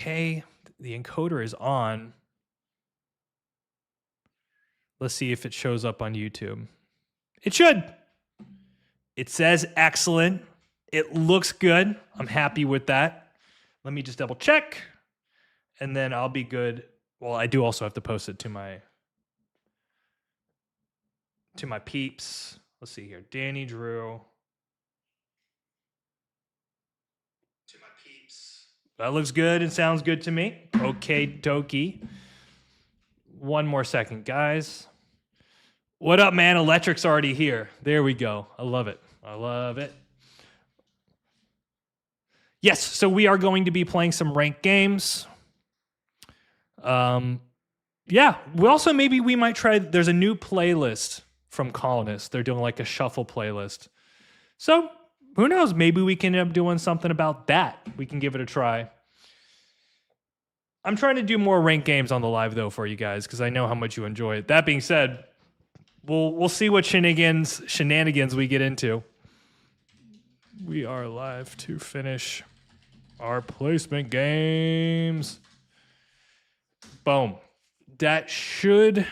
okay. The encoder is on. Let's see if it shows up on YouTube. It should. It says excellent. It looks good. I'm happy with that. Let me just double check, and then I'll be good. Well, I do also have to post it to my peeps. Let's see here. Danny Drew. To my peeps. That looks good and sounds good to me. Okay, dokie. One more second, guys. What up, man? Electric's already here. There we go. I love it. I love it. Yes, so we are going to be playing some ranked games. Yeah, we might try. There's a new playlist from Colonist. They're doing like a shuffle playlist. So who knows? Maybe we can end up doing something about that. We can give it a try. I'm trying to do more ranked games on the live though for you guys because I know how much you enjoy it. That being said, we'll see what shenanigans we get into. We are live to finish our placement games. Boom. That should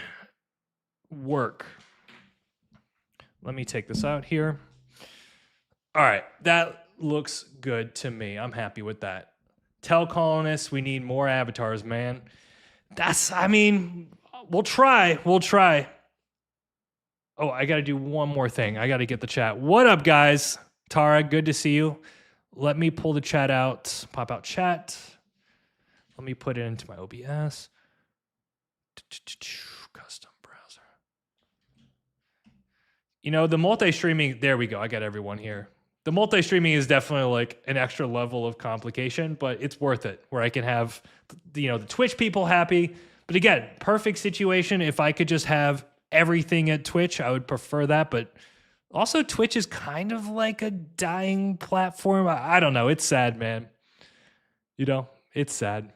work. Let me take this out here. All right. That looks good to me. I'm happy with that. Tell colonists we need more avatars, man. We'll try. Oh, I got to do one more thing. I got to get the chat. What up, guys? Tara, good to see you. Let me pull the chat out. Pop out chat. Let me put it into my OBS. Custom browser. The multi-streaming, there we go. I got everyone here. The multi-streaming is definitely like an extra level of complication, but it's worth it where I can have, the Twitch people happy. But again, perfect situation. If I could just have everything at Twitch, I would prefer that. But also Twitch is kind of like a dying platform. I don't know. It's sad, man. It's sad.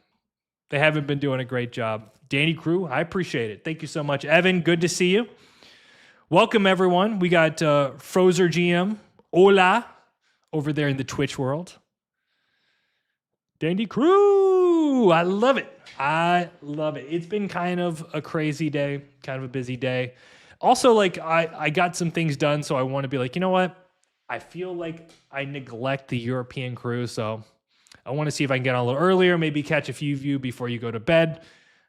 They haven't been doing a great job. Danny Crew, I appreciate it. Thank you so much. Evan, good to see you. Welcome, everyone. We got Frozer GM, Hola, over there in the Twitch world. Dandy Crew, I love it. It's been kind of a crazy day, kind of a busy day. Also, I got some things done, so I want to be like, you know what? I feel like I neglect the European crew, so I want to see if I can get on a little earlier, maybe catch a few of you before you go to bed.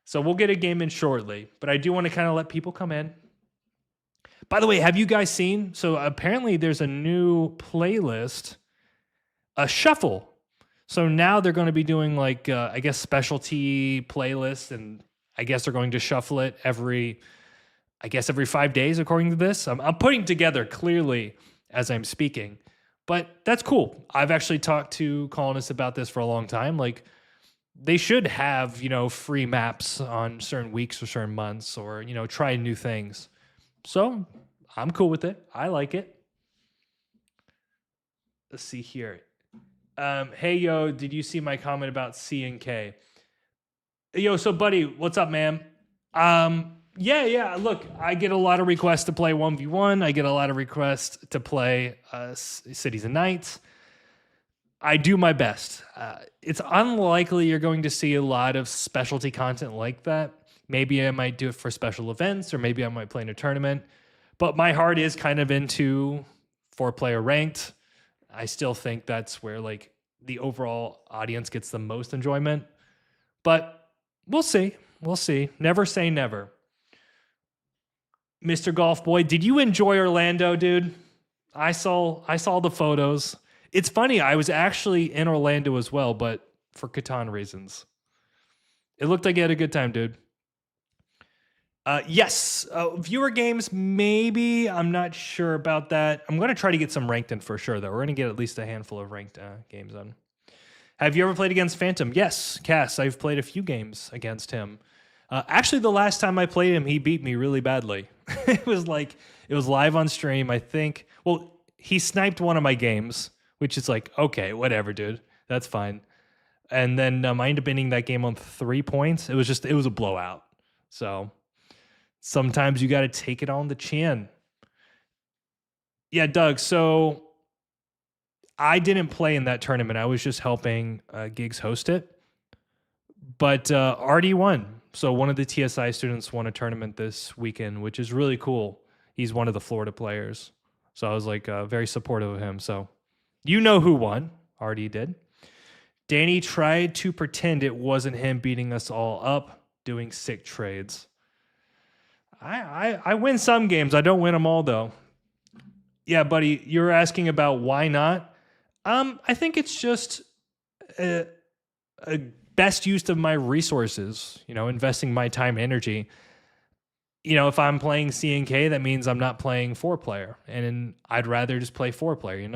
So we'll get a game in shortly, but I do want to kind of let people come in. By the way, have you guys seen? So apparently there's a new playlist, a shuffle. So now they're going to be doing specialty playlists, and I guess they're going to shuffle it every 5 days, according to this. I'm putting together clearly as I'm speaking, but that's cool. I've actually talked to colonists about this for a long time. They should have, free maps on certain weeks or certain months or, try new things. So I'm cool with it. I like it. Let's see here. Hey, yo, did you see my comment about C and K? Yo, so buddy, what's up, man? Yeah. Look, I get a lot of requests to play 1v1. I get a lot of requests to play Cities and Nights. I do my best. It's unlikely you're going to see a lot of specialty content like that. Maybe I might do it for special events, or maybe I might play in a tournament. But my heart is kind of into 4-player ranked. I still think that's where the overall audience gets the most enjoyment. But we'll see. Never say never. Mr. Golf Boy, did you enjoy Orlando, dude? I saw the photos. It's funny, I was actually in Orlando as well, but for Catan reasons. It looked like you had a good time, dude. Yes, viewer games, maybe. I'm not sure about that. I'm going to try to get some ranked in for sure, though. We're going to get at least a handful of ranked games on. Have you ever played against Phantom? Yes, Cass, I've played a few games against him. Actually, the last time I played him, he beat me really badly. It was live on stream, I think. Well, he sniped one of my games, which is okay, whatever, dude. That's fine. And then I ended up ending that game on 3 points. It was a blowout. So sometimes you got to take it on the chin. Yeah, Doug. So I didn't play in that tournament. I was just helping Gigs host it. But Artie won. So one of the TSI students won a tournament this weekend, which is really cool. He's one of the Florida players. So I was like very supportive of him. So you know who won. Artie did. Danny tried to pretend it wasn't him beating us all up, doing sick trades. I win some games. I don't win them all, though. Yeah, buddy, you're asking about why not? I think it's just a best use of my resources, investing my time and energy. If I'm playing CNK, that means I'm not playing 4-player, and I'd rather just play 4-player,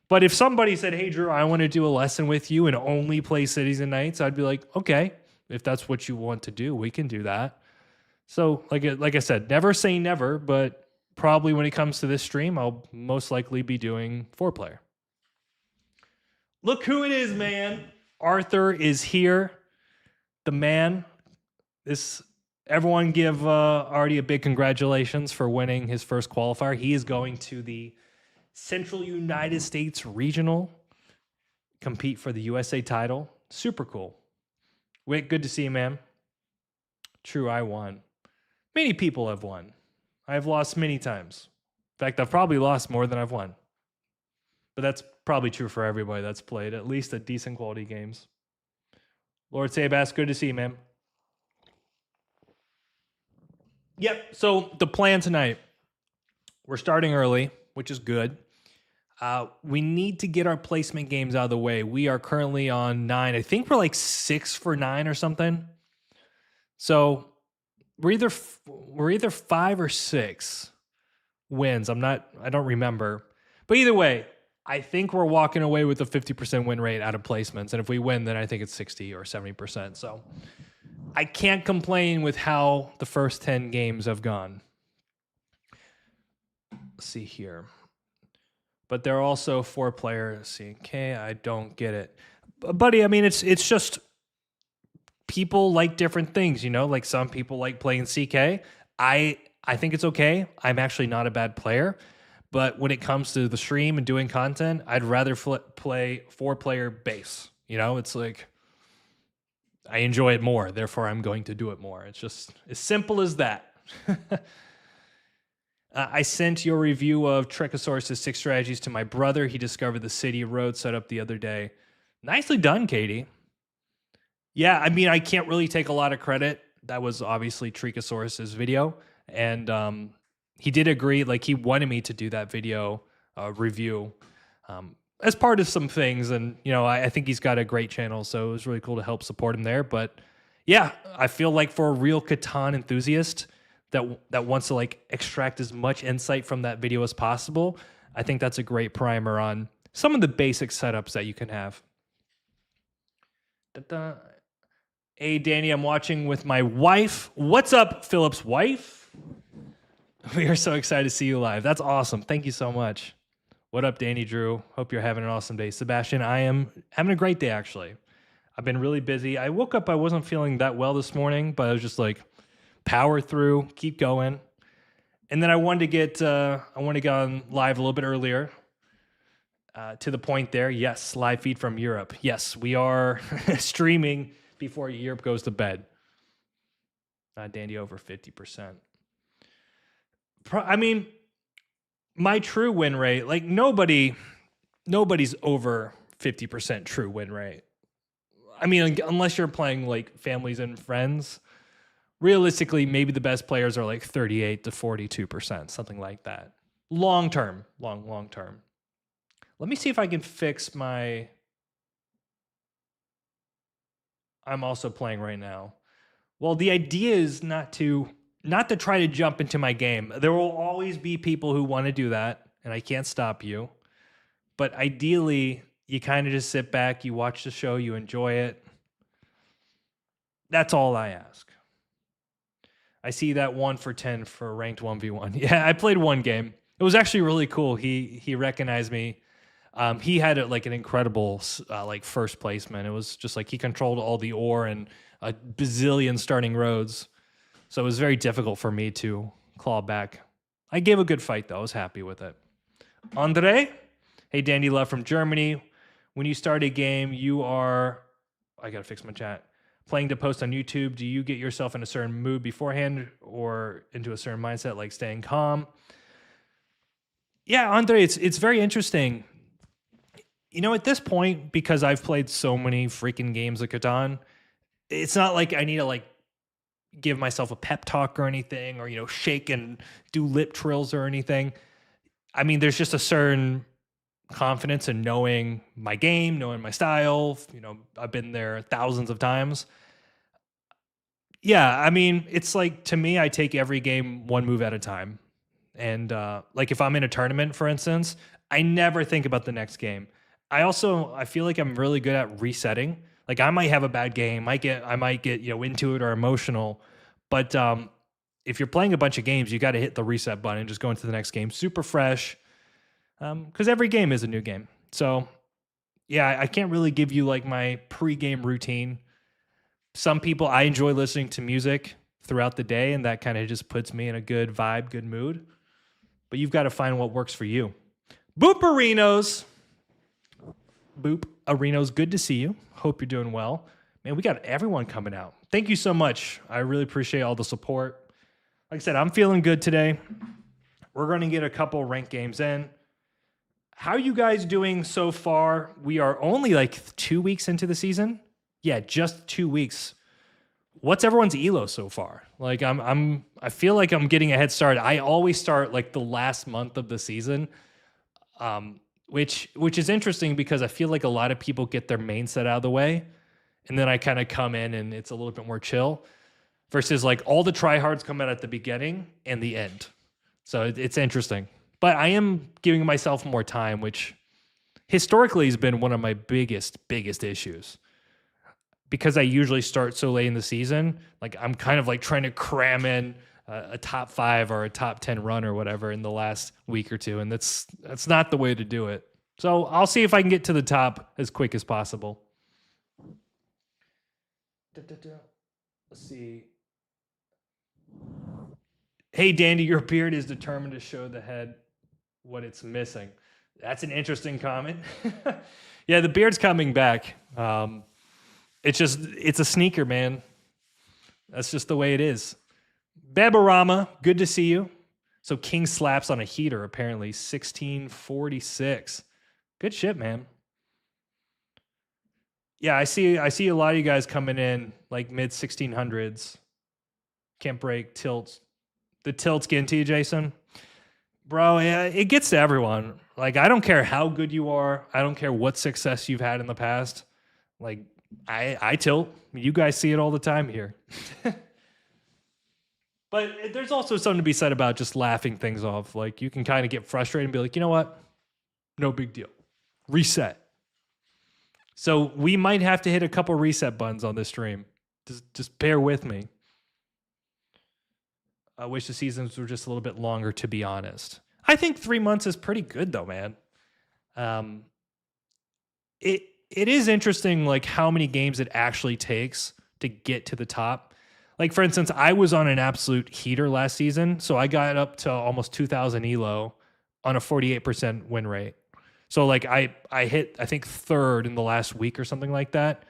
But if somebody said, hey, Drew, I want to do a lesson with you and only play Cities and Nights, I'd be like, okay, if that's what you want to do, we can do that. So like I said, never say never, but probably when it comes to this stream, I'll most likely be doing 4-player. Look who it is, man. Arthur is here. The man. Everyone give Artie a big congratulations for winning his first qualifier. He is going to the Central United States Regional, compete for the USA title. Super cool. Wait, good to see you, man. True, I won. Many people have won. I've lost many times. In fact, I've probably lost more than I've won. But that's probably true for everybody that's played at least a decent quality games. Lord Sabas, good to see you, man. Yep, so the plan tonight, we're starting early, which is good. We need to get our placement games out of the way. We are currently on 9. I think we're like 6 for 9 or something. So we're either 5 or 6 wins. I don't remember. But either way, I think we're walking away with a 50% win rate out of placements. And if we win, then I think it's 60 or 70%. So I can't complain with how the first 10 games have gone. Let's see here. But they're also 4-player CK. I don't get it. Buddy, I mean, it's just people like different things, Like some people like playing CK. I think it's okay. I'm actually not a bad player. But when it comes to the stream and doing content, I'd rather play 4-player base. It's like I enjoy it more. Therefore, I'm going to do it more. It's just as simple as that. I sent your review of Trichosaurus' 6 strategies to my brother. He discovered the city road setup the other day. Nicely done, Katie. Yeah, I mean, I can't really take a lot of credit. That was obviously Trichosaurus' video. And he did agree, like he wanted me to do that video review as part of some things. And, I think he's got a great channel, so it was really cool to help support him there. But yeah, I feel like for a real Catan enthusiast that wants to like extract as much insight from that video as possible, I think that's a great primer on some of the basic setups that you can have. Da-da. Hey, Danny, I'm watching with my wife. What's up, Philip's wife? We are so excited to see you live. That's awesome. Thank you so much. What up, Danny Drew? Hope you're having an awesome day. Sebastian, I am having a great day, actually. I've been really busy. I woke up, I wasn't feeling that well this morning, but I was just like, power through, keep going. And then I wanted to get on live a little bit earlier. To the point there, yes, live feed from Europe. Yes, we are streaming before Europe goes to bed. Dandy over 50%. I mean, my true win rate, like nobody's over 50% true win rate. I mean, unless you're playing like families and friends, realistically, maybe the best players are like 38 to 42%, something like that. Long term. Let me see if I can fix my... I'm also playing right now. Well, the idea is not to try to jump into my game. There will always be people who want to do that, and I can't stop you. But ideally, you kind of just sit back, you watch the show, you enjoy it. That's all I ask. I see that 1 for 10 for ranked 1v1. Yeah, I played one game. It was actually really cool. He recognized me. He had like an incredible like first placement. It was just like he controlled all the ore and a bazillion starting roads. So it was very difficult for me to claw back. I gave a good fight though. I was happy with it. Andre, hey Dandy Love from Germany. When you start a game, you are... I gotta fix my chat. playing to post on YouTube? Do you get yourself in a certain mood beforehand or into a certain mindset, like staying calm? Yeah, Andre, it's very interesting. At this point, because I've played so many freaking games of Catan, it's not like I need to like give myself a pep talk or anything, or shake and do lip trills or anything. I mean, there's just a certain confidence in knowing my game, knowing my style. I've been there thousands of times. Yeah, I mean, it's like, to me, I take every game one move at a time. And like if I'm in a tournament, for instance, I never think about the next game. I feel like I'm really good at resetting. Like I might have a bad game, I might get into it or emotional, but if you're playing a bunch of games, you got to hit the reset button and just go into the next game super fresh, because every game is a new game. So yeah, I can't really give you like my pre-game routine. Some people, I enjoy listening to music throughout the day, and that kind of just puts me in a good vibe, good mood. But you've got to find what works for you. Booperinos. Boop Arinos, good to see you. Hope you're doing well. Man, we got everyone coming out. Thank you so much. I really appreciate all the support. Like I said, I'm feeling good today. We're going to get a couple ranked games in. How are you guys doing so far? We are only like 2 weeks into the season. Yeah, just 2 weeks. What's everyone's elo so far? Like I feel like I'm getting a head start. I always start like the last month of the season. Which is interesting because I feel like a lot of people get their main set out of the way, and then I kind of come in and it's a little bit more chill, versus like all the tryhards come out at the beginning and the end. So it's interesting, but I am giving myself more time, which historically has been one of my biggest issues, because I usually start so late in the season. Like I'm kind of like trying to cram in a top 5 or a top 10 run or whatever in the last week or two. And that's not the way to do it. So I'll see if I can get to the top as quick as possible. Let's see. Hey, Dandy, your beard is determined to show the head what it's missing. That's an interesting comment. Yeah, the beard's coming back. It's a sneaker, man. That's just the way it is. Babarama, good to see you. So King slaps on a heater, apparently. 1646. Good shit, man. Yeah, I see a lot of you guys coming in like mid 1600s. Can't break tilts. The tilts get into you, Jason. Bro, yeah, it gets to everyone. Like, I don't care how good you are. I don't care what success you've had in the past. Like, I tilt. You guys see it all the time here. But there's also something to be said about just laughing things off. Like, you can kind of get frustrated and be like, you know what? No big deal. Reset. So we might have to hit a couple reset buttons on this stream. Just bear with me. I wish the seasons were just a little bit longer, to be honest. I think 3 months is pretty good, though, man. It is interesting, like, how many games it actually takes to get to the top. Like, for instance, I was on an absolute heater last season, so I got up to almost 2,000 elo on a 48% win rate. So, like, I hit, I think, third in the last week or something like that.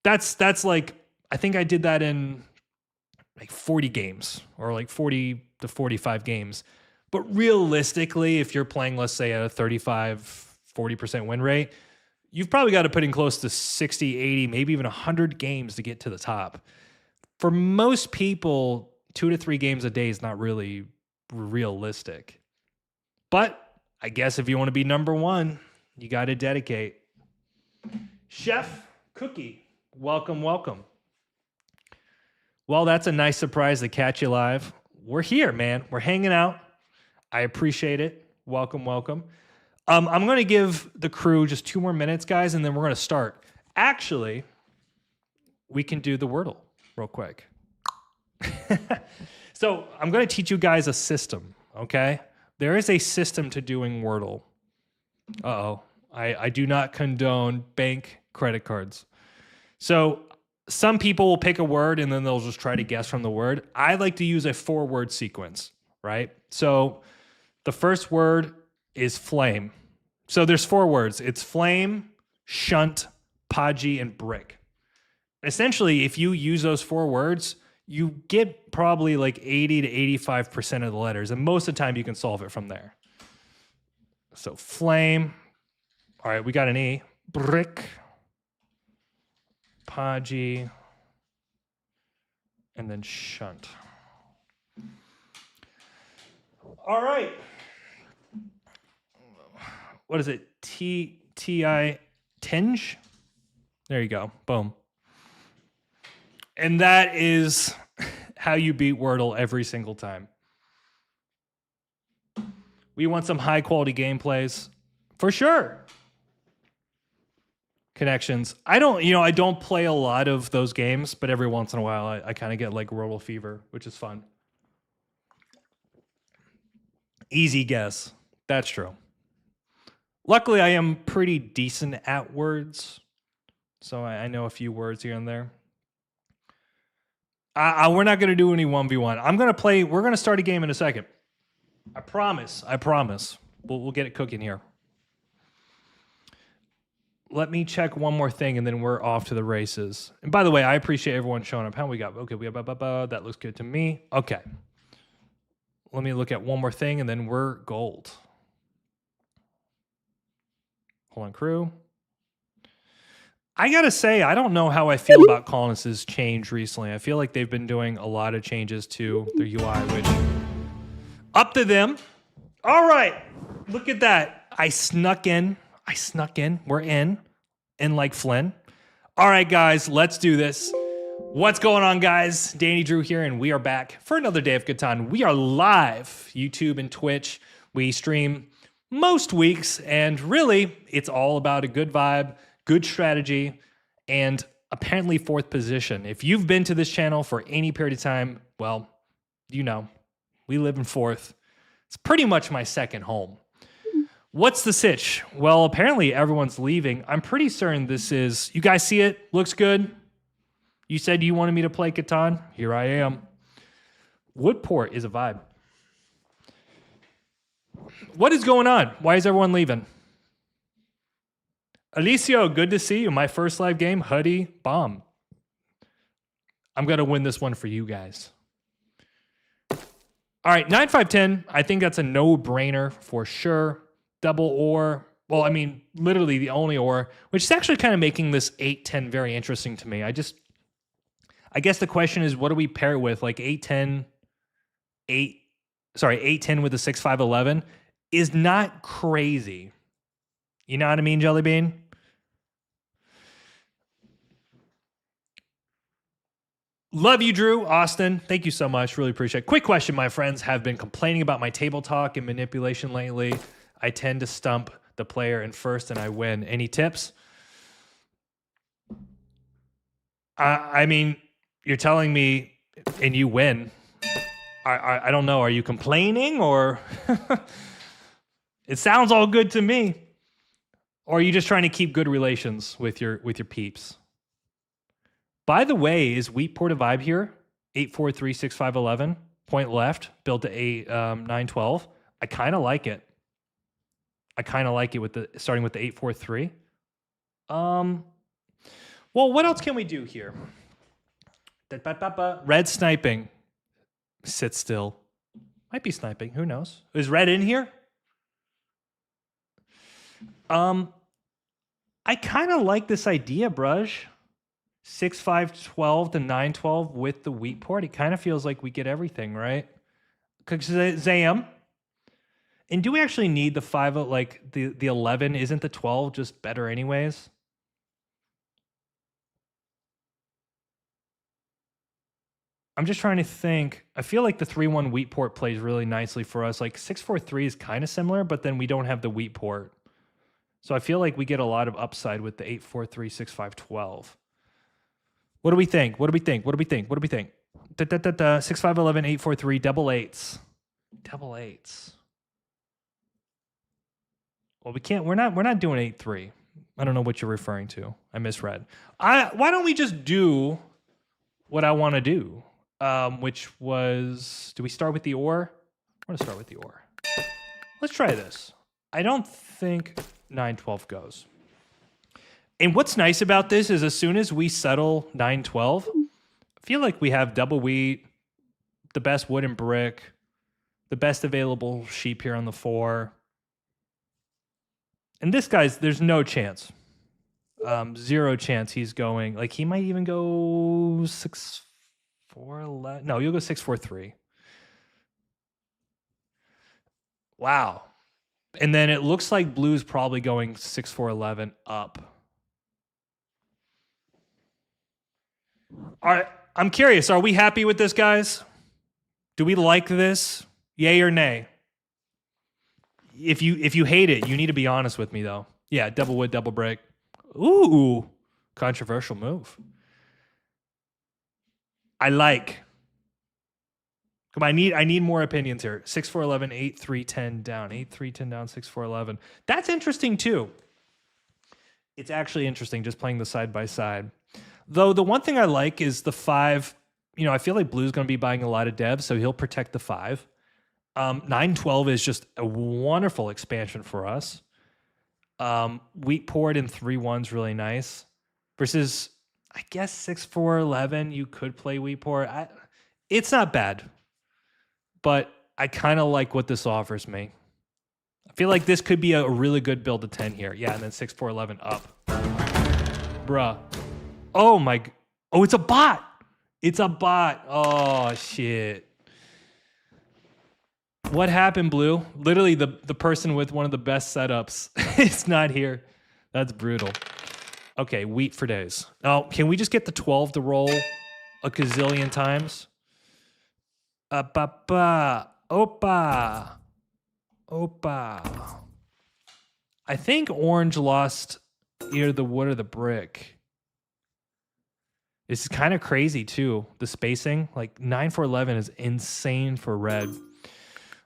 That's like, I think I did that in like 40 games, or like 40 to 45 games. But realistically, if you're playing, let's say, at a 35, 40% win rate, you've probably got to put in close to 60, 80, maybe even 100 games to get to the top. For most people, 2 to 3 games a day is not really realistic. But I guess if you want to be number one, you got to dedicate. Chef Cookie, welcome, welcome. Well, that's a nice surprise to catch you live. We're here, man. We're hanging out. I appreciate it. Welcome, welcome. I'm going to give the crew just 2 more minutes, guys, and then we're going to start. Actually, we can do the Wordle real quick. So I'm going to teach you guys a system, okay? There is a system to doing Wordle. Uh-oh. I do not condone bank credit cards. So some people will pick a word and then they'll just try to guess from the word. I like to use a 4-word sequence, right? So the first word is flame. So there's 4 words. It's flame, shunt, podgy, and brick. essentially, if you use those 4 words, you get probably like 80 to 85% of the letters. And most of the time you can solve it from there. So flame. All right, we got an E. Brick. Podgy. And then shunt. All right. What is it? T-I tinge? There you go. Boom. And that is how you beat Wordle every single time. We want some high quality gameplays. For sure. Connections. I don't play a lot of those games, but every once in a while I kind of get like Wordle fever, which is fun. Easy guess. That's true. Luckily, I am pretty decent at words, so I know a few words here and there. We're not going to do any 1v1. We're going to start a game in a second. I promise. We'll get it cooking here. Let me check one more thing, and then we're off to the races. And by the way, I appreciate everyone showing up. How we got? Okay, we got that looks good to me. Okay. Let me look at one more thing, and then we're gold. Hold on, crew. I gotta say, I don't know how I feel about Colonist's change recently. I feel like they've been doing a lot of changes to their UI, which up to them. All right, look at that. I snuck in. We're in like Flynn. All right, guys, let's do this. What's going on, guys? Danny Drew here, and we are back for another day of Catan. We are live, YouTube and Twitch. We stream most weeks, and really, it's all about a good vibe, good strategy, and apparently 4th position. If you've been to this channel for any period of time, well, you know, we live in 4th. It's pretty much my second home. What's the sitch? Well, apparently everyone's leaving. I'm pretty certain this is, you guys see it? Looks good? You said you wanted me to play Catan. Here I am. Woodport is a vibe. What is going on? Why is everyone leaving? Alicio, good to see you. My first live game, Huddy, bomb. I'm going to win this one for you guys. All right, 9-5-10. I think that's a no-brainer for sure. Double or, well, I mean, literally the only or, which is actually kind of making this 8-10 very interesting to me. I guess the question is, what do we pair it with? Like 8-10 with a 6-5-11 is not crazy. You know what I mean, Jelly Bean? Love you, Drew. Austin, thank you so much. Really appreciate it. Quick question, my friends have been complaining about my table talk and manipulation lately. I tend to stump the player in first and I win. Any tips? I mean, you're telling me and you win. I don't know. Are you complaining or it sounds all good to me? Or are you just trying to keep good relations with your peeps? By the way, is Wheatport a vibe here? 8-4-3-6-5-11, point left, built to 9-12. I kind of like it. With starting with the 8-4-3. Well, what else can we do here? Red sniping. Sit still. Might be sniping. Who knows? Is red in here? I kind of like this idea, Brush. 6-5-12 to 9-12 with the Wheatport. It kind of feels like we get everything, right? Zam. And do we actually need the 5, like the 11? Isn't the 12 just better anyways? I'm just trying to think. I feel like the 3-1 Wheatport plays really nicely for us. Like 6-4-3 is kind of similar, but then we don't have the Wheatport. So I feel like we get a lot of upside with the 8-4-3, 6-5-12. What do we think? 6-5-11, 8-4-3, double eights. Double eights. Well, we can't. We're not doing 8-3. I don't know what you're referring to. I misread. Why don't we just do what I want to do? Which was, do we start with the or? I want to start with the or. Let's try this. I don't think 9-12 goes. And what's nice about this is as soon as we settle 912, I feel like we have double wheat, the best wood and brick, the best available sheep here on the 4. And this guy's, there's no chance. 0 chance he's going. Like, he might even go 6, 4, 11. No, you'll go 6, 4, 3. Wow. And then it looks like blue's probably going 6, 4, 11 up. All right. I'm curious. Are we happy with this, guys? Do we like this? Yay or nay? If you hate it, you need to be honest with me, though. Yeah, double wood, double brick. Ooh, controversial move. I like. Come on, I need more opinions here. 6, 4, 11, 8, 3, 10 down. 8, 3, 10 down, 6, 4, 11. That's interesting, too. It's actually interesting just playing the side by side. Though the one thing I like is the 5. You know, I feel like blue's going to be buying a lot of devs, so he'll protect the 5. 912 is just a wonderful expansion for us. Wheat poured in 3-1's really nice. Versus, I guess 6, 4, 11. You could play wheat pour. It's not bad, but I kind of like what this offers me. I feel like this could be a really good build to 10 here. Yeah, and then 6, 4, 11 up. Bruh. Oh my. Oh, it's a bot. It's a bot. Oh, shit. What happened, Blue? Literally, the person with one of the best setups is not here. That's brutal. Okay, wheat for days. Now, can we just get the 12 to roll a gazillion times? Opa. Opa. I think orange lost either the wood or the brick. This is kind of crazy, too. The spacing. Like, 9, 4, 11 is insane for red.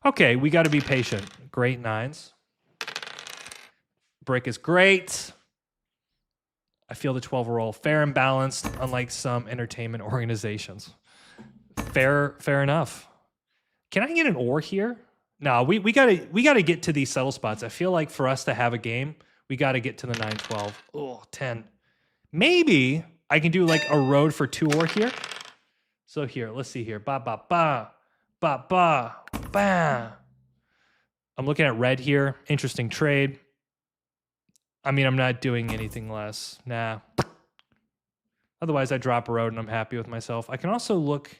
Okay, we got to be patient. Great 9s. Brick is great. I feel the 12 roll fair and balanced, unlike some entertainment organizations. Fair enough. Can I get an ore here? No, we gotta get to these settle spots. I feel like for us to have a game, we gotta get to the 9-12. Oh, 10. Maybe I can do like a road for 2 ore here. So here, let's see here. Ba ba ba. Ba ba ba. I'm looking at red here. Interesting trade. I mean, I'm not doing anything less. Nah. Otherwise, I drop a road and I'm happy with myself. I can also look.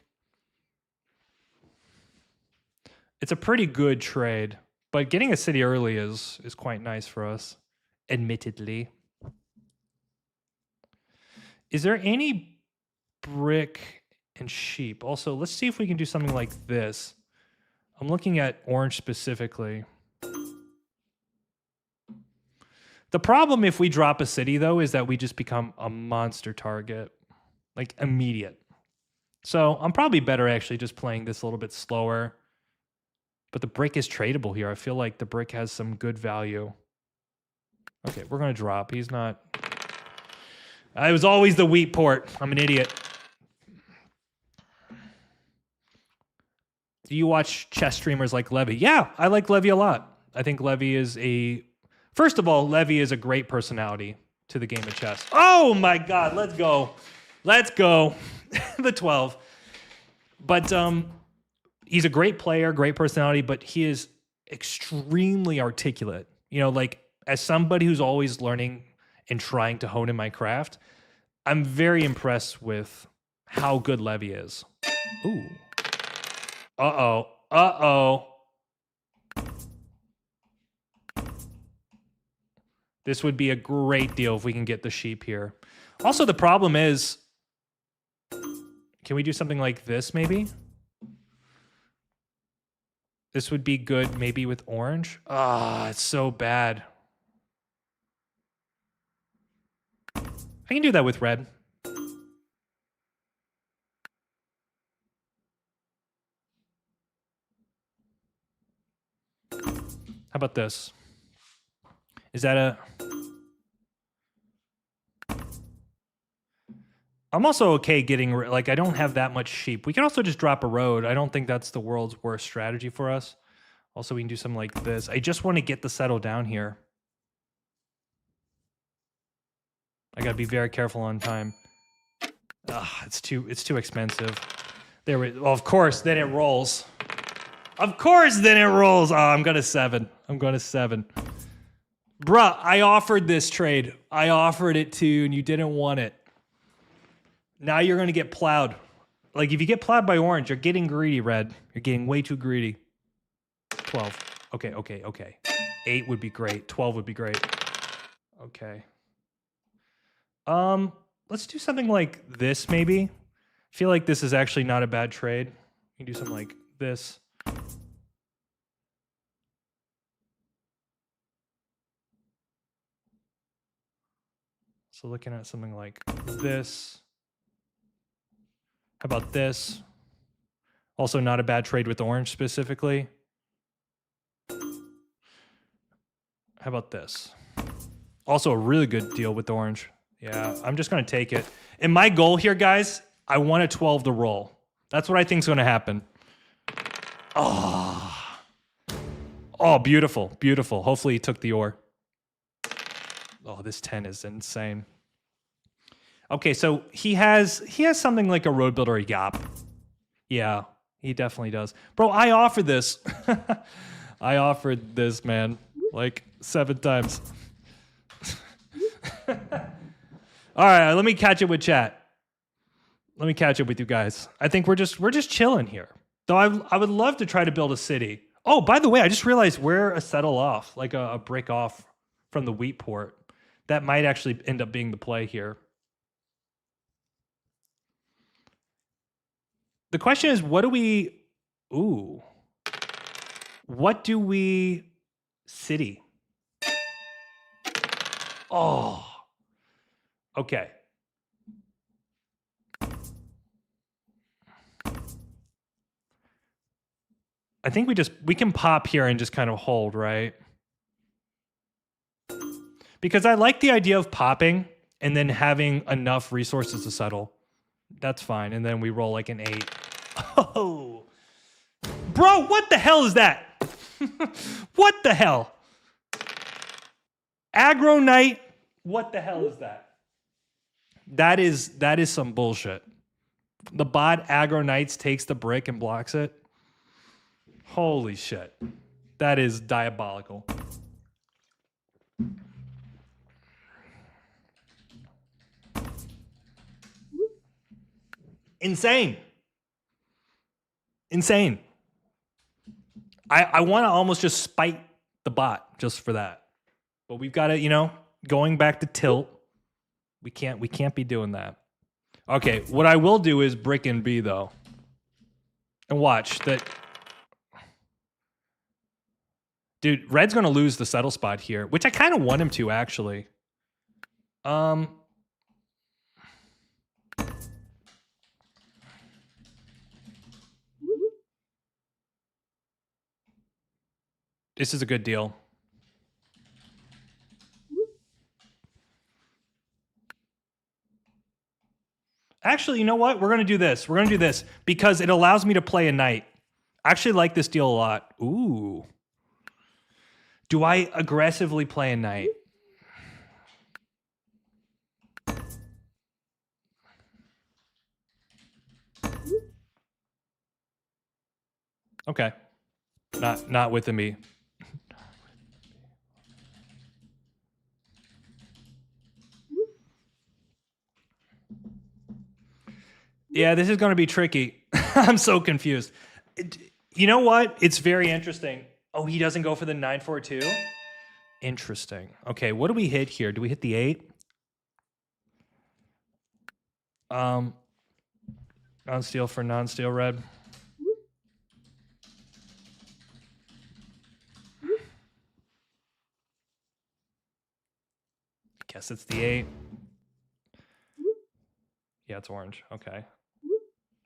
It's a pretty good trade, but getting a city early is quite nice for us, admittedly. Is there any brick and sheep? Also, let's see if we can do something like this. I'm looking at orange specifically. The problem if we drop a city, though, is that we just become a monster target. Like, immediate. So I'm probably better actually just playing this a little bit slower. But the brick is tradable here. I feel like the brick has some good value. Okay, we're going to drop. He's not... I was always the wheat port. I'm an idiot. Do you watch chess streamers like Levy? Yeah, I like Levy a lot. I think Levy is a... First of all, Levy is a great personality to the game of chess. Oh my God, let's go. Let's go. The 12. But he's a great player, great personality, but he is extremely articulate. You know, like as somebody who's always learning and trying to hone in my craft, I'm very impressed with how good Levy is. Ooh. Uh-oh. Uh-oh. This would be a great deal if we can get the sheep here. Also, the problem is, can we do something like this maybe? This would be good maybe with orange. Ah, it's so bad. I can do that with red. How about this? Is that a... I'm also okay getting... Like, I don't have that much sheep. We can also just drop a road. I don't think that's the world's worst strategy for us. Also, we can do something like this. I just want to get the settle down here. I gotta be very careful on time. It's too expensive. There we. Well, of course, then it rolls. Of course, then it rolls. Oh, I'm going to 7. I'm going to 7. Bruh, I offered this trade. I offered it to you, and you didn't want it. Now you're going to get plowed. Like, if you get plowed by orange, you're getting greedy, red. You're getting way too greedy. 12. Okay. 8 would be great. 12 would be great. Okay. Let's do something like this, maybe. I feel like this is actually not a bad trade. You can do something like this. So looking at something like this. How about this? Also not a bad trade with orange specifically. How about this? Also a really good deal with orange. Yeah, I'm just going to take it. And my goal here, guys, I want a 12 to roll. That's what I think is going to happen. Oh, beautiful, beautiful. Hopefully he took the ore. Oh, this 10 is insane. Okay, so he has something like a road builder yap. Yeah, he definitely does. Bro, I offered this. I offered this, man, like 7 times. All right, let me catch up with chat. Let me catch up with you guys. I think we're just chilling here. Though I would love to try to build a city. Oh, by the way, I just realized we're a settle off, like a brick off from the wheat port. That might actually end up being the play here. The question is, what do we city? Oh. Okay. I think we can pop here and just kind of hold, right? Because I like the idea of popping and then having enough resources to settle. That's fine. And then we roll like an 8. Oh. Bro, what the hell is that? What the hell? Aggro Knight. What the hell is that? That is some bullshit. The bot Aggro Knights takes the brick and blocks it. Holy shit. That is diabolical. Insane. I want to almost just spite the bot just for that. But we've got to, going back to tilt. We can't be doing that. Okay, what I will do is brick in B though. And watch that. Dude, red's going to lose the settle spot here, which I kind of want him to actually. This is a good deal. Actually, you know what? We're going to do this. We're going to do this because it allows me to play a knight. I actually like this deal a lot. Ooh. Do I aggressively play a knight? Okay. Not with me. Yeah, this is going to be tricky. I'm so confused. You know what? It's very interesting. Oh, he doesn't go for the 942? Interesting. Okay, what do we hit here? Do we hit the 8? Non-steal for non-steal red. Guess it's the 8. Yeah, it's orange. Okay.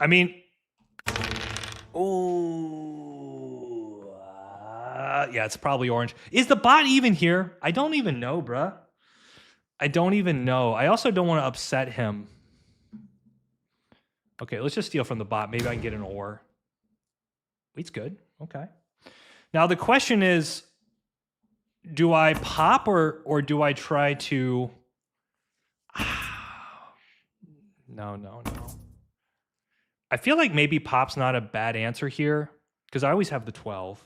I mean, ooh, yeah, it's probably orange. Is the bot even here? I don't even know, bruh. I don't even know. I also don't want to upset him. Okay, let's just steal from the bot. Maybe I can get an ore. Wheat's good. Okay. Now the question is, do I pop or do I try to... No. I feel like maybe pop's not a bad answer here because I always have the 12.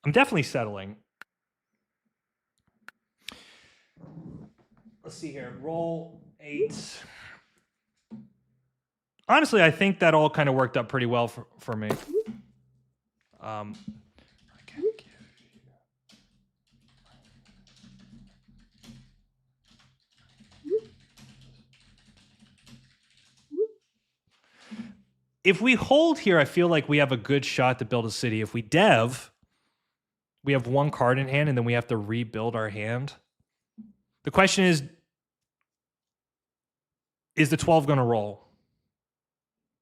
I'm definitely settling. Let's see here. Roll 8. Honestly, I think that all kind of worked out pretty well for me. I can't give you. If we hold here, I feel like we have a good shot to build a city. If we dev, we have one card in hand, and then we have to rebuild our hand. The question is the 12 going to roll?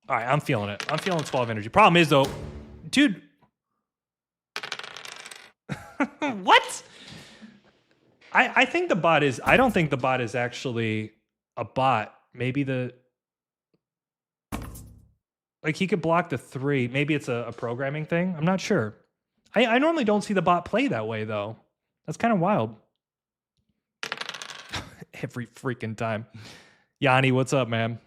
All right, I'm feeling it. I'm feeling 12 energy. Problem is, though, dude. What? I think the bot is... I don't think the bot is actually a bot. Maybe the... Like, he could block the 3. Maybe it's a programming thing. I'm not sure. I normally don't see the bot play that way, though. That's kind of wild. Every freaking time. Yanni, what's up, man?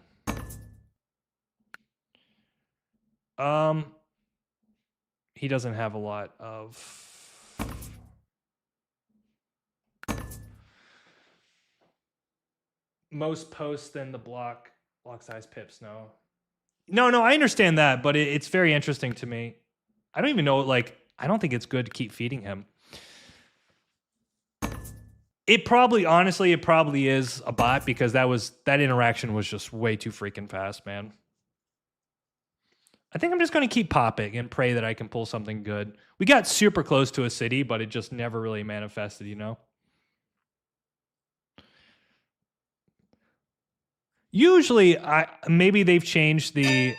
He doesn't have a lot of... Most posts than the block size pips, no. No, I understand that, but it's very interesting to me. I don't even know, like, I don't think it's good to keep feeding him. It probably is a bot because that interaction was just way too freaking fast, man. I think I'm just going to keep popping and pray that I can pull something good. We got super close to a city, but it just never really manifested, you know? Usually, maybe they've changed it,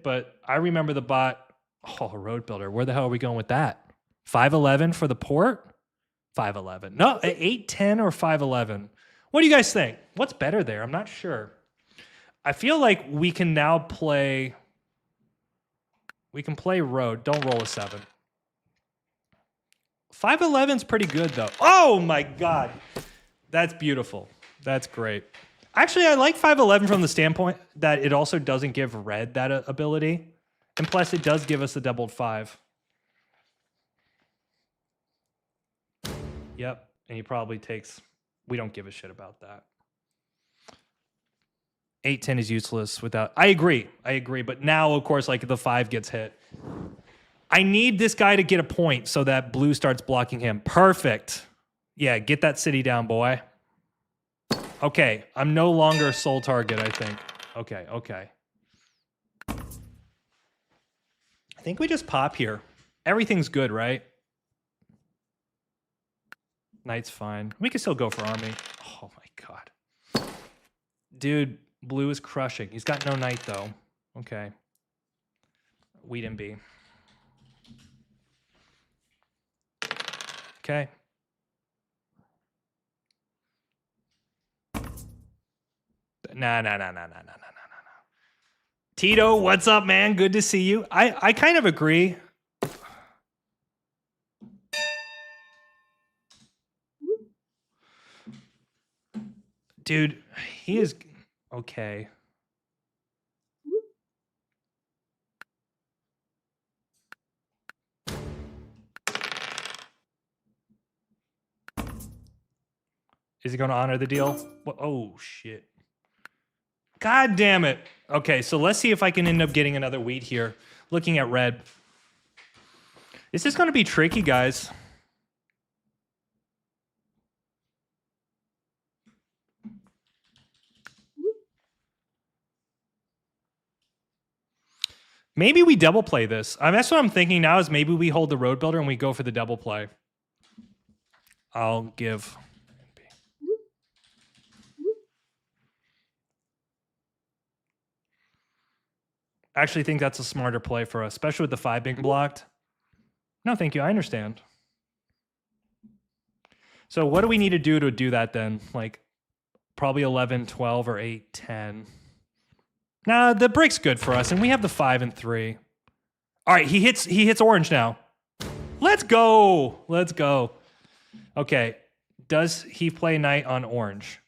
but I remember the bot. Oh, road builder. Where the hell are we going with that? 511 for the port? 511. No, 810 or 511. What do you guys think? What's better there? I'm not sure. I feel like we can now play. We can play road. Don't roll a 7. 511's pretty good though. Oh my god, that's beautiful. That's great. Actually, I like 511 from the standpoint that it also doesn't give red that ability. And plus, it does give us a doubled 5. Yep. And he probably takes... We don't give a shit about that. 8-10 is useless without... I agree. But now, of course, like the 5 gets hit. I need this guy to get a point so that blue starts blocking him. Perfect. Yeah, get that city down, boy. Okay, I'm no longer a sole target, I think. Okay. I think we just pop here. Everything's good, right? Knight's fine. We can still go for army. Oh my god. Dude, blue is crushing. He's got no knight, though. Okay. Wheat and B. Okay. No. Tito, what's up, man? Good to see you. I kind of agree. Dude, he is... Okay. Is he going to honor the deal? Oh, shit. God damn it. Okay, so let's see if I can end up getting another wheat here. Looking at red. This is going to be tricky, guys. Maybe we double play this. That's what I'm thinking now is maybe we hold the road builder and we go for the double play. I'll give... I actually think that's a smarter play for us, especially with the 5 being blocked. No, thank you. I understand. So what do we need to do that then? Like probably 11, 12, or 8, 10. Nah, the brick's good for us, and we have the 5 and 3. All right, he hits orange now. Let's go. Okay. Does he play knight on orange?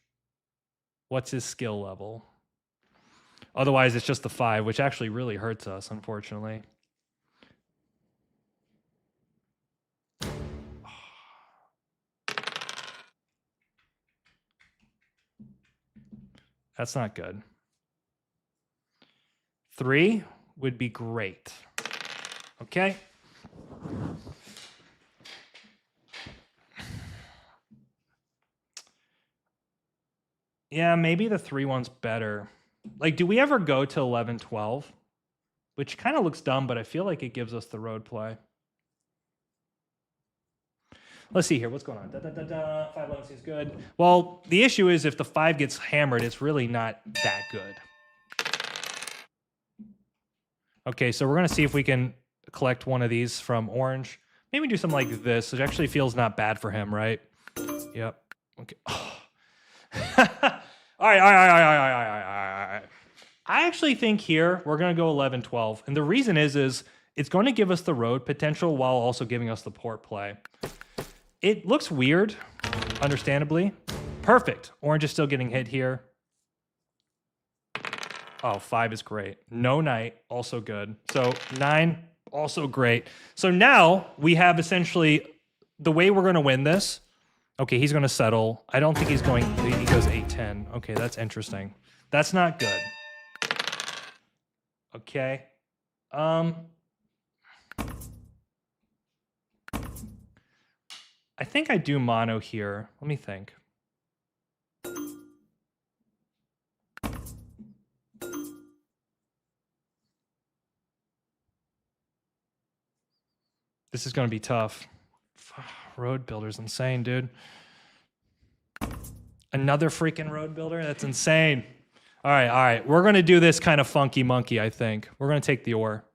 What's his skill level? Otherwise, it's just the 5, which actually really hurts us, unfortunately. That's not good. 3 would be great. Okay. Yeah, maybe the 3 one's better. Like, do we ever go to 11, 12? Which kind of looks dumb, but I feel like it gives us the road play. Let's see here. What's going on? 5, 11 seems good. Well, the issue is if the 5 gets hammered, it's really not that good. Okay, so we're going to see if we can collect one of these from orange. Maybe do something like this. It actually feels not bad for him, right? Yep. Okay. Oh. All right. I actually think here we're going to go 11, 12. And the reason is it's going to give us the road potential while also giving us the port play. It looks weird, understandably. Perfect. Orange is still getting hit here. Oh, 5 is great. No knight, also good. So 9, also great. So now we have essentially the way we're going to win this. Okay, he's going to settle. I don't think he's going... He goes 8, 10. Okay, that's interesting. That's not good. Okay. I think I do mono here. Let me think. This is going to be tough. Road builder's insane, dude. Another freaking road builder? That's insane. All right. We're going to do this kind of funky monkey, I think. We're going to take the ore.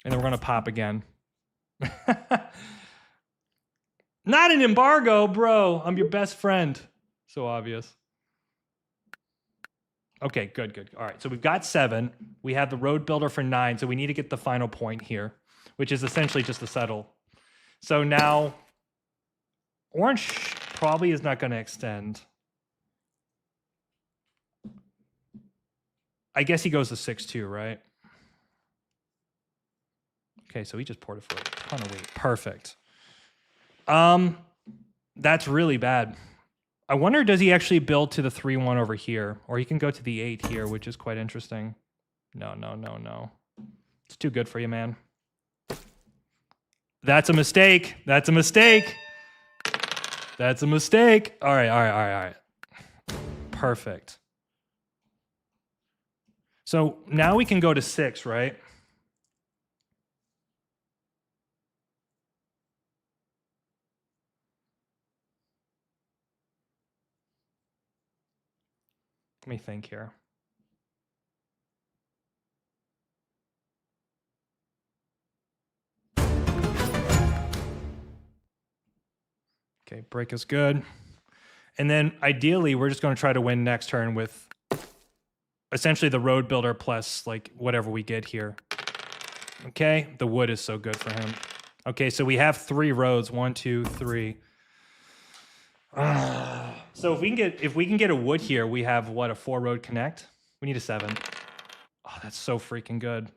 And then we're going to pop again. Not an embargo, bro. I'm your best friend. So obvious. Okay, good. All right, so we've got 7. We have the road builder for 9, so we need to get the final point here, which is essentially just a settle. So now, orange probably is not going to extend. I guess he goes to 6-2, right? Okay, so he just poured it for a ton of weight. Perfect. That's really bad. I wonder, does he actually build to the 3-1 over here? Or he can go to the 8 here, which is quite interesting. No. It's too good for you, man. That's a mistake. All right. Perfect. So now we can go to 6, right? Let me think here. Okay, break is good. And then ideally, we're just going to try to win next turn with essentially the road builder plus like whatever we get here. Okay, the wood is so good for him. Okay, so we have 3 roads. 1, 2, 3. So if we can get a wood here, we have what, a 4-road connect? We need a 7. Oh, that's so freaking good.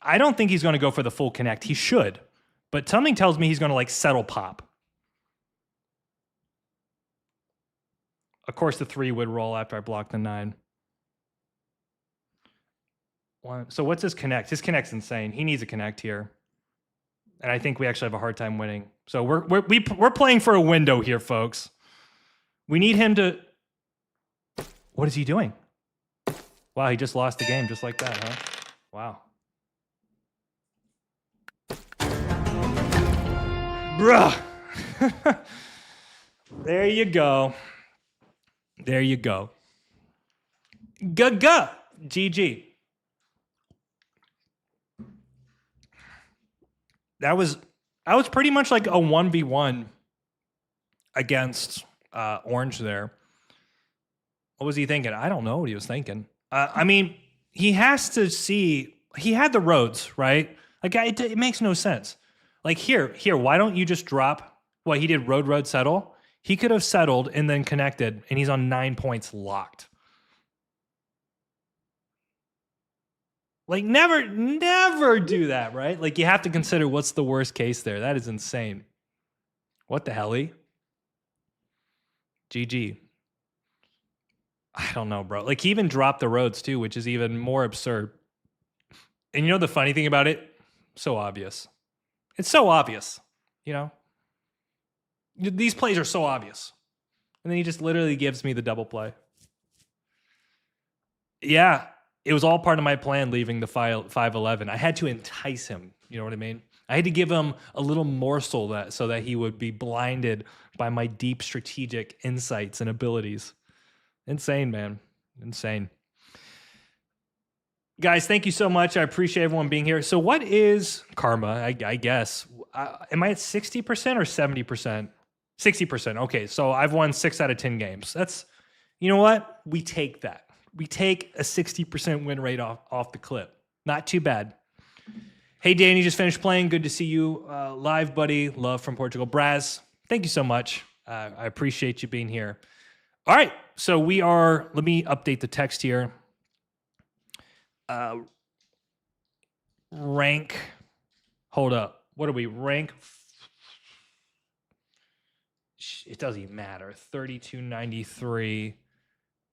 I don't think he's going to go for the full connect. He should, but something tells me he's going to like settle pop. Of course, the 3 would roll after I block the 9. So what's his connect? His connect's insane. He needs a connect here. And I think we actually have a hard time winning. So we're playing for a window here, folks. We need him to... What is he doing? Wow, he just lost the game just like that, huh? Wow. Bruh. There you go. Ga-ga. GG. That was pretty much like a 1v1 against Orange there. What was he thinking? I don't know what he was thinking. I mean, he has to see. He had the roads, right? Like, it makes no sense. Like, here, why don't you just drop what he did, road, settle? He could have settled and then connected, and he's on 9 points locked. Like, never do that, right? Like, you have to consider what's the worst case there. That is insane. What the hell? GG. I don't know, bro. Like, he even dropped the roads too, which is even more absurd. And you know the funny thing about it? So obvious. It's so obvious, you know? These plays are so obvious. And then he just literally gives me the double play. Yeah, it was all part of my plan leaving the 5-11. I had to entice him, you know what I mean? I had to give him a little morsel so that he would be blinded by my deep strategic insights and abilities. Insane, man. Insane. Guys, thank you so much. I appreciate everyone being here. So what is karma, I guess? Am I at 60% or 70%? 60%. Okay, so I've won 6 out of 10 games. That's, you know what? We take that. We take a 60% win rate off the clip. Not too bad. Hey, Danny, just finished playing. Good to see you live, buddy. Love from Portugal. Braz, thank you so much. I appreciate you being here. All right, so let me update the text here. Rank, hold up. What are we? Rank, it doesn't even matter. 3293,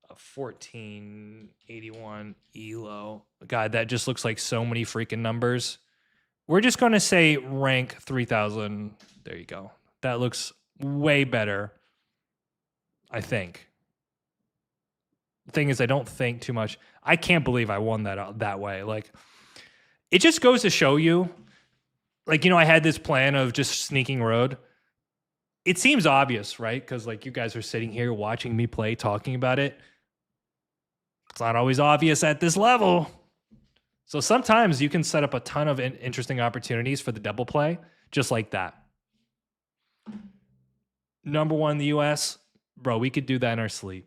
1481, ELO. God, that just looks like so many freaking numbers. We're just going to say rank 3000. There you go. That looks way better, I think. The thing is, I don't think too much. I can't believe I won that way. Like, it just goes to show you, like, you know, I had this plan of just sneaking road. It seems obvious, right? Because, like, you guys are sitting here watching me play, talking about it. It's not always obvious at this level. So sometimes you can set up a ton of interesting opportunities for the double play, just like that. Number 1 in the US, bro, we could do that in our sleep.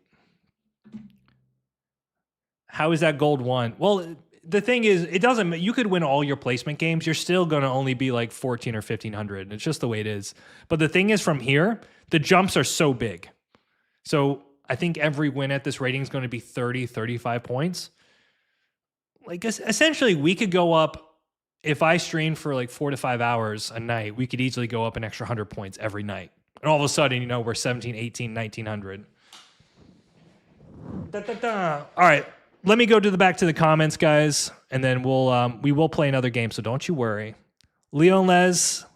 How is that gold 1? Well, the thing is, it doesn't. You could win all your placement games. You're still going to only be like 14 or 1500. It's just the way it is. But the thing is, from here, the jumps are so big. So I think every win at this rating is going to be 30, 35 points. Like, essentially, we could go up. If I stream for like 4 to 5 hours a night, we could easily go up an extra 100 points every night. And all of a sudden, you know, we're 17, 18, 1900. All right. Let me go back to the comments, guys, and then we will play another game, so don't you worry. Leo Lens,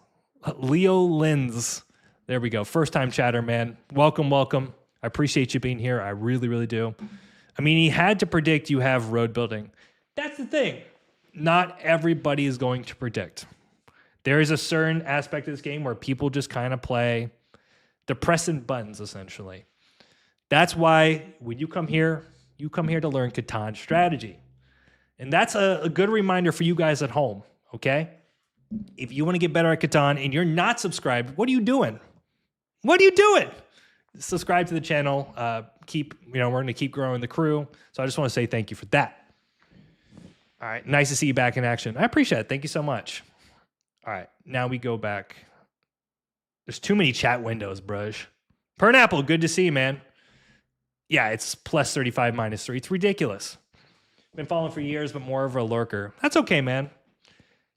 there we go. First time chatter, man. Welcome. I appreciate you being here. I really, really do. I mean, he had to predict you have road building. That's the thing. Not everybody is going to predict. There is a certain aspect of this game where people just kind of play the pressing buttons, essentially. That's why when you come here to learn Catan strategy. And that's a good reminder for you guys at home, okay? If you want to get better at Catan and you're not subscribed, what are you doing? Subscribe to the channel. We're going to keep growing the crew. So I just want to say thank you for that. All right, nice to see you back in action. I appreciate it. Thank you so much. All right, now we go back. There's too many chat windows, brush. Pernapple, good to see you, man. Yeah, it's plus 35, minus 3. It's ridiculous. Been following for years, but more of a lurker. That's okay, man.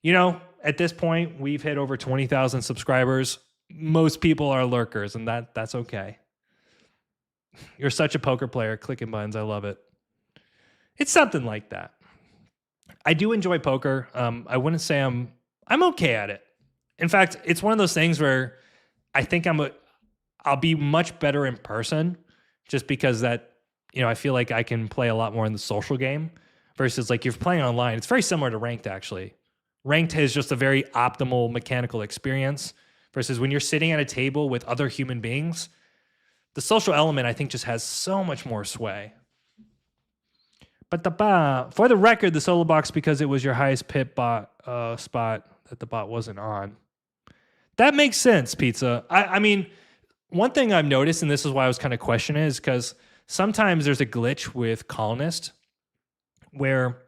You know, at this point, we've hit over 20,000 subscribers. Most people are lurkers, and that's okay. You're such a poker player. Clicking buttons, I love it. It's something like that. I do enjoy poker. I wouldn't say I'm okay at it. In fact, it's one of those things where I think I'll be much better in person. Just because I feel like I can play a lot more in the social game versus like you're playing online. It's very similar to ranked, actually. Ranked has just a very optimal mechanical experience versus when you're sitting at a table with other human beings, the social element, I think, just has so much more sway. But for the record, the solo box, because it was your highest pip spot that the bot wasn't on. That makes sense, Pizza. I mean, one thing I've noticed, and this is why I was kind of questioning, is because sometimes there's a glitch with Colonist where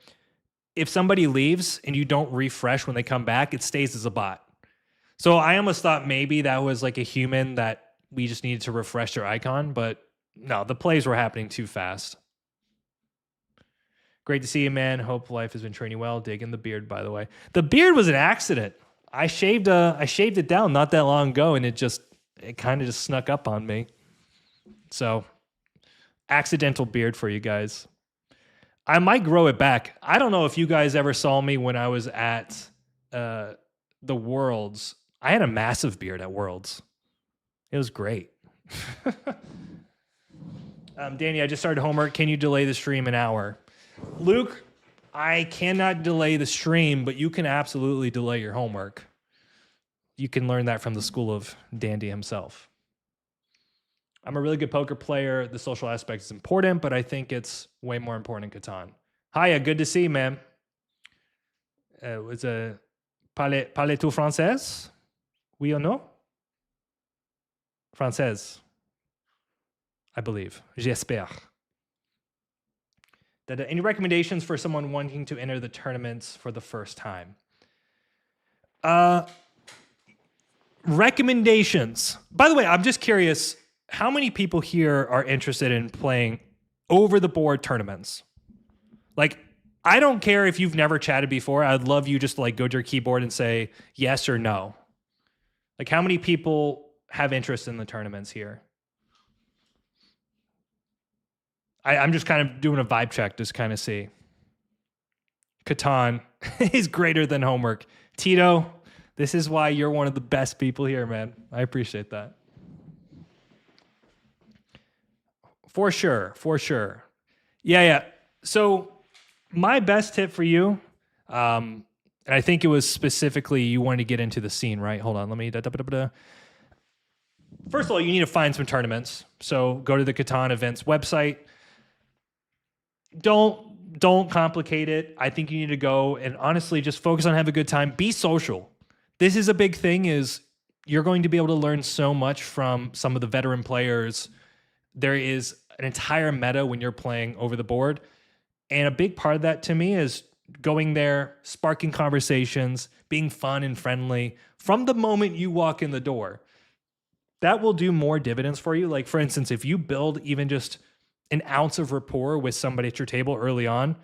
if somebody leaves and you don't refresh when they come back, it stays as a bot. So I almost thought maybe that was like a human that we just needed to refresh their icon, but no, the plays were happening too fast. Great to see you, man. Hope life has been treating you well. Digging the beard, by the way. The beard was an accident. I shaved it down not that long ago, and it kind of just snuck up on me. So, accidental beard for you guys. I might grow it back. I don't know if you guys ever saw me when I was at the Worlds. I had a massive beard at Worlds. It was great. Danny, I just started homework. Can you delay the stream an hour? Luke, I cannot delay the stream, but you can absolutely delay your homework. You can learn that from the school of Dandy himself. I'm a really good poker player. The social aspect is important, but I think it's way more important in Catan. Hiya, good to see you, man. Was a parlez-tu français? Oui or no? Française, I believe. J'espère. Any recommendations for someone wanting to enter the tournaments for the first time? Recommendations. By the way, I'm just curious, how many people here are interested in playing over-the-board tournaments? Like, I don't care if you've never chatted before. I'd love you just to like go to your keyboard and say yes or no. Like, how many people have interest in the tournaments here? I'm just kind of doing a vibe check, just kind of see. Catan is greater than homework. Tito, this is why you're one of the best people here, man. I appreciate that. For sure, for sure. Yeah. So my best tip for you, and I think it was specifically you wanted to get into the scene, right? Hold on, let me... First of all, you need to find some tournaments. So go to the Catan events website. Don't complicate it. I think you need to go and honestly just focus on having a good time. Be social. This is a big thing, is you're going to be able to learn so much from some of the veteran players. There is an entire meta when you're playing over the board. And a big part of that to me is going there, sparking conversations, being fun and friendly from the moment you walk in the door. That will do more dividends for you. Like, for instance, if you build even just an ounce of rapport with somebody at your table early on,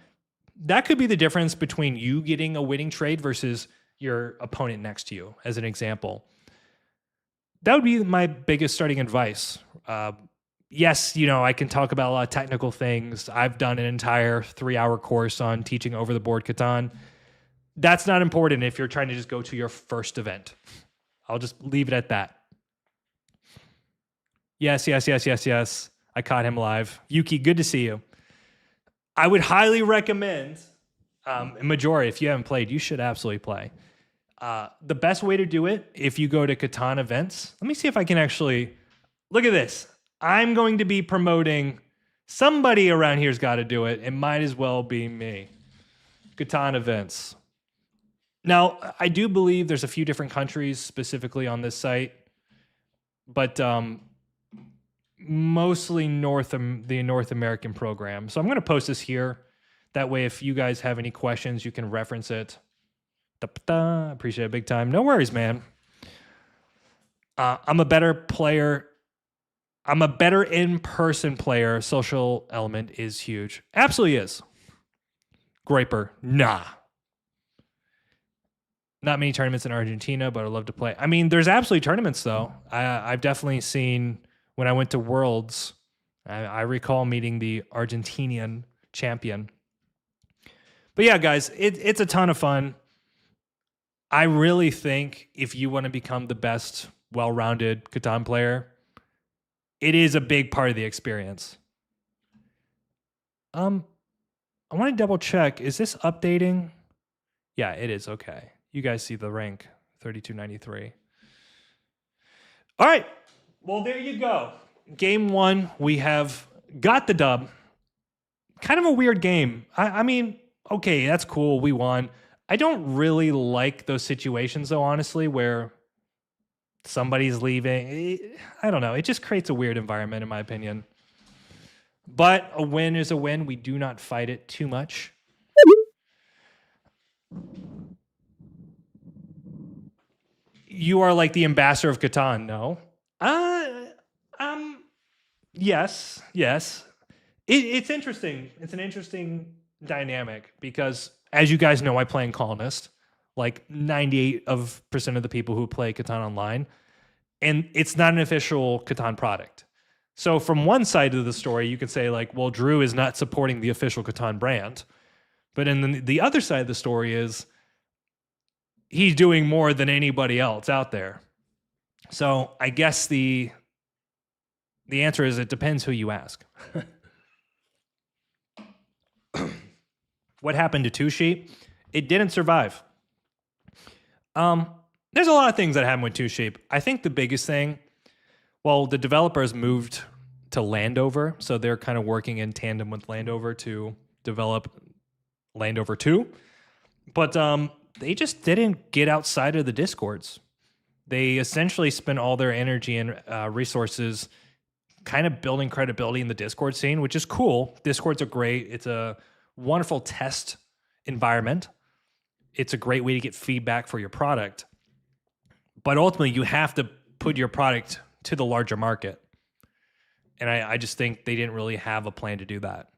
that could be the difference between you getting a winning trade versus your opponent next to you, as an example. That would be my biggest starting advice. Yes, I can talk about a lot of technical things. I've done an entire 3-hour course on teaching over the board Catan. That's not important if you're trying to just go to your first event. I'll just leave it at that. Yes. I caught him live. Yuki, good to see you. I would highly recommend, Majora, if you haven't played, you should absolutely play. The best way to do it, if you go to Catan events, let me see if I can actually, look at this. I'm going to be promoting, somebody around here's got to do it. It might as well be me. Catan events. Now, I do believe there's a few different countries specifically on this site, but mostly the North American program. So I'm going to post this here. That way, if you guys have any questions, you can reference it. Appreciate it big time. No worries, man. I'm a better player. I'm a better in-person player. Social element is huge. Absolutely is. Graper, nah. Not many tournaments in Argentina, but I'd love to play. I mean, there's absolutely tournaments, though. I've definitely seen... When I went to Worlds, I recall meeting the Argentinian champion. But yeah, guys, it's a ton of fun. I really think if you want to become the best, well-rounded Catan player, it is a big part of the experience. I want to double check. Is this updating? Yeah, it is. Okay. You guys see the rank, 3293. All right. Well, there you go. Game 1, we have got the dub. Kind of a weird game. I mean, okay, that's cool. We won. I don't really like those situations, though, honestly, where somebody's leaving. I don't know. It just creates a weird environment, in my opinion. But a win is a win. We do not fight it too much. You are like the ambassador of Catan, no? Um, yes, yes. It's interesting. It's an interesting dynamic because, as you guys know, I play in Colonist. Like 98% of the people who play Catan online, and it's not an official Catan product. So from one side of the story, you could say like, well, Drew is not supporting the official Catan brand. But in the other side of the story is he's doing more than anybody else out there. So I guess the answer is it depends who you ask. What happened to Two Sheep? It didn't survive. There's a lot of things that happened with Two Sheep. I think the biggest thing, well, the developers moved to Landover, so they're kind of working in tandem with Landover to develop Landover 2. But they just didn't get outside of the Discords. They essentially spent all their energy and resources kind of building credibility in the Discord scene, which is cool. Discords are great. It's a wonderful test environment. It's a great way to get feedback for your product. But ultimately, you have to put your product to the larger market. And I just think they didn't really have a plan to do that.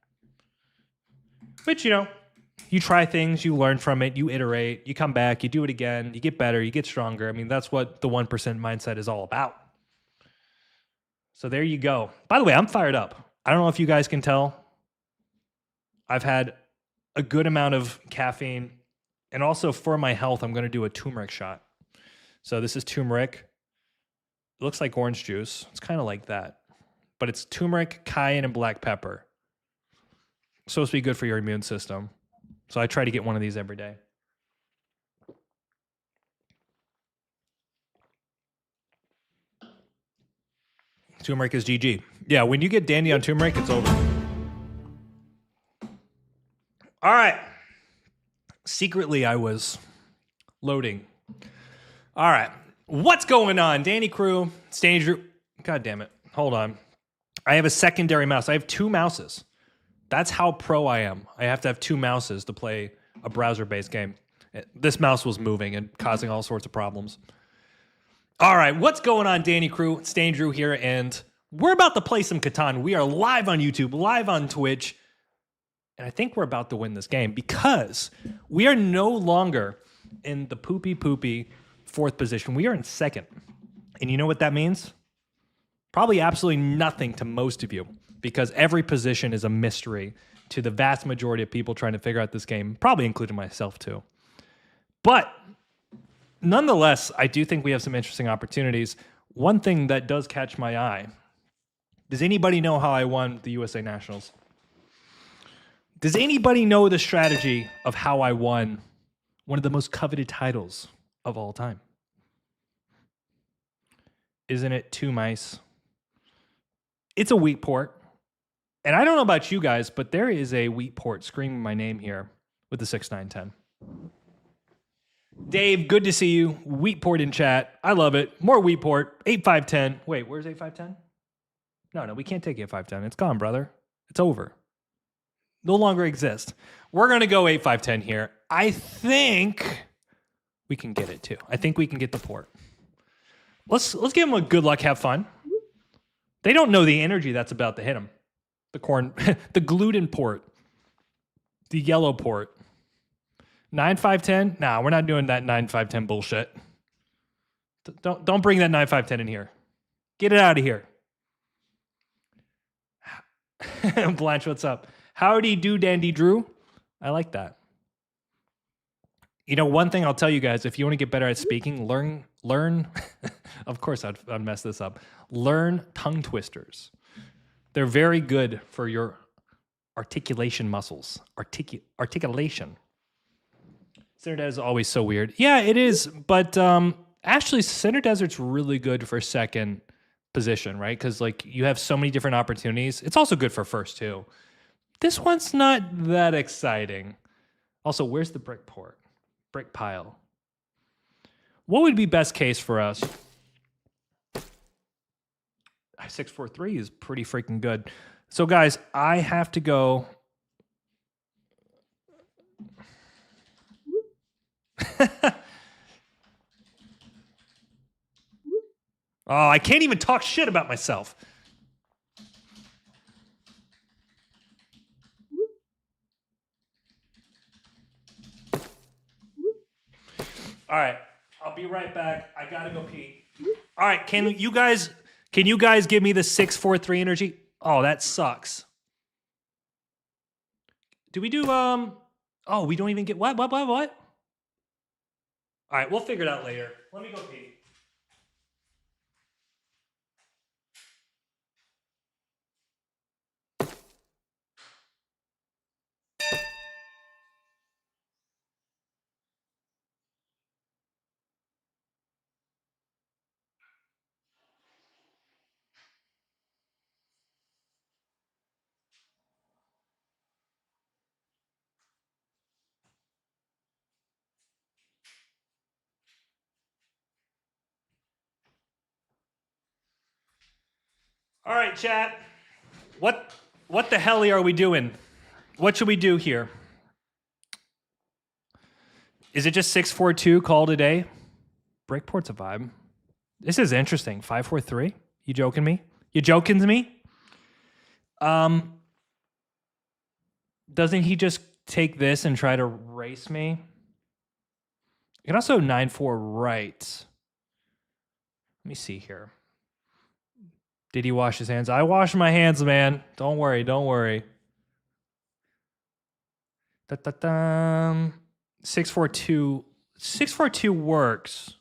But, you try things, you learn from it, you iterate, you come back, you do it again, you get better, you get stronger. I mean, that's what the 1% mindset is all about. So there you go. By the way, I'm fired up. I don't know if you guys can tell. I've had a good amount of caffeine. And also for my health, I'm going to do a turmeric shot. So this is turmeric. It looks like orange juice. It's kind of like that. But it's turmeric, cayenne, and black pepper. It's supposed to be good for your immune system. So I try to get one of these every day. Turmeric is GG. Yeah, when you get dandy on turmeric, it's over. All right. Secretly, I was loading. All right. What's going on? Danny Crew, Stage. God damn it. Hold on. I have a secondary mouse. I have two mouses. That's how pro I am. I have to have two mouses to play a browser-based game. This mouse was moving and causing all sorts of problems. All right, what's going on, Danny Crew? Stain Drew here, and we're about to play some Catan. We are live on YouTube, live on Twitch, and I think we're about to win this game because we are no longer in the poopy fourth position. We are in second. And you know what that means? Probably absolutely nothing to most of you, because every position is a mystery to the vast majority of people trying to figure out this game, probably including myself too. But nonetheless, I do think we have some interesting opportunities. One thing that does catch my eye, does anybody know how I won the USA Nationals? Does anybody know the strategy of how I won one of the most coveted titles of all time? Isn't it Two Mice? It's a wheat port. And I don't know about you guys, but there is a wheat port screaming my name here with the 6910. Dave, good to see you. Wheat port in chat. I love it. More wheat port. 8510. Wait, where's 8510? No, we can't take 8510. It's gone, brother. It's over. No longer exists. We're going to go 8510 here. I think we can get it too. I think we can get the port. Let's give them a good luck, have fun. They don't know the energy that's about to hit them. The corn, the gluten port, the yellow port. 9510? Nah, we're not doing that 9510 bullshit. Don't bring that 9510 in here. Get it out of here. Blanche, what's up? Howdy do, Dandy Drew. I like that. You know, one thing I'll tell you guys, if you want to get better at speaking, learn. Of course, I'd mess this up. Learn tongue twisters. They're very good for your articulation muscles. Articulation. Center Desert is always so weird. Yeah, it is. But actually, Center Desert's really good for second position, right? Because like you have so many different opportunities. It's also good for first too. This one's not that exciting. Also, where's the brick port? Brick pile. What would be best case for us? 643 is pretty freaking good. So guys, I have to go. Oh, I can't even talk shit about myself. All right, I'll be right back. I gotta go pee. All right, can you guys give me the 6-4-3 energy? Oh, that sucks. Do we do Oh, we don't even get what? All right, we'll figure it out later. Let me go pee. All right, chat. What the hell are we doing? What should we do here? Is it just 6-4-2 call today? Breakport's a vibe. This is interesting. 5-4-3. You joking me? You joking to me? Doesn't he just take this and try to race me? You can also 9-4 right. Let me see here. Did he wash his hands? I wash my hands, man. Don't worry. Don't worry. 6-4-2. 6-4-2 works.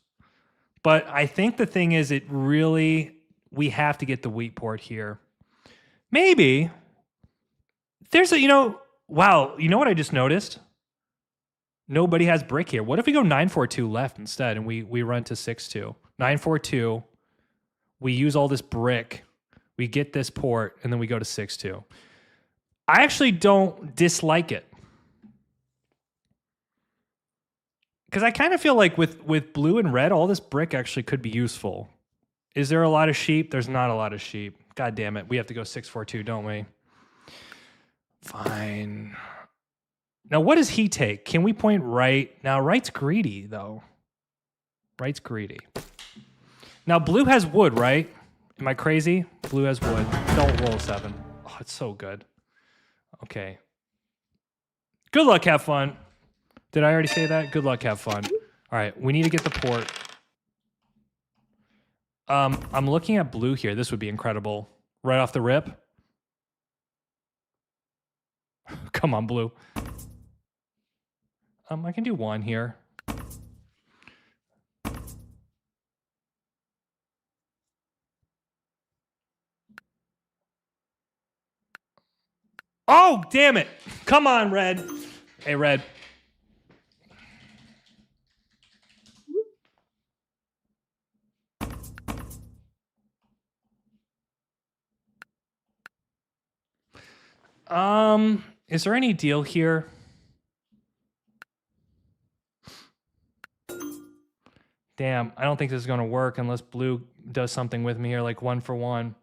But I think the thing is, we have to get the wheat port here. Maybe. There's wow, you know what I just noticed? Nobody has brick here. What if we go 9-4-2 left instead and we run to 6-2? 9-4-2. We use all this brick. We get this port, and then we go to 6-2. I actually don't dislike it. Because I kind of feel like with blue and red, all this brick actually could be useful. Is there a lot of sheep? There's not a lot of sheep. God damn it. We have to go 6-4-2, don't we? Fine. Now, what does he take? Can we point right? Now, right's greedy, though. Right's greedy. Now, blue has wood, right? Am I crazy? Blue has wood. Don't roll 7. Oh, it's so good. Okay. Good luck, have fun. Did I already say that? Good luck, have fun. All right, we need to get the port. I'm looking at blue here. This would be incredible. Right off the rip. Come on, blue. I can do 1 here. Oh, damn it. Come on, red. Hey, red. Is there any deal here? Damn, I don't think this is gonna work unless blue does something with me here, like 1 for 1.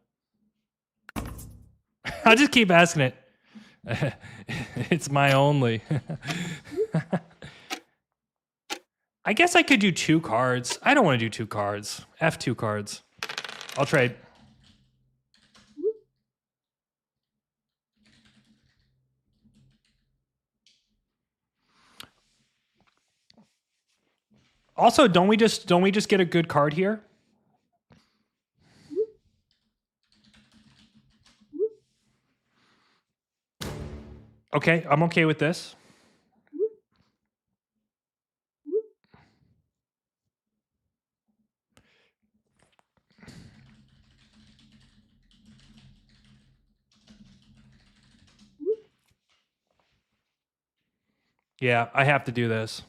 I'll just keep asking it. It's my only. I guess I could do 2 cards. I don't want to do 2 cards. F2 cards. I'll trade. Also, don't we just get a good card here? Okay, I'm okay with this. Yeah, I have to do this.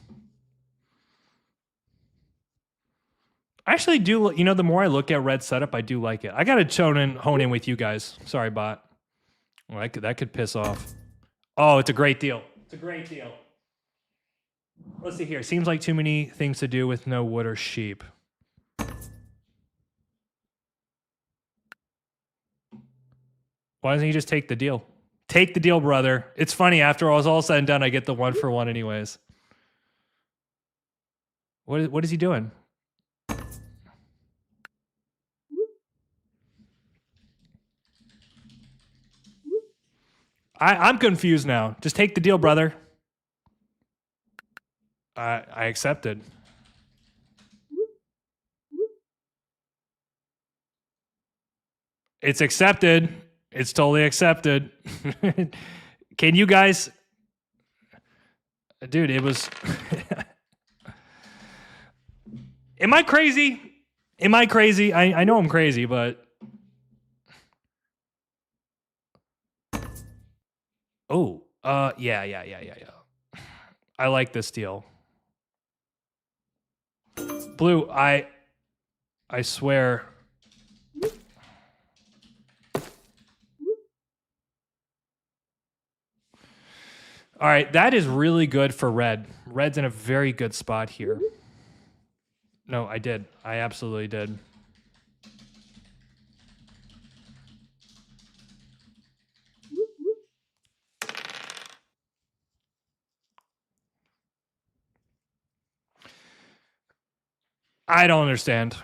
I actually do, the more I look at red setup, I do like it. I got to hone in with you guys. Sorry, bot. Well, that could piss off. Oh, it's a great deal. It's a great deal. Let's see here. Seems like too many things to do with no wood or sheep. Why doesn't he just take the deal? Take the deal, brother. It's funny. After all said and done, I get the 1-for-1 anyways. What is he doing? I'm confused now. Just take the deal, brother. I accepted. It's accepted. It's totally accepted. Can you guys... Dude, it was... Am I crazy? Am I crazy? I know I'm crazy, but... Oh, yeah. I like this deal. Blue, I swear... All right, that is really good for red. Red's in a very good spot here. No, I did. I absolutely did. I don't understand.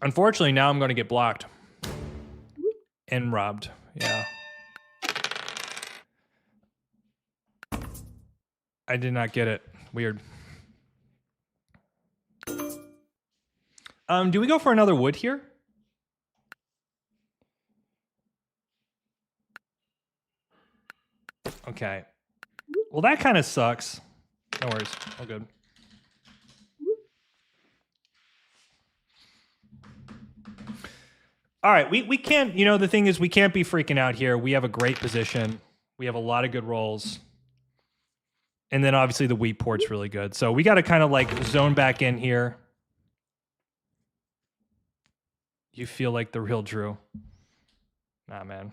Unfortunately, now I'm going to get blocked. And robbed. Yeah. I did not get it. Weird. Do we go for another wood here? Okay. Well, that kind of sucks. No worries. All good. All right. We can't, you know, the thing is we can't be freaking out here. We have a great position. We have a lot of good rolls. And then obviously the wheat port's really good. So we got to kind of like zone back in here. You feel like the real Drew. Nah, man.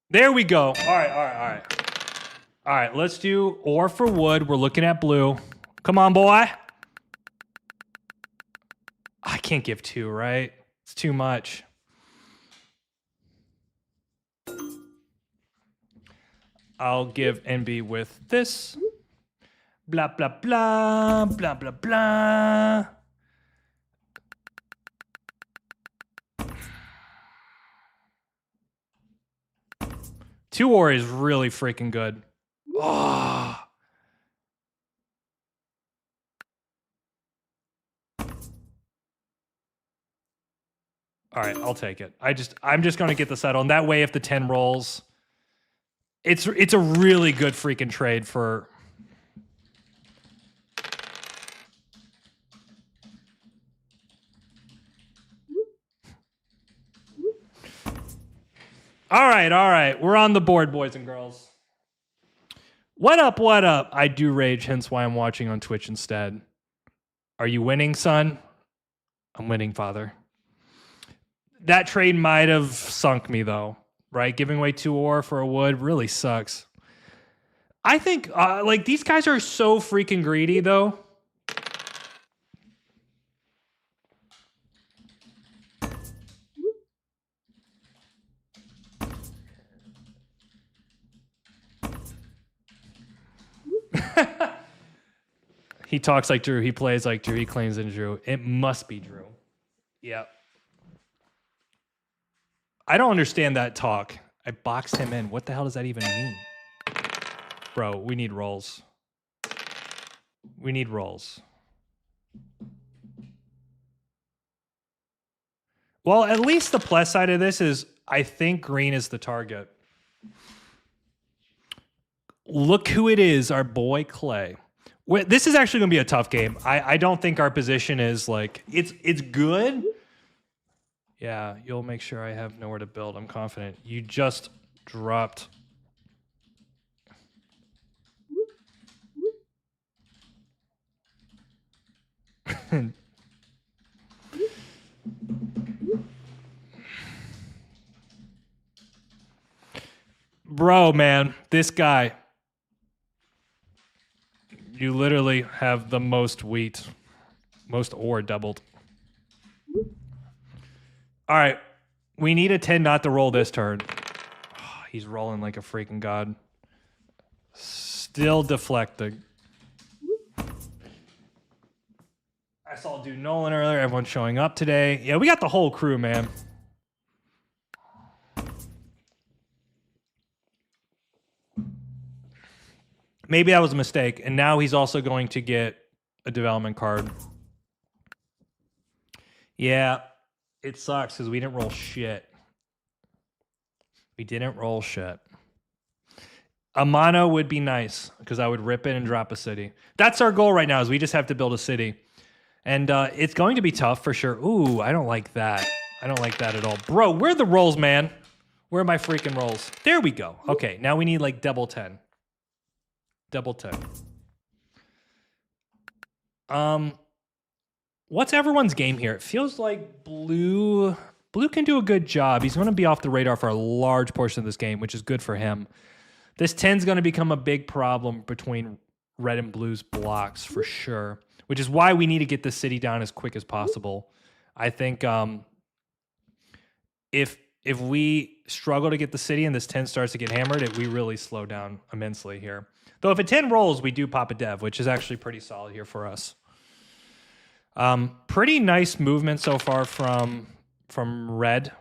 There we go. All right. All right, let's do ore for wood. We're looking at blue. Come on, boy. I can't give 2, right? It's too much. I'll give NB with this. Blah, blah, blah, blah, blah, blah. Two ore is really freaking good. Oh. All right, I'll take it. I'm just going to get the settle. And that way, if the 10 rolls, it's a really good freaking trade for... All right. We're on the board, boys and girls. What up? I do rage, hence why I'm watching on Twitch instead. Are you winning, son? I'm winning, father. That trade might have sunk me, though, right? Giving away 2 ore for a wood really sucks. I think, like, these guys are so freaking greedy, though. He talks like Drew. He plays like Drew. He claims in Drew. It must be Drew. Yep. I don't understand that talk. I boxed him in. What the hell does that even mean? Bro, we need rolls. We need rolls. Well, at least the plus side of this is I think green is the target. Look who it is, our boy Clay. This is actually going to be a tough game. I don't think our position is like, it's good. Yeah, you'll make sure I have nowhere to build. I'm confident. You just dropped. Bro, man, this guy. You literally have the most wheat. Most ore doubled. All right. We need a 10 not to roll this turn. Oh, he's rolling like a freaking god. Still deflecting. I saw dude Nolan earlier. Everyone's showing up today. Yeah, we got the whole crew, man. Maybe that was a mistake. And now he's also going to get a development card. Yeah, it sucks because we didn't roll shit. We didn't roll shit. A mono would be nice because I would rip it and drop a city. That's our goal right now is we just have to build a city. And it's going to be tough for sure. Ooh, I don't like that. I don't like that at all. Bro, where are the rolls, man? Where are my freaking rolls? There we go. Okay, now we need like double 10. Double 10. What's everyone's game here? It feels like Blue can do a good job. He's going to be off the radar for a large portion of this game, which is good for him. This 10's going to become a big problem between Red and Blue's blocks for sure, which is why we need to get the city down as quick as possible. I think if we struggle to get the city and this 10 starts to get hammered, we really slow down immensely here. Though if a 10 rolls, we do pop a dev, which is actually pretty solid here for us. Pretty nice movement so far from Red.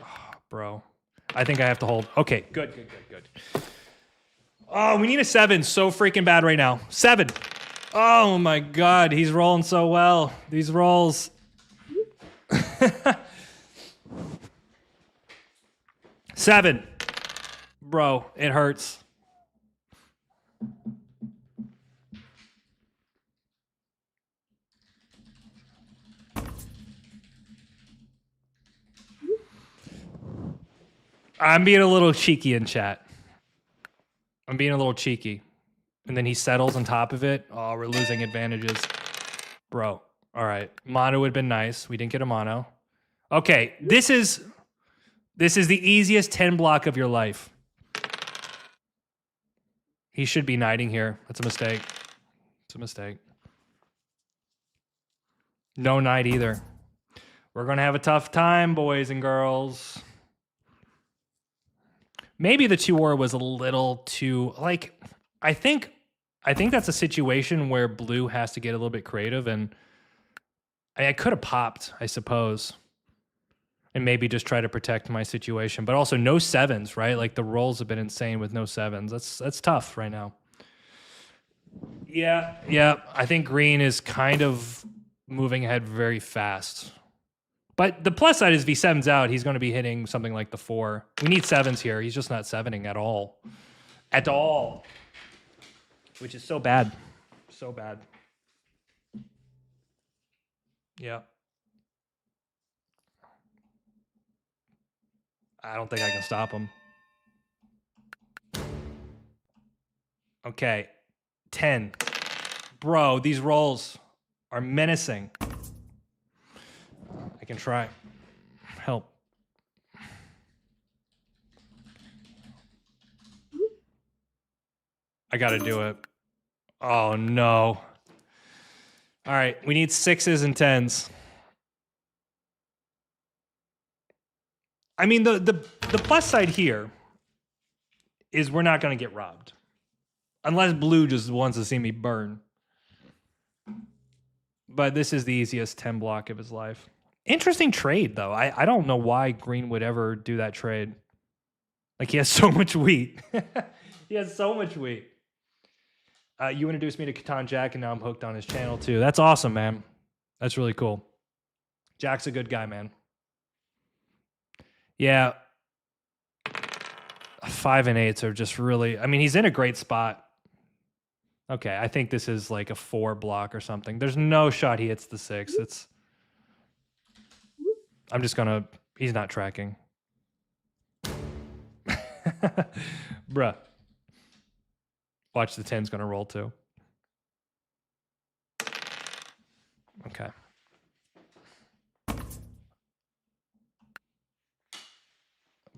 Oh, bro, I think I have to hold. Okay, good. Oh, we need a 7 so freaking bad right now. 7. Oh my God, he's rolling so well. These rolls. 7. Bro, it hurts. I'm being a little cheeky in chat. I'm being a little cheeky. And then he settles on top of it. Oh, we're losing advantages. Bro, all right. Mono would have been nice. We didn't get a mono. Okay, this is the easiest 10 block of your life. He should be knighting here. That's a mistake. It's a mistake. No knight either. We're going to have a tough time, boys and girls. Maybe the 2 ore was a little too, like, I think that's a situation where Blue has to get a little bit creative, and I could have popped, I suppose, and maybe just try to protect my situation. But also no 7s, right? Like the rolls have been insane with no 7s. That's tough right now. Yeah. I think Green is kind of moving ahead very fast. But the plus side is if he 7's out, he's going to be hitting something like the 4. We need 7s here. He's just not 7ing at all. At all. Which is so bad. So bad. Yeah. I don't think I can stop him. Okay. 10. Bro, these rolls are menacing. I can try. Help. I got to do it. Oh, no. All right. We need 6s and 10s. I mean, the plus side here is we're not going to get robbed. Unless Blue just wants to see me burn. But this is the easiest 10 block of his life. Interesting trade, though. I don't know why Green would ever do that trade. Like, he has so much wheat. He has so much wheat. You introduced me to Catan Jack, and now I'm hooked on his channel, too. That's awesome, man. That's really cool. Jack's a good guy, man. Yeah. 5 and 8s are just really... I mean, he's in a great spot. Okay, I think this is like a 4 block or something. There's no shot he hits the 6. It's... I'm just gonna... He's not tracking. Bruh. Watch, the 10's gonna roll too. Okay.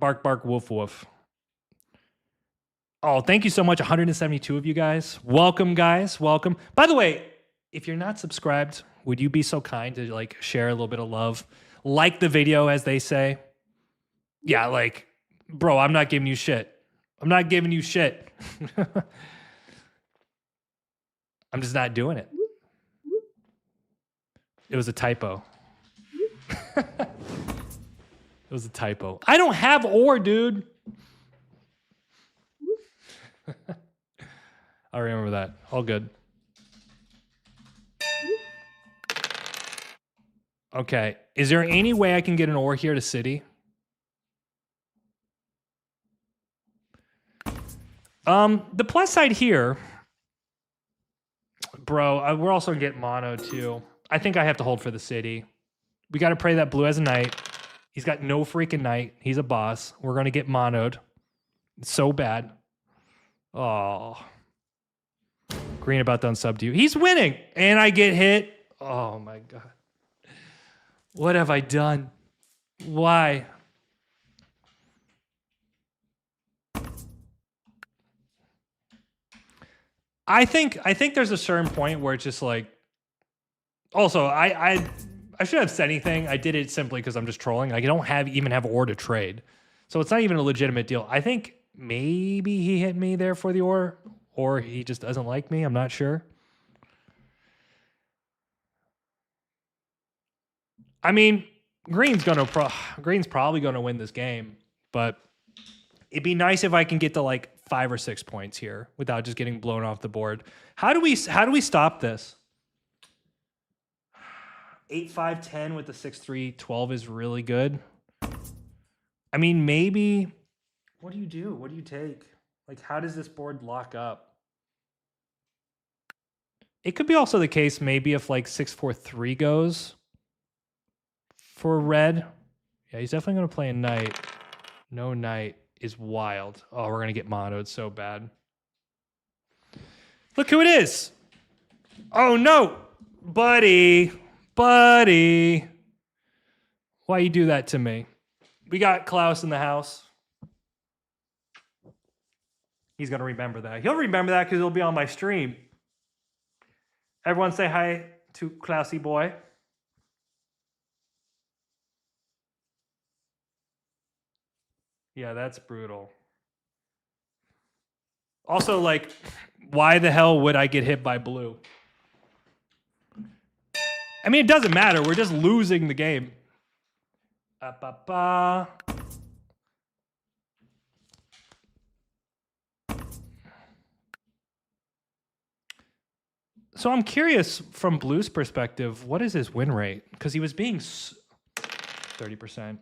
Bark, bark, woof, woof. Oh, thank you so much. 172 of you guys. Welcome, guys. Welcome. By the way, if you're not subscribed, would you be so kind to like share a little bit of love? Like the video, as they say. Yeah, like, bro, I'm not giving you shit. I'm not giving you shit. I'm just not doing it. It was a typo. It was a typo. I don't have ore, dude. I remember that. All good. Okay. Is there any way I can get an ore here to city? The plus side here, bro, we're also getting mono too. I think I have to hold for the city. We got to pray that blue has a knight. He's got no freaking knight. He's a boss. We're going to get monoed. It's so bad. Oh. Green about done sub to you. He's winning. And I get hit. Oh my God. What have I done? Why? I think there's a certain point where it's just like, also, I should have said anything. I did it simply because I'm just trolling. Like, I don't even have ore to trade. So it's not even a legitimate deal. I think maybe he hit me there for the ore, or he just doesn't like me. I'm not sure. I mean, Green's probably gonna win this game, but it'd be nice if I can get to like 5 or 6 points here without just getting blown off the board. How do we stop this? 8-5-10 with the 6-3-12 is really good. I mean, maybe. What do you do? What do you take? Like, how does this board lock up? It could be also the case maybe if like 6-4-3 goes for red. Yeah, he's definitely going to play a knight. No knight is wild. Oh, we're going to get monoed so bad. Look who it is. Oh, no. Buddy. Buddy. Why you do that to me? We got Klaus in the house. He's going to remember that. He'll remember that because he'll be on my stream. Everyone say hi to Klausy boy. Yeah, that's brutal. Also, like, why the hell would I get hit by blue? I mean, it doesn't matter. We're just losing the game. So I'm curious from Blue's perspective, what is his win rate? Because he was being 30%.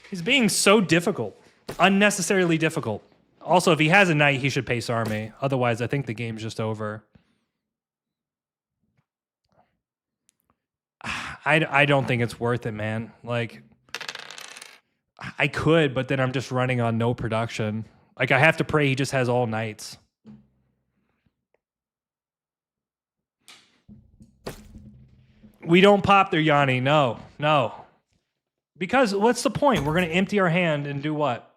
He's being so difficult, unnecessarily difficult. Also, if he has a knight, he should pace army. Otherwise, I think the game's just over. I don't think it's worth it, man. Like, I could, but then I'm just running on no production. Like, I have to pray he just has all knights. We don't pop there, Yanni. No, no. Because what's the point? We're going to empty our hand and do what?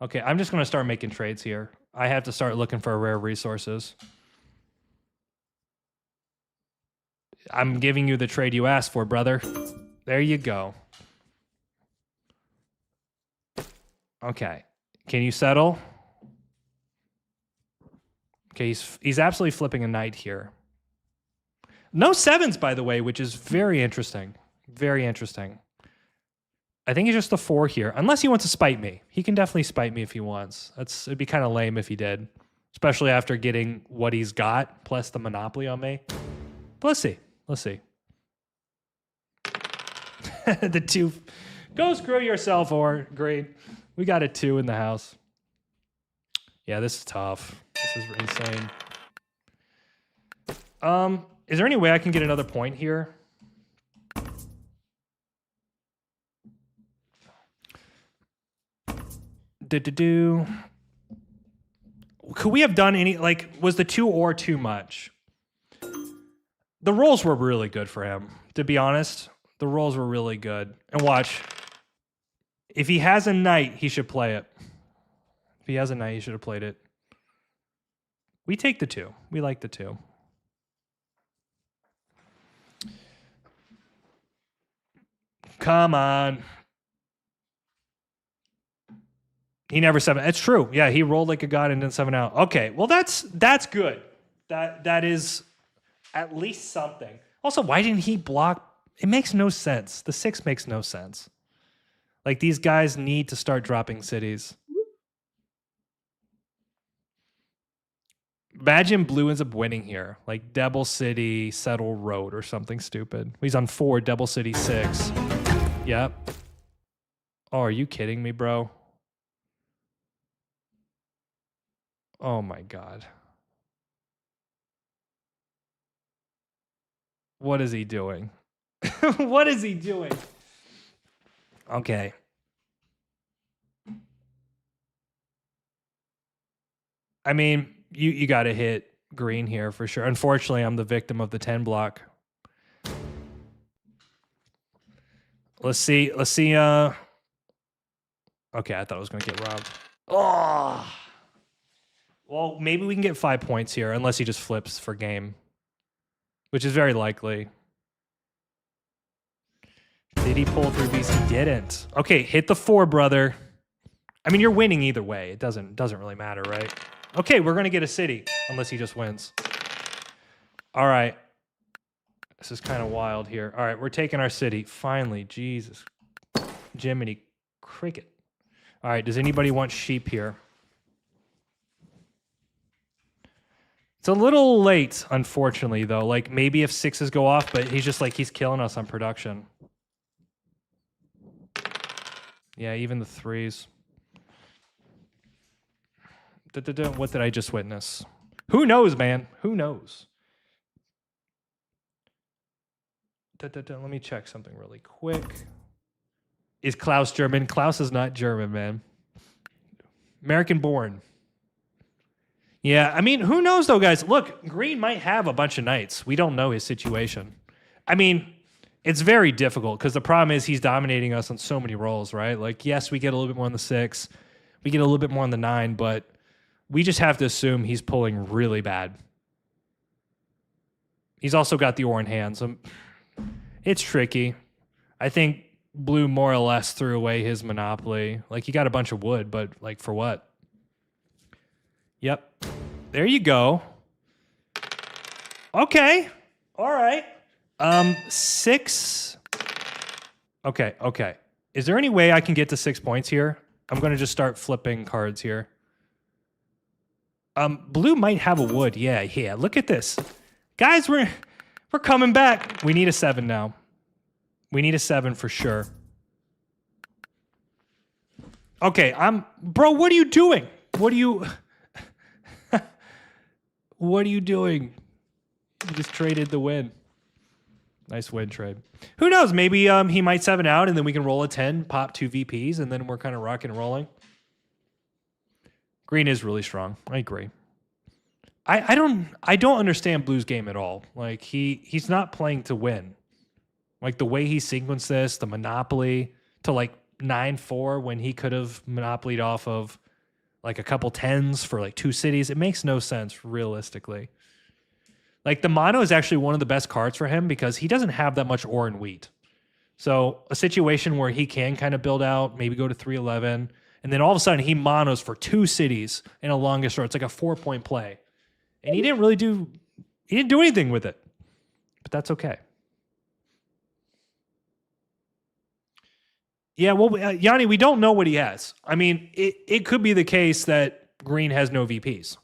Okay, I'm just going to start making trades here. I have to start looking for rare resources. I'm giving you the trade you asked for, brother. There you go. Okay. Can you settle? Okay, he's absolutely flipping a knight here. No sevens, by the way, which is very interesting. Very interesting. I think he's just a 4 here. Unless he wants to spite me. He can definitely spite me if he wants. It'd be kind of lame if he did. Especially after getting what he's got, plus the monopoly on me. But let's see. Let's see. The 2. Go screw yourself, or green. We got a 2 in the house. Yeah, this is tough. This is insane. Is there any way I can get another point here? Could we have done any, like, was the 2 or too much? The rolls were really good for him, to be honest. The rolls were really good. And watch. If he has a knight, he should play it. If he has a knight, he should have played it. We take the 2. We like the 2. Come on. He never 7. It's true. Yeah, he rolled like a god and didn't 7 out. Okay, well that's good. That is at least something. Also, why didn't he block? It makes no sense. The 6 makes no sense. Like, these guys need to start dropping cities. Imagine blue ends up winning here. Like, Devil City, Settle Road, or something stupid. He's on 4, Devil City 6. Yep. Oh, are you kidding me, bro? Oh my god. What is he doing? What is he doing? Okay. I mean, you got to hit green here for sure. Unfortunately, I'm the victim of the 10 block. Let's see. Okay, I thought I was going to get robbed. Oh. Well, maybe we can get 5 points here, unless he just flips for game, which is very likely. Did he pull through these? He didn't. Okay, hit the 4, brother. I mean, you're winning either way. It doesn't really matter, right? Okay, we're going to get a city, unless he just wins. All right. This is kind of wild here. All right, we're taking our city. Finally, Jesus. Jiminy Cricket. All right, does anybody want sheep here? It's a little late, unfortunately, though. Like, maybe if 6s go off, but he's just like, he's killing us on production. Yeah, even the 3s. What did I just witness? Who knows, man? Who knows? Let me check something really quick. Is Klaus German? Klaus is not German, man. American born. Yeah, I mean, who knows though, guys? Look, green might have a bunch of knights. We don't know his situation. I mean, it's very difficult because the problem is he's dominating us on so many rolls, right? Like, yes, we get a little bit more on the 6. We get a little bit more on the 9, but we just have to assume he's pulling really bad. He's also got the ore in hand, so it's tricky. I think blue more or less threw away his monopoly. Like, he got a bunch of wood, but like, for what? Yep. There you go. Okay. All right. 6. Okay. Is there any way I can get to 6 points here? I'm going to just start flipping cards here. Blue might have a wood. Yeah. Look at this. Guys, we're coming back. We need a 7 now. We need a 7 for sure. Okay, bro, what are you doing? What are you doing? You just traded the win. Nice win trade. Who knows? Maybe he might 7 out and then we can roll a 10, pop 2 VPs, and then we're kind of rocking and rolling. Green is really strong. I agree. I don't understand Blue's game at all. Like, he's not playing to win. Like, the way he sequenced this, the monopoly to like 9-4 when he could have monopolied off of like a couple 10s for like 2 cities. It makes no sense realistically. Like, the mono is actually one of the best cards for him because he doesn't have that much ore and wheat. So a situation where he can kind of build out, maybe go to 311, and then all of a sudden he monos for 2 cities in a longest row. It's like a 4-point play. And he didn't do anything with it. But that's okay. Yeah, well, Yanni, we don't know what he has. I mean, it could be the case that green has no VPs.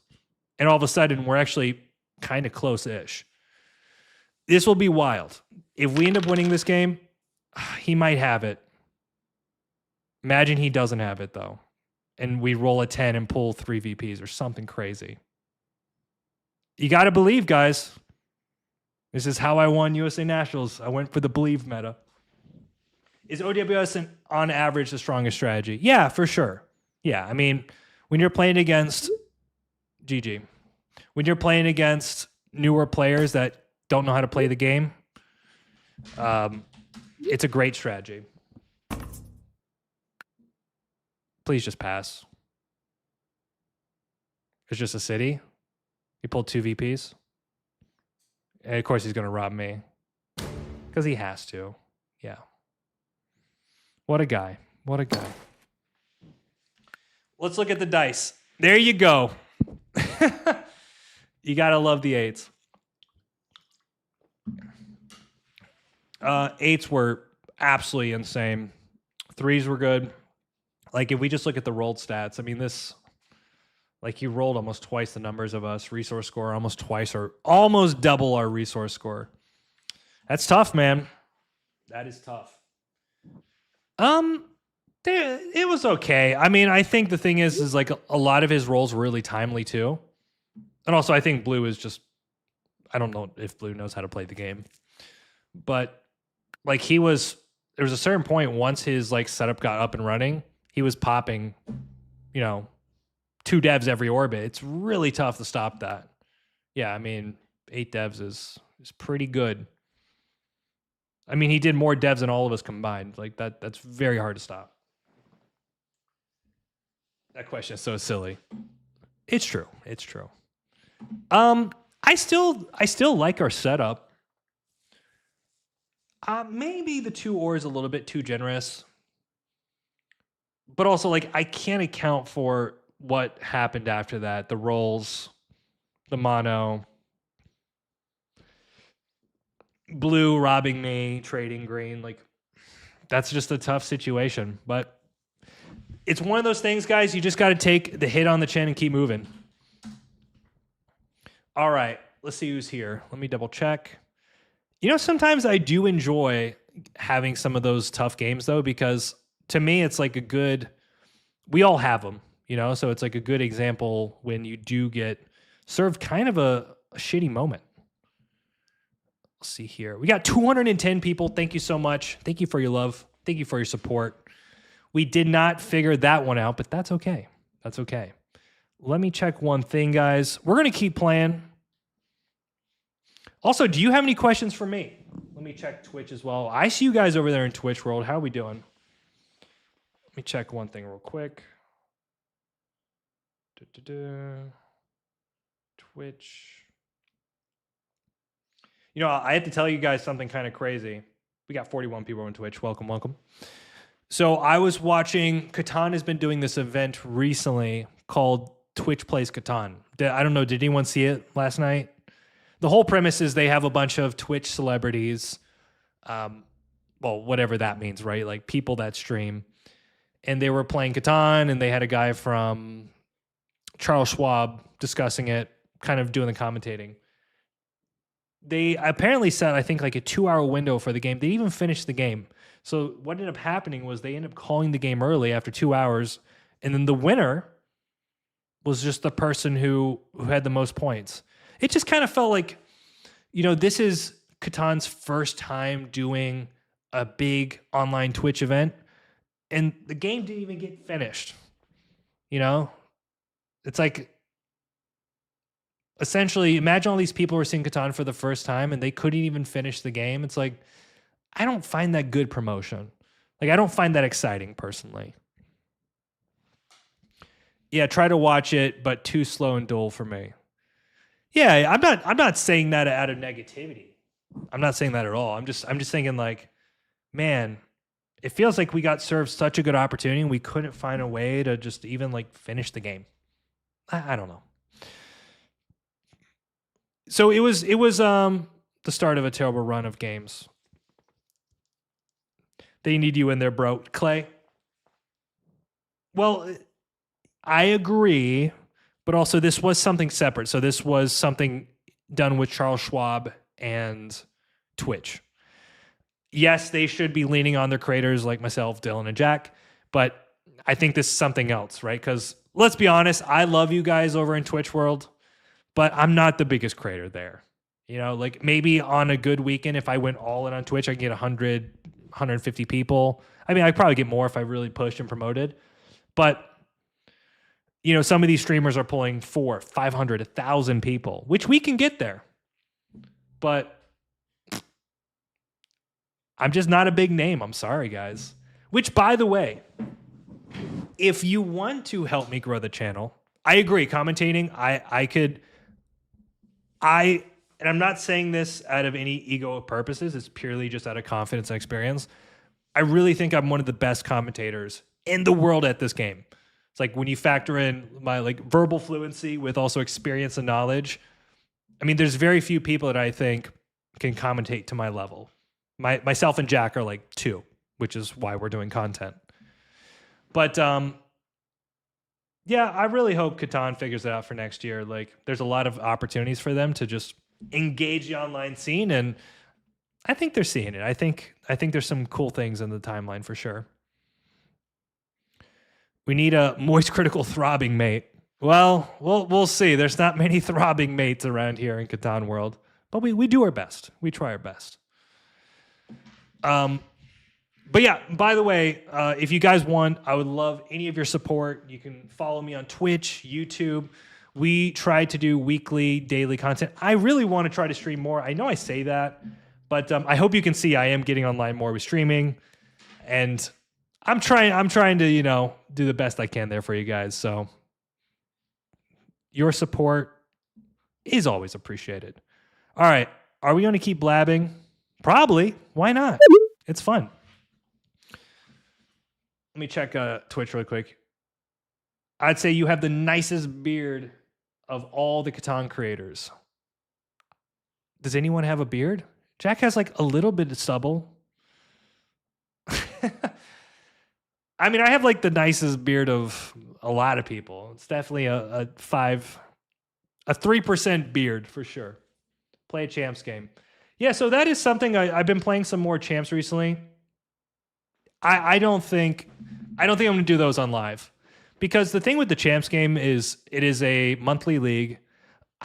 And all of a sudden, we're actually kind of close-ish. This will be wild. If we end up winning this game, he might have it. Imagine he doesn't have it, though. And we roll a 10 and pull 3 VPs or something crazy. You got to believe, guys. This is how I won USA Nationals. I went for the believe meta. Is OWS on average the strongest strategy? Yeah, for sure. Yeah, I mean, when you're playing against GG, when you're playing against newer players that don't know how to play the game, it's a great strategy. Please just pass. It's just a city. He pulled 2 VPs. And of course, he's going to rob me. Because he has to. Yeah. What a guy. What a guy. Let's look at the dice. There you go. You got to love the 8s. 8s were absolutely insane. 3s were good. Like, if we just look at the rolled stats, I mean, this, like, he rolled almost twice the numbers of us. Resource score almost twice or almost double our resource score. That's tough, man. That is tough. It was okay. I mean, I think the thing is like a lot of his rolls were really timely too. And also, I think Blue is just, I don't know if Blue knows how to play the game. But, like, there was a certain point once his, like, setup got up and running, he was popping, 2 devs every orbit. It's really tough to stop that. Yeah, I mean, 8 devs is pretty good. I mean, he did more devs than all of us combined. Like, that's very hard to stop. That question is so silly. It's true. It's true. I still like our setup. Maybe the 2 ores a little bit too generous. But also, like, I can't account for what happened after that. The rolls, the mono, Blue robbing me, trading green. Like, that's just a tough situation. But it's one of those things, guys. You just got to take the hit on the chin and keep moving. All right. Let's see who's here. Let me double check. Sometimes I do enjoy having some of those tough games, though, because to me, it's like we all have them, so it's like a good example when you do get served kind of a shitty moment. Let's see here. We got 210 people. Thank you so much. Thank you for your love. Thank you for your support. We did not figure that one out, but that's okay. That's okay. Let me check one thing, guys. We're going to keep playing. Also, do you have any questions for me? Let me check Twitch as well. I see you guys over there in Twitch world. How are we doing? Let me check one thing real quick. Twitch. I have to tell you guys something kind of crazy. We got 41 people on Twitch. Welcome, welcome. So I was watching, Catan has been doing this event recently called Twitch Plays Catan. I don't know, did anyone see it last night? The whole premise is they have a bunch of Twitch celebrities, whatever that means, right? Like people that stream. And they were playing Catan, and they had a guy from Charles Schwab discussing it, kind of doing the commentating. They apparently set, I think, like a 2-hour window for the game. They even finished the game. So what ended up happening was they ended up calling the game early after 2 hours, and then the winner was just the person who had the most points. It just kind of felt like, this is Catan's first time doing a big online Twitch event, and the game didn't even get finished. It's like, essentially, imagine all these people were seeing Catan for the first time and they couldn't even finish the game. It's like, I don't find that good promotion. Like, I don't find that exciting personally. Yeah, try to watch it, but too slow and dull for me. Yeah, I'm not saying that out of negativity. I'm not saying that at all. I'm just thinking like, man, it feels like we got served such a good opportunity and we couldn't find a way to just even like finish the game. I don't know. So it was the start of a terrible run of games. They need you in there, bro. Clay. Well, I agree, but also this was something separate. So this was something done with Charles Schwab and Twitch. Yes, they should be leaning on their creators like myself, Dylan, and Jack, but I think this is something else, right? Because let's be honest, I love you guys over in Twitch world, but I'm not the biggest creator there. Like maybe on a good weekend, if I went all in on Twitch, I can get 100, 150 people. I mean, I'd probably get more if I really pushed and promoted. But, some of these streamers are pulling 400, 500, 1,000 people, which we can get there. But I'm just not a big name. I'm sorry, guys. Which, by the way, if you want to help me grow the channel, I agree. Commentating, and I'm not saying this out of any ego purposes. It's purely just out of confidence and experience. I really think I'm one of the best commentators in the world at this game. It's like when you factor in my like verbal fluency with also experience and knowledge. I mean, there's very few people that I think can commentate to my level. Myself and Jack are like two, which is why we're doing content. But yeah, I really hope Catan figures it out for next year. Like, there's a lot of opportunities for them to just engage the online scene, and I think they're seeing it. I think there's some cool things in the timeline for sure. We need a moist critical throbbing mate. Well, we'll see. There's not many throbbing mates around here in Catan world, but we do our best. We try our best. But yeah, by the way, if you guys want, I would love any of your support. You can follow me on Twitch, YouTube. We try to do weekly, daily content. I really want to try to stream more. I know I say that, but I hope you can see I am getting online more with streaming, and I'm trying to, do the best I can there for you guys. So your support is always appreciated. All right. Are we going to keep blabbing? Probably. Why not? It's fun. Let me check Twitch real quick. I'd say you have the nicest beard of all the Catan creators. Does anyone have a beard? Jack has like a little bit of stubble. I mean, I have like the nicest beard of a lot of people. It's definitely a 3% beard for sure. Play a champs game. Yeah, so that is something I've been playing some more champs recently. I don't think I'm going to do those on live, because the thing with the champs game is it is a monthly league.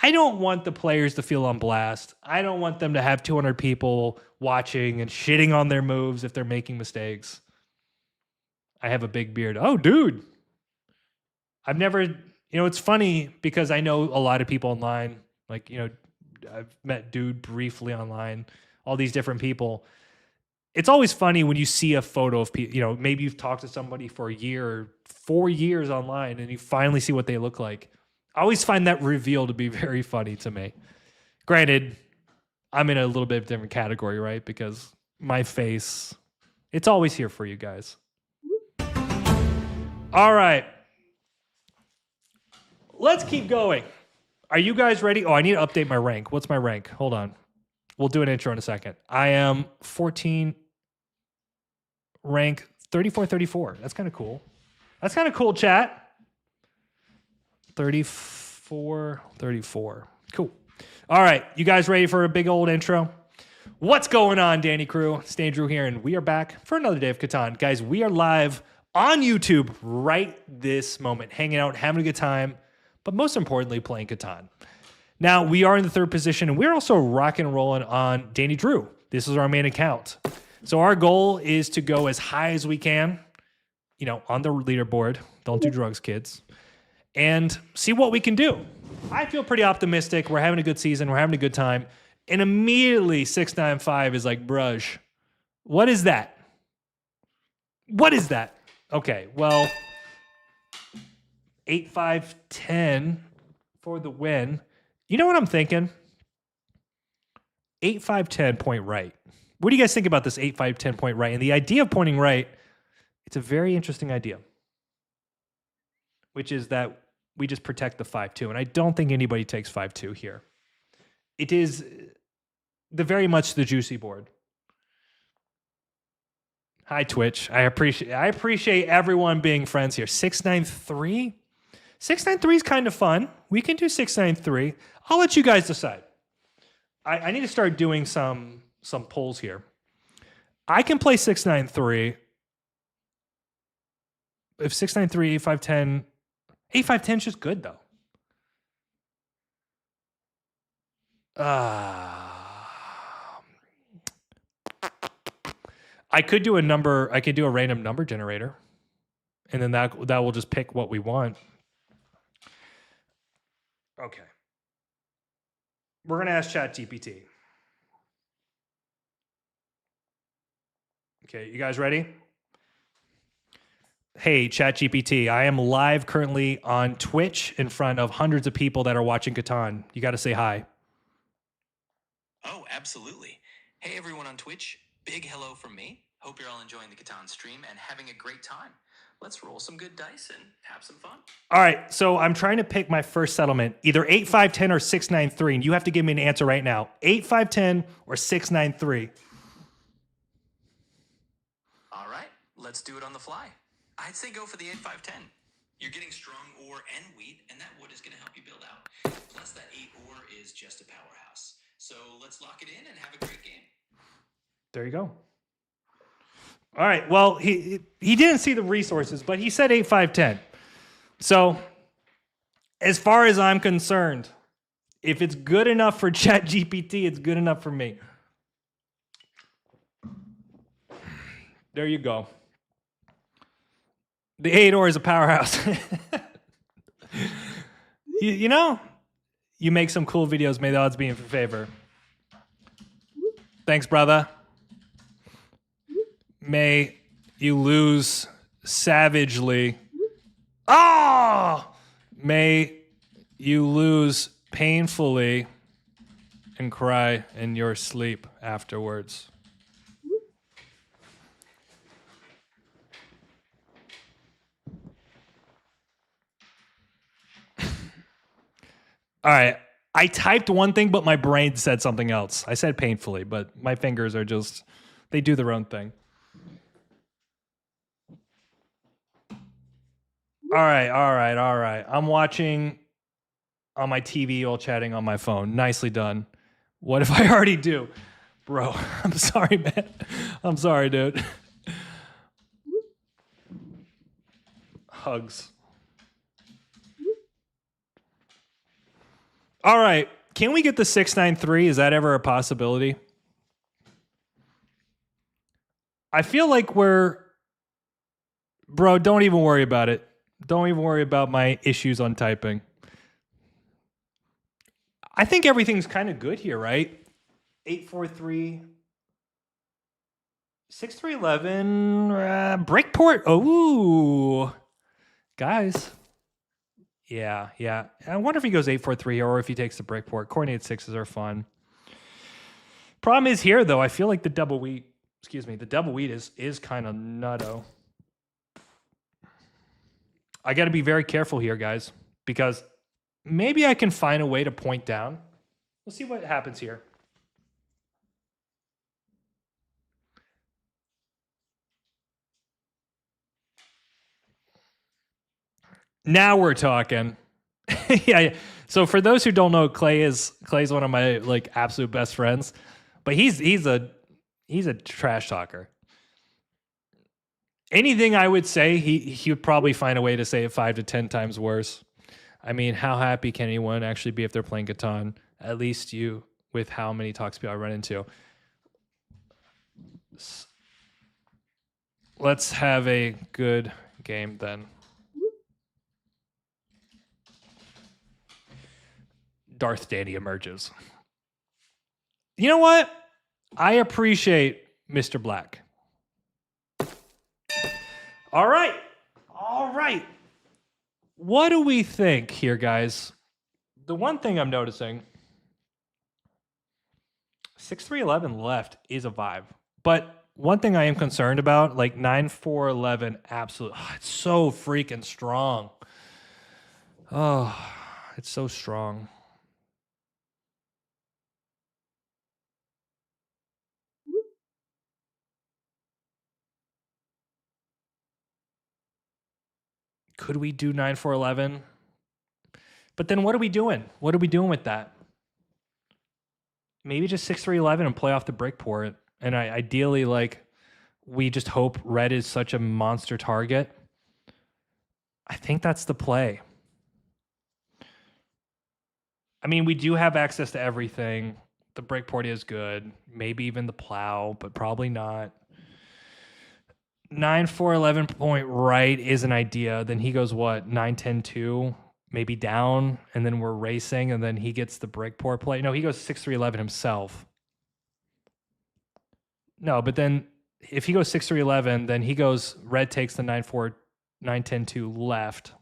I don't want the players to feel on blast. I don't want them to have 200 people watching and shitting on their moves if they're making mistakes. I have a big beard. Oh, dude. I've never, it's funny because I know a lot of people online. Like, I've met Dude briefly online, all these different people. It's always funny when you see a photo of people, maybe you've talked to somebody for a year or 4 years online and you finally see what they look like. I always find that reveal to be very funny to me. Granted, I'm in a little bit of a different category, right? Because my face, it's always here for you guys. All right. Let's keep going. Are you guys ready? Oh, I need to update my rank. What's my rank? Hold on. We'll do an intro in a second. I am 14, rank 34. That's kind of cool. That's kind of cool, chat. 34. Cool. All right. You guys ready for a big old intro? What's going on, Danny Crew? Stay Drew here, and we are back for another day of Catan. Guys, we are live on YouTube right this moment, hanging out, having a good time, but most importantly, playing Catan. Now, we are in the third position, and we're also rocking and rolling on Danny Drew. This is our main account. So our goal is to go as high as we can, on the leaderboard. Don't do drugs, kids. And see what we can do. I feel pretty optimistic. We're having a good season. We're having a good time. And immediately 695 is like, brush, what is that? What is that? Okay, well, 8510 for the win. You know what I'm thinking? 8510 point right. What do you guys think about this 8510 point right? And the idea of pointing right, it's a very interesting idea, which is that we just protect the 5-2. And I don't think anybody takes 5-2 here. It is very much the juicy board. Hi, Twitch. I appreciate everyone being friends here. 693? 693 is kind of fun. We can do 693. I'll let you guys decide. I need to start doing some polls here. I can play 693. If 693, 8510, 8510 is just good though. I could do a random number generator, and then that will just pick what we want. Okay. We're going to ask ChatGPT. Okay, you guys ready? Hey, ChatGPT, I am live currently on Twitch in front of hundreds of people that are watching Catan. You got to say hi. Oh, absolutely. Hey, everyone on Twitch. Big hello from me. Hope you're all enjoying the Catan stream and having a great time. Let's roll some good dice and have some fun. All right, so I'm trying to pick my first settlement, either 8510 or 693, and you have to give me an answer right now. 8510 or 693. All right, let's do it on the fly. I'd say go for the 8510. You're getting strong ore and wheat, and that wood is going to help you build out. Plus, that 8 ore is just a powerhouse. So let's lock it in and have a great game. There you go. All right, well, he didn't see the resources, but he said 8510. So, as far as I'm concerned, if it's good enough for ChatGPT, it's good enough for me. There you go. The 8 ore is a powerhouse. you know, you make some cool videos. May the odds be in your favor. Thanks, brother. May you lose savagely. Oh! May you lose painfully and cry in your sleep afterwards. All right. I typed one thing, but my brain said something else. I said painfully, but my fingers are just, they do their own thing. All right. I'm watching on my TV while chatting on my phone. Nicely done. What if I already do? Bro, I'm sorry, man. I'm sorry, dude. Hugs. All right. Can we get the 693? Is that ever a possibility? I feel like bro, don't even worry about it. Don't even worry about my issues on typing. I think everything's kind of good here, right? 843 6311 Brickport. Oh, guys. Yeah. I wonder if he goes 843 or if he takes the Brickport. Coordinate sixes are fun. Problem is here, though, I feel like the double wheat is kind of nutto. I got to be very careful here, guys, because maybe I can find a way to point down. We'll see what happens here. Now we're talking. Yeah. So for those who don't know, Clay's one of my like absolute best friends, but he's a trash talker. Anything I would say, he would probably find a way to say it 5 to 10 times worse. I mean, how happy can anyone actually be if they're playing Catan? At least you, with how many toxic people I run into. Let's have a good game then. Darth Danny emerges. You know what? I appreciate Mr. Black. All right. What do we think here, guys? The one thing I'm noticing, 6311 left is a vibe. But one thing I am concerned about, like 9411, absolute. Oh, it's so freaking strong. Oh, it's so strong. Could we do 9411? But then what are we doing? What are we doing with that? Maybe just 6311 and play off the Brickport. And I ideally, like, we just hope red is such a monster target. I think that's the play. I mean, we do have access to everything. The Brickport is good. Maybe even the plow, but probably not. 9-4-11 point right is an idea. Then he goes what? 9-10-2, maybe down, and then we're racing, and then he gets the Brickport play. No, he goes 6-3-11 himself. No, but then if he goes 6-3-11, then he goes red takes the 9-4 9, 10, 2 left.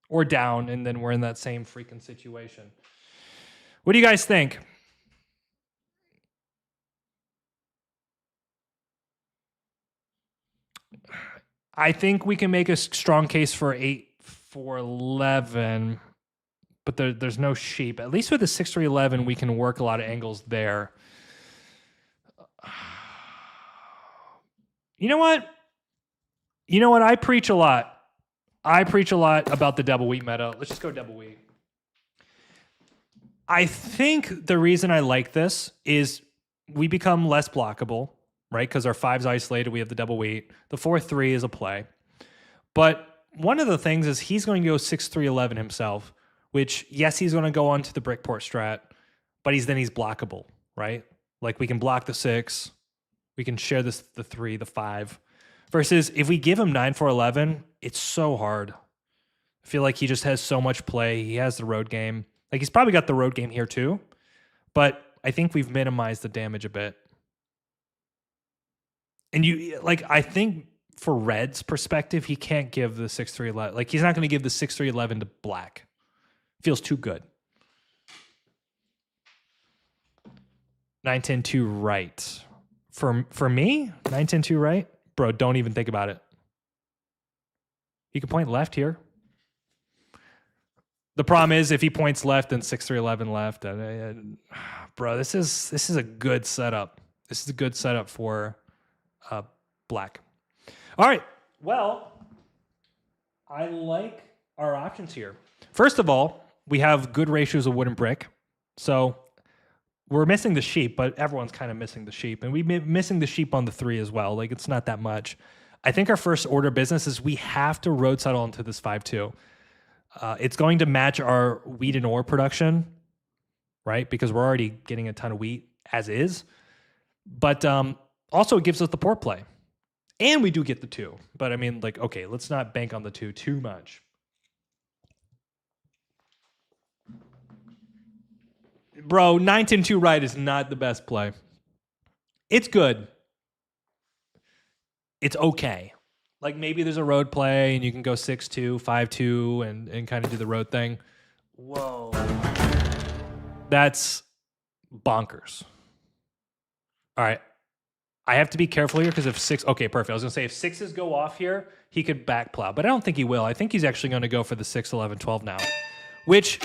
Or down, and then we're in that same freaking situation. What do you guys think? I think we can make a strong case for 8, 4, 11, but there's no sheep. At least with the 6, 3, 11, we can work a lot of angles there. You know what? I preach a lot. I preach a lot about the double wheat meta. Let's just go double wheat. I think the reason I like this is we become less blockable, right? Because our 5's isolated, we have the double wheat. The 4-3 is a play. But one of the things is he's going to go 6, 3, 11 himself, which, yes, he's going to go on to the Brickport strat, but he's blockable, right? Like we can block the 6, we can share the 3, the 5. Versus if we give him 9, 4, 11, it's so hard. I feel like he just has so much play. He has the road game. Like he's probably got the road game here too, but I think we've minimized the damage a bit. And I think for Red's perspective, he can't give the 6, 3, 11. Like he's not going to give the 6, 3, 11 to black. Feels too good. 9, 10, 2 right. For me, 9, 10, 2 right. Bro, don't even think about it. He can point left here. The problem is if he points left, then 6, 3, 11 left. Bro, this is a good setup. This is a good setup for black. All right. Well, I like our options here. First of all, we have good ratios of wood and brick. So we're missing the sheep, but everyone's kind of missing the sheep. And we've been missing the sheep on the 3 as well. Like, it's not that much. I think our first order of business is we have to road settle into this 5-2. It's going to match our wheat and ore production, right? Because we're already getting a ton of wheat as is. But also it gives us the port play. And we do get the 2. But I mean, like, okay, let's not bank on the 2 too much. Bro, 9, 10, 2 right is not the best play. It's good. It's okay. Like maybe there's a road play and you can go 6-2, 5-2 and kind of do the road thing. Whoa. That's bonkers. All right. I have to be careful here because if 6, okay, perfect. I was going to say if 6s go off here, he could back plow, but I don't think he will. I think he's actually going to go for the 6, 11, 12 now, which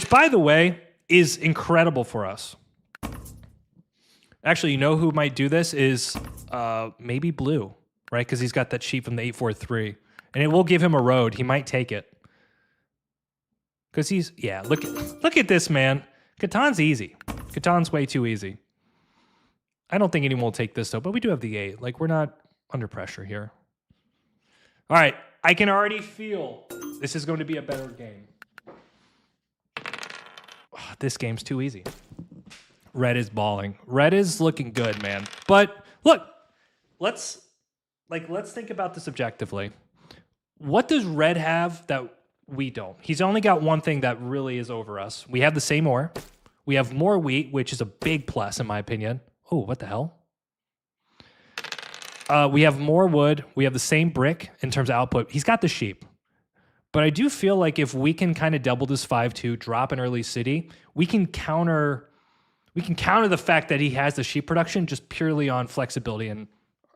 by the way, is incredible for us. Actually, you know who might do this is maybe Blue, right? Because he's got that sheep from the 8-4-3, and it will give him a road. He might take it because look at this, man. Catan's easy. Catan's way too easy. I don't think anyone will take this though, but we do have the 8. Like we're not under pressure here. All right, I can already feel this is going to be a better game. This game's too easy. Red is balling. Red is looking good, man. But look, let's think about this objectively. What does Red have that we don't? He's only got one thing that really is over us. We have the same ore. We have more wheat, which is a big plus in my opinion. Oh, what the hell? We have more wood. We have the same brick in terms of output. He's got the sheep. But I do feel like if we can kind of double this 5-2, drop an early city, we can counter the fact that he has the sheep production just purely on flexibility and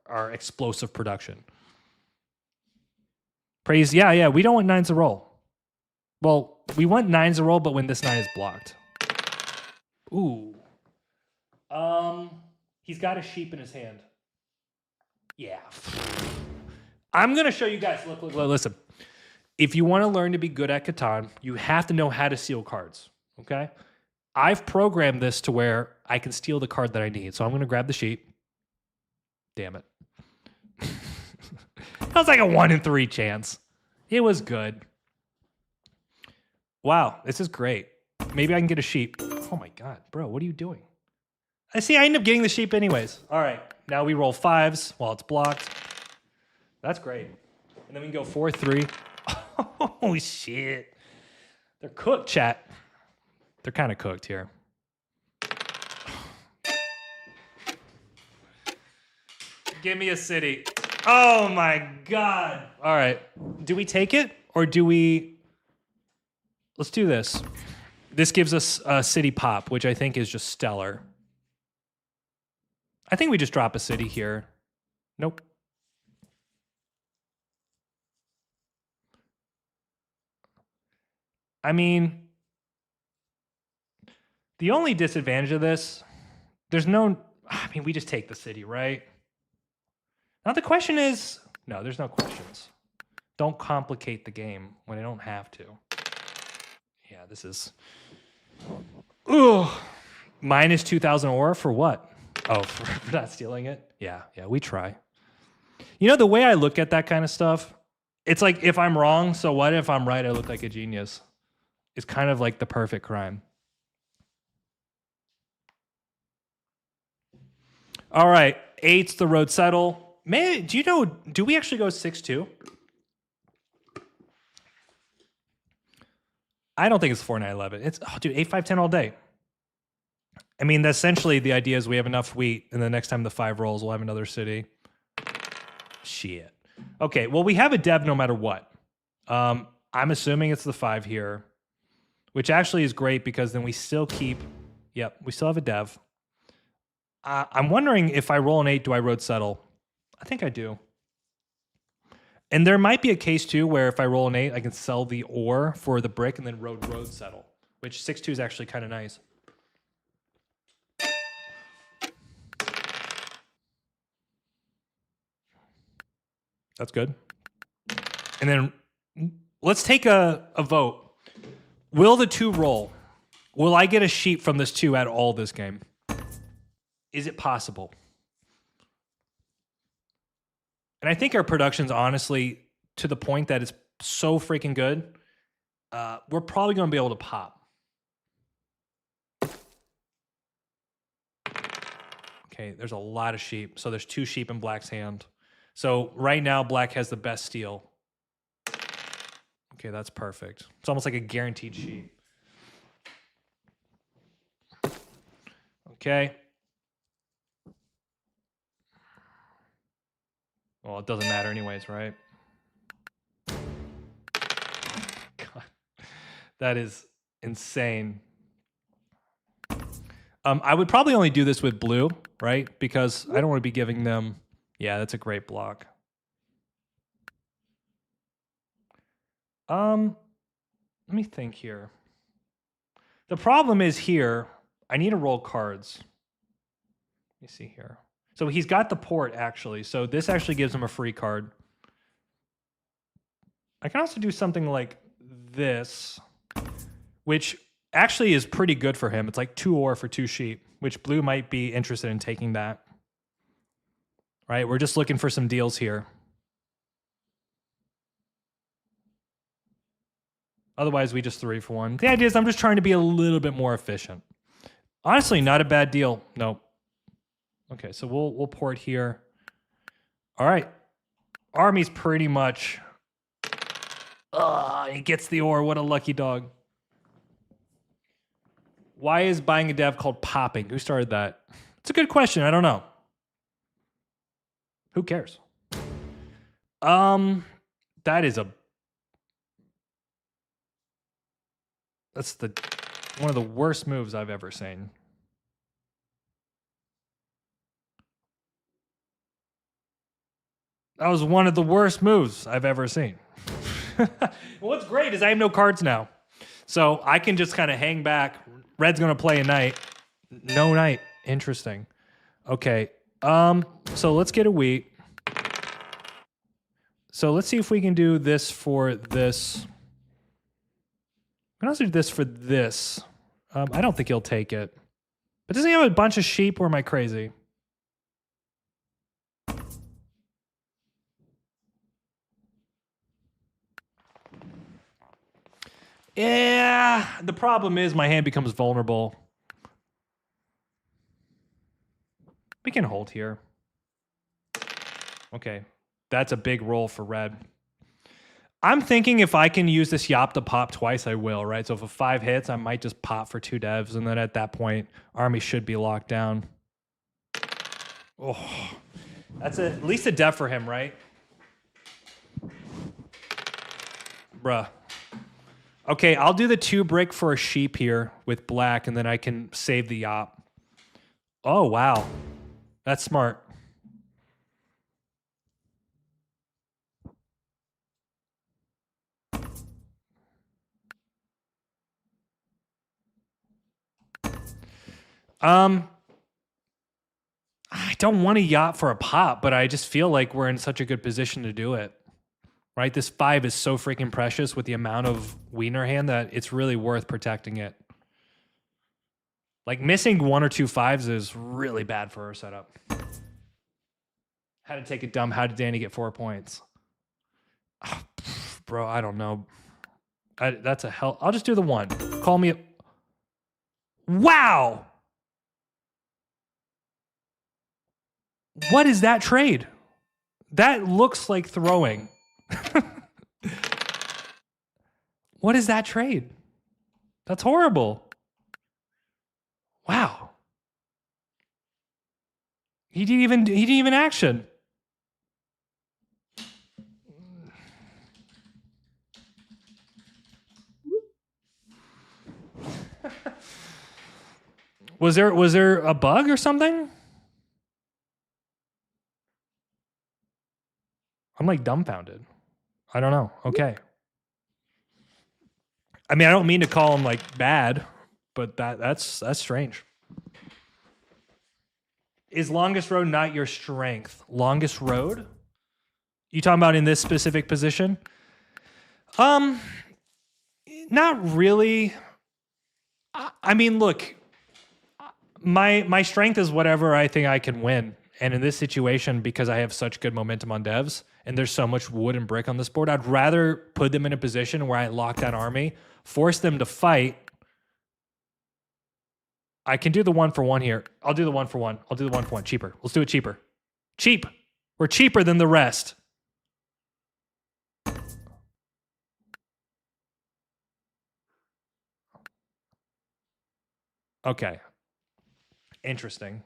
our explosive production. Praise, yeah, we don't want 9s to roll. Well, we want 9s to roll, but when this 9 is blocked. Ooh. He's got a sheep in his hand. Yeah. I'm going to show you guys. Look, listen. If you want to learn to be good at Catan, you have to know how to steal cards, okay? I've programmed this to where I can steal the card that I need. So I'm going to grab the sheep. Damn it. That was like a 1 in 3 chance. It was good. Wow, this is great. Maybe I can get a sheep. Oh my God, bro, what are you doing? I end up getting the sheep anyways. All right, now we roll 5s while it's blocked. That's great. And then we can go 4-3. Oh, shit. They're cooked, chat. They're kind of cooked here. Give me a city. Oh my God. All right. Do we take it or do we? Let's do this. This gives us a city pop, which I think is just stellar. I think we just drop a city here. Nope. I mean, the only disadvantage of this, there's no, I mean, we just take the city, right? Now the question is, no, there's no questions. Don't complicate the game when I don't have to. Yeah, this is, ugh. Minus 2,000 aura for what? Oh, for not stealing it? Yeah, we try. You know, the way I look at that kind of stuff, it's like if I'm wrong, so what? If I'm right, I look like a genius. It's kind of like the perfect crime. All right, 8's the road settle. Do you know, do we actually go 6-2? I don't think it's 4-9-11. It's, oh, dude, 8-5-10 all day. I mean, essentially the idea is we have enough wheat, and the next time the 5 rolls, we'll have another city. Shit. Okay, well, we have a dev no matter what. I'm assuming it's the 5 here, which actually is great because then we still keep, yep, we still have a dev. I'm wondering if I roll an 8, do I road settle? I think I do. And there might be a case too where if I roll an 8, I can sell the ore for the brick and then road settle, which 6-2 is actually kind of nice. That's good. And then let's take a vote. Will the 2 roll? Will I get a sheep from this 2 at all this game? Is it possible? And I think our production's honestly to the point that it's so freaking good. We're probably going to be able to pop. Okay, there's a lot of sheep. So there's 2 sheep in Black's hand. So right now, Black has the best steal. Okay, that's perfect. It's almost like a guaranteed sheep. Okay. Well, it doesn't matter anyways, right? God, that is insane. I would probably only do this with blue, right? Because I don't want to be giving them... Yeah, that's a great block. Let me think here. The problem is here, I need to roll cards. Let me see here. So he's got the port, actually. So this actually gives him a free card. I can also do something like this, which actually is pretty good for him. It's like 2 ore for 2 sheep, which blue might be interested in taking that. Right? We're just looking for some deals here. Otherwise, we just 3 for 1. The idea is I'm just trying to be a little bit more efficient. Honestly, not a bad deal. Nope. Okay, so we'll port here. All right. Army's pretty much... he gets the ore. What a lucky dog. Why is buying a dev called popping? Who started that? It's a good question. I don't know. Who cares? That is that's one of the worst moves I've ever seen. That was one of the worst moves I've ever seen. What's great is I have no cards now. So I can just kind of hang back. Red's going to play a knight. No knight. Interesting. Okay. So let's get a wheat. So let's see if we can do this for this. We can also do this for this. I don't think he'll take it. But doesn't he have a bunch of sheep, or am I crazy? Yeah, the problem is my hand becomes vulnerable. We can hold here. Okay, that's a big roll for red. I'm thinking if I can use this Yop to pop twice, I will, right? So if a 5 hits, I might just pop for 2 devs, and then at that point, army should be locked down. Oh, That's at least a def for him, right? Bruh. Okay, I'll do the 2 brick for a sheep here with black, and then I can save the yop. Oh, wow. That's smart. I don't want a yacht for a pop, but I just feel like we're in such a good position to do it. Right? This 5 is so freaking precious with the amount of wiener hand that it's really worth protecting it. Like missing 1 or 2 5s is really bad for our setup. How to take it dumb. How did Danny get 4 points? Oh, bro, I don't know. That's a hell. I'll just do the 1. Call me. Wow. What is that trade? That looks like throwing. What is that trade? That's horrible. Wow. He didn't even action. Was there a bug or something? I'm like dumbfounded. I don't know. Okay. I mean, I don't mean to call him like bad, but that's strange. Is longest road not your strength? Longest road? You talking about in this specific position? Not really. I mean, look, my strength is whatever I think I can win. And in this situation, because I have such good momentum on devs and there's so much wood and brick on this board, I'd rather put them in a position where I lock that army, force them to fight. I can do the 1 for 1 here. I'll do the 1 for 1. I'll do the 1 for 1. Cheaper. Let's do it cheaper. Cheap. We're cheaper than the rest. Okay. Interesting.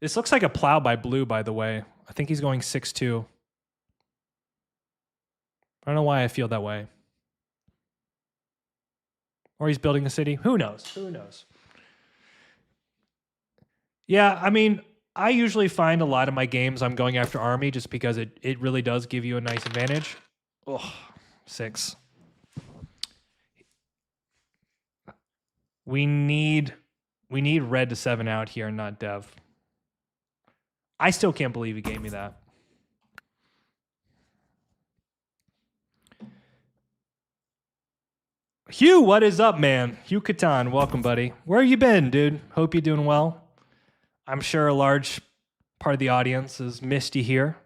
This looks like a plow by blue, by the way. I think he's going 6-2. I don't know why I feel that way. Or he's building a city. Who knows? Who knows? Yeah, I mean, I usually find a lot of my games I'm going after army just because it really does give you a nice advantage. Oh, 6. We need red to 7 out here, not dev. I still can't believe he gave me that. Hugh, what is up, man? Hugh Catan, welcome, buddy. Where you been, dude? Hope you're doing well. I'm sure a large part of the audience has missed you here.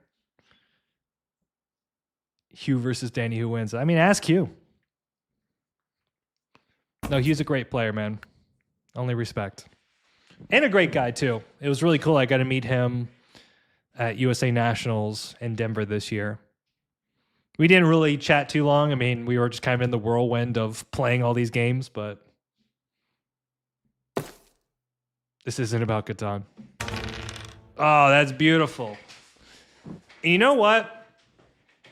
Hugh versus Danny, who wins? I mean, ask Hugh. No, Hugh's a great player, man. Only respect. And a great guy, too. It was really cool. I got to meet him at USA Nationals in Denver this year. We didn't really chat too long. I mean, we were just kind of in the whirlwind of playing all these games, but this isn't about Catan. Oh, that's beautiful. And you know what?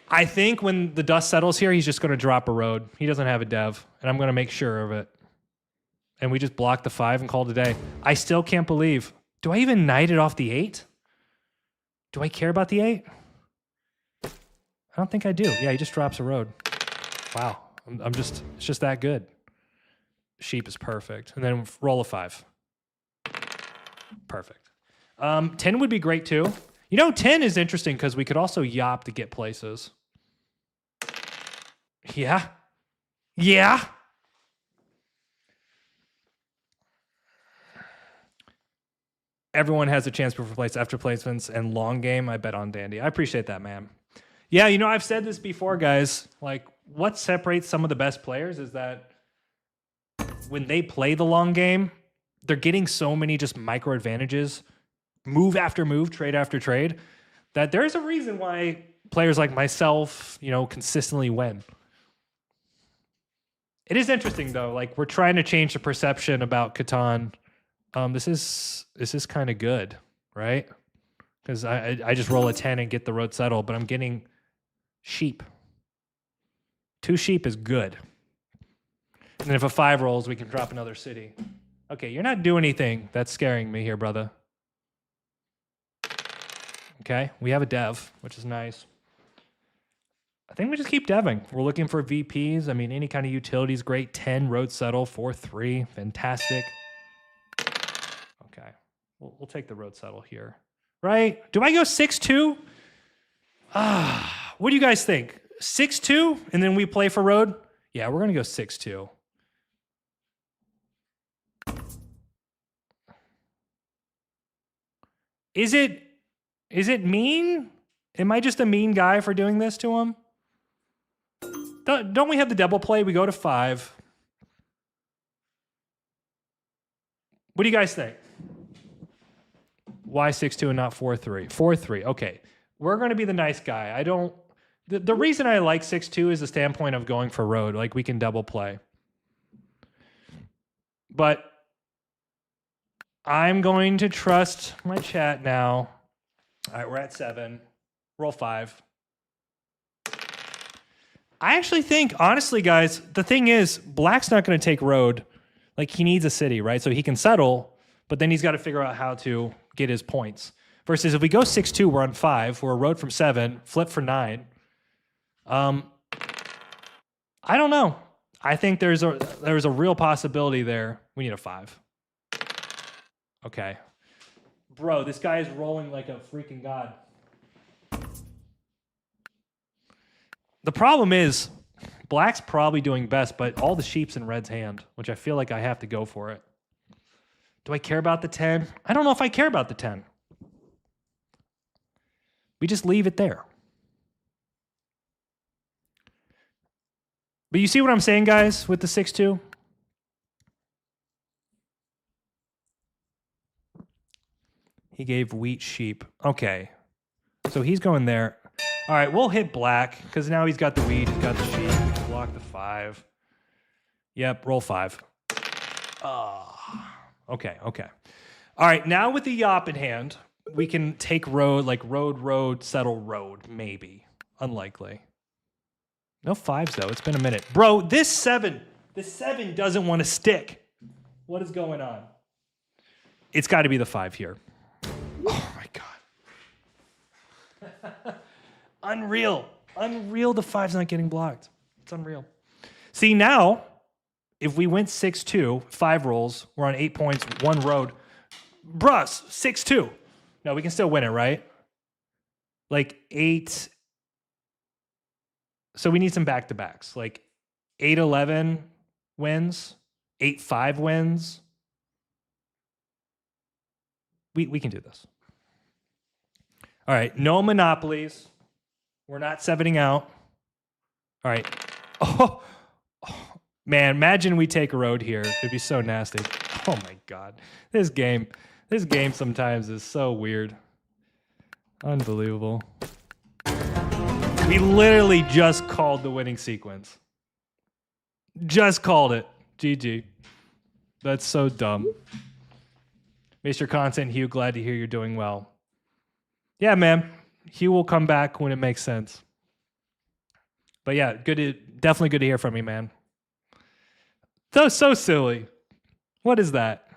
I think when the dust settles here, he's just going to drop a road. He doesn't have a dev, and I'm going to make sure of it. And we just block the 5 and call it a day. I still can't believe. Do I even knight it off the 8? Do I care about the 8? I don't think I do. Yeah, he just drops a road. Wow. It's just that good. Sheep is perfect. And then roll a 5. Perfect. 10 would be great too. You know, 10 is interesting because we could also yop to get places. Yeah. Yeah. Everyone has a chance before place after placements and long game. I bet on Dandy. I appreciate that, man. Yeah, you know, I've said this before, guys. Like, what separates some of the best players is that when they play the long game, they're getting so many just micro advantages, move after move, trade after trade, that there's a reason why players like myself, you know, consistently win. It is interesting, though. Like, we're trying to change the perception about Catan. This is kind of good, right? because I just roll a 10 and get the road settle, but I'm getting sheep. 2 sheep is good. And then if a 5 rolls, we can drop another city. Okay, you're not doing anything. That's scaring me here, brother. Okay, we have a dev, which is nice. I think we just keep deving. We're looking for VPs. I mean, any kind of utility is great. 10, road settle, 4-3, fantastic. Okay, we'll take the road settle here. Right? Do I go 6-2? What do you guys think? 6-2, and then we play for road? Yeah, we're going to go 6-2. Is it mean? Am I just a mean guy for doing this to him? Don't we have the double play? We go to 5. What do you guys think? Why 6-2 and not 4-3? 4-3. Okay. We're going to be the nice guy. The reason I like 6-2 is the standpoint of going for road. Like, we can double play. But I'm going to trust my chat now. All right, we're at 7. Roll 5. I actually think, honestly, guys, the thing is, Black's not going to take road. Like, he needs a city, right? So he can settle, but then he's got to figure out how to get his points. Versus if we go 6-2, we're on 5. We're a road from 7, flip for 9. I don't know. I think there's a real possibility there. We need a 5. Okay. Bro, this guy is rolling like a freaking god. The problem is, Black's probably doing best, but all the sheep's in Red's hand, which I feel like I have to go for it. Do I care about the 10? I don't know if I care about the 10. We just leave it there. But you see what I'm saying, guys, with the 6-2? He gave wheat sheep. Okay. So he's going there. All right, we'll hit Black because now he's got the wheat, he's got the sheep. We can block the 5. Yep, roll 5. Okay. All right, now with the Yop in hand, we can take road, like road, settle road, maybe. Unlikely. No 5s, though. It's been a minute. Bro, this 7 doesn't want to stick. What is going on? It's got to be the 5 here. Oh, my God. Unreal. The 5's not getting blocked. It's unreal. See, now, if we went 6-2, 5 rolls, we're on 8 points, 1 road. Bruss, 6-2. No, we can still win it, right? Like 8. So we need some back-to-backs. Like 8-11 wins, 8-5 wins. We can do this. All right, no monopolies. We're not 7ing out. All right. Oh, man, imagine we take a road here. It'd be so nasty. Oh, my God. This game sometimes is so weird. Unbelievable. We literally just called the winning sequence. Just called it. GG. That's so dumb. Mr. Content, Hugh, glad to hear you're doing well. Yeah, man. Hugh will come back when it makes sense. But yeah, definitely good to hear from you, man. So silly. What is that?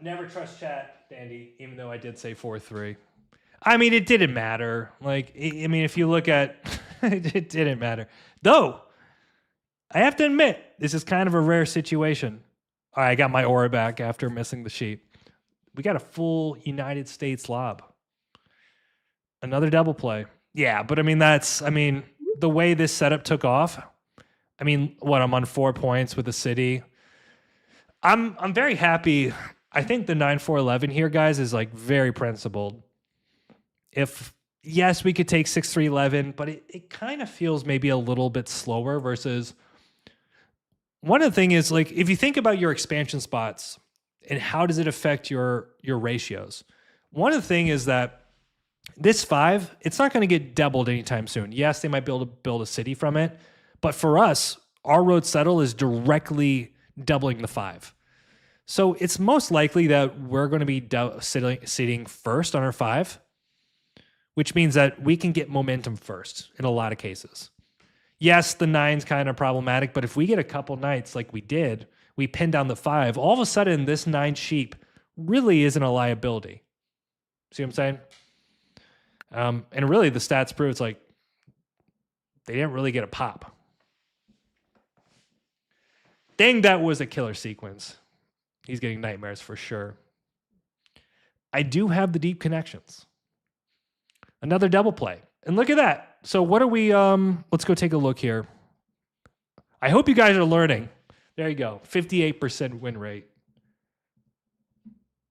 Never trust chat, Dandy, even though I did say 4-3. I mean, it didn't matter. Like, I mean, if you look at it didn't matter. Though, I have to admit, this is kind of a rare situation. All right, I got my aura back after missing the sheep. We got a full United States lob. Another double play. Yeah, but I mean, the way this setup took off, I mean, I'm on 4 points with the city. I'm very happy. I think the 9-4-11 here, guys, is like very principled. Yes, we could take 6-3-11, but it kind of feels maybe a little bit slower versus one of the things is, like, if you think about your expansion spots and how does it affect your ratios, one of the things is that this 5, it's not going to get doubled anytime soon. Yes, they might be able to build a city from it, but for us, our road settle is directly doubling the 5. So it's most likely that we're going to be sitting first on our 5, which means that we can get momentum first in a lot of cases. Yes, the 9's kind of problematic, but if we get a couple nights like we did, we pin down the 5, all of a sudden this 9 sheep really isn't a liability. See what I'm saying? And really the stats prove it's like they didn't really get a pop. Dang, that was a killer sequence. He's getting nightmares for sure. I do have the deep connections. Another double play. And look at that. So what are we, let's go take a look here. I hope you guys are learning. There you go. 58% win rate.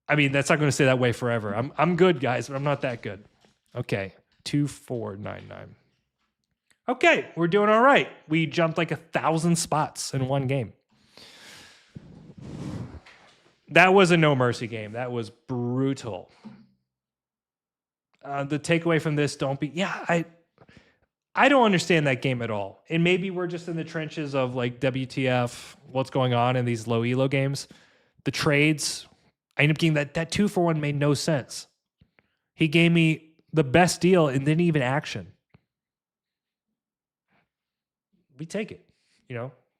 I mean, that's not going to stay that way forever. I'm good, guys, but I'm not that good. Okay. 2499. Okay, we're doing all right. We jumped like 1,000 spots in one game. That was a no mercy game. That was brutal. The takeaway from this, I don't understand that game at all. And maybe we're just in the trenches of like WTF, what's going on in these low elo games. The trades, I ended up getting that 2-for-1 made no sense. He gave me the best deal and didn't even action. We take it,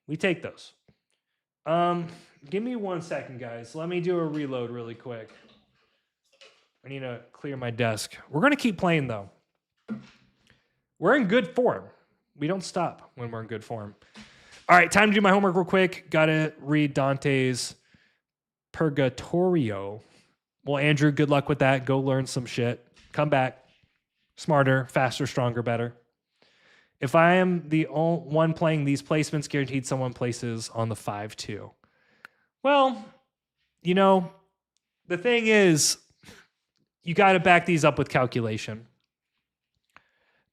we take those. Give me 1 second, guys. Let me do a reload really quick. I need to clear my desk. We're going to keep playing, though. We're in good form. We don't stop when we're in good form. All right, time to do my homework real quick. Got to read Dante's Purgatorio. Well, Andrew, good luck with that. Go learn some shit. Come back. Smarter, faster, stronger, better. If I am the only one playing these placements, guaranteed someone places on the 5-2. Well, the thing is, you got to back these up with calculation.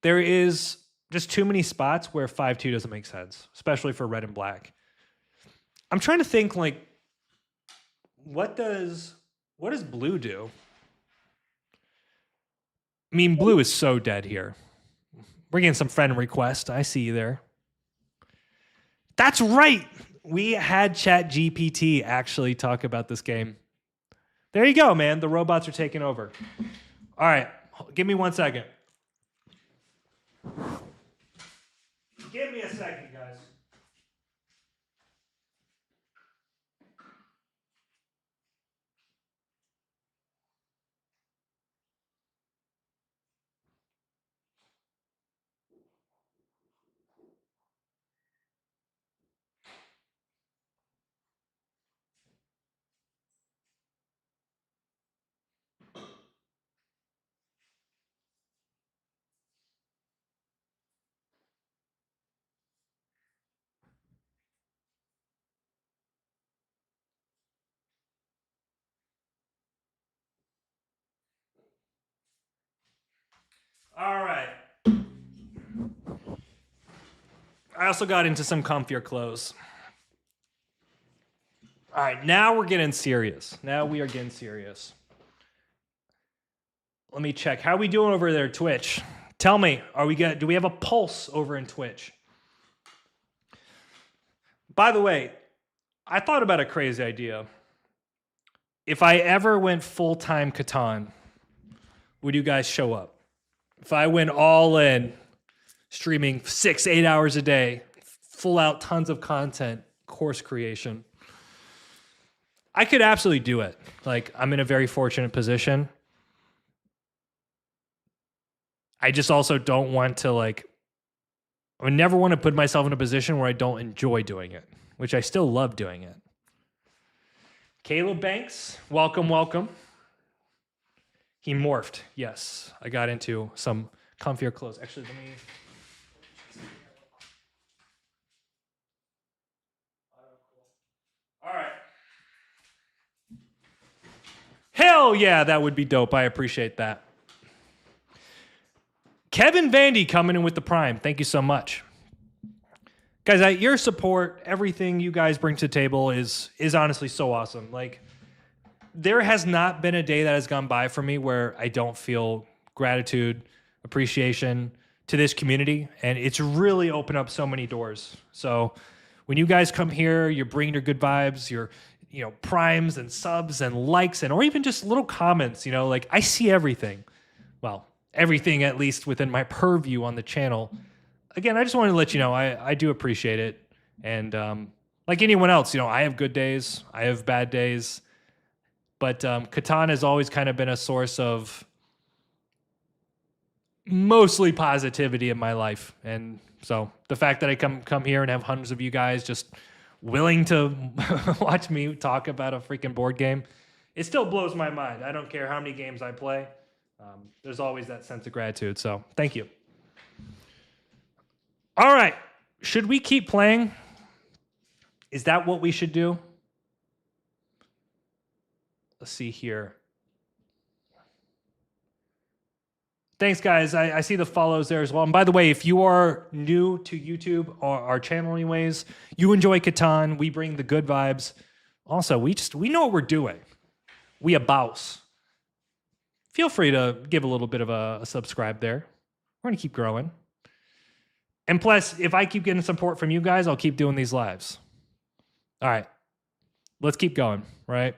There is just too many spots where 5-2 doesn't make sense, especially for red and black. I'm trying to think, like, what does blue do? I mean, blue is so dead here. We're getting some friend request. I see you there. That's right. We had ChatGPT actually talk about this game. There you go, man. The robots are taking over. All right. Give me 1 second. Give me a second, guys. All right. I also got into some comfier clothes. All right, now we're getting serious. Now we are getting serious. Let me check. How are we doing over there, Twitch? Tell me, do we have a pulse over in Twitch? By the way, I thought about a crazy idea. If I ever went full-time Catan, would you guys show up? If I went all in, streaming 6-8 hours a day, full out tons of content, course creation, I could absolutely do it. Like, I'm in a very fortunate position. I just also don't want to, like, I would never want to put myself in a position where I don't enjoy doing it, which I still love doing it. Caleb Banks, welcome, welcome. He morphed. Yes, I got into some comfier clothes. Actually, let me... All right. Hell yeah, that would be dope. I appreciate that. Kevin Vandy coming in with the Prime. Thank you so much. Guys, your support, everything you guys bring to the table is honestly so awesome. Like, there has not been a day that has gone by for me where I don't feel gratitude, appreciation to this community, and it's really opened up so many doors. So when you guys come here, you're bringing your good vibes, you're primes and subs and likes or even just little comments. Like I see everything. Well, everything at least within my purview on the channel. Again, I just wanted to let you know I do appreciate it. And like anyone else, I have good days, I have bad days. But Catan has always kind of been a source of mostly positivity in my life. And so the fact that I come here and have hundreds of you guys just willing to watch me talk about a freaking board game, it still blows my mind. I don't care how many games I play. There's always that sense of gratitude. So thank you. All right. Should we keep playing? Is that what we should do? Let's see here. Thanks, guys. I see the follows there as well. And by the way, if you are new to YouTube or our channel anyways, you enjoy Catan, we bring the good vibes. Also, we know what we're doing. We a bouse. Feel free to give a little bit of a subscribe there. We're going to keep growing. And plus, if I keep getting support from you guys, I'll keep doing these lives. All right. Let's keep going, right?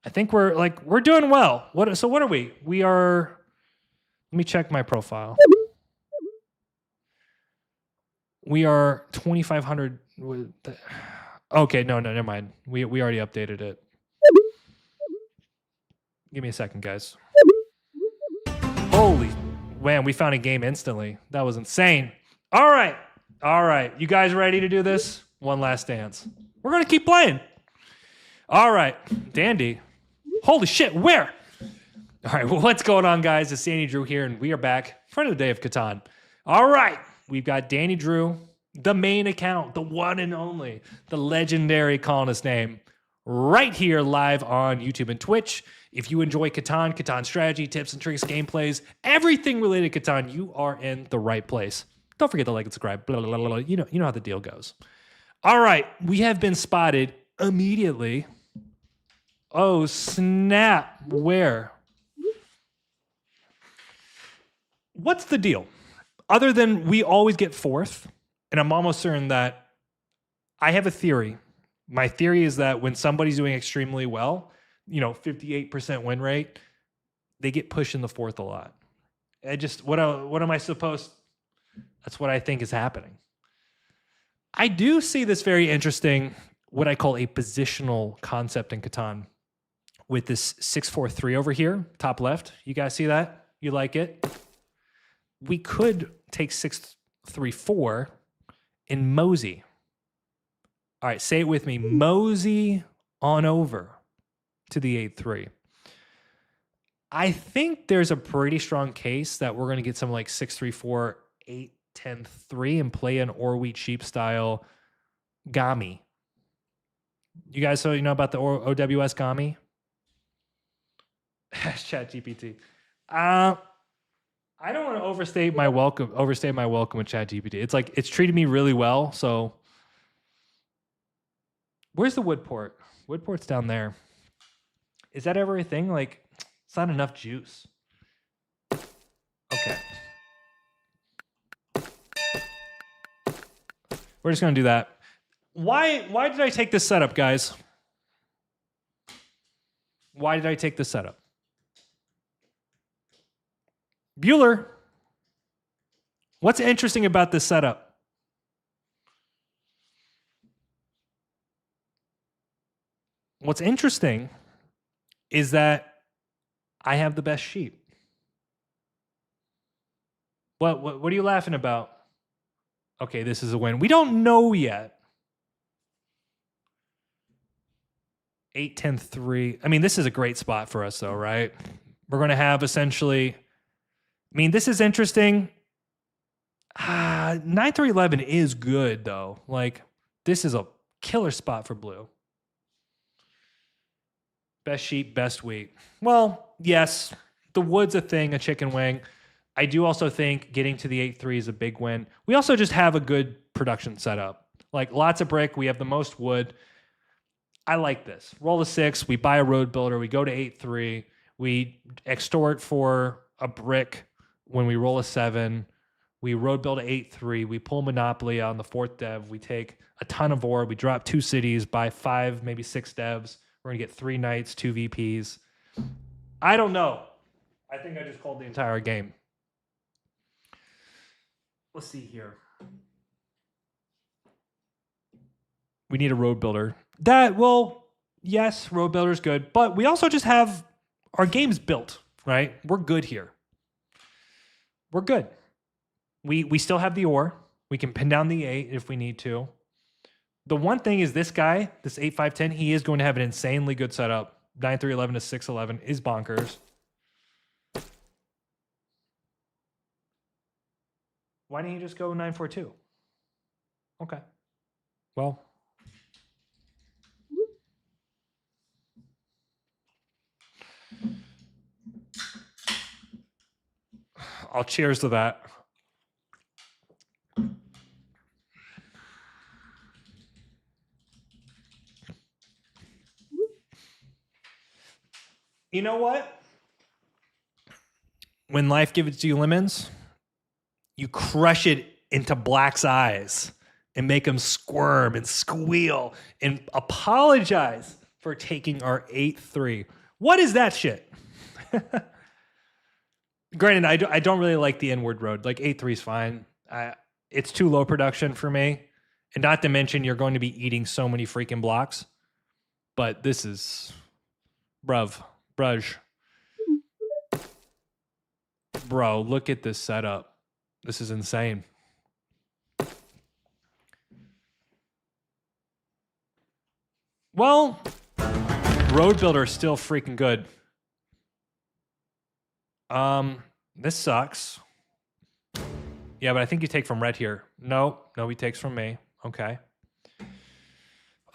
I think we're doing well. So what are we? We are, let me check my profile. We are 2,500. Okay, no, never mind. We already updated it. Give me a second, guys. Holy, man, we found a game instantly. That was insane. All right. You guys ready to do this? One last dance. We're going to keep playing. All right, Dandy. Holy shit, where? All right, well, what's going on, guys? It's Danny Drew here, and we are back for another day of Catan. All right, we've got Danny Drew, the main account, the one and only, the legendary colonist name, right here live on YouTube and Twitch. If you enjoy Catan strategy, tips and tricks, gameplays, everything related to Catan, you are in the right place. Don't forget to like and subscribe. Blah, blah, blah, blah. You know how the deal goes. All right, we have been spotted immediately. Oh, snap. Where? What's the deal? Other than we always get fourth, and I'm almost certain that I have a theory. My theory is that when somebody's doing extremely well, 58% win rate, they get pushed in the fourth a lot. What am I supposed? That's what I think is happening. I do see this very interesting, what I call a positional concept in Catan with this 6-4-3 over here, top left. You guys see that? You like it? We could take 6-3-4 and mosey. All right, say it with me. Mosey on over to the 8-3. I think there's a pretty strong case that we're going to get some like 6-3-4, 8-10-3 and play an or wheat sheep style Gami. You guys know about the OWS Gami? Chat GPT. I don't want to overstate my welcome with Chat GPT. It's like it's treated me really well. So where's the Woodport? Woodport's down there. Is that ever a thing? Like, it's not enough juice. Okay. We're just gonna do that. Why did I take this setup, guys? Why did I take this setup? Bueller, what's interesting about this setup? What's interesting is that I have the best sheep. What are you laughing about? Okay, this is a win. We don't know yet. 8-10-3. I mean, this is a great spot for us, though, right? We're going to have essentially... I mean, this is interesting. 9-3-11 is good, though. Like, this is a killer spot for blue. Best sheep, best wheat. Well, yes, the wood's a thing, a chicken wing. I do also think getting to the 8-3 is a big win. We also just have a good production setup. Like, lots of brick. We have the most wood. I like this. Roll a 6. We buy a road builder. We go to 8-3. We extort for a brick when we roll a 7. We road build 8-3. We pull Monopoly on the 4th dev. We take a ton of ore. We drop 2 cities, buy 5, maybe 6 devs. We're going to get 3 knights, 2 VPs. I don't know. I think I just called the entire game. Let's see here. We need a road builder. Yes, road builder's good, but we also just have our games built, right? We're good here. We're good. We still have the ore. We can pin down the 8 if we need to. The one thing is this guy, this 8-5-10, he is going to have an insanely good setup. 9-3-11 to 6-11 is bonkers. Why didn't you just go 9-4-2? Okay. Well. I'll cheers to that. You know what? When life gives you lemons, you crush it into Black's eyes and make him squirm and squeal and apologize for taking our 8-3. What is that shit? Granted, I don't really like the inward road. Like 8-3 is fine. It's too low production for me. And not to mention, you're going to be eating so many freaking blocks. But this is... Bruj. Bro, look at this setup. This is insane. Well, road builder is still freaking good. This sucks. Yeah, but I think you take from red here. No, he takes from me. Okay.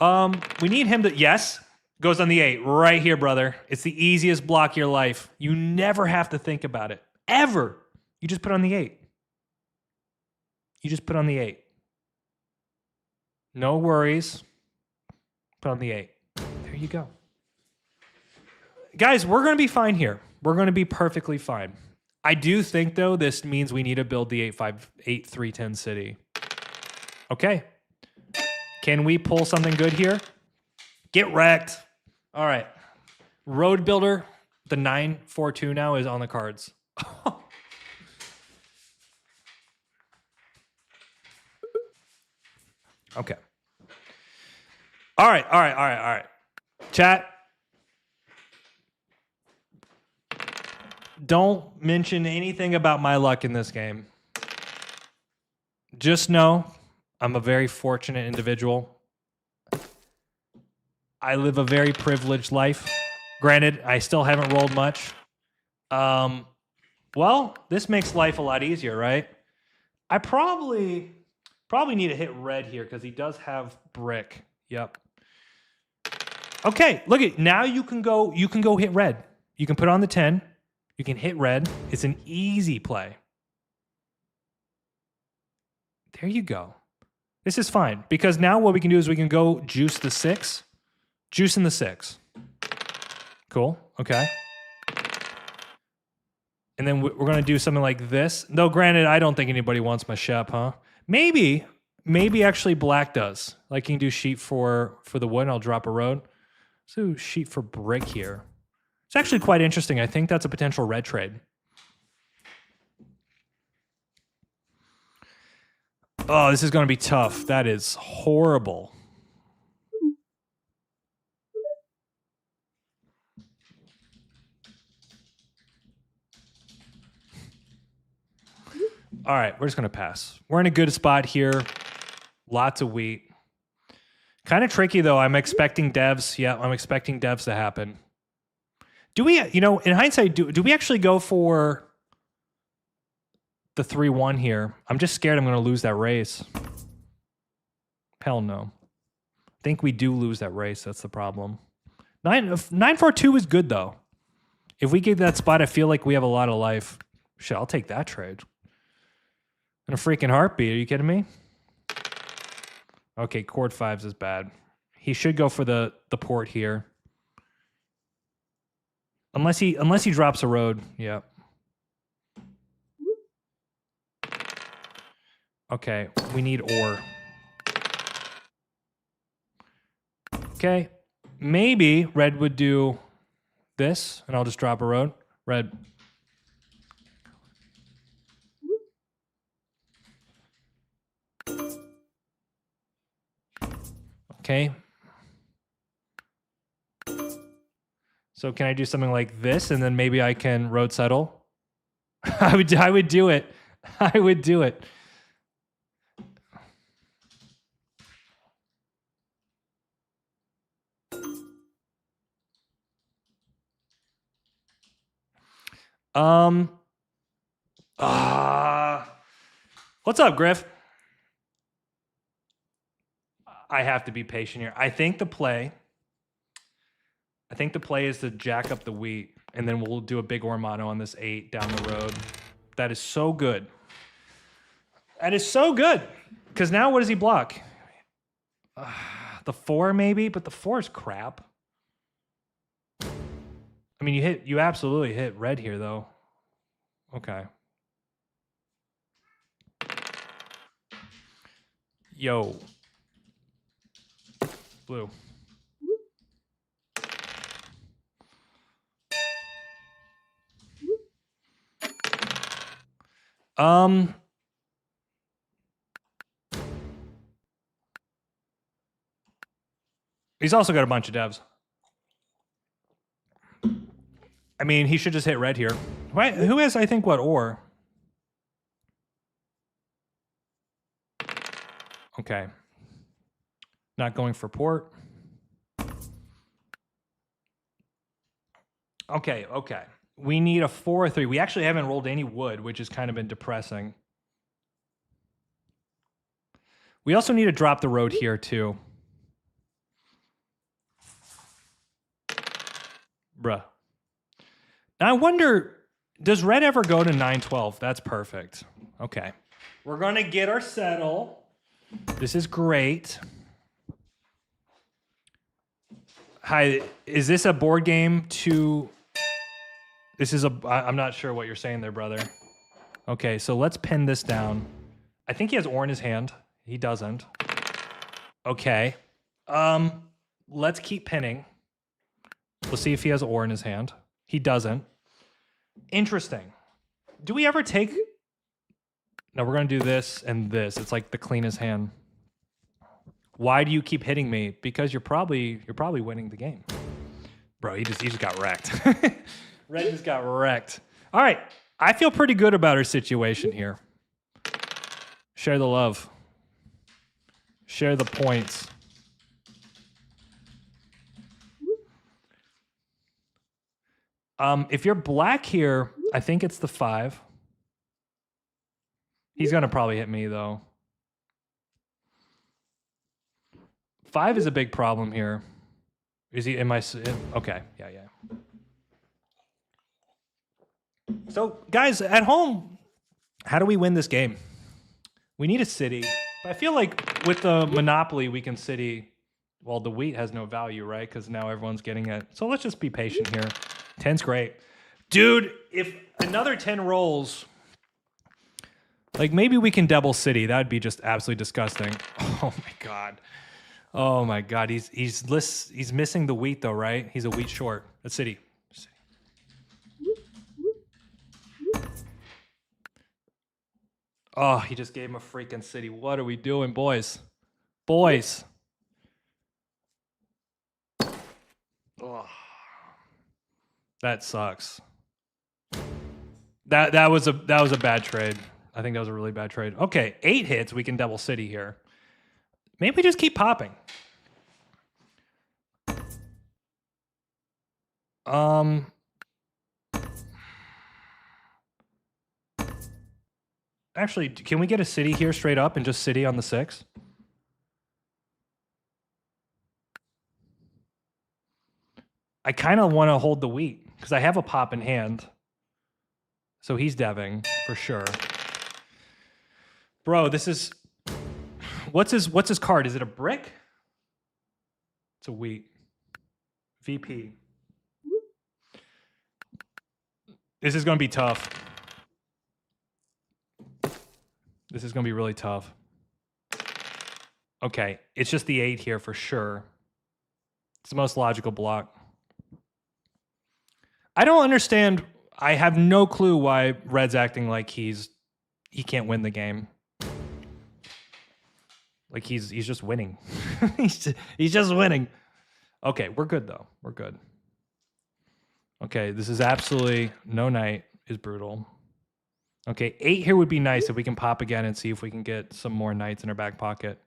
We need him to... Yes. Goes on the 8. Right here, brother. It's the easiest block of your life. You never have to think about it. Ever. You just put on the 8. You just put on the 8. No worries. Put on the 8. There you go. Guys, we're going to be fine here. We're going to be perfectly fine. I do think, though, this means we need to build the 8-3-10 city. Okay. Can we pull something good here? Get wrecked. All right. Road builder, the 9-4-2 now is on the cards. Okay. All right. Chat. Don't mention anything about my luck in this game. Just know I'm a very fortunate individual. I live a very privileged life. Granted, I still haven't rolled much. Well, this makes life a lot easier, right? I probably need to hit red here because he does have brick. Yep. Okay, look at now you can go hit red. You can put on the 10. You can hit red. It's an easy play. There you go. This is fine because now what we can do is we can go juice the 6. Juice in the 6. Cool. Okay. And then we're going to do something like this. Though, granted, I don't think anybody wants my Shep, huh? Maybe actually black does. Like, you can do sheep for the wood, and I'll drop a road. So sheep for brick here. It's actually quite interesting. I think that's a potential red trade. Oh, this is going to be tough. That is horrible. All right, we're just going to pass. We're in a good spot here. Lots of wheat. Kind of tricky, though. I'm expecting devs. Yeah, I'm expecting devs to happen. Do we, in hindsight, do we actually go for the 3-1 here? I'm just scared I'm going to lose that race. Hell no. I think we do lose that race. That's the problem. 9-4-2 is good, though. If we get that spot, I feel like we have a lot of life. Shit, I'll take that trade. In a freaking heartbeat. Are you kidding me? Okay, chord 5s is bad. He should go for the port here. Unless he drops a road. Yeah. Okay, we need ore. Okay, maybe red would do this, and I'll just drop a road. Red. Okay. So can I do something like this, and then maybe I can road settle? I would do it. I would do it. Um. What's up, Griff? I have to be patient here. I think the play is to jack up the wheat, and then we'll do a big Ormano on this 8 down the road. That is so good. That is so good. Because now what does he block? The 4 maybe, but the 4 is crap. I mean, you absolutely hit red here though. Okay. Yo. Blue. He's also got a bunch of devs. I mean, he should just hit red here. Who has, I think, what, ore? Okay. Not going for port. Okay, okay. We need a 4-3. We actually haven't rolled any wood, which has kind of been depressing. We also need to drop the road here, too. Bruh. Now I wonder, does red ever go to 9-12? That's perfect. Okay. We're going to get our settle. This is great. Hi, is this a board game to... I'm not sure what you're saying there, brother. Okay, so let's pin this down. I think he has ore in his hand. He doesn't. Okay. Let's keep pinning. We'll see if he has ore in his hand. He doesn't. Interesting. Do we ever take... No, we're going to do this and this. It's like the cleanest hand. Why do you keep hitting me? Because you're probably winning the game. Bro, he just got wrecked. Red just got wrecked. All right. I feel pretty good about our situation here. Share the love. Share the points. If you're black here, I think it's the 5. He's going to probably hit me, though. 5 is a big problem here. Is he? Am I? Okay. Yeah. So, guys, at home, how do we win this game? We need a city. But I feel like with the Monopoly, we can city... Well, the wheat has no value, right? Because now everyone's getting it. So let's just be patient here. 10's great. Dude, if another 10 rolls... Like, maybe we can double city. That would be just absolutely disgusting. Oh, my God. Oh, my God. He's missing the wheat, though, right? He's a wheat short. That's city. Oh, he just gave him a freaking city. What are we doing, boys? Boys. Oh, that sucks. That was a bad trade. I think that was a really bad trade. Okay, 8 hits. We can double city here. Maybe we just keep popping. Actually, can we get a city here straight up and just city on the 6? I kind of want to hold the wheat because I have a pop in hand. So he's deving for sure. Bro, this is... What's his card? Is it a brick? It's a wheat. VP. This is going to be tough. This is going to be really tough. Okay, it's just the 8 here for sure. It's the most logical block. I don't understand. I have no clue why Red's acting like he can't win the game. Like he's just winning. he's just winning. Okay, we're good though. We're good. Okay, this is absolutely no knight is brutal. Okay, 8 here would be nice if we can pop again and see if we can get some more knights in our back pocket.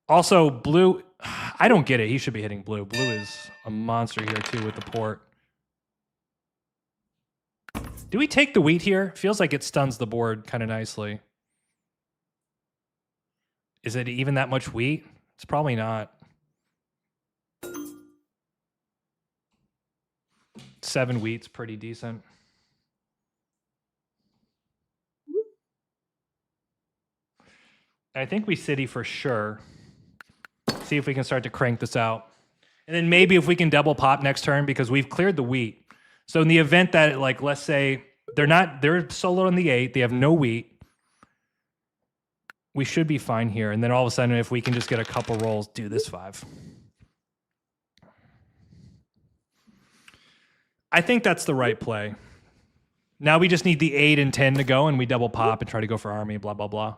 Also, blue, I don't get it. He should be hitting blue. Blue is a monster here too with the port. Do we take the wheat here? Feels like it stuns the board kind of nicely. Is it even that much wheat? It's probably not. 7 wheat's pretty decent. I think we city for sure. See if we can start to crank this out. And then maybe if we can double pop next turn because we've cleared the wheat. So in the event that, like, let's say they're solo on the 8, they have no wheat. We should be fine here. And then all of a sudden, if we can just get a couple rolls, do this 5. I think that's the right play. Now we just need the 8 and 10 to go, and we double pop and try to go for army, blah, blah, blah.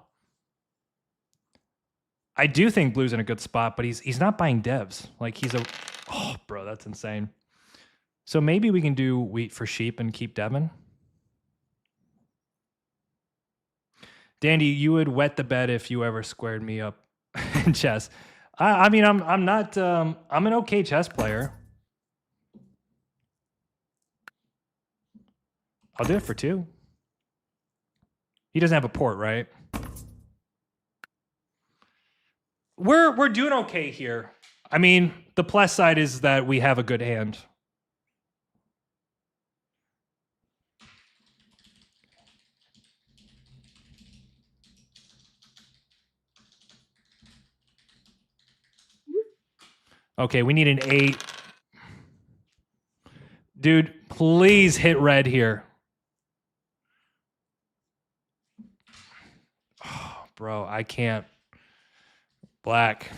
I do think blue's in a good spot, but he's not buying devs. Like oh, bro, that's insane. So maybe we can do wheat for sheep and keep Devon. Dandy, you would wet the bed if you ever squared me up in chess. I mean, I'm not. I'm an okay chess player. I'll do it for 2. He doesn't have a port, right? We're doing okay here. I mean, the plus side is that we have a good hand. Okay, we need an 8. Dude, please hit red here. Oh, bro, I can't. Black.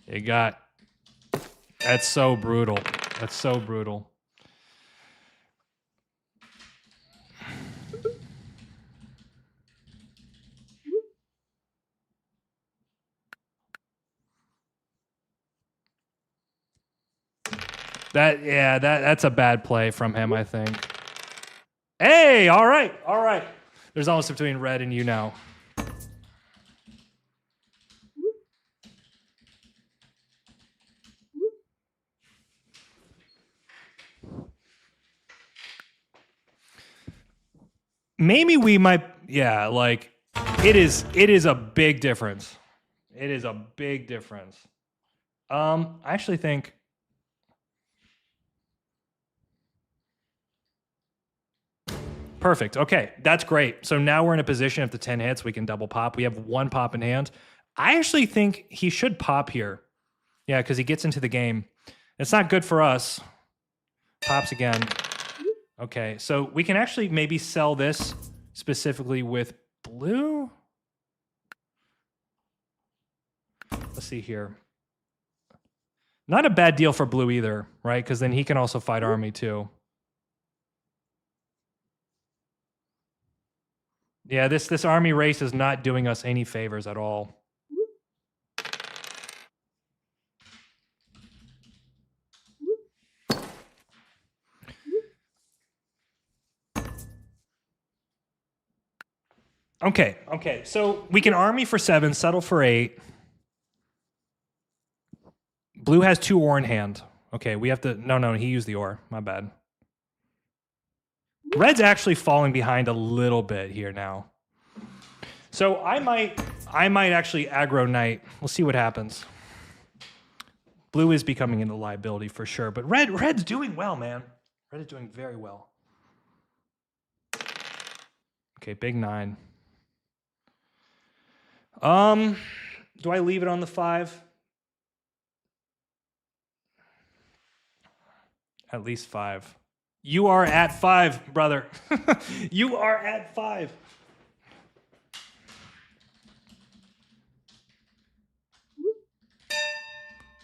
You got. That's so brutal. That's so brutal. That's a bad play from him, I think. Hey, all right, all right. There's almost between red and you now. Maybe we might, yeah, like it is a big difference. It is a big difference. I actually think perfect. Okay, that's great. So now we're in a position if the 10 hits, we can double pop. We have 1 pop in hand. I actually think he should pop here. Yeah, because he gets into the game. It's not good for us. Pops again. Okay, so we can actually maybe sell this specifically with blue. Let's see here. Not a bad deal for blue either, right? Because then he can also fight army too. Yeah, this army race is not doing us any favors at all. Okay. So we can army for 7, settle for 8. Blue has 2 ore in hand. Okay, we have to. No, he used the ore. My bad. Red's actually falling behind a little bit here now. So I might actually aggro knight. We'll see what happens. Blue is becoming a liability for sure, but red's doing well, man. Red is doing very well. Okay, big 9. Do I leave it on the 5? At least 5. You are at 5, brother. You are at 5.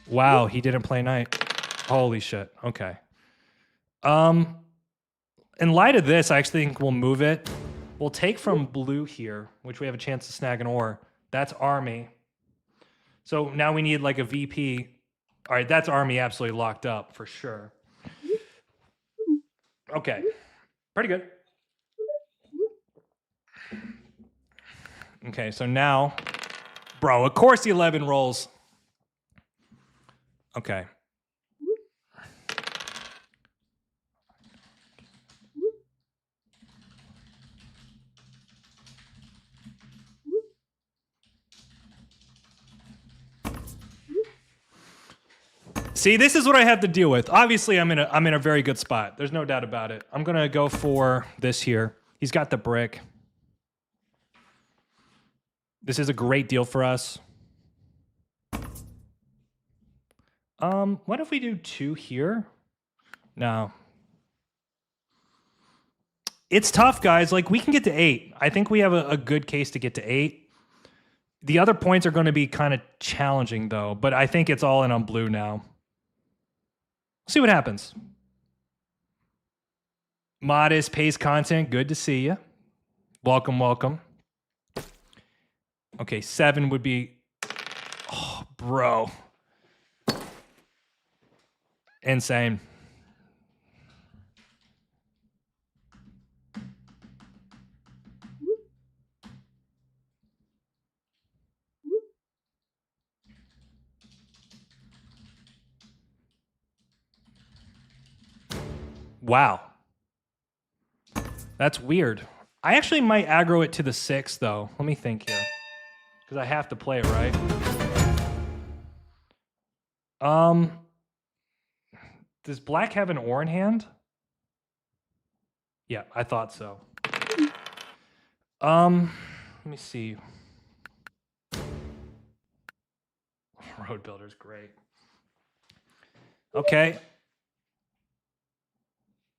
Wow, he didn't play knight. Holy shit. Okay. In light of this, I actually think we'll move it. We'll take from blue here, which we have a chance to snag an ore. That's army. So now we need like a VP. All right, that's army absolutely locked up for sure. Okay, pretty good. Okay, so now, bro, of course the 11 rolls. Okay. See, this is what I have to deal with. Obviously, I'm in a very good spot. There's no doubt about it. I'm gonna go for this here. He's got the brick. This is a great deal for us. What if we do 2 here? No. It's tough, guys. Like, we can get to 8. I think we have a good case to get to 8. The other points are going to be kind of challenging, though. But I think it's all in on blue now. See what happens. Modest pace content. Good to see you. Welcome, welcome. Okay, 7 would be... Oh, bro. Insane. Wow. That's weird. I actually might aggro it to the 6, though. Let me think here. Because I have to play it, right? Does black have an ore in hand? Yeah, I thought so. Let me see. Road builder's great. Okay.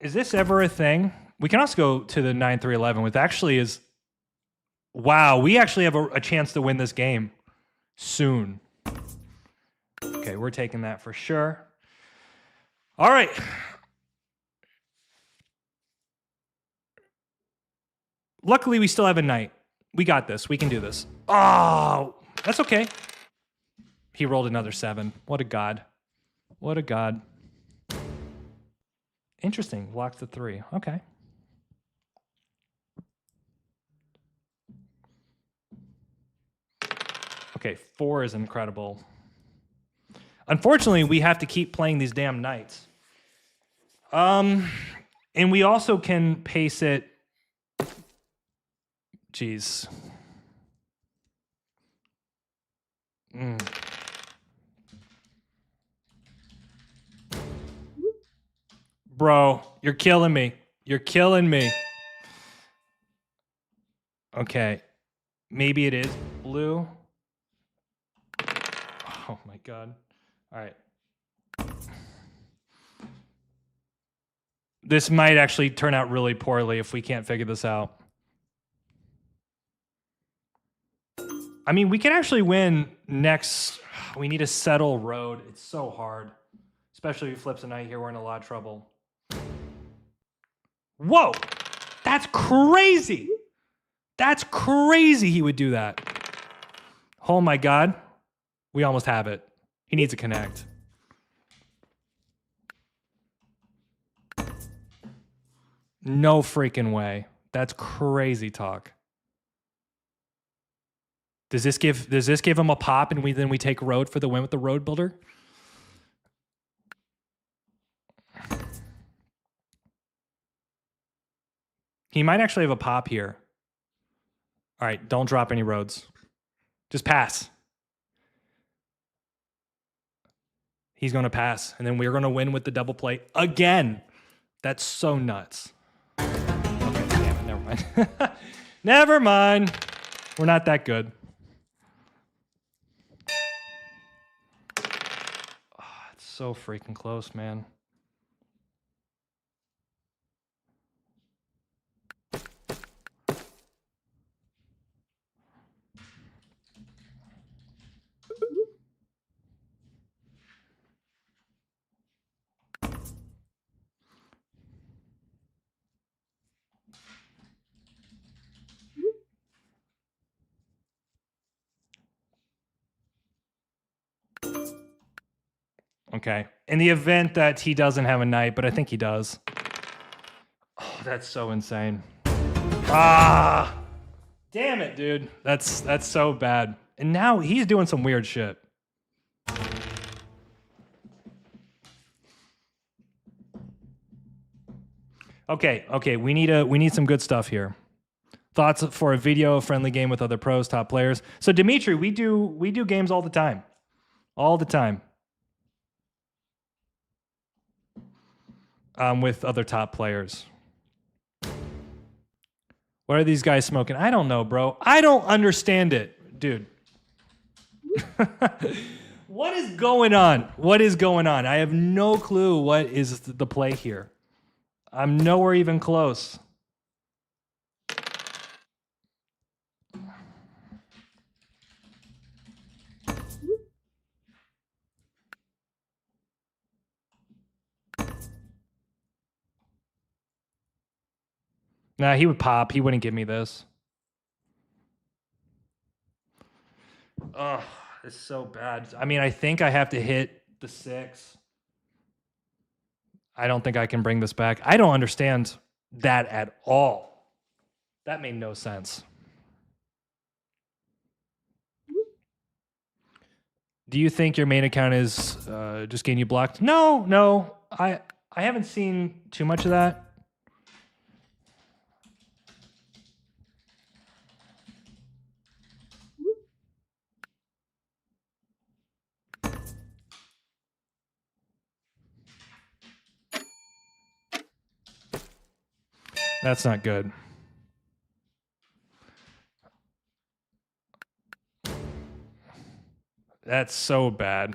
Is this ever a thing? We can also go to the 9-3-11, which actually is... Wow, we actually have a chance to win this game soon. Okay, we're taking that for sure. All right. Luckily, we still have a knight. We got this. We can do this. Oh, that's okay. He rolled another 7. What a god. What a god. Interesting. Blocks the 3. Okay. Okay, 4 is incredible. Unfortunately, we have to keep playing these damn knights. And we also can pace it. Jeez. Bro, you're killing me. You're killing me. Okay. Maybe it is blue. Oh my god. All right. This might actually turn out really poorly if we can't figure this out. I mean, we can actually win next. We need to settle road. It's so hard. Especially if he flips a knight here, we're in a lot of trouble. Whoa! That's crazy! That's crazy he would do that. Oh my god. We almost have it. He needs to connect. No freaking way. That's crazy talk. Does this give him a pop and then we take road for the win with the road builder? He might actually have a pop here. All right, don't drop any roads. Just pass. He's going to pass, and then we're going to win with the double play again. That's so nuts. Okay, damn it, never mind. Never mind. We're not that good. Oh, it's so freaking close, man. Okay. In the event that he doesn't have a knight, but I think he does. Oh, that's so insane. Ah! Damn it, dude. That's so bad. And now he's doing some weird shit. Okay, we need some good stuff here. Thoughts for a video friendly game with other pros, top players. So Dimitri, we do games all the time. All the time. With other top players. What are these guys smoking? I don't know, bro. I don't understand it, dude. What is going on? What is going on? I have no clue what is the play here. I'm nowhere even close. Nah, he would pop. He wouldn't give me this. Oh, it's so bad. I mean, I think I have to hit the 6. I don't think I can bring this back. I don't understand that at all. That made no sense. Do you think your main account is just getting you blocked? No. I haven't seen too much of that. That's not good. That's so bad.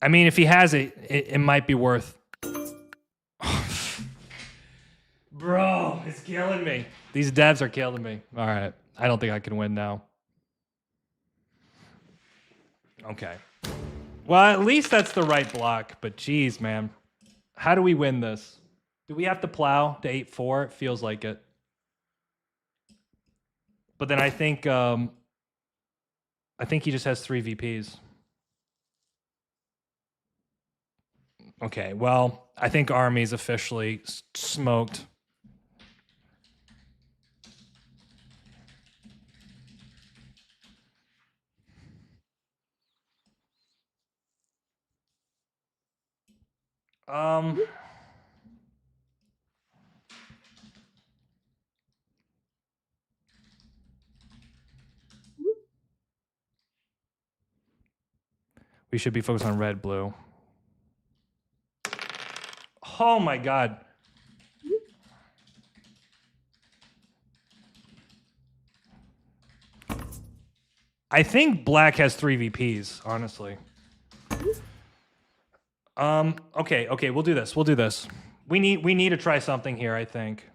I mean, if he has it, it might be worth. Bro, it's killing me. These devs are killing me. All right. I don't think I can win now. Okay. Well, at least that's the right block, but geez, man. How do we win this? Do we have to plow to 8-4? It feels like it. But then I think he just has 3 VPs. Okay, well, I think Army's officially smoked. We should be focused on red, blue. Oh my god. I think black has 3 VPs, honestly. Okay, we'll do this. We need to try something here, I think.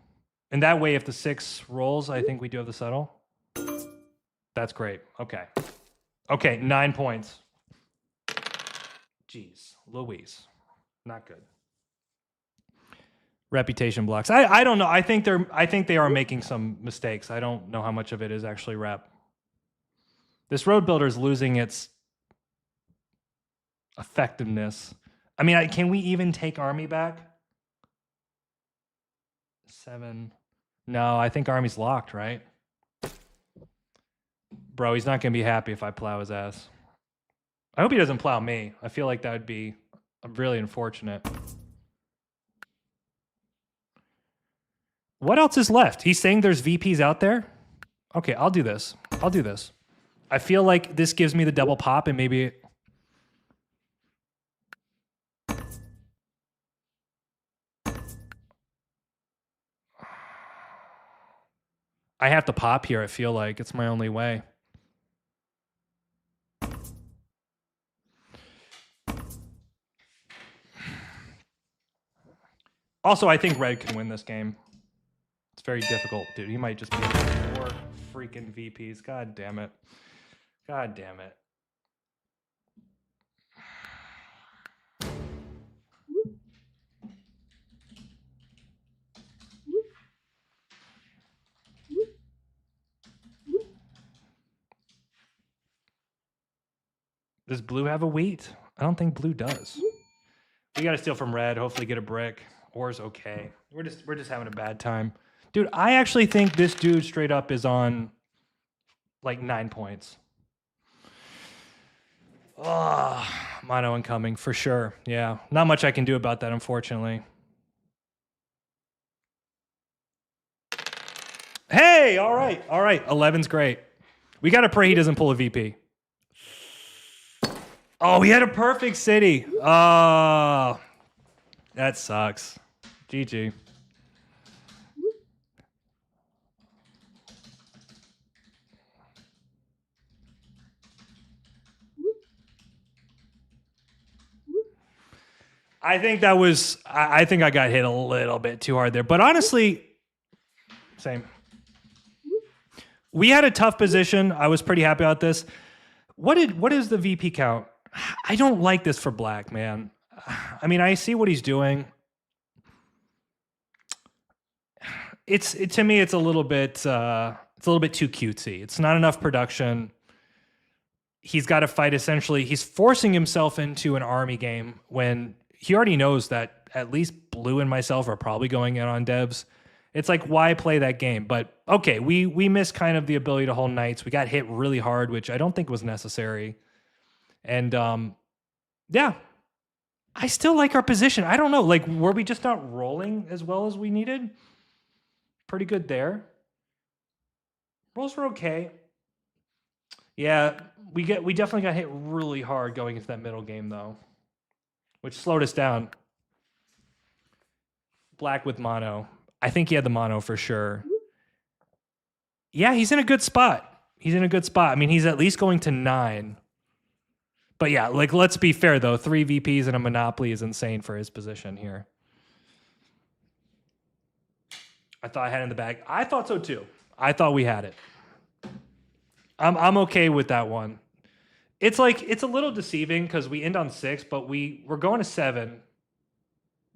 And that way, if the 6 rolls, I think we do have the settle. That's great. Okay, 9 points. Jeez, Louise. Not good. Reputation blocks. I don't know. I think they are making some mistakes. I don't know how much of it is actually rep. This road builder is losing its effectiveness. I mean, can we even take Army back? 7. No, I think Army's locked, right? Bro, he's not going to be happy if I plow his ass. I hope he doesn't plow me. I feel like that would be really unfortunate. What else is left? He's saying there's VPs out there? Okay, I'll do this. I feel like this gives me the double pop and maybe... I have to pop here, I feel like. It's my only way. Also, I think red can win this game. It's very difficult, dude. He might just be 4 freaking VPs. God damn it. Does blue have a wheat? I don't think blue does. We got to steal from red. Hopefully get a brick. Or's okay. We're just having a bad time. Dude, I actually think this dude straight up is on like 9 points. Oh, mono incoming for sure. Yeah. Not much I can do about that, unfortunately. Hey, all right. All right. 11's great. We got to pray he doesn't pull a VP. Oh, he had a perfect city. Oh, that sucks. GG. I think that was, I think I got hit a little bit too hard there. But honestly, same. We had a tough position. I was pretty happy about this. What is the VP count? I don't like this for black, man. I mean, I see what he's doing. To me, it's a little bit too cutesy. It's not enough production. He's got to fight essentially. He's forcing himself into an army game when he already knows that at least Blue and myself are probably going in on devs. It's like, why play that game? But okay, we missed kind of the ability to hold knights. We got hit really hard, which I don't think was necessary. And yeah, I still like our position. I don't know, like, were we just not rolling as well as we needed? Pretty good there. Rolls were okay. Yeah, we definitely got hit really hard going into that middle game though, which slowed us down. Black with mono. I think he had the mono for sure. Yeah, he's in a good spot. He's in a good spot. I mean, he's at least going to 9. But yeah, like, let's be fair though. 3 VPs and a monopoly is insane for his position here. I thought I had it in the bag. I thought so too. I thought we had it. I'm okay with that one. It's like, it's a little deceiving because we end on 6, but we're going to 7.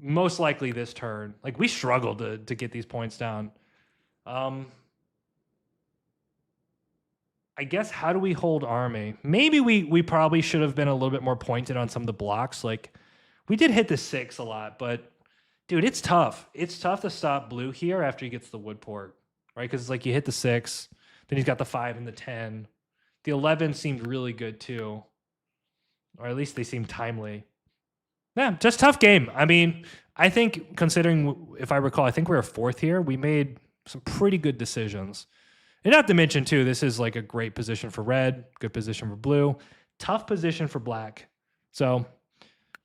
Most likely this turn. Like, we struggled to get these points down. I guess, how do we hold army? Maybe we probably should have been a little bit more pointed on some of the blocks. Like, we did hit the 6 a lot, but dude, it's tough. It's tough to stop blue here after he gets the wood port, right? Because it's like you hit the 6, then he's got the 5 and the 10. The 11 seemed really good too, or at least they seemed timely. Yeah, just tough game. I mean, I think considering, if I recall, I think we were 4th here. We made some pretty good decisions. And not to mention, too, this is like a great position for red, good position for blue, tough position for black. So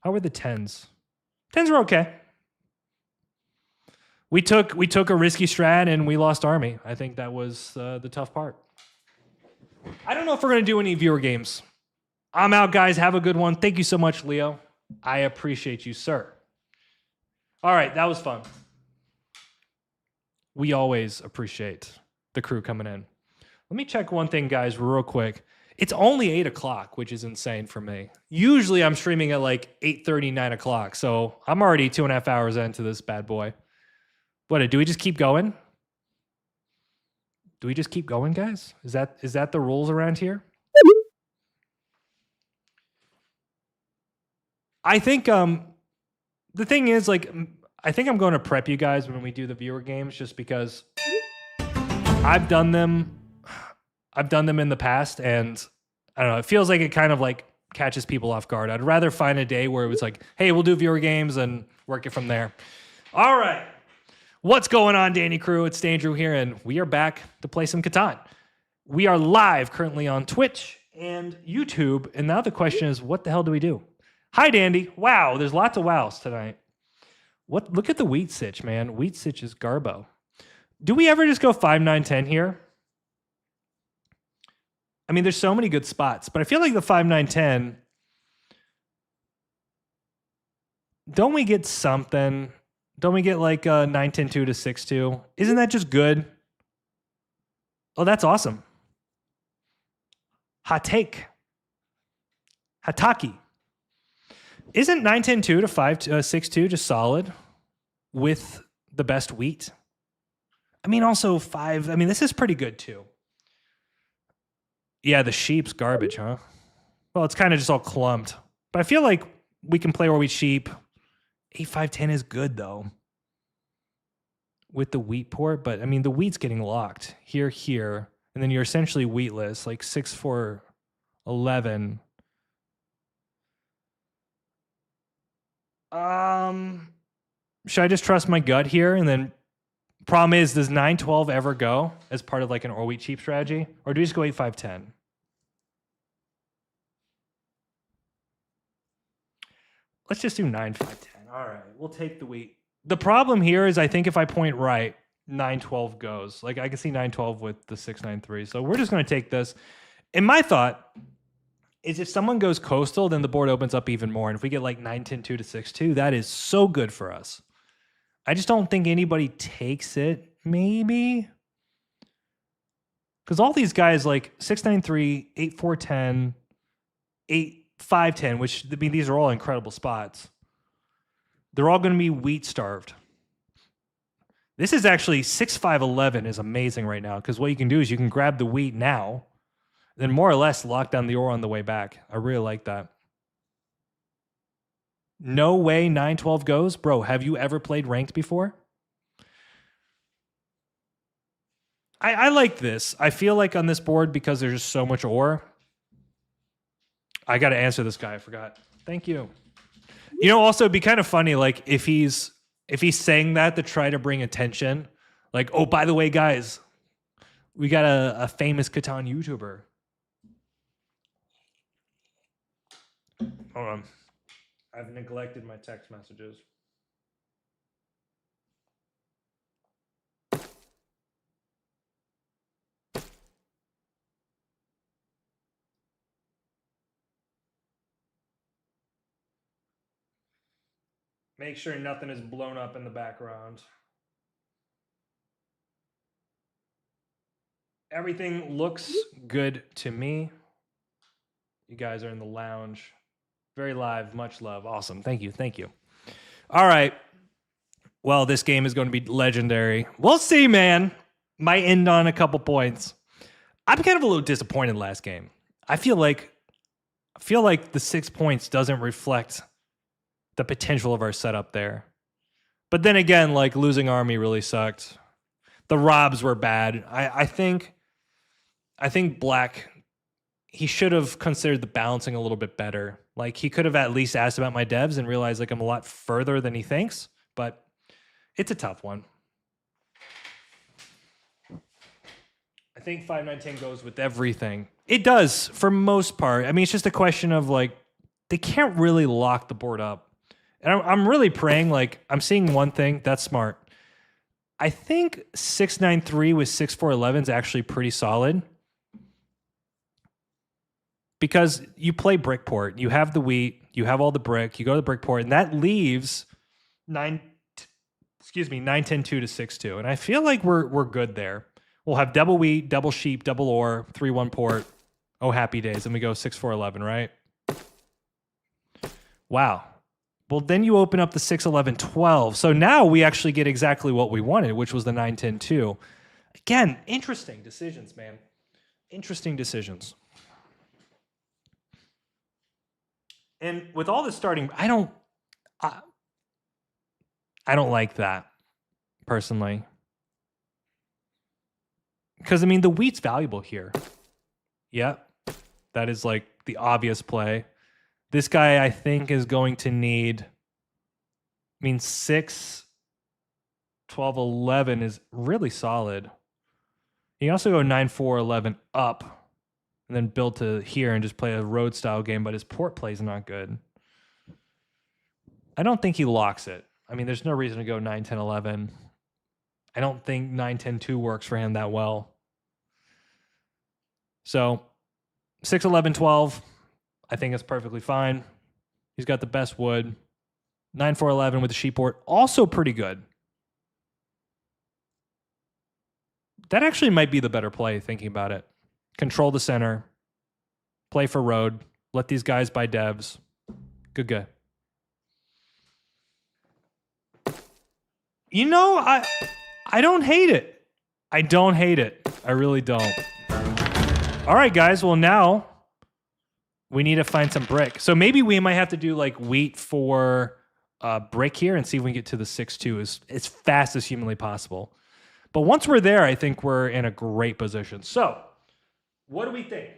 how were the 10s? 10s were okay. We took a risky strat and we lost army. I think that was the tough part. I don't know if we're going to do any viewer games. I'm out, guys. Have a good one. Thank you so much, Leo. I appreciate you, sir. All right, that was fun. We always appreciate the crew coming in. Let me check one thing, guys, real quick. It's only 8 o'clock, which is insane for me. Usually I'm streaming at like 8:30, 9 o'clock. So I'm already 2.5 hours into this bad boy. What, do we just keep going? Do we just keep going, guys? Is that the rules around here? I think the thing is, like, I think I'm going to prep you guys when we do the viewer games, just because I've done them in the past, and I don't know, it feels like it kind of like catches people off guard. I'd rather find a day where it was like, hey, we'll do viewer games and work it from there. All right. What's going on, Danny Crew? It's Dandrew here, and we are back to play some Catan. We are live currently on Twitch and YouTube, and now the question is, what the hell do we do? Hi, Dandy. Wow, there's lots of wows tonight. Look at the wheat sitch, man. Wheat sitch is garbo. Do we ever just go 5, 9, 10 here? I mean, there's so many good spots, but I feel like the 5, 9, 10, don't we get something? Don't we get like 9, 10, 2 to 6, 2? Isn't that just good? Oh, that's awesome. Hot take. Hataki. Isn't 9, 10, 2 to 5, 6, 2 just solid with the best wheat? I mean, also 5. I mean, this is pretty good too. Yeah, the sheep's garbage, huh? Well, it's kind of just all clumped. But I feel like we can play where we sheep. 8-5-10 is good, though. With the wheat port. But, I mean, the wheat's getting locked. Here, here. And then you're essentially wheatless. Like 6-4-11. Should I just trust my gut here? And then, problem is, does 9-12 ever go as part of like an or wheat cheap strategy? Or do we just go 8-5-10? Let's just do 9-5-10. All right, we'll take the wheat. The problem here is I think if I point right, 9-12 goes. Like I can see 9-12 with the 6-9-3. So we're just going to take this. And my thought is if someone goes coastal, then the board opens up even more. And if we get like 9-10-2 to 6-2, that is so good for us. I just don't think anybody takes it, maybe. Because all these guys like 6-9-3, 8-4-10, 8-5-10, which, I mean, these are all incredible spots. They're all going to be wheat starved. This is actually 6-5-11 is amazing right now because what you can do is you can grab the wheat now, then more or less lock down the or on the way back. I really like that. No way 9-12 goes? Bro, have you ever played ranked before? I like this. I feel like on this board, because there's just so much ore, I got to answer this guy. I forgot. Thank you. You know, also it'd be kind of funny, like if he's saying that to try to bring attention, like, oh, by the way, guys, we got a famous Catan YouTuber. Hold on. I've neglected my text messages. Make sure nothing is blown up in the background. Everything looks good to me. You guys are in the lounge. Very live, much love. Awesome. Thank you. Thank you. All right. Well, this game is going to be legendary. We'll see, man. Might end on a couple points. I'm kind of a little disappointed last game. I feel like the 6 points doesn't reflect the potential of our setup there. But then again, like losing army really sucked. The robs were bad. I think Black, he should have considered the balancing a little bit better. Like he could have at least asked about my devs and realized like I'm a lot further than he thinks, but it's a tough one. I think 5-9-10 goes with everything. It does for most part. I mean, it's just a question of like, they can't really lock the board up. And I'm really praying, like, I'm seeing one thing. That's smart. I think 6-9-3 with 6-4-11 is actually pretty solid. Because you play Brickport. You have the wheat. You have all the brick. You go to the Brickport. And that leaves 9-10-2 to 6-2. And I feel like we're good there. We'll have double wheat, double sheep, double ore, 3-1 port. Oh, happy days. And we go 6-4-11, right? Wow. Well, then you open up the 6-11-12. So now we actually get exactly what we wanted, which was the 9-10-2. Again, interesting decisions, man. Interesting decisions. And with all this starting, I don't like that, personally. Because, I mean, the wheat's valuable here. Yeah, that is like the obvious play. This guy, I think, is going to need, 6, 12, 11 is really solid. You can also go 9, 4, 11 up and then build to here and just play a road style game, but his port play is not good. I don't think he locks it. I mean, there's no reason to go 9, 10, 11. I don't think 9, 10, 2 works for him that well. So 6, 11, 12. I think it's perfectly fine. He's got the best wood. 9-4-11 with the sheep port, also pretty good. That actually might be the better play, thinking about it. Control the center. Play for road. Let these guys buy devs. Good. You know, I don't hate it. I don't hate it. I really don't. All right, guys. Well, now We need to find some brick. So maybe we might have to do like wheat for brick here and see if we can get to the 6-2 as fast as humanly possible. But once we're there, I think we're in a great position. So what do we think?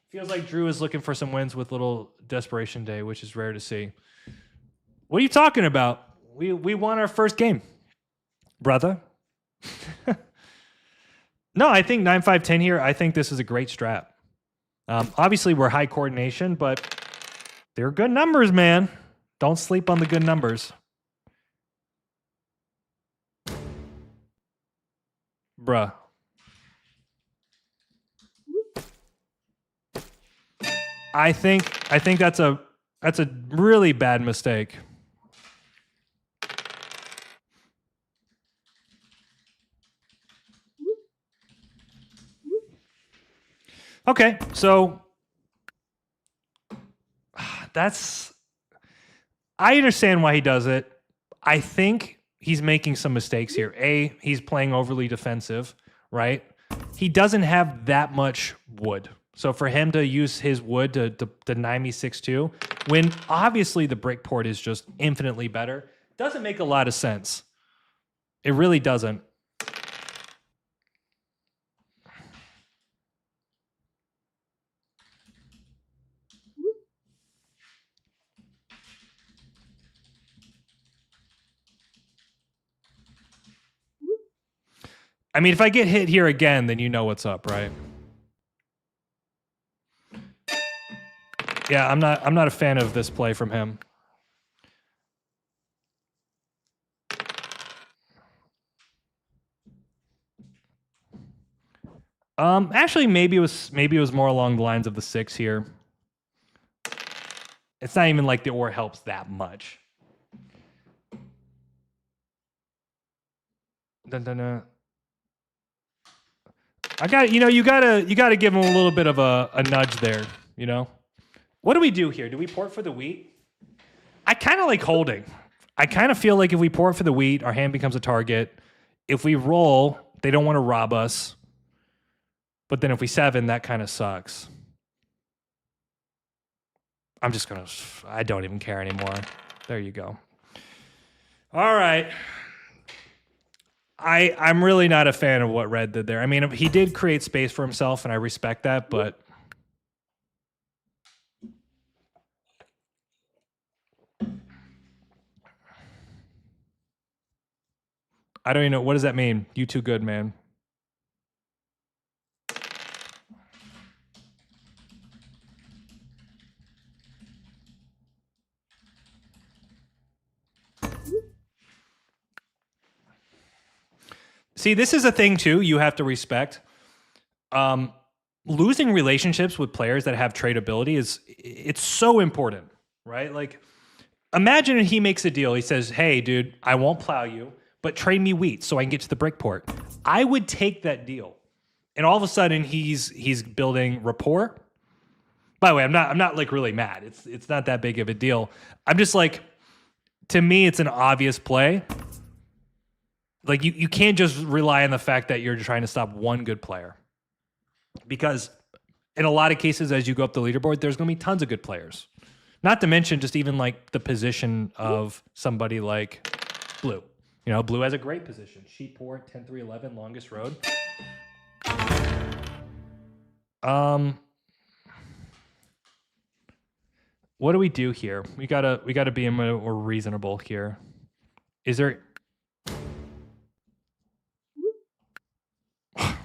Feels like Drew is looking for some wins with little desperation day, which is rare to see. What are you talking about? We won our first game, brother. No, I think 9-5-10 here. I think this is a great strat. Obviously, we're high coordination, but they're good numbers, man. Don't sleep on the good numbers. Bruh. I think that's a really bad mistake. Okay, so I understand why he does it. I think he's making some mistakes here. A, he's playing overly defensive, right? He doesn't have that much wood. So for him to use his wood to deny me 6-2, when obviously the brick port is just infinitely better, doesn't make a lot of sense. It really doesn't. I mean, if I get hit here again, then you know what's up, right? Yeah, I'm not a fan of this play from him. Actually, maybe it was more along the lines of the 6 here. It's not even like the ore helps that much. Dun, dun, dun. You gotta give him a little bit of a nudge there, you know? What do we do here? Do we port for the wheat? I kind of like holding. I kind of feel like if we port for the wheat, our hand becomes a target. If we roll, they don't want to rob us. But then if we 7, that kind of sucks. I don't even care anymore. There you go. All right. I'm really not a fan of what Red did there. I mean, he did create space for himself, and I respect that, but I don't even know. What does that mean? You too good, man. See, this is a thing too you have to respect. Losing relationships with players that have tradability it's so important, right? Like, imagine he makes a deal. He says, "Hey, dude, I won't plow you, but trade me wheat so I can get to the brick port." I would take that deal, and all of a sudden he's building rapport. By the way, I'm not like really mad. It's not that big of a deal. I'm just like, to me, it's an obvious play. Like, you can't just rely on the fact that you're trying to stop one good player. Because in a lot of cases, as you go up the leaderboard, there's going to be tons of good players. Not to mention just even like the position of somebody like Blue. You know, Blue has a great position. Sheep port, 10-3-11, longest road. What do we do here? We gotta be more reasonable here. Is there...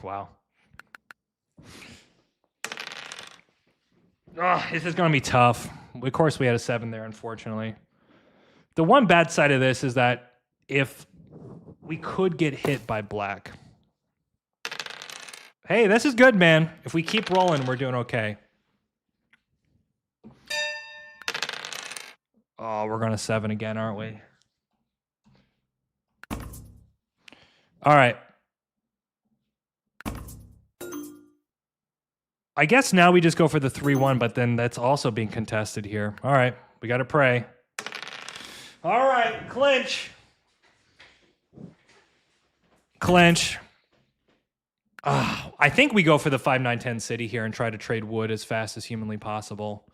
Wow. Oh, this is going to be tough. Of course, we had a 7 there, unfortunately. The one bad side of this is that if we could get hit by black. Hey, this is good, man. If we keep rolling, we're doing okay. Oh, we're going to 7 again, aren't we? All right. I guess now we just go for the 3-1, but then that's also being contested here. All right, we got to pray. All right, clinch. Clinch. I think we go for the 5-9-10 city here and try to trade wood as fast as humanly possible.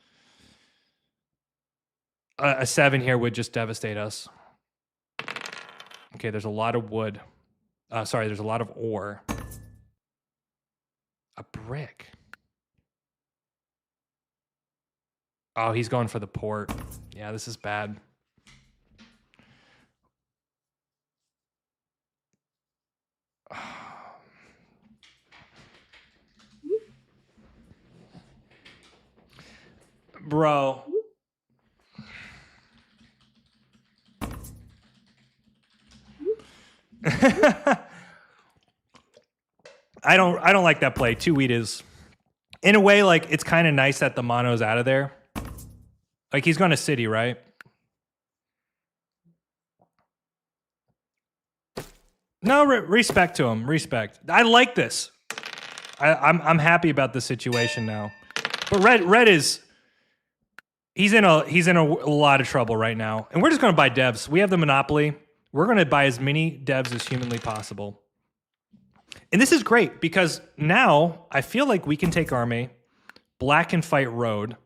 A 7 here would just devastate us. Okay, there's a lot of wood. Sorry, there's a lot of ore. A brick. Oh, he's going for the port. Yeah, this is bad. Bro. I don't like that play. 2 wheat is, in a way, like it's kind of nice that the mono's out of there. Like he's going to city, right? No, respect to him. Respect. I like this. I'm happy about the situation now. But red is, he's in a lot of trouble right now, and we're just going to buy devs. We have the monopoly. We're going to buy as many devs as humanly possible. And this is great because now I feel like we can take army. Black can fight road.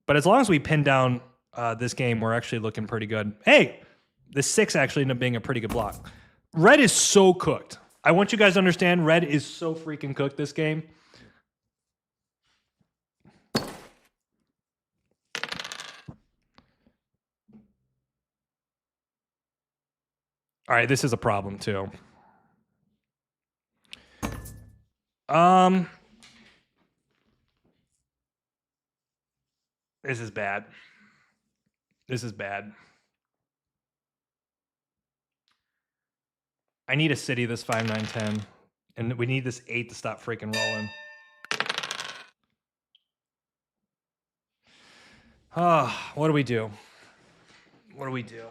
But as long as we pin down this game, we're actually looking pretty good. Hey, the 6 actually ended up being a pretty good block. Red is so cooked. I want you guys to understand, red is so freaking cooked this game. All right, this is a problem too. This is bad. This is bad. I need a city this 5, 9, 10. And we need this 8 to stop freaking rolling. What do we do? What do we do?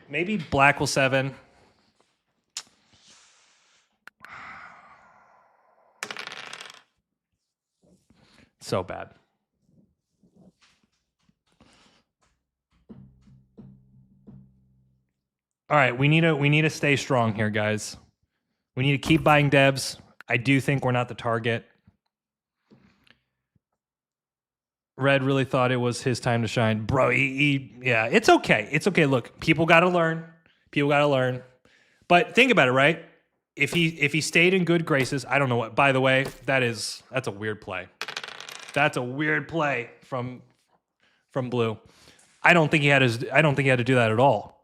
Maybe black will 7. So bad. All right, we need to stay strong here, guys. We need to keep buying devs. I do think we're not the target. Red really thought it was his time to shine. Bro, yeah, it's okay. It's okay. Look, people got to learn. People got to learn. But think about it, right? If he stayed in good graces, I don't know what. By the way, that's a weird play. That's a weird play from Blue. I don't think he had to do that at all.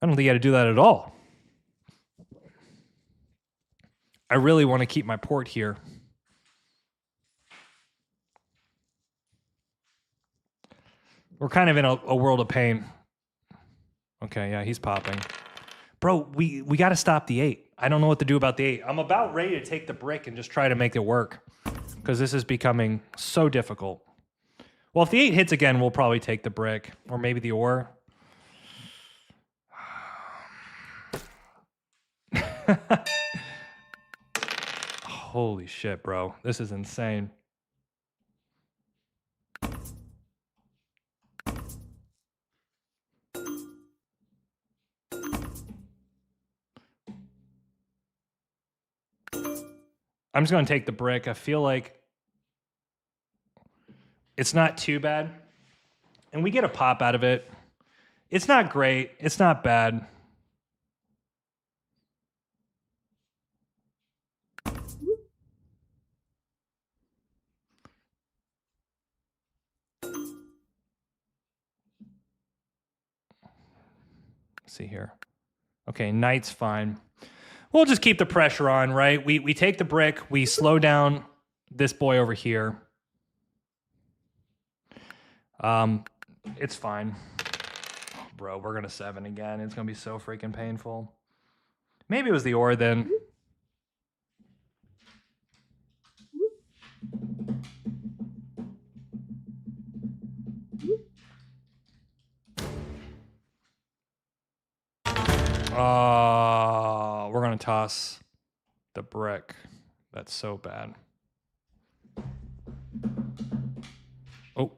I don't think he had to do that at all. I really want to keep my port here. We're kind of in a world of pain. Okay, yeah, he's popping. Bro, we got to stop the 8. I don't know what to do about the 8. I'm about ready to take the brick and just try to make it work because this is becoming so difficult. Well, if the 8 hits again, we'll probably take the brick or maybe the ore. Holy shit, bro. This is insane. I'm just going to take the brick. I feel like it's not too bad. And we get a pop out of it. It's not great. It's not bad. Let's see here. Okay, knight's fine. We'll just keep the pressure on, right? We take the brick. We slow down this boy over here. It's fine. Oh, bro, we're going to 7 again. It's going to be so freaking painful. Maybe it was the ore then. We're going to toss the brick. That's so bad. Oh.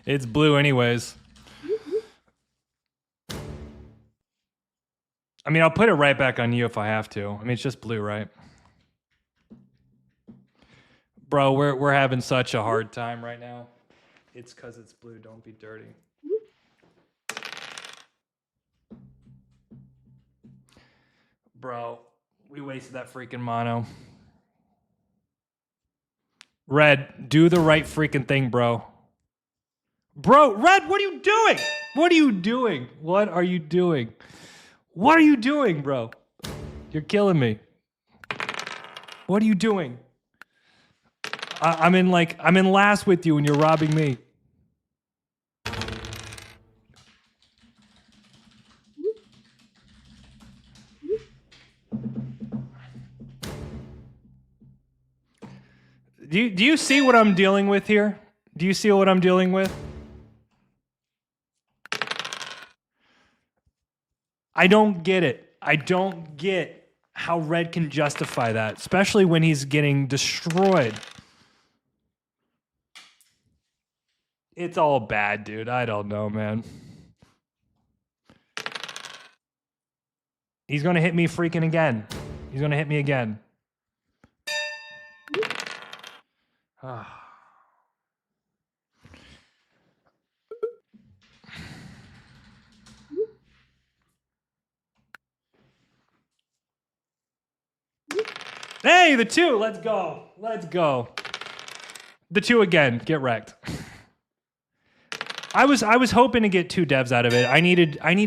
It's blue anyways. I mean, I'll put it right back on you if I have to. I mean, it's just blue, right? Bro, we're having such a hard time right now. It's because it's blue. Don't be dirty. Bro, we wasted that freaking mono. Red, do the right freaking thing, bro. Bro, Red, what are you doing? What are you doing? What are you doing? What are you doing, bro? You're killing me. What are you doing? I'm in last with you and you're robbing me. Do you see what I'm dealing with here? Do you see what I'm dealing with? I don't get it. I don't get how Red can justify that, especially when he's getting destroyed. It's all bad, dude. I don't know, man. He's gonna hit me freaking again. He's gonna hit me again. Hey, the 2. Let's go. Let's go. The 2 again. Get wrecked. I was hoping to get 2 devs out of it. I need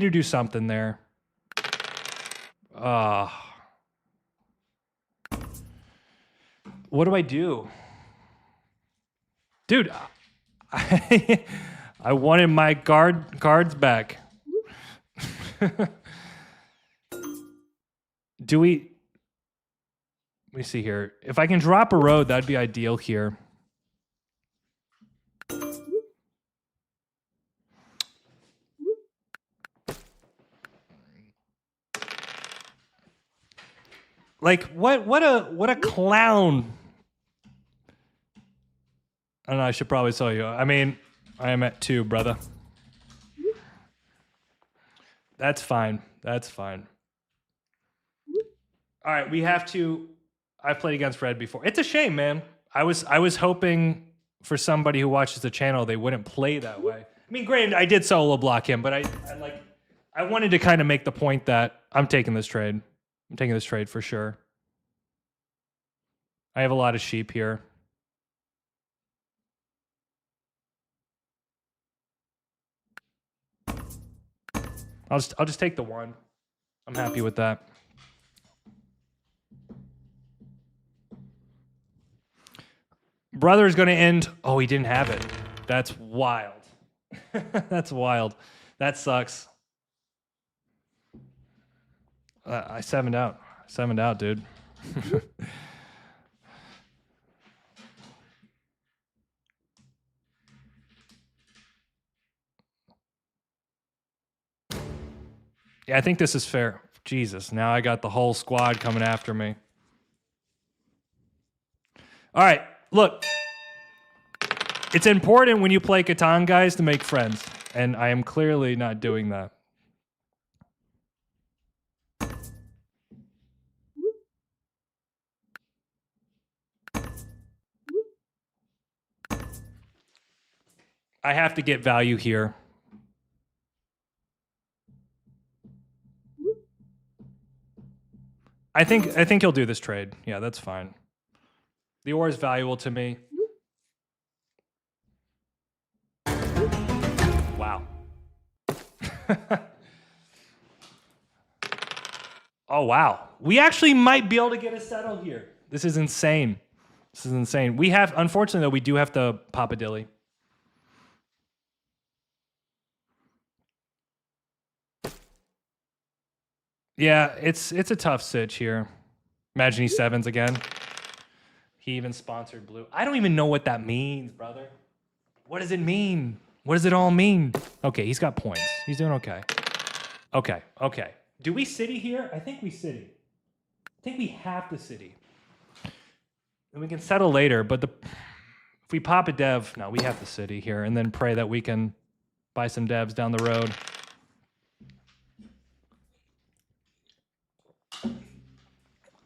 to do something there. What do I do? Dude, I wanted my cards back. Do we... Let me see here. If I can drop a road, that'd be ideal here. Like, what a clown. I don't know, I should probably tell you. I mean, I am at 2, brother. That's fine. That's fine. All right, we have to... I've played against Red before. It's a shame, man. I was hoping for somebody who watches the channel, they wouldn't play that way. I mean, granted, I did solo block him, but I wanted to kind of make the point that I'm taking this trade. I'm taking this trade for sure. I have a lot of sheep here. I'll just take the 1. I'm happy with that. Brother is going to end. Oh, he didn't have it. That's wild. That's wild. That sucks. I 7'd out. 7'd out, dude. Yeah, I think this is fair. Jesus, now I got the whole squad coming after me. All right, look. It's important when you play Catan, guys, to make friends. And I am clearly not doing that. I have to get value here. I think he'll do this trade. Yeah, that's fine. The ore is valuable to me. Wow. Oh, wow. We actually might be able to get a settle here. This is insane. This is insane. We have, unfortunately, though, we do have to pop a dilly. Yeah, it's a tough sitch here. Imagine he 7s again. He even sponsored blue. I don't even know what that means, brother. What does it mean? What does it all mean? Okay, he's got points. He's doing okay. Okay, okay. Do we city here? I think we city. I think we have to city. And we can settle later, but if we pop a dev, no, we have to city here and then pray that we can buy some devs down the road.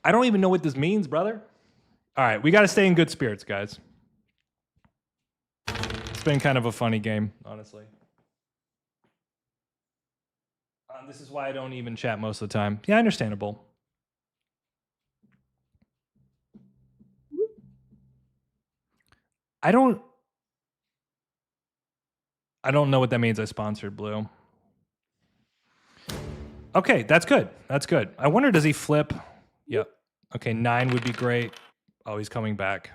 I don't even know what this means, brother. All right, we got to stay in good spirits, guys. It's been kind of a funny game, honestly. This is why I don't even chat most of the time. Yeah, understandable. I don't know what that means. I sponsored Blue. Okay, that's good. That's good. I wonder, does he flip? Yep. Okay, 9 would be great. Oh, he's coming back.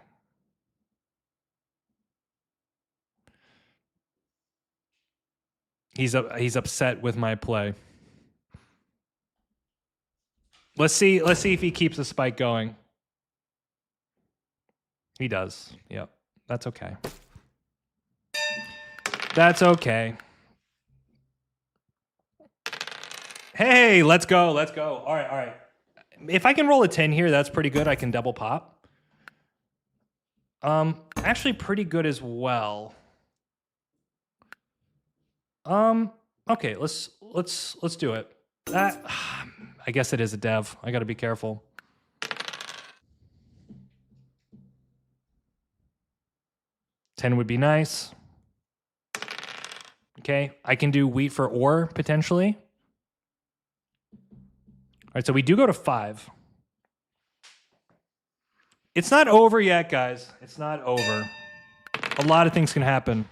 He's upset with my play. Let's see if he keeps the spike going. He does. Yep. That's okay. That's okay. Hey, let's go. Let's go. All right, all right. If I can roll a 10 here, that's pretty good. I can double pop. Actually pretty good as well. Okay, let's do it. That I guess it is a dev. I got to be careful. $10 would be nice. Okay, I can do wheat for ore potentially. All right, so we do go to 5. It's not over yet, guys. It's not over. A lot of things can happen.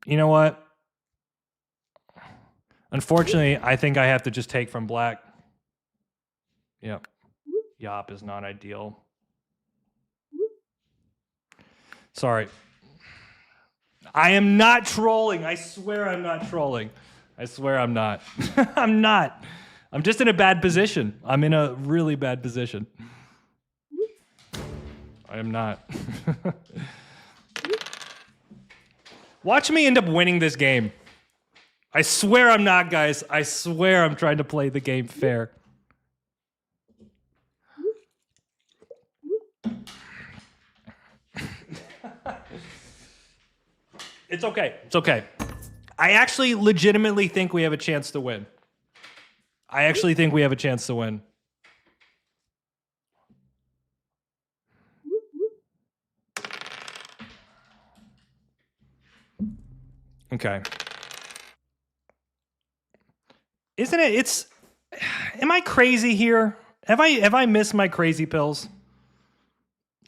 You know what? Unfortunately, I think I have to just take from black. Yep. Yop is not ideal. Sorry. I am not trolling. I swear I'm not trolling. I swear I'm not. I'm not. I'm just in a bad position. I'm in a really bad position. I am not. Watch me end up winning this game. I swear I'm not, guys. I swear I'm trying to play the game fair. It's okay. It's okay. I actually legitimately think we have a chance to win. I actually think we have a chance to win. Okay. Isn't it? It's. Am I crazy here? Have I missed my crazy pills?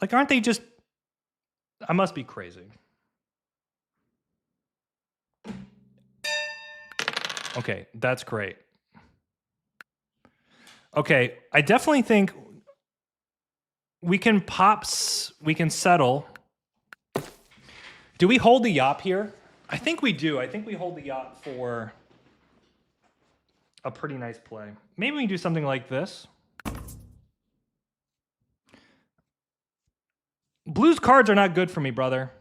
Like, aren't they just? I must be crazy. Okay, that's great. Okay, I definitely think we can we can settle. Do we hold the yop here? I think we do. I think we hold the yop for a pretty nice play. Maybe we can do something like this. Blue's cards are not good for me, brother.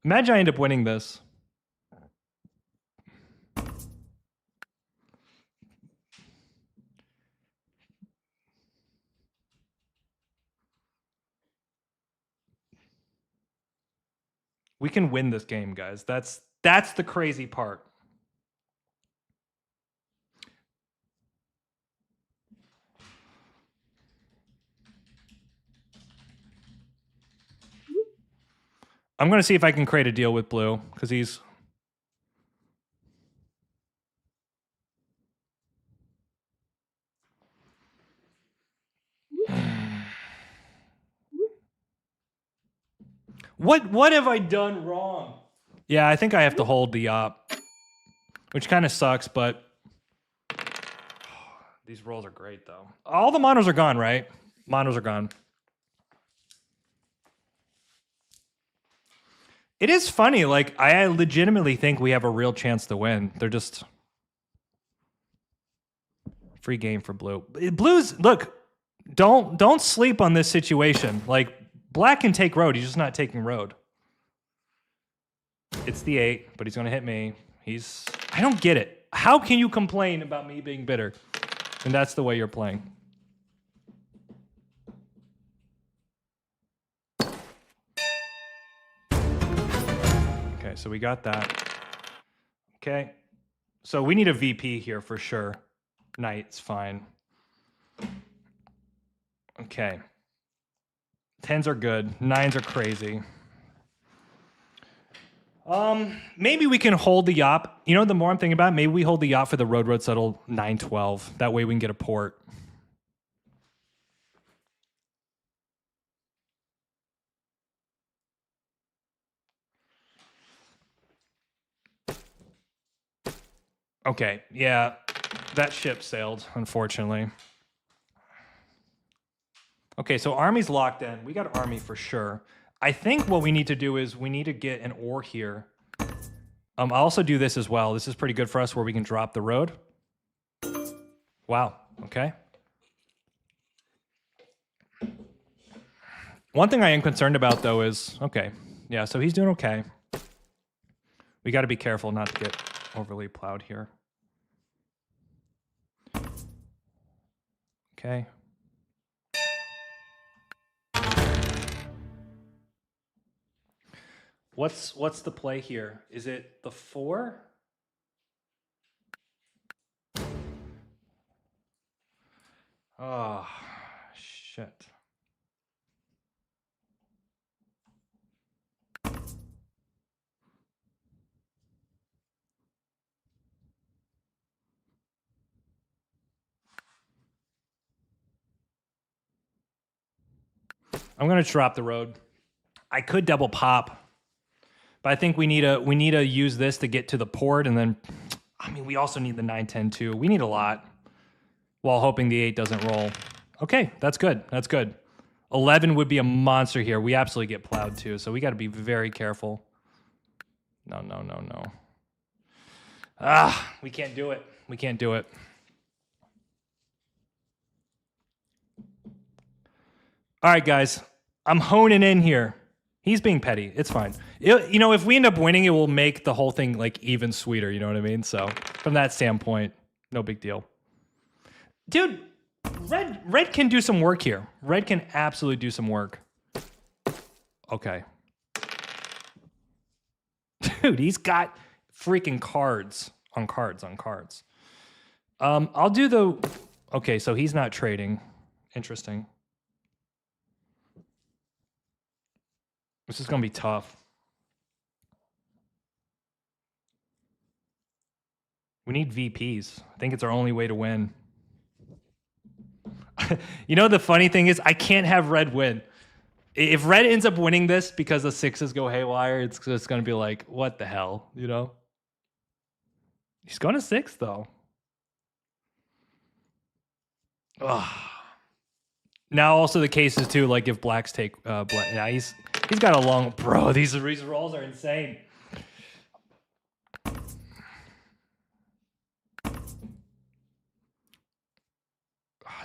Imagine I end up winning this. We can win this game, guys. That's the crazy part. I'm going to see if I can create a deal with Blue, because he's... What have I done wrong? Yeah, I think I have to hold the op, which kind of sucks, but these rolls are great, though. All the monos are gone, right? Monos are gone. It is funny. Like, I legitimately think we have a real chance to win. They're just... Free game for Blue. Blue's... Look, don't sleep on this situation. Like, Black can take road. He's just not taking road. It's the 8, but he's going to hit me. He's... I don't get it. How can you complain about me being bitter? And that's the way you're playing. Okay, so we got that. Okay. So we need a VP here for sure. Knight's fine. Okay. 10s are good. 9s are crazy. Maybe we can hold the Yop. You know, the more I'm thinking about it, maybe we hold the Yop for the road settle 9-12. That way we can get a port. Okay, yeah. That ship sailed, unfortunately. Okay, so army's locked in. We got army for sure. I think what we need to do is we need to get an ore here. I'll also do this as well. This is pretty good for us where we can drop the road. Wow, okay. One thing I am concerned about though is, okay, yeah, so he's doing okay. We got to be careful not to get overly plowed here. Okay. What's the play here? Is it the 4? Oh, shit. I'm gonna drop the road. I could double pop, but I think we need to use this to get to the port, and then, I mean, we also need the 9-10 too. We need a lot, while hoping the 8 doesn't roll. Okay, that's good. That's good. 11 would be a monster here. We absolutely get plowed too, so we got to be very careful. No, no, no, no. Ah, we can't do it. We can't do it. All right, guys. I'm honing in here. He's being petty. It's fine. You know, if we end up winning, it will make the whole thing like even sweeter. You know what I mean? So from that standpoint, no big deal. Dude, red can do some work here. Red can absolutely do some work. Okay. Dude, he's got freaking cards on cards on cards. I'll do the... Okay, so he's not trading. Interesting. This is going to be tough. We need VPs. I think it's our only way to win. You know, the funny thing is I can't have red win. If red ends up winning this because the 6s go haywire, it's just going to be like, what the hell, you know? He's going to 6, though. Ugh. Now also the case is, too, like if blacks take... black, yeah, he's got a long... Bro, these rolls are insane.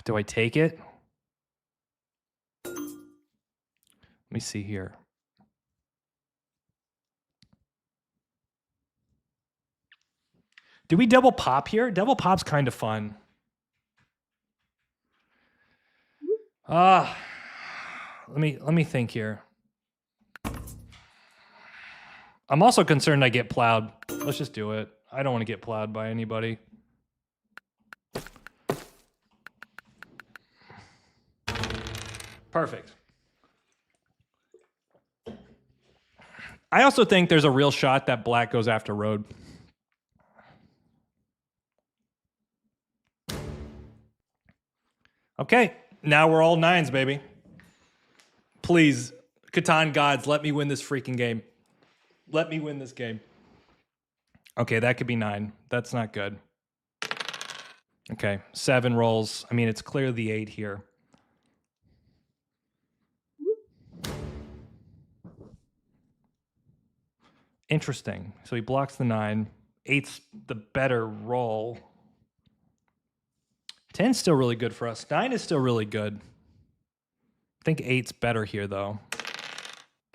Do I take it? Let me see here. Do we double pop here? Double pop's kind of fun. Let me think here. I'm also concerned I get plowed. Let's just do it. I don't want to get plowed by anybody. Perfect. I also think there's a real shot that black goes after road. Okay, now we're all 9s, baby. Please, Catan gods, let me win this freaking game. Let me win this game. Okay, that could be 9. That's not good. Okay, 7 rolls. I mean, it's clear the 8 here. Interesting. So he blocks the 9. 8's the better roll. 10's still really good for us. 9 is still really good. I think 8's better here, though.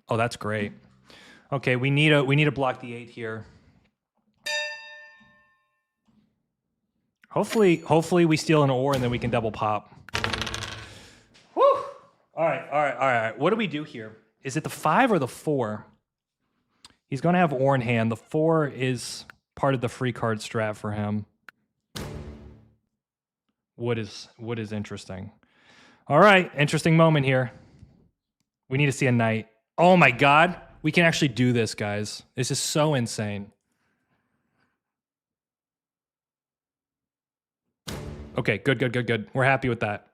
Oh, that's great. Okay, we need to block the 8 here. Hopefully we steal an ore and then we can double pop. Whew! All right. What do we do here? Is it the 5 or the 4? He's going to have ore in hand. The 4 is part of the free card strat for him. Wood is interesting. All right, interesting moment here. We need to see a knight. Oh my god, we can actually do this, guys. This is so insane. Okay, good. We're happy with that.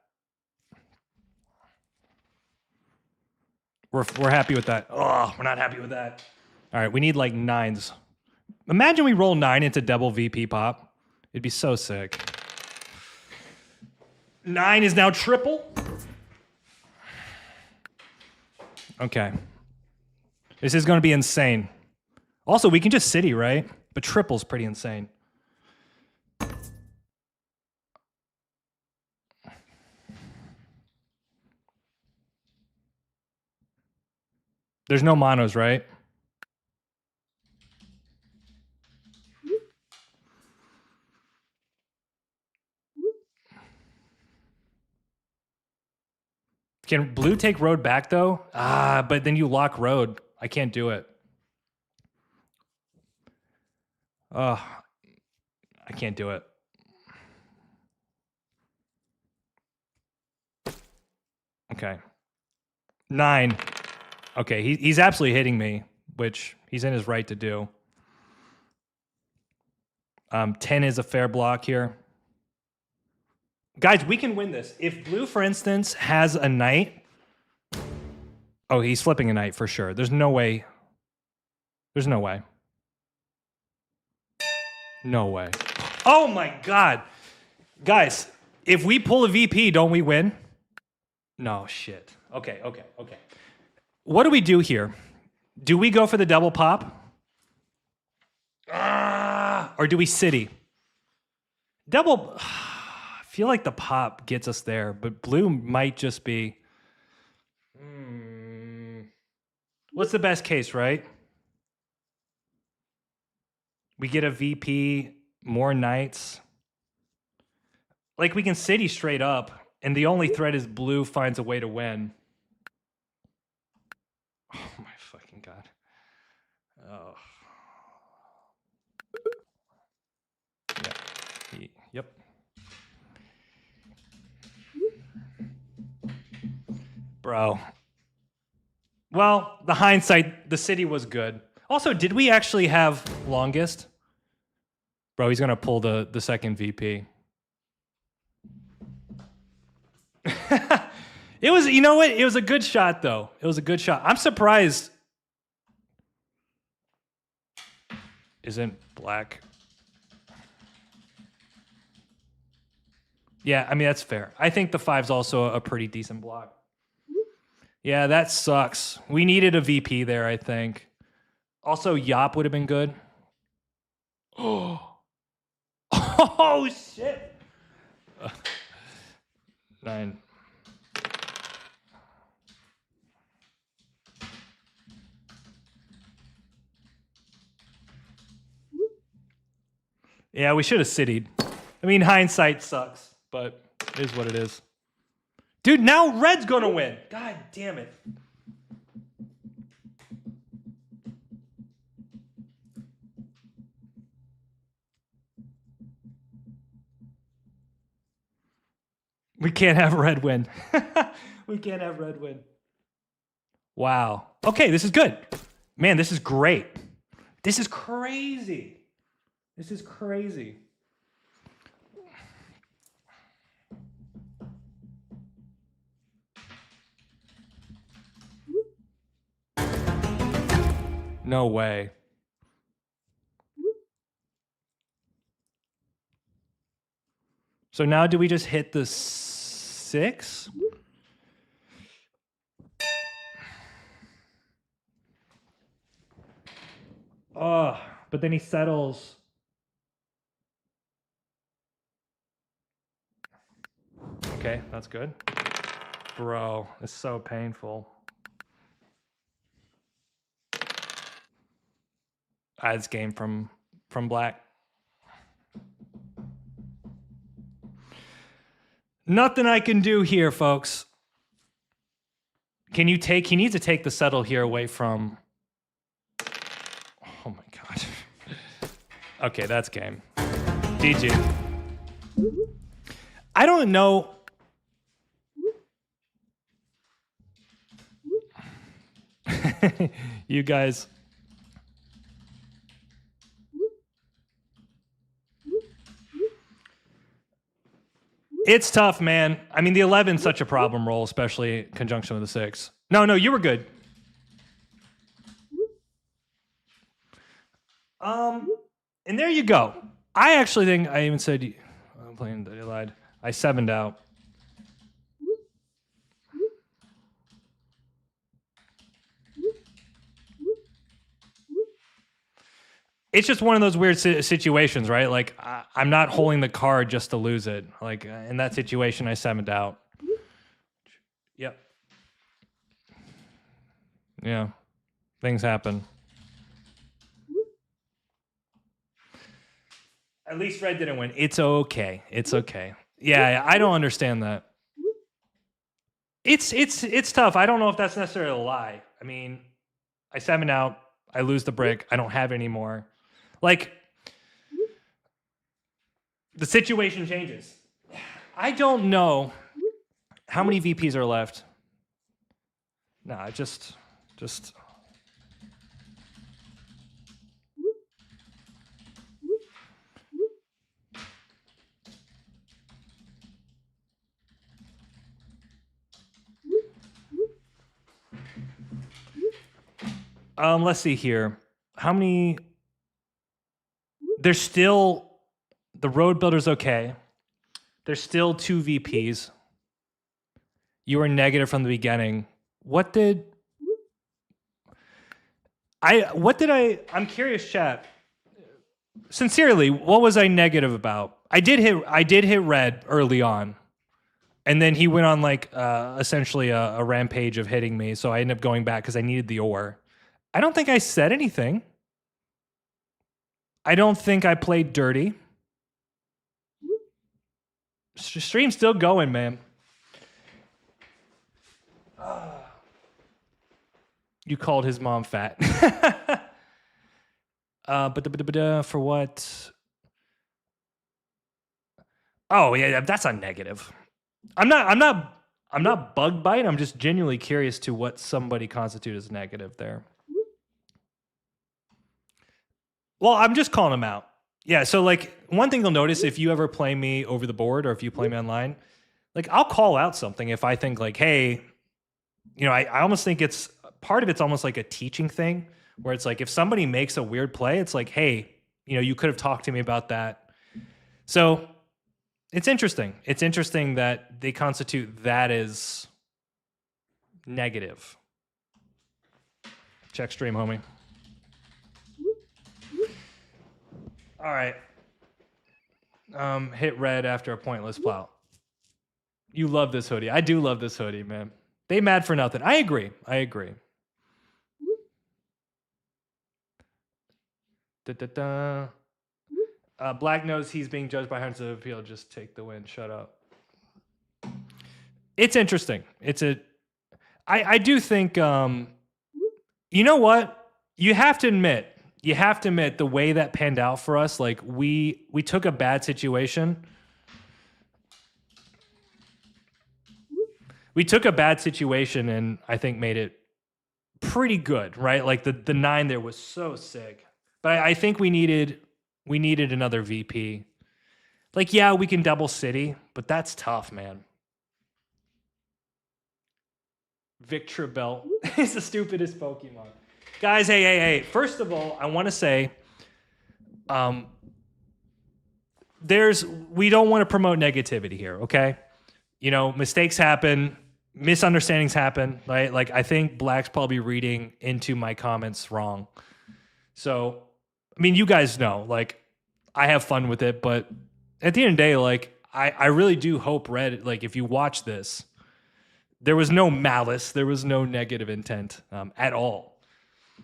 We're happy with that. Oh, we're not happy with that. All right, we need like 9s. Imagine we roll 9 into double VP pop. It'd be so sick. 9 is now triple. Okay. This is going to be insane. Also, we can just city, right? But triple's pretty insane. There's no monos, right? Can blue take road back, though? Ah, but then you lock road. I can't do it. I can't do it. Okay. 9. Okay, he's absolutely hitting me, which he's in his right to do. 10 is a fair block here. Guys, we can win this. If blue, for instance, has a knight. Oh, he's flipping a knight for sure. There's no way. There's no way. No way. Oh my god. Guys, if we pull a VP, don't we win? No, shit. Okay. What do we do here? Do we go for the double pop? Or do we city? Double... I feel like the pop gets us there, but blue might just be... What's the best case, right? We get a VP, more knights. Like, we can city straight up, and the only threat is blue finds a way to win. Oh my fucking god. Oh. Yeah. Yep. Bro. Well, the hindsight, the city was good. Also, did we actually have longest? Bro, he's going to pull the second VP. It was, you know what? It was a good shot, though. It was a good shot. I'm surprised. Isn't black? Yeah, I mean, that's fair. I think the 5's also a pretty decent block. Yeah, that sucks. We needed a VP there, I think. Also, Yop would have been good. Oh, shit. 9. Yeah, we should have citied. I mean, hindsight sucks, but it is what it is. Dude, now red's gonna win. God damn it. We can't have red win. We can't have red win. Wow. Okay, this is good. Man, this is great. This is crazy. This is crazy. No way. So now do we just hit the 6? Oh, but then he settles. Okay, that's good. Bro, it's so painful. It's game from black. Nothing I can do here, folks. Can you take... He needs to take the settle here away from... Oh my god. Okay, that's game. GG. I don't know. You guys. It's tough, man. I mean, the 11's such a problem roll, especially in conjunction with the 6. No, you were good. And there you go. I actually think I even said I'm playing. I lied. I 7'd out. It's just one of those weird situations, right? Like I'm not holding the card just to lose it. Like in that situation, I 7'd out. Yep. Yeah. Things happen. At least Red didn't win. It's okay. It's okay. Yeah, I don't understand that. It's tough. I don't know if that's necessarily a lie. I mean, I 7 out. I lose the brick. I don't have any more. Like, the situation changes. I don't know how many VPs are left. Nah, just. Let's see here. How many? There's still the road builder's okay. There's still 2 VPs. You were negative from the beginning. I'm curious, chat. Sincerely, what was I negative about? I did hit Red early on. And then he went on like essentially a rampage of hitting me. So I ended up going back because I needed the ore. I don't think I said anything. I don't think I played dirty. Stream's still going, man. You called his mom fat. But for what? Oh yeah, that's a negative. I'm not bugged by it. I'm just genuinely curious to what somebody constitutes as negative there. Well, I'm just calling them out. Yeah, so like one thing you'll notice if you ever play me over the board or if you play me online, like I'll call out something if I think like, hey, I almost think it's part of it's almost like a teaching thing where it's like if somebody makes a weird play, it's like, hey, you could have talked to me about that. So it's interesting. It's interesting that they constitute that as negative. Check stream, homie. All right. Hit Red after a pointless plow. You love this hoodie. I do love this hoodie, man. They mad for nothing. I agree. Black knows he's being judged by hundreds of appeal. Just take the win. Shut up. It's interesting. I do think, you know what? You have to admit the way that panned out for us, like we took a bad situation. We took a bad situation and I think made it pretty good, right? Like the 9 there was so sick. But I think we needed another VP. Like, yeah, we can double city, but that's tough, man. Victreebel is the stupidest Pokemon. Guys, hey. First of all, I want to say we don't want to promote negativity here, okay? Mistakes happen, misunderstandings happen, right? Like I think Black's probably reading into my comments wrong. So, I mean, you guys know, like I have fun with it, but at the end of the day, like I really do hope Red, like if you watch this, there was no malice, there was no negative intent at all.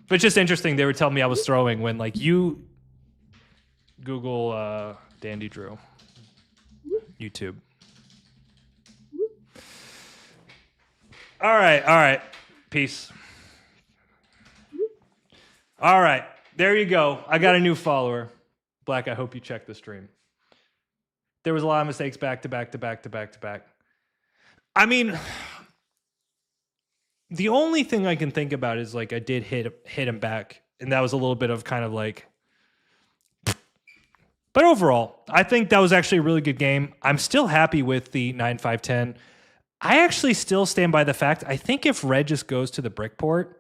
But it's just interesting. They were telling me I was throwing when like you Google Dandy Drew YouTube. All right. Peace. All right. There you go. I got a new follower. Black, I hope you check the stream. There was a lot of mistakes back to back to back to back to back. I mean, the only thing I can think about is like I did hit him back, and that was a little bit of kind of like. But overall, I think that was actually a really good game. I'm still happy with the 9-5-10. I actually still stand by the fact I think if Red just goes to the Brickport,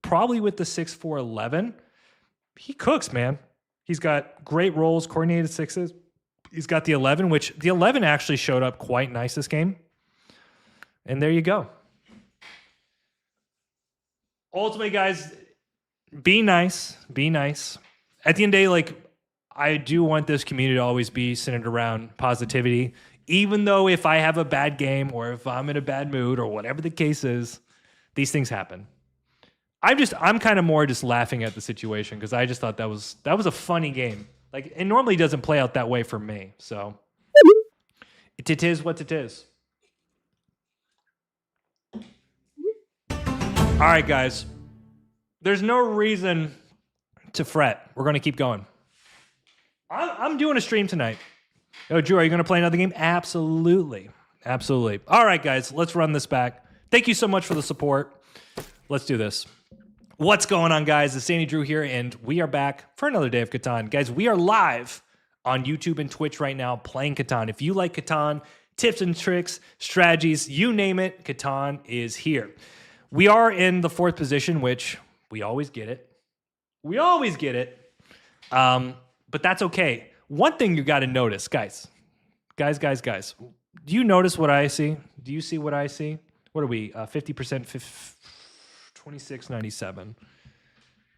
probably with the 6-4-11, he cooks, man. He's got great rolls, coordinated sixes. He's got the 11, which the 11 actually showed up quite nice this game. And there you go. Ultimately, guys, be nice. Be nice. At the end of the day, like, I do want this community to always be centered around positivity. Even though if I have a bad game or if I'm in a bad mood or whatever the case is, these things happen. I'm kind of more just laughing at the situation because I just thought that was a funny game. Like, it normally doesn't play out that way for me. So it is what it is. All right, guys. There's no reason to fret. We're going to keep going. I'm doing a stream tonight. Oh, Drew, are you going to play another game? Absolutely. Absolutely. All right, guys, let's run this back. Thank you so much for the support. Let's do this. What's going on, guys? It's Sandy Drew here, and we are back for another day of Catan. Guys, we are live on YouTube and Twitch right now playing Catan. If you like Catan, tips and tricks, strategies, you name it, Catan is here. We are in the 4th position, which we always get it. We always get it. But that's okay. One thing you got to notice, guys. Do you notice what I see? Do you see what I see? What are we? 50%, 26.97.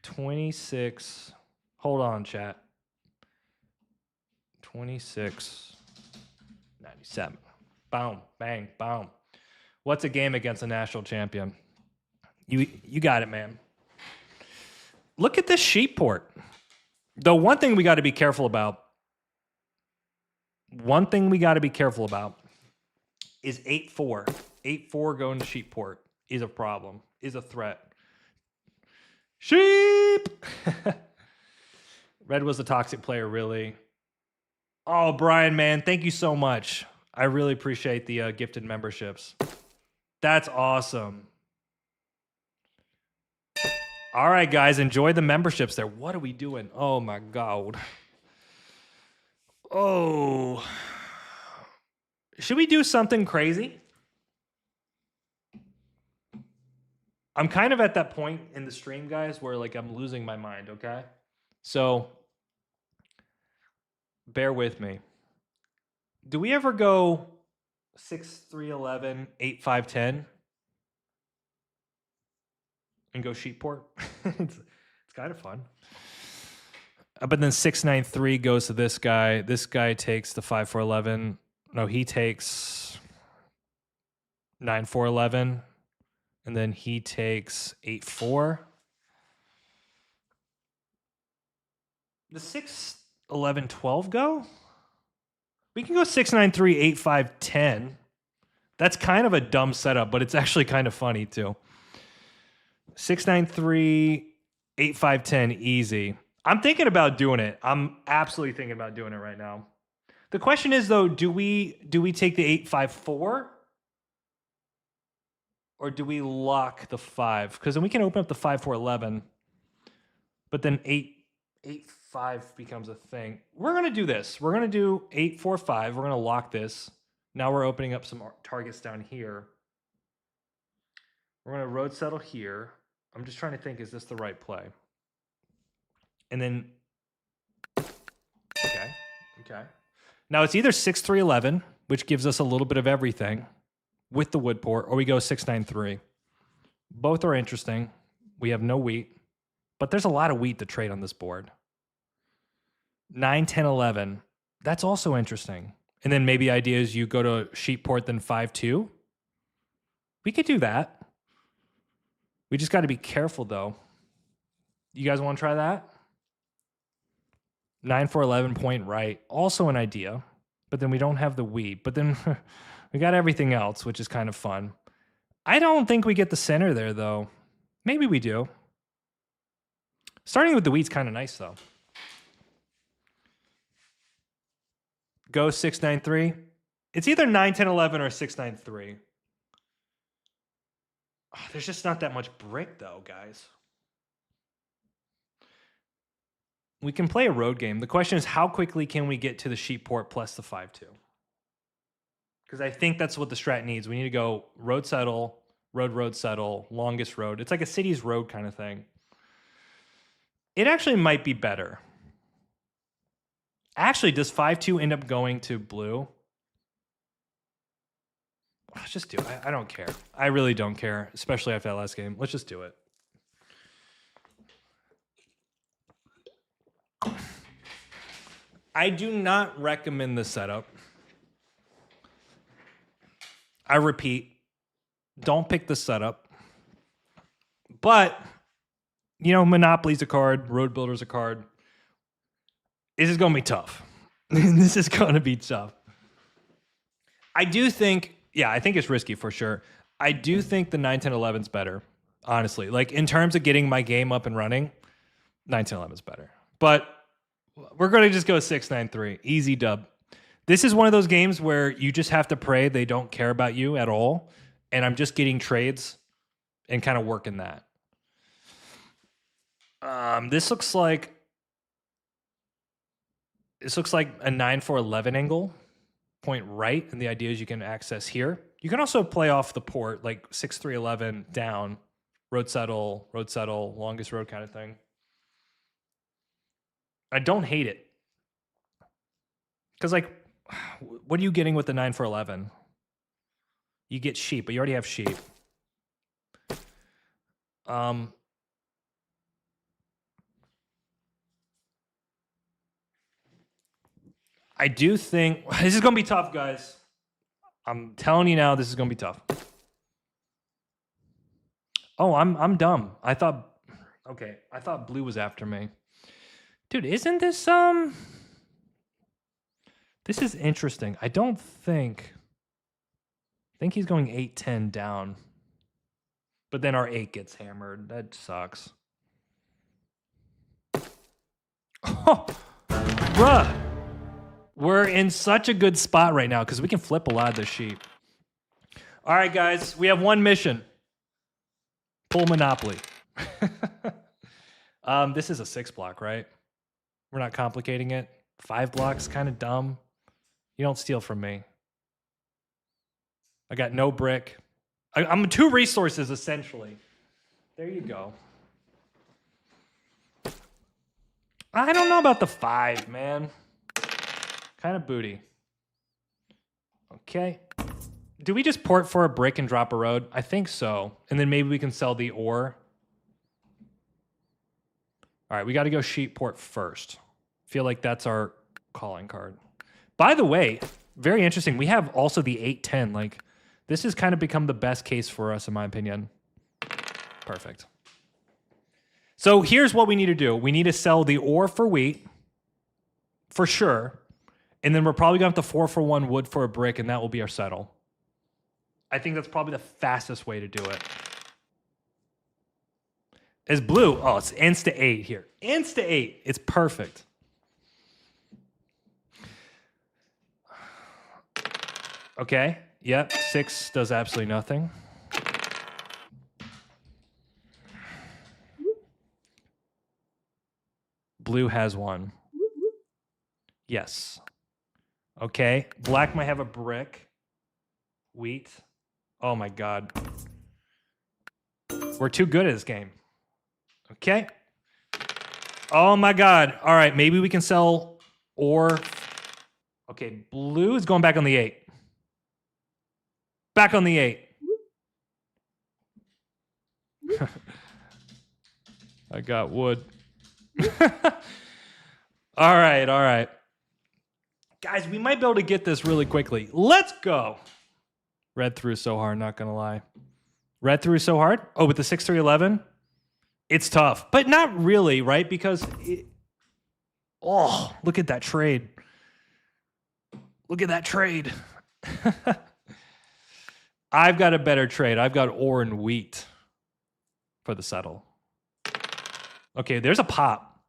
26. Hold on, chat. 26.97. Boom, bang, boom. What's a game against a national champion? You got it, man. Look at this sheep port. The one thing we got to be careful about. One thing we got to be careful about is 8-4. 8-4 going to sheep port is a problem, is a threat. Sheep! Red was a toxic player, really. Oh, Brian, man, thank you so much. I really appreciate the gifted memberships. That's awesome. All right, guys, enjoy the memberships there. What are we doing? Oh, my God. Oh. Should we do something crazy? I'm kind of at that point in the stream, guys, where like I'm losing my mind, okay? So bear with me. Do we ever go 6-3-11, 8-5-10 and go sheep port? it's kind of fun. But then 6-9-3 goes to this guy. This guy takes the 5-4-11. No, he takes 9-4-11. And then he takes 8-4. The 6-11-12 go? We can go 6-9-3, 8-5-10. That's kind of a dumb setup, but it's actually kind of funny too. 6-9-3, 8-5-10, easy. I'm thinking about doing it. I'm absolutely thinking about doing it right now. The question is, though, do we take the 8-5-4? Or do we lock the 5? Because then we can open up the 5-4-11. But then 8-5 becomes a thing. We're going to do this. We're going to do 8-4-5. We're going to lock this. Now we're opening up some targets down here. We're going to road settle here. I'm just trying to think, is this the right play? And then, okay. Now it's either 6-3-11, which gives us a little bit of everything with the wood port, or we go 6-9-3. Both are interesting. We have no wheat, but there's a lot of wheat to trade on this board. 9-10-11. That's also interesting. And then maybe idea is you go to sheep port, then 5-2. We could do that. We just got to be careful, though. You guys want to try that? 9-4-11 point right. Also an idea, but then we don't have the wheat. But then we got everything else, which is kind of fun. I don't think we get the center there, though. Maybe we do. Starting with the wheat's kind of nice, though. Go 693. It's either 9, 10, 11 or 693. Oh, there's just not that much brick, though, guys. We can play a road game. The question is, how quickly can we get to the sheep port plus the 5-2? Because I think that's what the strat needs. We need to go road settle, road settle, longest road. It's like a city's road kind of thing. It actually might be better. Actually, does 5-2 end up going to blue? Let's just do it. I don't care. I really don't care, especially after that last game. Let's just do it. I do not recommend this setup. I repeat, don't pick the setup. But, you know, Monopoly's a card, Road Builder's a card. This is going to be tough. This is going to be tough. I do think, yeah, I think it's risky for sure. I do think the 9, 10, 11's better, honestly. Like, in terms of getting my game up and running, 9, 10, 11's better. But we're going to just go 6, 9, 3. Easy dub. This is one of those games where you just have to pray they don't care about you at all. And I'm just getting trades and kind of working that. This looks like a 9-4-11 angle, point right, and the idea is you can access here. You can also play off the port, like 6-3-11 down, road settle, longest road kind of thing. I don't hate it. Because, like, what are you getting with the 9-4-11? You get sheep, but you already have sheep. I do think this is going to be tough, guys. I'm telling you now, this is going to be tough. Oh, I'm dumb. I thought blue was after me. Dude, isn't this this is interesting. I think he's going 8-10 down. But then our 8 gets hammered. That sucks. Oh, bruh. We're in such a good spot right now because we can flip a lot of this sheep. All right, guys. We have one mission. Pull Monopoly. This is a 6 block, right? We're not complicating it. 5 blocks, kind of dumb. You don't steal from me. I got no brick. I'm 2 resources, essentially. There you go. I don't know about the 5, man. Kind of booty. Okay. Do we just port for a brick and drop a road? I think so. And then maybe we can sell the ore. All right, we got to go sheep port first. Feel like that's our calling card. By the way, very interesting. We have also the 8-10. Like, this has kind of become the best case for us, in my opinion. Perfect. So here's what we need to do. We need to sell the ore for wheat, for sure. And then we're probably going to have to 4-for-1 wood for a brick, and that will be our settle. I think that's probably the fastest way to do it. Is blue. Oh, it's insta-8 here. Insta-8. It's perfect. Okay. Yep. 6 does absolutely nothing. Blue has 1. Yes. Okay. Black might have a brick. Wheat. Oh my God. We're too good at this game. Okay. Oh my God. All right. Maybe we can sell ore. Okay. Blue is going back on the 8. Back on the 8. I got wood. All right. All right. Guys, we might be able to get this really quickly. Let's go. Read through so hard, not going to lie. Read through so hard? Oh, with the 6-3-11? It's tough, but not really, right? Because, oh, look at that trade. Look at that trade. I've got a better trade. I've got ore and wheat for the settle. Okay, there's a pop.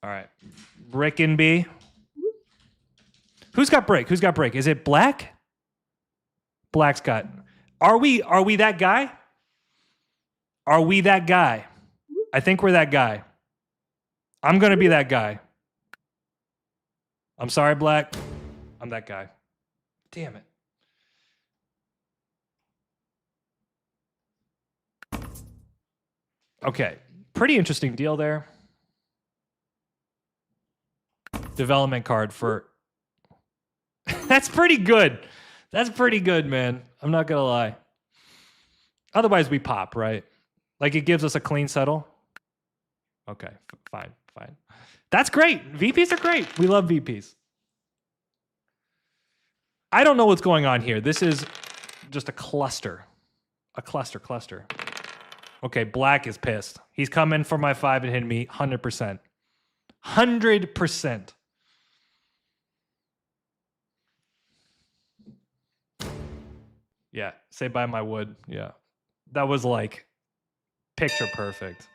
All right. Brick and B. Who's got brick? Who's got brick? Is it black? Black's got. Are we that guy? Are we that guy? I think we're that guy. I'm going to be that guy. I'm sorry, Black. I'm that guy. Damn it. Okay. Pretty interesting deal there. Development card for... That's pretty good. That's pretty good, man. I'm not going to lie. Otherwise, we pop, right? Like, it gives us a clean settle. Okay, fine. That's great. VPs are great. We love VPs. I don't know what's going on here. This is just a cluster. A cluster. Okay, Black is pissed. He's coming for my 5 and hitting me 100%. 100%. Yeah, say bye my wood. Yeah. That was like picture perfect.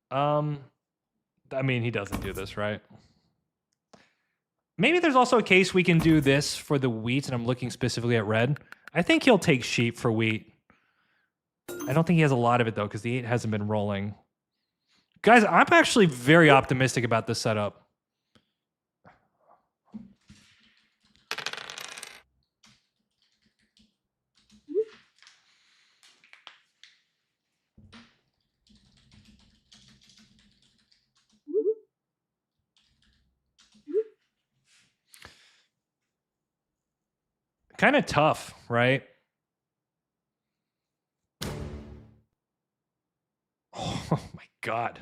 I mean, he doesn't do this, right? Maybe there's also a case we can do this for the wheat, and I'm looking specifically at red. I think he'll take sheep for wheat. I don't think he has a lot of it, though, because the 8 hasn't been rolling. Guys, I'm actually very optimistic about this setup. Kind of tough, right? Oh my God.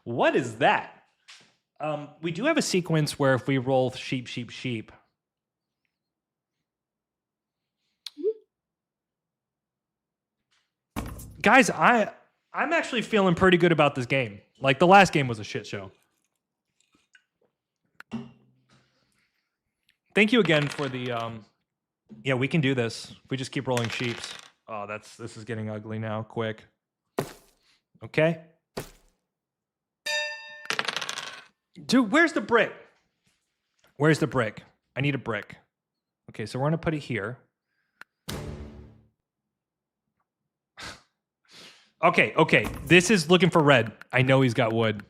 What is that? We do have a sequence where if we roll sheep. Guys, I'm actually feeling pretty good about this game. Like, the last game was a shit show. Thank you again for the yeah, we can do this. We just keep rolling sheeps. Oh, this is getting ugly now, quick. Okay. Dude, where's the brick? Where's the brick? I need a brick. Okay, so we're gonna put it here. Okay. This is looking for red. I know he's got wood.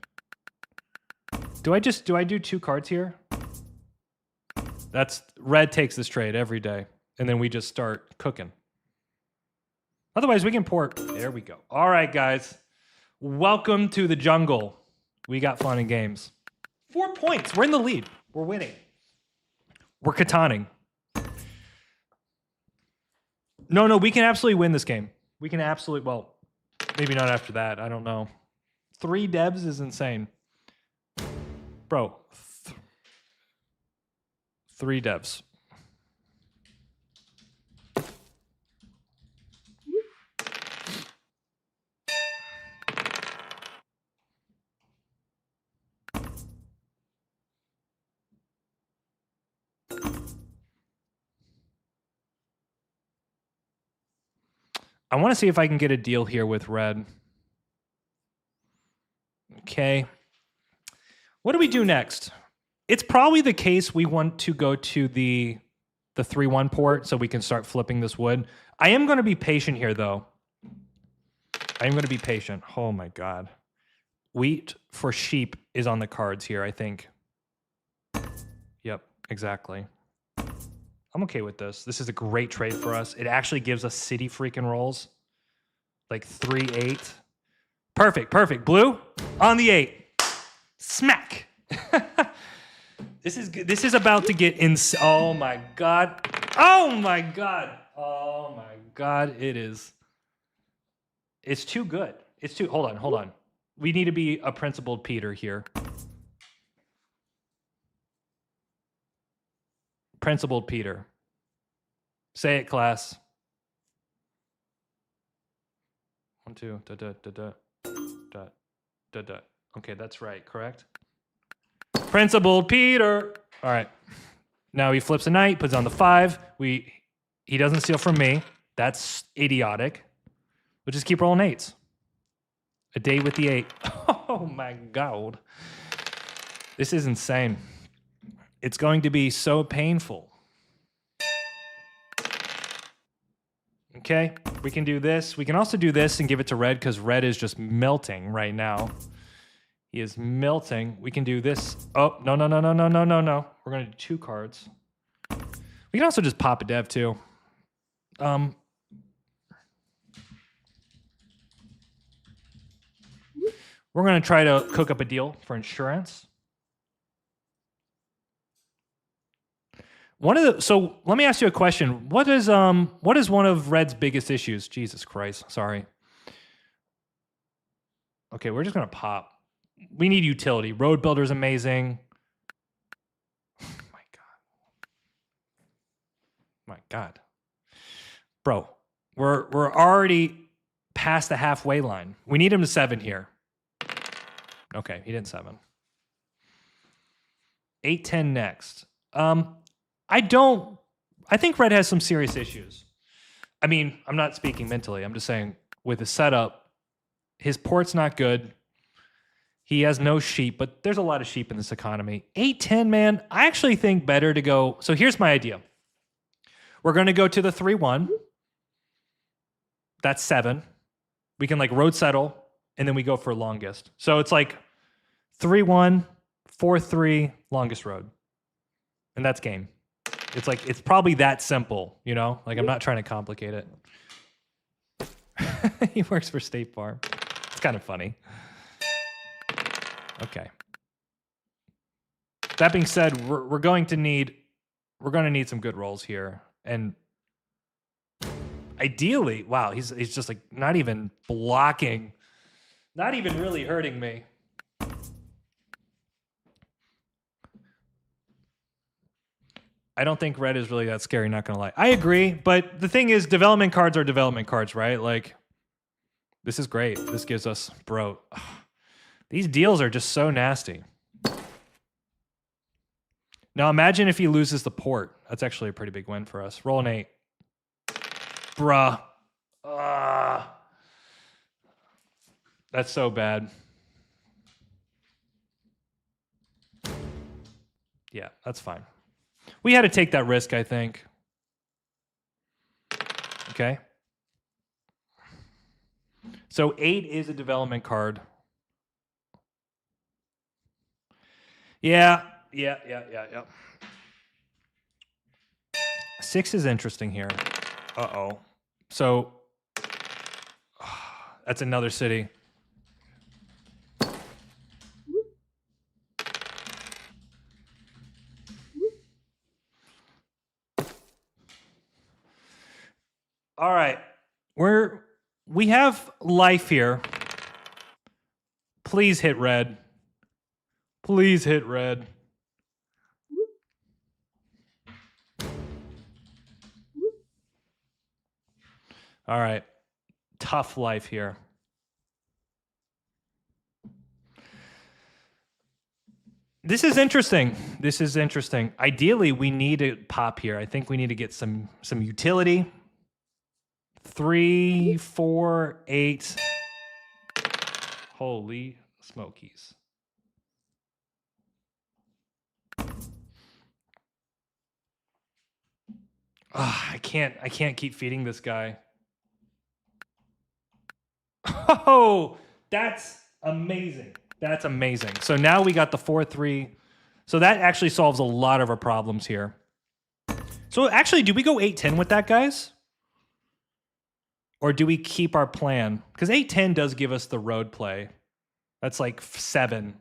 Do I do 2 cards here? That's red takes this trade every day. And then we just start cooking. Otherwise, we can port. There we go. All right, guys. Welcome to the jungle. We got fun and games. 4 points. We're in the lead. We're winning. We're Cataning. No, we can absolutely win this game. We can absolutely, well, maybe not after that. I don't know. 3 devs is insane. Bro, 3 devs. I want to see if I can get a deal here with red. Okay. What do we do next? It's probably the case we want to go to the 3-1 port so we can start flipping this wood. I am going to be patient here, though. I am going to be patient. Oh, my God. Wheat for sheep is on the cards here, I think. Yep, exactly. I'm okay with this. This is a great trade for us. It actually gives us city freaking rolls. Like 3-8. Perfect. Blue on the 8. Smack. This is good. This is about to get in. Oh my God. It is. It's too good. It's too. Hold on. We need to be a principled Peter here. Principled Peter. Say it, class. 1, 2, Okay, that's right, correct? Principled Peter. All right. Now he flips a knight, puts on the 5. He doesn't steal from me. That's idiotic. We'll just keep rolling 8s. A day with the 8. Oh my god. This is insane. It's going to be so painful. Okay, we can do this. We can also do this and give it to red because red is just melting right now. He is melting. We can do this. Oh, no. We're going to do 2 cards. We can also just pop a dev too. We're going to try to cook up a deal for insurance. So let me ask you a question. What is one of Red's biggest issues? Jesus Christ, sorry. Okay, we're just gonna pop. We need utility. Road Builder's amazing. My God. Bro, we're already past the halfway line. We need him to 7 here. Okay, he didn't 7. 8-10 next. I think red has some serious issues. I mean, I'm not speaking mentally. I'm just saying with the setup, his port's not good. He has no sheep, but there's a lot of sheep in this economy. 8-10, man, I actually think better to go. So here's my idea. We're going to go to the 3-1. That's 7. We can like road settle, and then we go for longest. So it's like 3-1, 4-3, longest road. And that's game. It's like, it's probably that simple, you know? Like, I'm not trying to complicate it. He works for State Farm. It's kind of funny. Okay. That being said, we're going to need some good rolls here. And ideally, wow, he's just like not even blocking, not even really hurting me. I don't think red is really that scary, not gonna lie. I agree, but the thing is, development cards are development cards, right? Like, this is great. This gives us, bro, these deals are just so nasty. Now imagine if he loses the port. That's actually a pretty big win for us. Roll an 8. Bruh. That's so bad. Yeah, that's fine. We had to take that risk, I think. Okay. So 8 is a development card. Yeah. 6 is interesting here. Uh-oh. So that's another city. All right. We have life here. Please hit red. Please hit red. All right. Tough life here. This is interesting. This is interesting. Ideally, we need to pop here. I think we need to get some utility. 3, 4, 8. Holy smokies. I can't keep feeding this guy. Oh, that's amazing. That's amazing. So now we got the 4-3. So that actually solves a lot of our problems here. So actually, do we go 8-10 with that, guys? Or do we keep our plan? Because 8-10 does give us the road play. That's like 7.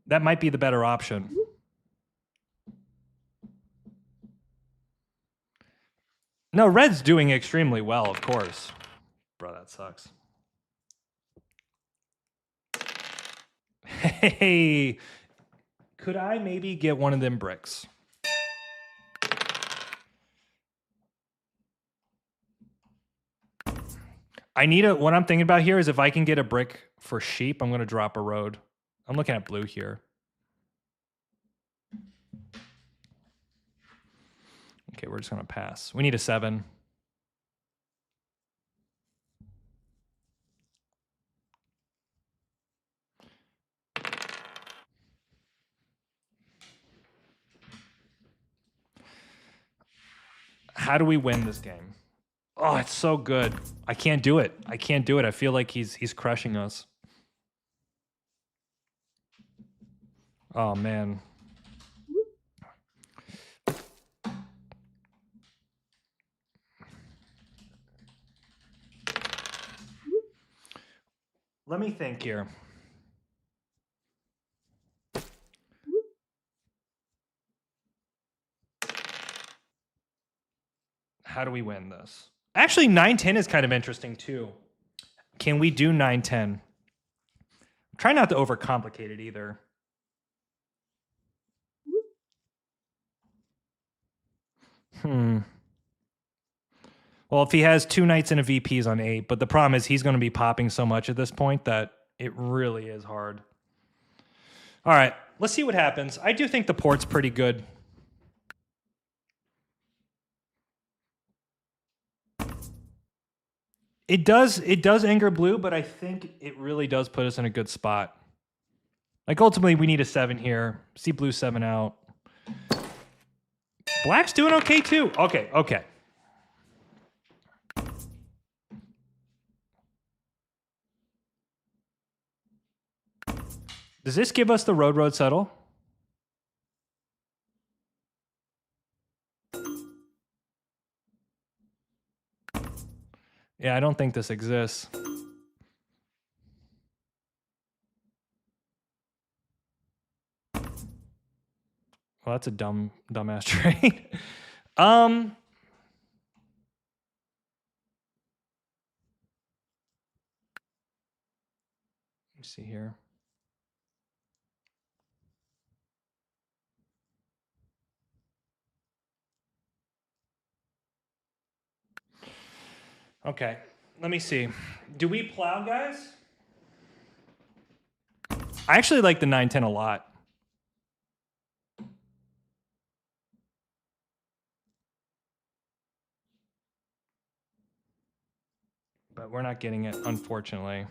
That might be the better option. No, red's doing extremely well, of course. Bro, that sucks. Hey, could I maybe get one of them bricks? What I'm thinking about here is if I can get a brick for sheep, I'm going to drop a road. I'm looking at blue here. it. We're just going to pass. We need a 7. How do we win this game? Oh, it's so good. I can't do it. I can't do it. I feel like he's crushing us. Oh, man. Let me think here. How do we win this? Actually, 9-10 is kind of interesting too. Can we do 9-10? Try not to overcomplicate it either. Well, if he has 2 knights and a VP's on 8, but the problem is he's going to be popping so much at this point that it really is hard. All right, let's see what happens. I do think the port's pretty good. It does anger blue, but I think it really does put us in a good spot. Like ultimately we need a 7 here. See blue 7 out. Black's doing okay too. Okay. Does this give us the road settle? Yeah, I don't think this exists. Well, that's a dumbass trade. Let me see here. Okay, let me see. Do we plow, guys? I actually like the 9-10 a lot. But we're not getting it, unfortunately.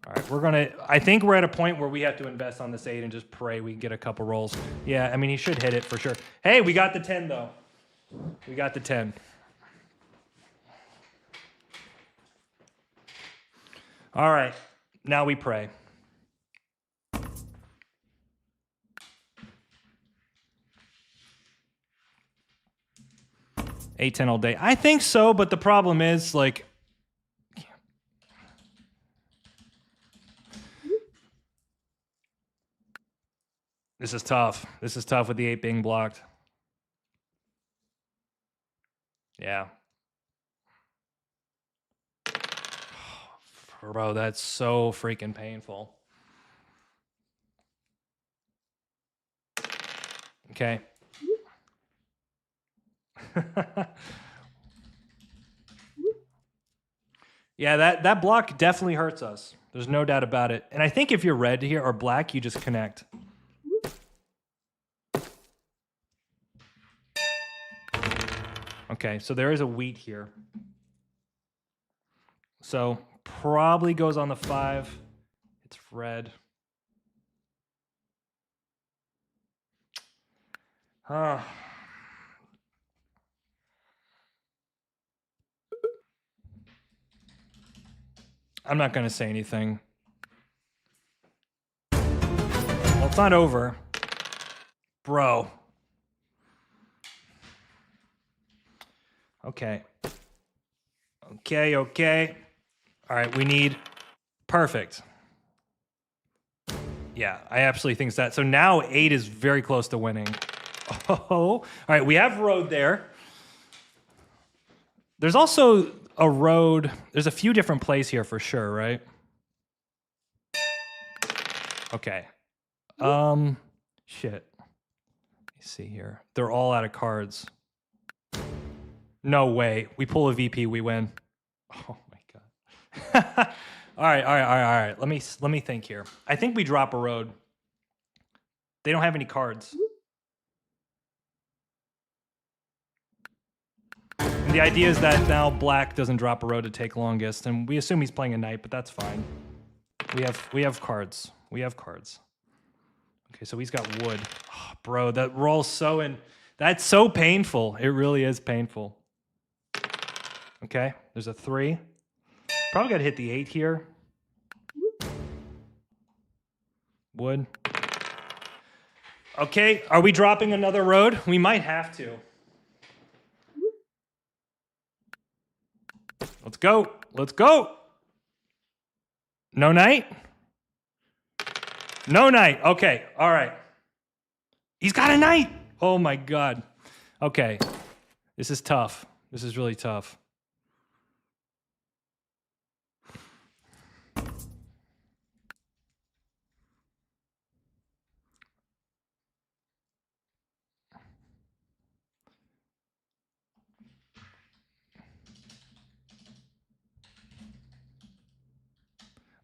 All right, I think we're at a point where we have to invest on this 8 and just pray we get a couple rolls. Yeah, I mean, he should hit it for sure. Hey, we got the 10, though. We got the 10. All right, now we pray. Eight, 10 all day. I think so, but the problem is, like, this is tough. This is tough with the 8 being blocked. Yeah. Bro, that's so freaking painful. Okay. Yeah, that block definitely hurts us. There's no doubt about it. And I think if you're red here or black, you just connect. Okay, so there is a wheat here. So probably goes on the 5. It's red. I'm not going to say anything. Well, it's not over. Bro. Okay. Okay. All right, we need... Perfect. Yeah, I absolutely think it's that. So now 8 is very close to winning. Oh, all right, we have road there. There's also a road. There's a few different plays here for sure, right? Okay. Shit. Let me see here. They're all out of cards. No way. We pull a VP, we win. Oh my god. All right. Let me think here. I think we drop a road. They don't have any cards. And the idea is that now black doesn't drop a road to take longest, and we assume he's playing a knight, but that's fine. We have cards. We have cards. Okay, so he's got wood. Oh, bro, that roll's so in. That's so painful. It really is painful. Okay, there's a 3. Probably got to hit the 8 here. Wood. Okay, are we dropping another road? We might have to. Let's go. Let's go. No knight? No knight. Okay, all right. He's got a knight. Oh my God. Okay, this is tough. This is really tough.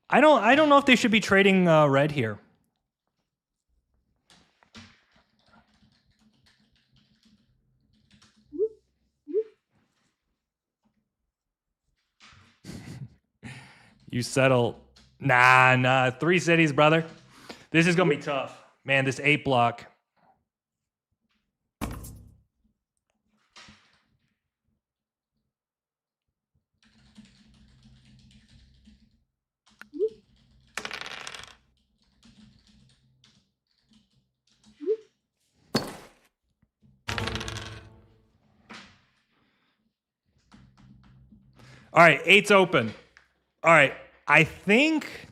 I don't know if they should be trading red here. You settle. Nah. 3 cities, brother. This is gonna be tough. Man, this 8 block. All right, 8's open. All right, I think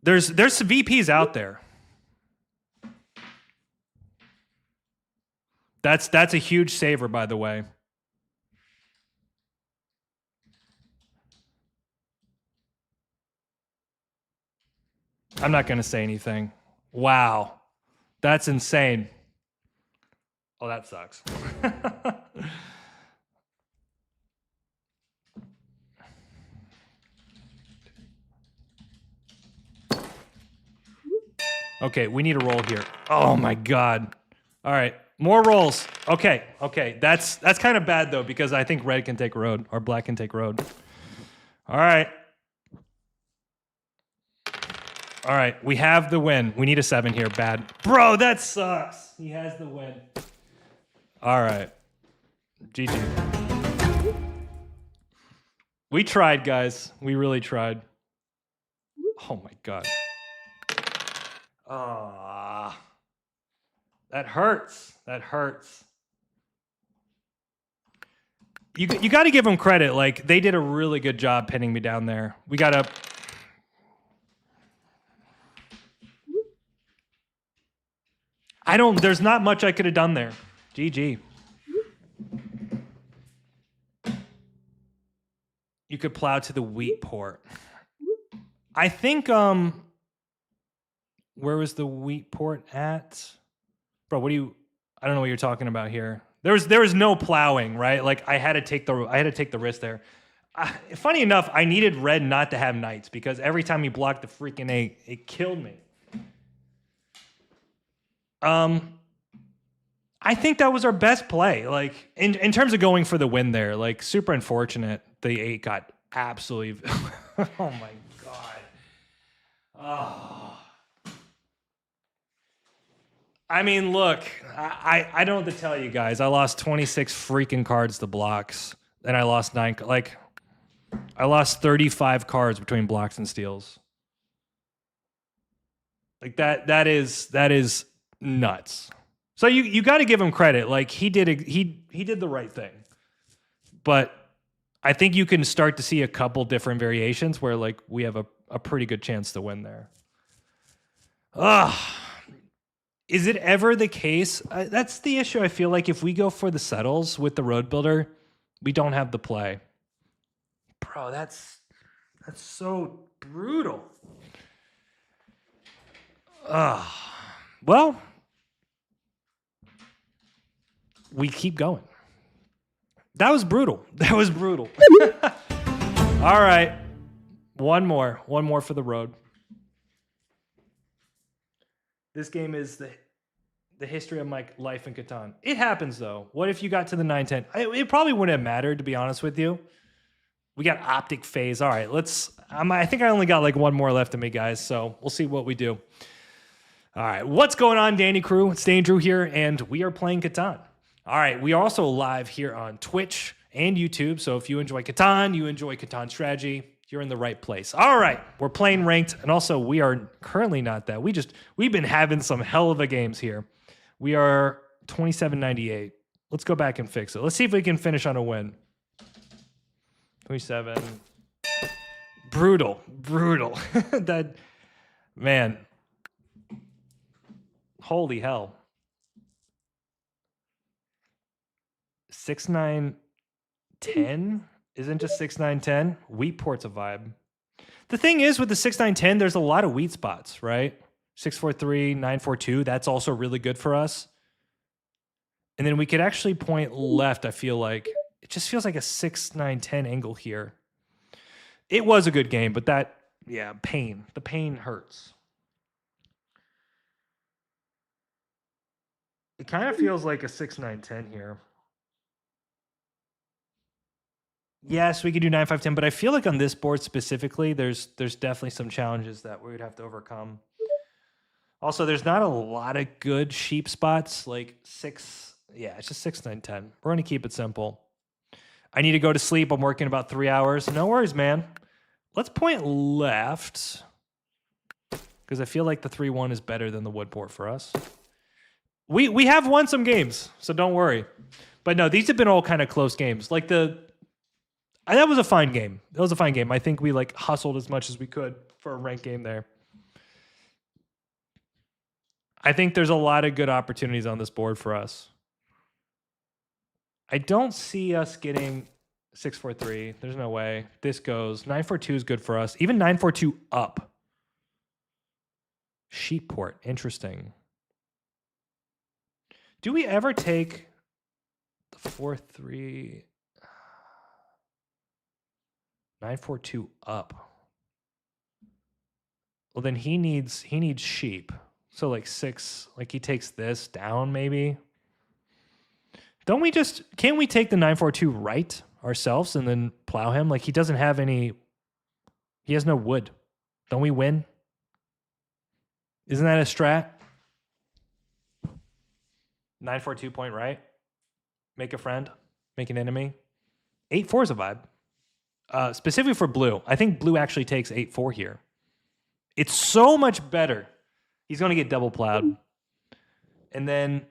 there's some VPs out there. That's a huge saver, by the way. I'm not gonna say anything. Wow, that's insane. Oh, that sucks. Okay, we need a roll here. Oh my God. All right, more rolls. Okay. That's kind of bad though, because I think red can take road or black can take road. All right, we have the win. We need a 7 here, bad. Bro, that sucks. He has the win. All right, GG. We tried, guys. We really tried. Oh my God. Ah, that hurts. That hurts. You got to give them credit. Like, they did a really good job pinning me down there. We got to. There's not much I could have done there. GG. You could plow to the wheat port. I think, where was the wheat port at? Bro, I don't know what you're talking about here. There was no plowing, right? Like, I had to take the risk there. Funny enough, I needed red not to have knights because every time he blocked the freaking 8, it killed me. I think that was our best play. Like, in terms of going for the win there, like, super unfortunate the 8 got absolutely. Oh my God. Oh. I mean, look, I don't know what to tell you guys. I lost 26 freaking cards to blocks, and I lost 9. Like, I lost 35 cards between blocks and steals. Like, that is nuts. So you got to give him credit. Like, he did the right thing. But I think you can start to see a couple different variations where, like, we have a pretty good chance to win there. Is it ever the case? That's the issue. I feel like if we go for the settles with the road builder, we don't have the play. Bro, that's so brutal. Well, we keep going. That was brutal. All right. One more for the road. This game is the history of my life in Catan. It happens though. What if you got to the 910? It probably wouldn't have mattered, to be honest with you. We got optic phase. All right, I think I only got like one more left in me, guys. So we'll see what we do. All right, what's going on, Danny Crew? It's Dane Drew here, and we are playing Catan. All right, we are also live here on Twitch and YouTube. So if you enjoy Catan, you enjoy Catan strategy, you're in the right place. All right, we're playing ranked, and also we are currently not that. We've been having some hell of a games here. We are 2798. Let's go back and fix it. Let's see if we can finish on a win. 27. Brutal. That, man. Holy hell. 6-9-10 isn't just 6-9-10. Wheat port's a vibe. The thing is with the 6-9-10, there's a lot of wheat spots, right? 6-4-3, 9-4-2. That's also really good for us. And then we could actually point left, I feel like. It just feels like a 6-9-10 angle here. It was a good game, but pain. The pain hurts. It kind of feels like a 6-9-10 here. Yes, we could do 9-5-10, but I feel like on this board specifically, there's definitely some challenges that we would have to overcome. Also, there's not a lot of good sheep spots, like 6. Yeah, it's just 6-9-10. We're going to keep it simple. I need to go to sleep. I'm working about 3 hours. No worries, man. Let's point left, because I feel like the 3-1 is better than the wood port for us. We have won some games, so don't worry. But no, these have been all kind of close games. Like that was a fine game. It was a fine game. I think we like hustled as much as we could for a ranked game there. I think there's a lot of good opportunities on this board for us. I don't see us getting 6-4-3. There's no way. This goes. 9-4-2 is good for us. Even 9-4-2 up. Sheep port. Interesting. Do we ever take the 4-3? 9-4-2 up. Well, then he needs sheep. So like 6, like he takes this down maybe. Can't we take the 9-4-2 right ourselves and then plow him? Like he has no wood. Don't we win? Isn't that a strat? 9-4-2 point right. Make a friend. Make an enemy. 8-4 is a vibe. Specifically for blue. I think blue actually takes 8-4 here. It's so much better. He's going to get double plowed. And then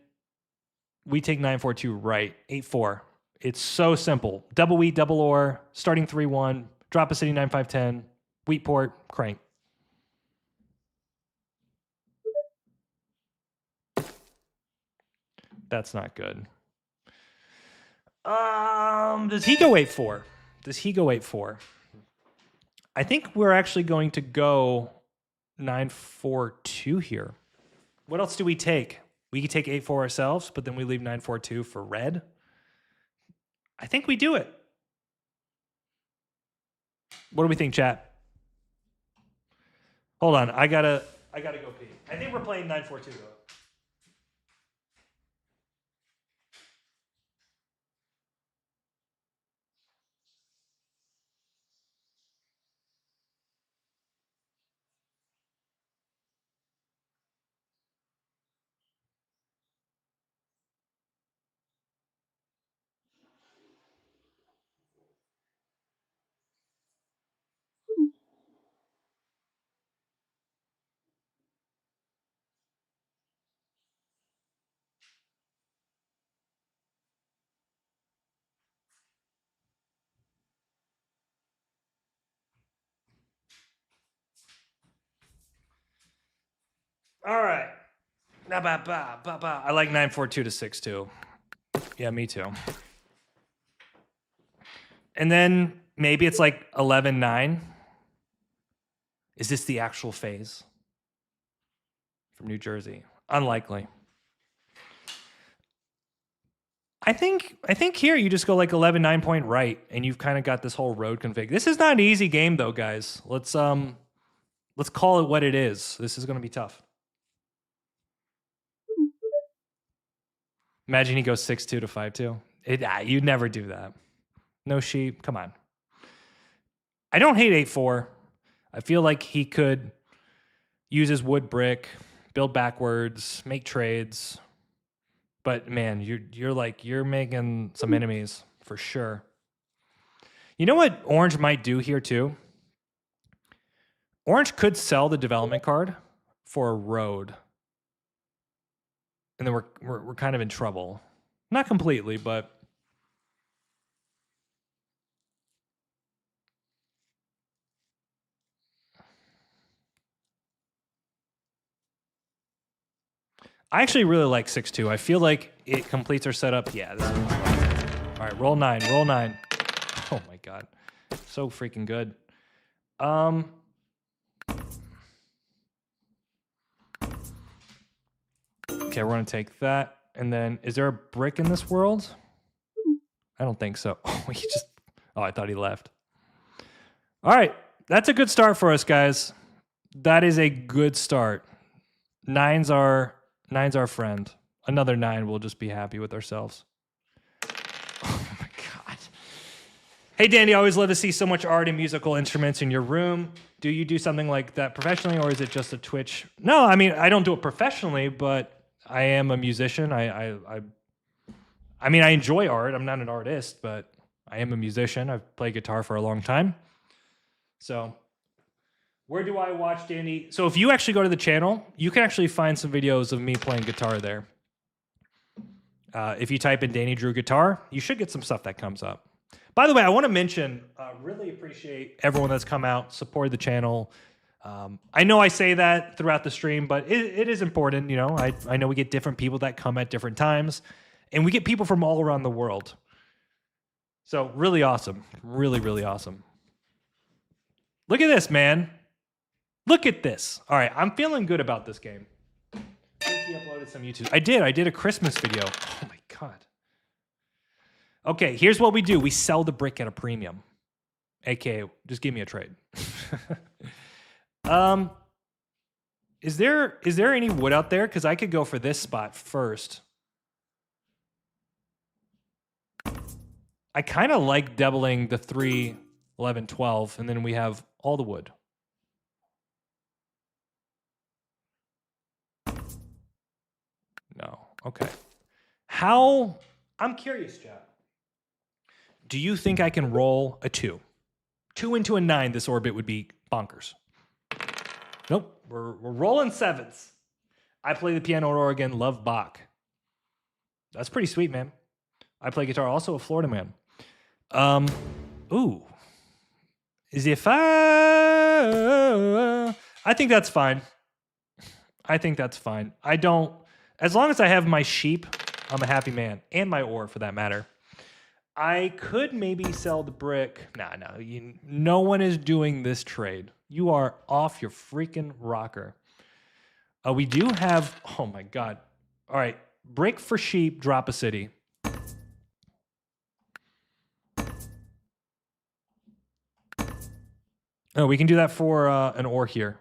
we take 9-4-2 right. 8-4. It's so simple. Double wheat, double ore, starting 3-1, drop a city 9-5-10, wheat port, crank. That's not good. Does he go 8-4? Does he go 8-4? I think we're actually going to go 9-4-2 here. What else do we take? We could take 8-4 ourselves, but then we leave 9-4-2 for red. I think we do it. What do we think, chat? Hold on, I gotta go pee. I think we're playing 9-4-2 though. All right. I like 9-4-2 to 6-2. Yeah, me too. And then maybe it's like 11-9. Is this the actual phase from New Jersey? Unlikely. I think here you just go like 11-9 point right, and you've kind of got this whole road config. This is not an easy game though, guys. Let's call it what it is. This is going to be tough. Imagine he goes 6-2 to 5-2. You'd never do that. No sheep. Come on. I don't hate 8-4. I feel like he could use his wood brick, build backwards, make trades. But man, you're making some enemies for sure. You know what Orange might do here too? Orange could sell the development card for a road. And then we're kind of in trouble. Not completely, but I actually really like 6-2. I feel like it completes our setup. Yeah. This is all right, roll 9, roll 9. Oh my god. So freaking good. Okay, we're gonna take that. And then is there a brick in this world? I don't think so. Oh, I thought he left. All right. That's a good start for us, guys. That is a good start. Nine's our friend. Another 9, we'll just be happy with ourselves. Oh my god. Hey Danny, I always love to see so much art and musical instruments in your room. Do you do something like that professionally, or is it just a Twitch? No, I mean I don't do it professionally, but I am a musician. I mean I enjoy art. I'm not an artist, but I am a musician. I've played guitar for a long time. So where do I watch Danny? So if you actually go to the channel, you can actually find some videos of me playing guitar there. If you type in Danny Drew Guitar, you should get some stuff that comes up. By the way, I want to mention, really appreciate everyone that's come out, supported the channel. I know I say that throughout the stream, but it is important. You know, I know we get different people that come at different times, and we get people from all around the world. So really awesome. Really, really awesome. Look at this, man. Look at this. All right, I'm feeling good about this game. I think he uploaded some YouTube. I did a Christmas video. Oh my god. Okay, here's what we do. We sell the brick at a premium. AKA, just give me a trade. Is there any wood out there? Because I could go for this spot first. I kind of like doubling the 3, 11, 12, and then we have all the wood. No. Okay. How? I'm curious, Jeff. Do you think I can roll a 2? 2 into a 9, this orbit would be bonkers. Nope. We're rolling 7s. I play the piano in Oregon, love Bach. That's pretty sweet, man. I play guitar, also a Florida man. Ooh. Is it fine? I think that's fine. I think that's fine. I don't... As long as I have my sheep, I'm a happy man. And my ore, for that matter. I could maybe sell the brick. No. No one is doing this trade. You are off your freaking rocker. We do have... Oh, my God. All right. Brick for sheep, drop a city. Oh, we can do that for an ore here.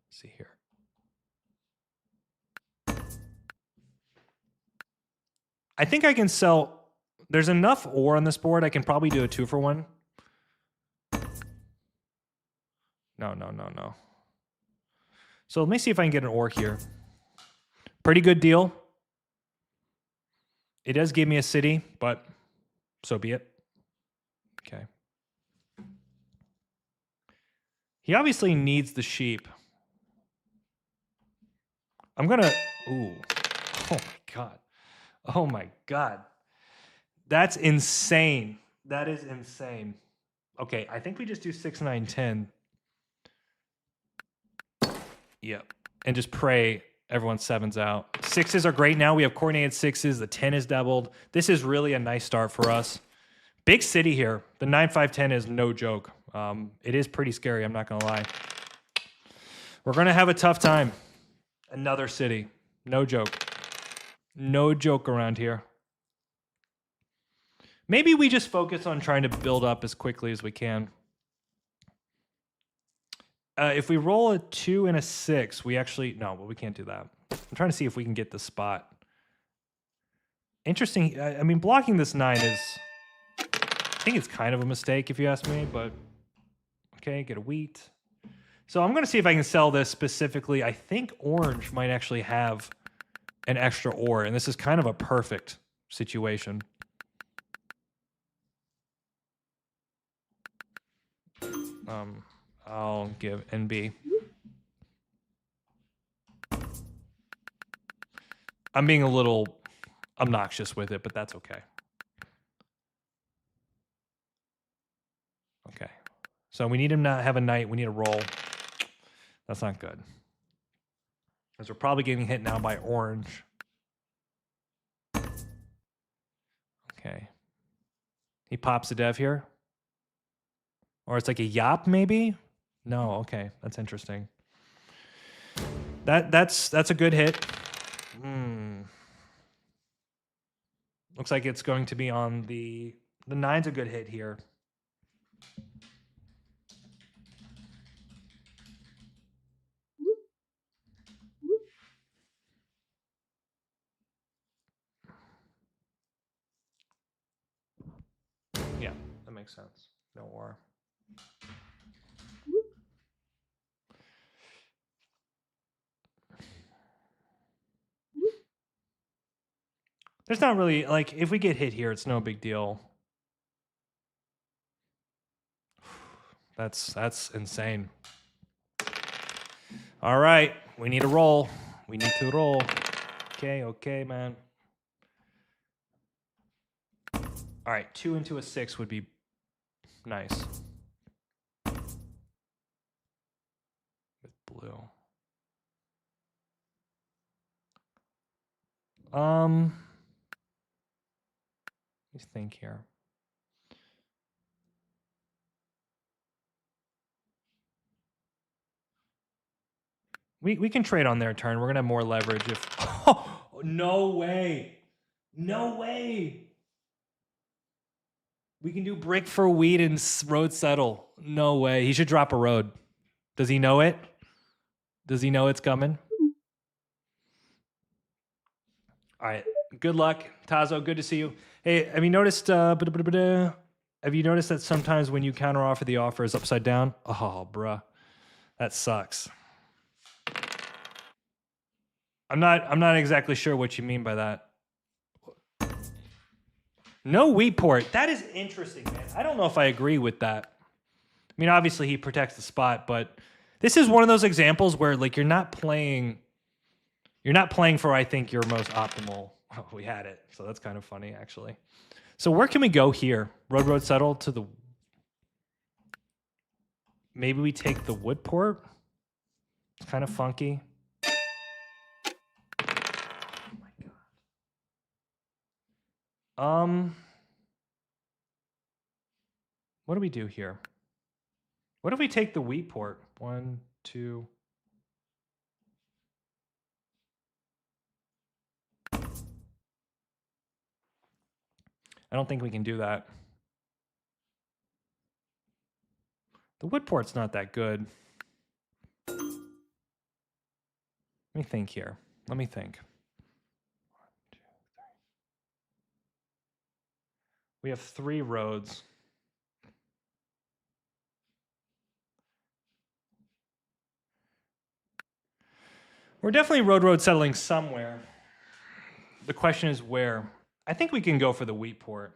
Let's see here. I think I can sell... There's enough ore on this board. I can probably do a 2-for-1. No. So let me see if I can get an ore here. Pretty good deal. It does give me a city, but so be it. Okay. He obviously needs the sheep. I'm gonna... Ooh. Oh my god. Oh my god. That's insane. That is insane. Okay, I think we just do 6, 9, 10. Yep. And just pray everyone's 7's out. 6s are great now. We have coordinated 6s. The 10 is doubled. This is really a nice start for us. Big city here. The 9, 5, 10 is no joke. It is pretty scary, I'm not going to lie. We're going to have a tough time. Another city. No joke. No joke around here. Maybe we just focus on trying to build up as quickly as we can. If we roll a 2 and a 6, we actually no, but we can't do that. I'm trying to see if we can get the spot. Interesting. I mean, blocking this 9 is, I think it's kind of a mistake if you ask me, but okay, get a wheat. So I'm going to see if I can sell this specifically. I think orange might actually have an extra ore, and this is kind of a perfect situation. I'll give NB. I'm being a little obnoxious with it, but that's okay. Okay. So we need him to have a knight. We need a roll. That's not good. Because we're probably getting hit now by orange. Okay. He pops a dev here. Or it's like a yop, maybe? No, okay. That's interesting. That's a good hit. Looks like it's going to be on the 9's a good hit here. Yeah, that makes sense. No war. There's not really, like, if we get hit here, it's no big deal. That's insane. All right, we need a roll. We need to roll. Okay, man. All right, 2 into a 6 would be nice. With blue. Let me think here. We can trade on their turn. We're gonna have more leverage if. Oh, no way! No way! We can do brick for wheat and road settle. No way. He should drop a road. Does he know it? Does he know it's coming? All right. Good luck, Tazo. Good to see you. Hey, have you noticed? Have you noticed that sometimes when you counteroffer, the offer is upside down? Oh, bruh, that sucks. I'm not exactly sure what you mean by that. No wheat port. That is interesting, man. I don't know if I agree with that. I mean, obviously he protects the spot, but this is one of those examples where like you're not playing for I think your most optimal. Oh, we had it. So that's kind of funny actually. So where can we go here? Road settle to the. Maybe we take the wood port. It's kind of funky. What do we do here? What if we take the wheat port? 1, 2. I don't think we can do that. The wood port's not that good. Let me think here. Let me think. 1, 2, 3. We have 3 roads. We're definitely road settling somewhere. The question is where. I think we can go for the wheat port.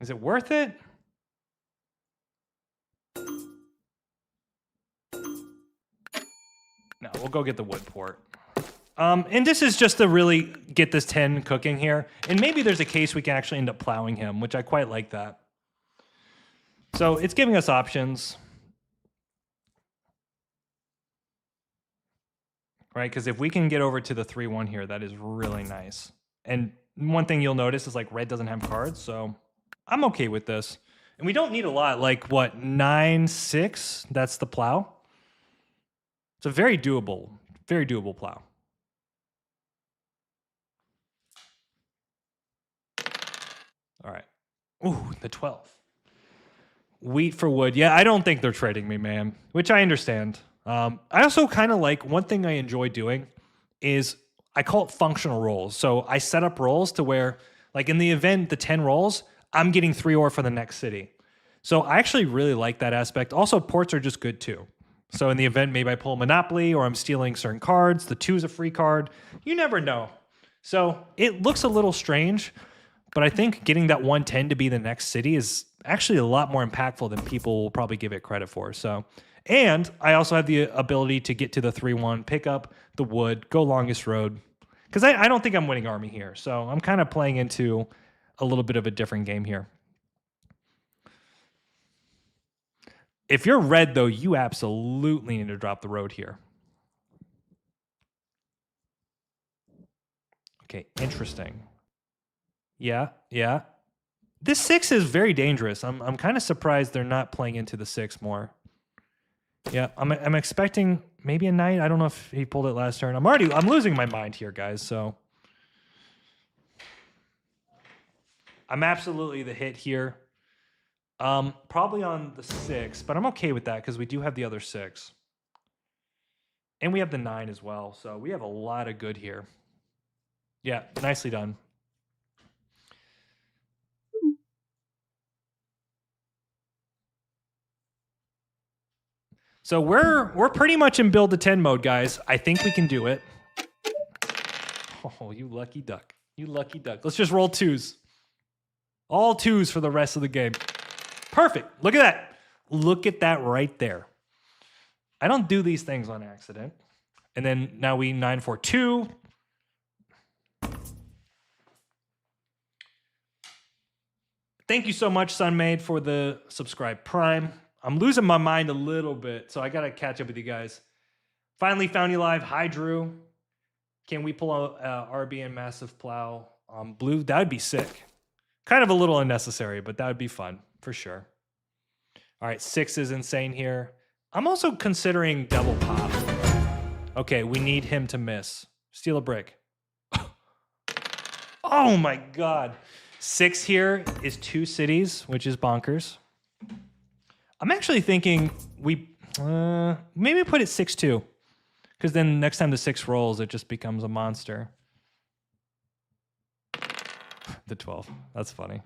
Is it worth it? No, we'll go get the wood port. And this is just to really get this 10 cooking here. And maybe there's a case we can actually end up plowing him, which I quite like that. So it's giving us options. Right? Because if we can get over to the 3-1 here, that is really nice. And one thing you'll notice is like red doesn't have cards, so I'm okay with this. And we don't need a lot, like what, 9-6? That's the plow. It's a very doable plow. Ooh, the 12. Wheat for wood. Yeah, I don't think they're trading me, man, which I understand. I also kind of like one thing I enjoy doing is I call it functional rolls. So I set up rolls to where, like in the event, the 10 rolls, I'm getting 3 ore for the next city. So I actually really like that aspect. Also, ports are just good too. So in the event, maybe I pull Monopoly or I'm stealing certain cards. The 2 is a free card. You never know. So it looks a little strange, but I think getting that 110 to be the next city is actually a lot more impactful than people will probably give it credit for. So, and I also have the ability to get to the 3-1, pick up the wood, go longest road. Because I don't think I'm winning army here. So I'm kind of playing into a little bit of a different game here. If you're red, though, you absolutely need to drop the road here. Okay, interesting. Yeah, yeah. This 6 is very dangerous. I'm kind of surprised they're not playing into the 6 more. Yeah, I'm expecting maybe a knight. I don't know if he pulled it last turn. I'm losing my mind here, guys. So I'm absolutely the hit here. Probably on the 6, but I'm okay with that because we do have the other 6. And we have the 9 as well. So we have a lot of good here. Yeah, nicely done. So we're pretty much in build to 10 mode, guys. I think we can do it. Oh, you lucky duck. You lucky duck. Let's just roll 2s. All 2s for the rest of the game. Perfect. Look at that. Look at that right there. I don't do these things on accident. And then now we 9-4-2. Thank you so much, Sunmaid, for the subscribe prime. I'm losing my mind a little bit, so I got to catch up with you guys. Finally found you live. Hi, Drew. Can we pull a RB and Massive Plow on blue? That would be sick. Kind of a little unnecessary, but that would be fun for sure. All right, 6 is insane here. I'm also considering double pop. Okay, we need him to miss. Steal a brick. Oh my God. 6 here is 2 cities, which is bonkers. I'm actually thinking we maybe put it 6-2. Because then next time the 6 rolls, it just becomes a monster. The 12. That's funny.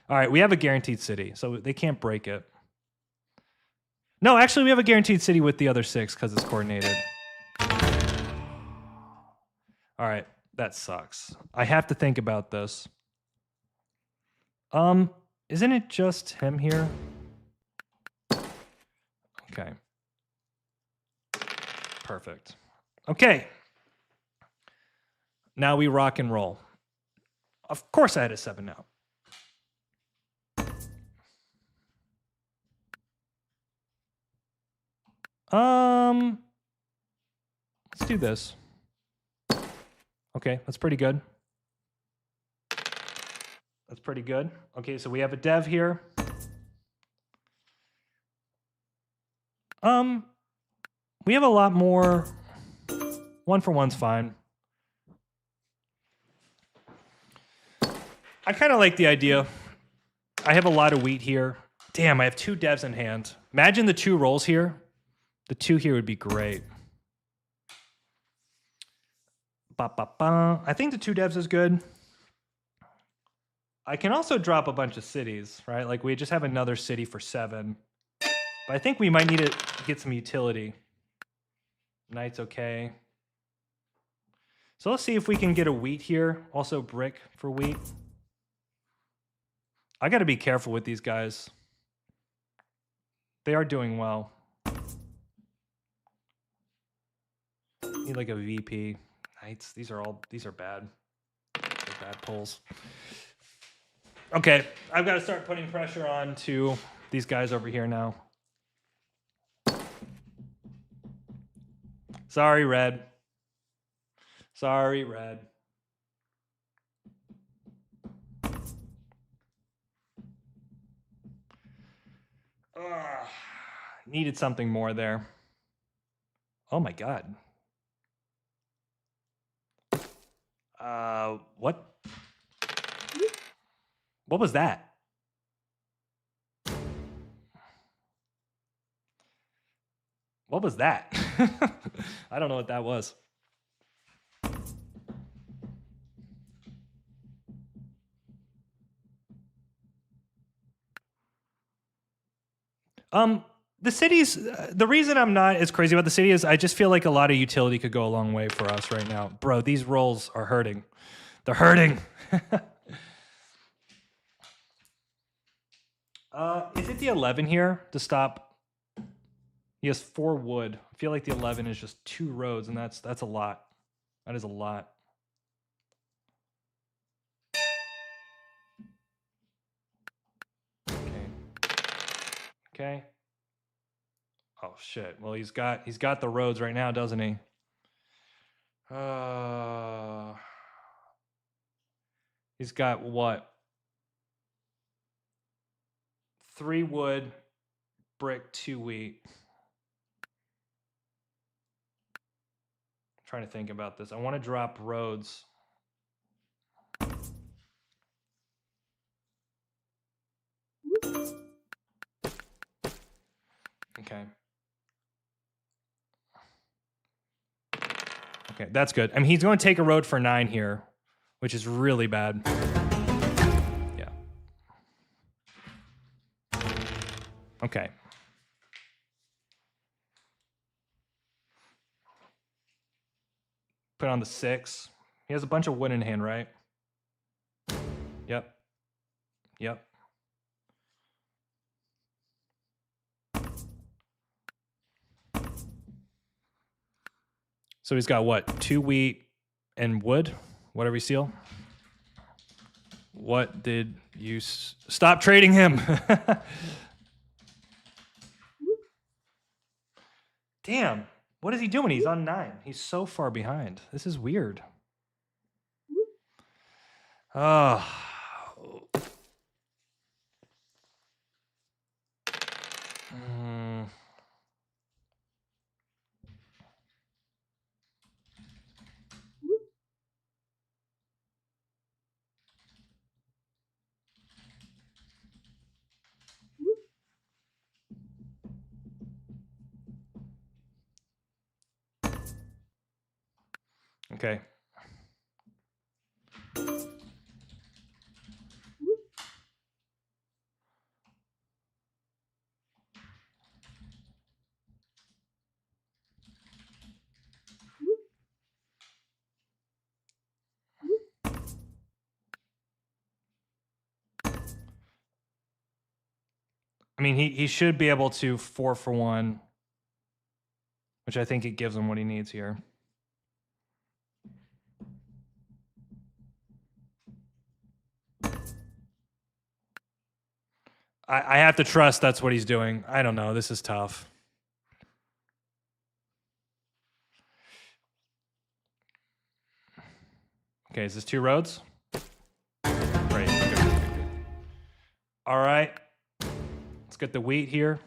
All right, we have a guaranteed city, so they can't break it. No, actually, we have a guaranteed city with the other 6 because it's coordinated. All right, that sucks. I have to think about this. Isn't it just him here? Okay. Perfect. Okay. Now we rock and roll. Of course I had a 7 now. Let's do this. Okay, that's pretty good. That's pretty good. Okay, so we have a dev here. We have a lot more. 1 for 1's fine. I kind of like the idea. I have a lot of wheat here. Damn, I have 2 devs in hand. Imagine the 2 rolls here. The 2 here would be great. I think the 2 devs is good. I can also drop a bunch of cities, right? Like we just have another city for 7. But I think we might need to get some utility. Knight's okay. So let's see if we can get a wheat here. Also brick for wheat. I got to be careful with these guys. They are doing well. Need like a VP. Knights. These are bad. They're bad pulls. Okay, I've got to start putting pressure on to these guys over here now. Sorry, Red. Sorry, Red. Needed something more there. Oh my God. What? What was that? What was that? I don't know what that was. The cities, the reason I'm not as crazy about the city is I just feel like a lot of utility could go a long way for us right now. Bro, these rolls are hurting. They're hurting. Is it the 11 here to stop? He has 4 wood. I feel like the 11 is just 2 roads, and that's a lot. That is a lot. Okay. Oh shit. Well, he's got the roads right now, doesn't he? He's got what? 3 wood, brick, 2 wheat. I'm trying to think about this. I want to drop roads. Okay. Okay, that's good. I mean, he's going to take a road for 9 here, which is really bad. Yeah. Okay. Put on the 6. He has a bunch of wood in hand, right? Yep. Yep. So he's got what? 2 wheat and wood? Whatever you seal. What did you... Stop trading him! Damn. What is he doing? He's on 9. He's so far behind. This is weird. Oh. Okay. I mean, he should be able to 4 for 1, which I think it gives him what he needs here. I have to trust that's what he's doing. I don't know. This is tough. Okay, is this 2 roads? Great. Good. All right. Let's get the wheat here.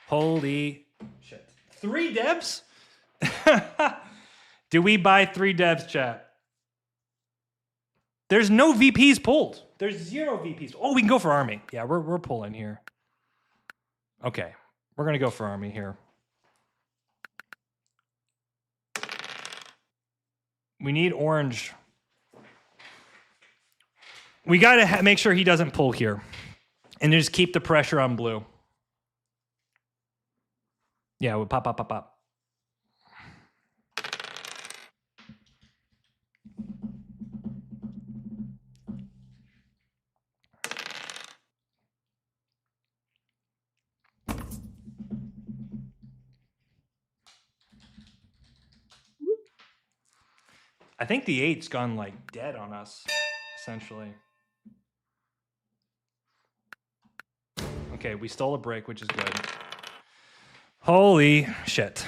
Holy shit. 3 devs? Do we buy 3 devs, chat? There's no VPs pulled. There's 0 VPs. Oh, we can go for army. Yeah, we're pulling here. Okay, we're gonna go for army here. We need orange. We gotta make sure he doesn't pull here, and just keep the pressure on blue. Yeah, we'll pop, pop, pop, pop. I think the 8's gone like dead on us, essentially. Okay, we stole a brick, which is good. Holy shit.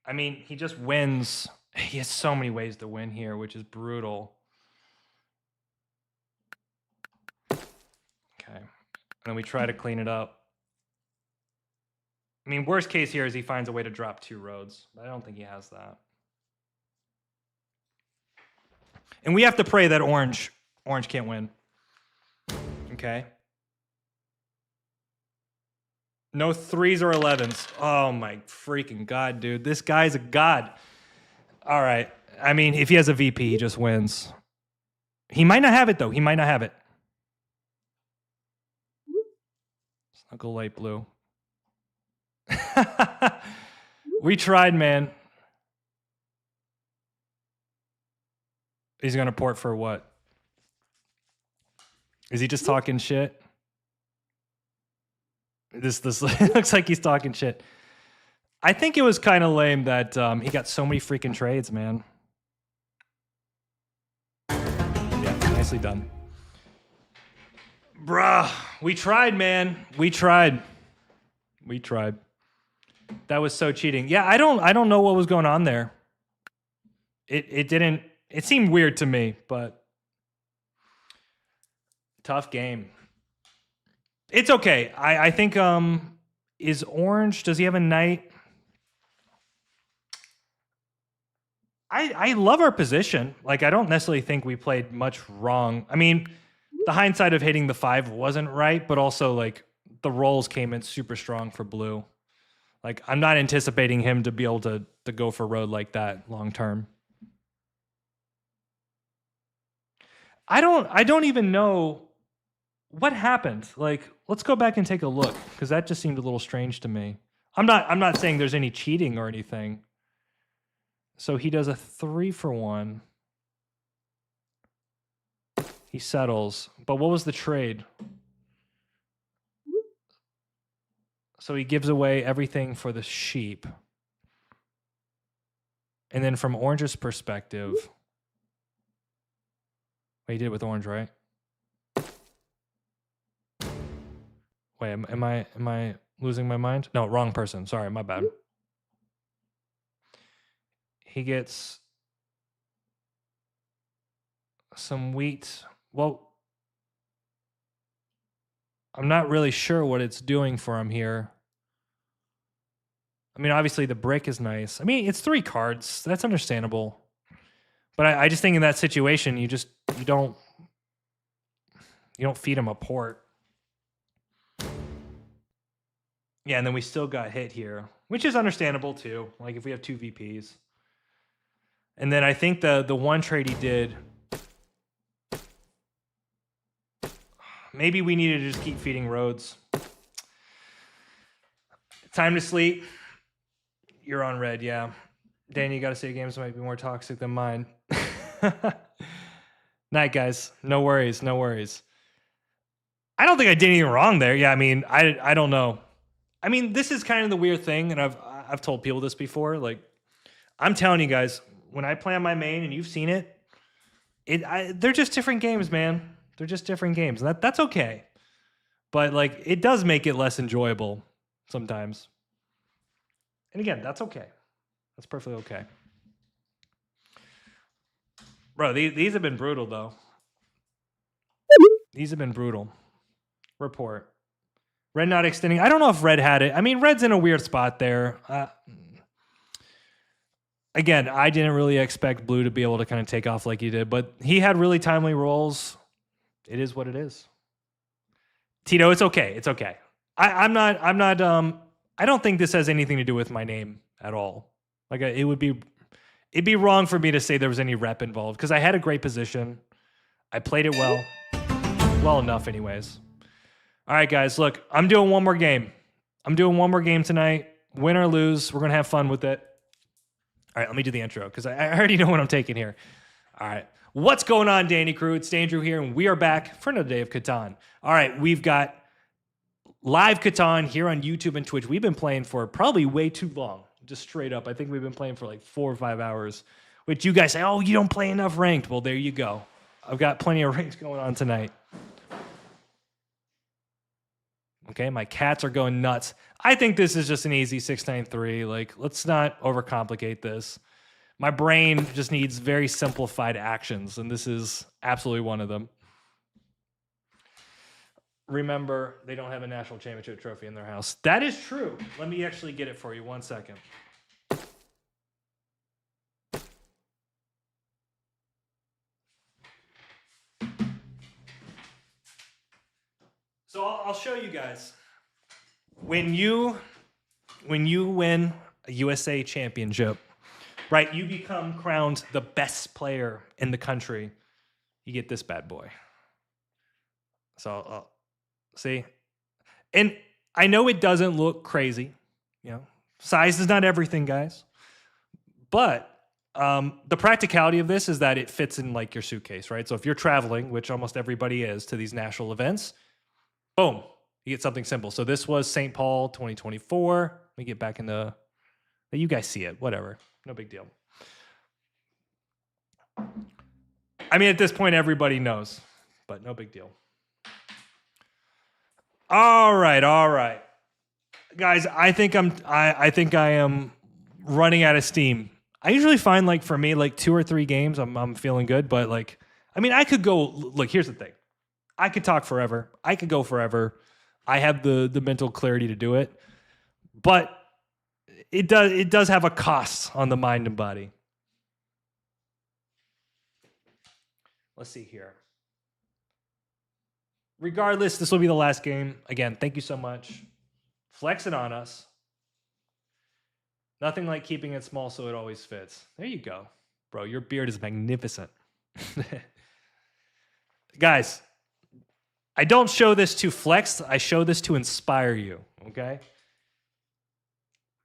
I mean, he just wins. He has so many ways to win here, which is brutal. Okay. And then we try to clean it up. I mean, worst case here is he finds a way to drop 2 roads. But I don't think he has that. And we have to pray that orange can't win. Okay. No 3s or 11s. Oh my freaking God, dude. This guy's a god. All right. I mean, if he has a VP, he just wins. He might not have it, though. He might not have it. Snuggle light blue. We tried, man. He's going to port for what? Is he just talking shit? This looks like he's talking shit. I think it was kind of lame that he got so many freaking trades, man. Yeah, nicely done. Bruh, we tried, man. We tried. That was so cheating. Yeah, I don't know what was going on there. It seemed weird to me, but tough game. It's okay. I think is Orange, does he have a knight? I love our position. Like, I don't necessarily think we played much wrong. I mean, the hindsight of hitting the 5 wasn't right, but also like the rolls came in super strong for blue. Like, I'm not anticipating him to be able to go for road like that long term. I don't even know what happened. Like, let's go back and take a look, because that just seemed a little strange to me. I'm not saying there's any cheating or anything. So he does a 3 for 1. He settles. But what was the trade? So he gives away everything for the sheep. And then from Orange's perspective, wait, he did it with Orange, right? Wait, am I losing my mind? No, wrong person. Sorry, my bad. He gets some wheat. Well, I'm not really sure what it's doing for him here. I mean, obviously the brick is nice. I mean, it's 3 cards. That's understandable. But I just think in that situation, you don't feed him a port. Yeah, and then we still got hit here, which is understandable too. Like, if we have 2 VPs. And then I think the one trade he did, maybe we needed to just keep feeding roads. Time to sleep. You're on red, yeah. Danny, you got to say games might be more toxic than mine. Night, guys. No worries. I don't think I did anything wrong there. Yeah, I mean, I don't know. I mean, this is kind of the weird thing, and I've told people this before. Like, I'm telling you guys, when I play on my main, and you've seen it, they're just different games, man. They're just different games. That's okay. But like, it does make it less enjoyable sometimes. And again, that's okay. That's perfectly okay. Bro, these have been brutal, though. These have been brutal. Report. Red not extending. I don't know if Red had it. I mean, Red's in a weird spot there. Again, I didn't really expect Blue to be able to kind of take off like he did, but he had really timely rolls. It is what it is. Tito, it's okay. It's okay. I don't think this has anything to do with my name at all. Like, it'd be wrong for me to say there was any rep involved, because I had a great position. I played it well enough anyways. All right, guys, look, I'm doing one more game. Tonight. Win or lose, we're going to have fun with it. All right, let me do the intro, because I already know what I'm taking here. All right. What's going on, Danny Crew? It's Andrew here, and we are back for another day of Catan. All right, we've got live Catan here on YouTube and Twitch. We've been playing for probably way too long, just straight up. I think we've been playing for like 4 or 5 hours, which you guys say, oh, you don't play enough ranked. Well, there you go. I've got plenty of ranks going on tonight. Okay, my cats are going nuts. I think this is just an easy 693. Like, let's not overcomplicate this. My brain just needs very simplified actions, and this is absolutely one of them. Remember, they don't have a national championship trophy in their house. That is true. Let me actually get it for you. 1 second. I'll show you guys. When you win a USA championship, right? You become crowned the best player in the country. You get this bad boy. So see, and I know it doesn't look crazy. You know, size is not everything, guys. But the practicality of this is that it fits in like your suitcase, right? So if you're traveling, which almost everybody is, to these national events, boom, you get something simple. So this was St. Paul 2024. Let me get back in the. You guys see it, whatever, no big deal. I mean, at this point, everybody knows, but no big deal. All right, guys. I think I am running out of steam. I usually find like for me, like 2 or 3 games, I'm feeling good. But like, I mean, I could go. Look, here's the thing. I could talk forever. I could go forever. I have the mental clarity to do it, but it does have a cost on the mind and body. Let's see here. Regardless, this will be the last game. Again, thank you so much. Flex it on us. Nothing like keeping it small so it always fits. There you go. Bro, your beard is magnificent. Guys, I don't show this to flex. I show this to inspire you, okay?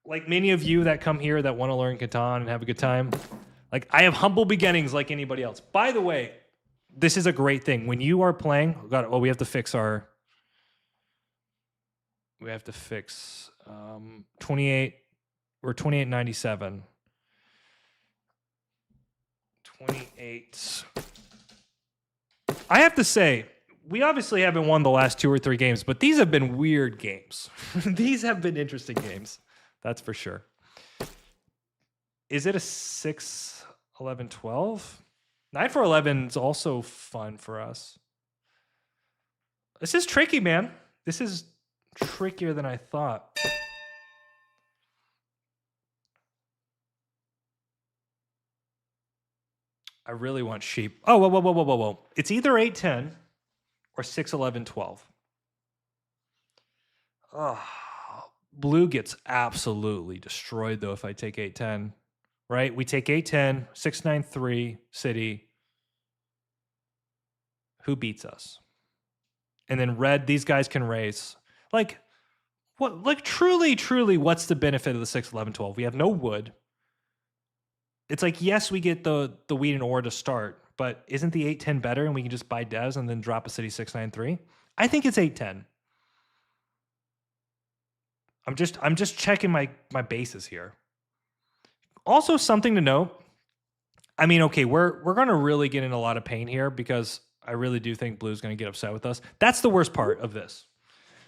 Like many of you that come here that want to learn Catan and have a good time, like I have humble beginnings like anybody else. By the way, this is a great thing. When you are playing, we have to fix 28, we're 28.97. 28. I have to say, we obviously haven't won the last 2 or 3 games, but these have been weird games. These have been interesting games. That's for sure. Is it a 6, 11, 12? 9 for 11 is also fun for us. This is tricky, man. This is trickier than I thought. I really want sheep. Oh, whoa. It's either 8, 10 or 6, 11, 12. Oh, blue gets absolutely destroyed, though, if I take 8, 10. Right? We take 8, 10, 6, 9, 3, city. Who beats us? And then red, these guys can race. Like, what? Like, truly, what's the benefit of the 6, 11, 12? We have no wood. It's like, yes, we get the wheat and ore to start, but isn't the 8, 10 better and we can just buy devs and then drop a city 6, 9, 3? I think it's 8, 10. I'm just checking my bases here. Also, something to note. I mean, okay, we're gonna really get in a lot of pain here because I really do think blue's gonna get upset with us. That's the worst part of this.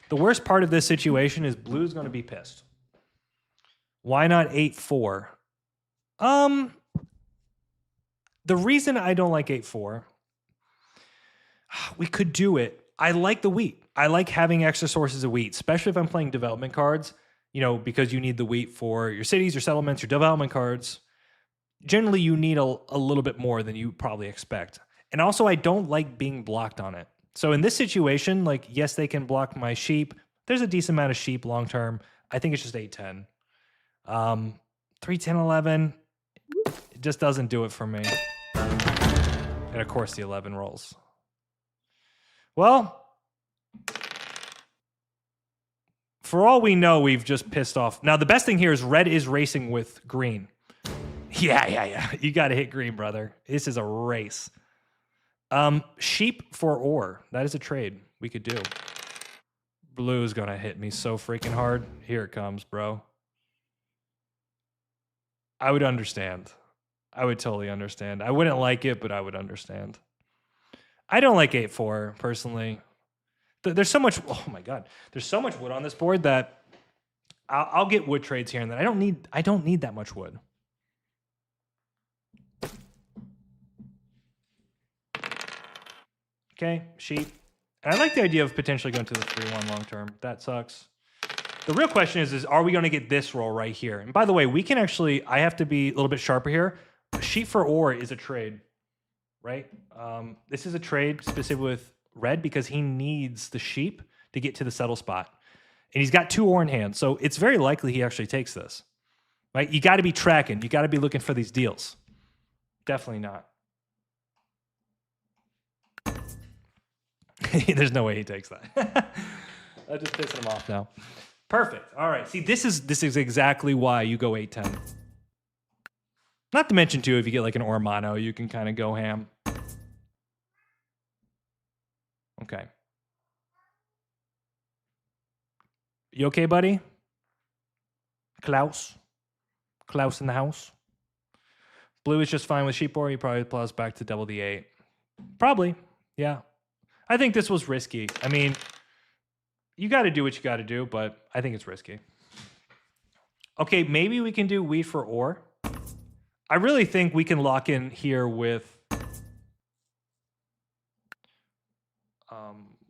The worst part of this situation is blue's gonna be pissed. Why not 8, 4? The reason I don't like 8, 4, we could do it. I like the wheat. I like having extra sources of wheat, especially if I'm playing development cards, because you need the wheat for your cities, your settlements, your development cards. Generally, you need a little bit more than you probably expect. And also, I don't like being blocked on it. So in this situation, like, yes, they can block my sheep. There's a decent amount of sheep long term. I think it's just 8, 10. 3, 10, 11, it just doesn't do it for me. And of course, the 11 rolls. Well, for all we know, we've just pissed off. Now, the best thing here is red is racing with green. Yeah. You got to hit green, brother. This is a race. Sheep for ore. That is a trade we could do. Blue is going to hit me so freaking hard. Here it comes, bro. I would understand. I would totally understand. I wouldn't like it, but I would understand. I don't like 8, 4, personally. There's so much, oh my God. There's so much wood on this board that I'll get wood trades here and then. I don't need that much wood. Okay, sheep. And I like the idea of potentially going to the 3-1 long term. That sucks. The real question is are we going to get this roll right here? And by the way, we can actually, I have to be a little bit sharper here. Sheep for ore is a trade, right? This is a trade specifically with red because he needs the sheep to get to the settle spot. And he's got 2 ore in hand, so it's very likely he actually takes this. Right? You got to be tracking. You got to be looking for these deals. Definitely not. There's no way he takes that. I'm just pissing him off now. Perfect. All right. See, this is exactly why you go 8-10. Not to mention, too, if you get like an ore mono, you can kind of go ham. Okay. You okay, buddy? Klaus? Klaus in the house? Blue is just fine with sheep ore. You probably plus back to double the 8. Probably. Yeah. I think this was risky. I mean, you got to do what you got to do, but I think it's risky. Okay, maybe we can do wheat for ore. I really think we can lock in here with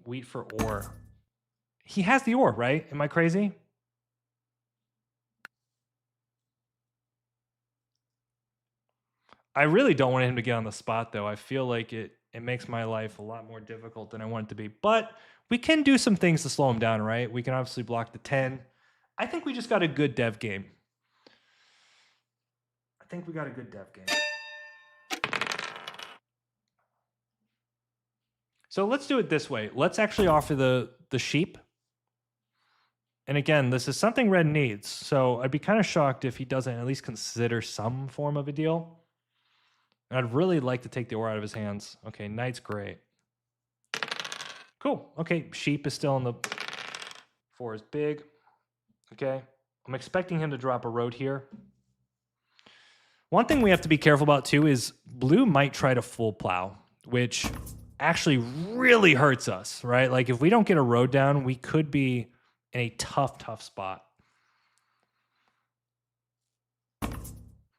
wheat for ore. He has the ore, right? Am I crazy? I really don't want him to get on the spot, though. I feel like it makes my life a lot more difficult than I want it to be. But we can do some things to slow him down, right? We can obviously block the 10. I think we just got a good dev game. I think we got a good dev game. So let's do it this way. Let's actually offer the sheep. And again, this is something red needs. So I'd be kind of shocked if he doesn't at least consider some form of a deal. And I'd really like to take the ore out of his hands. Okay, knight's great. Cool. Okay, sheep is still in the 4 is big. Okay. I'm expecting him to drop a road here. One thing we have to be careful about too is blue might try to full plow, which actually really hurts us, right? Like if we don't get a road down, we could be in a tough spot.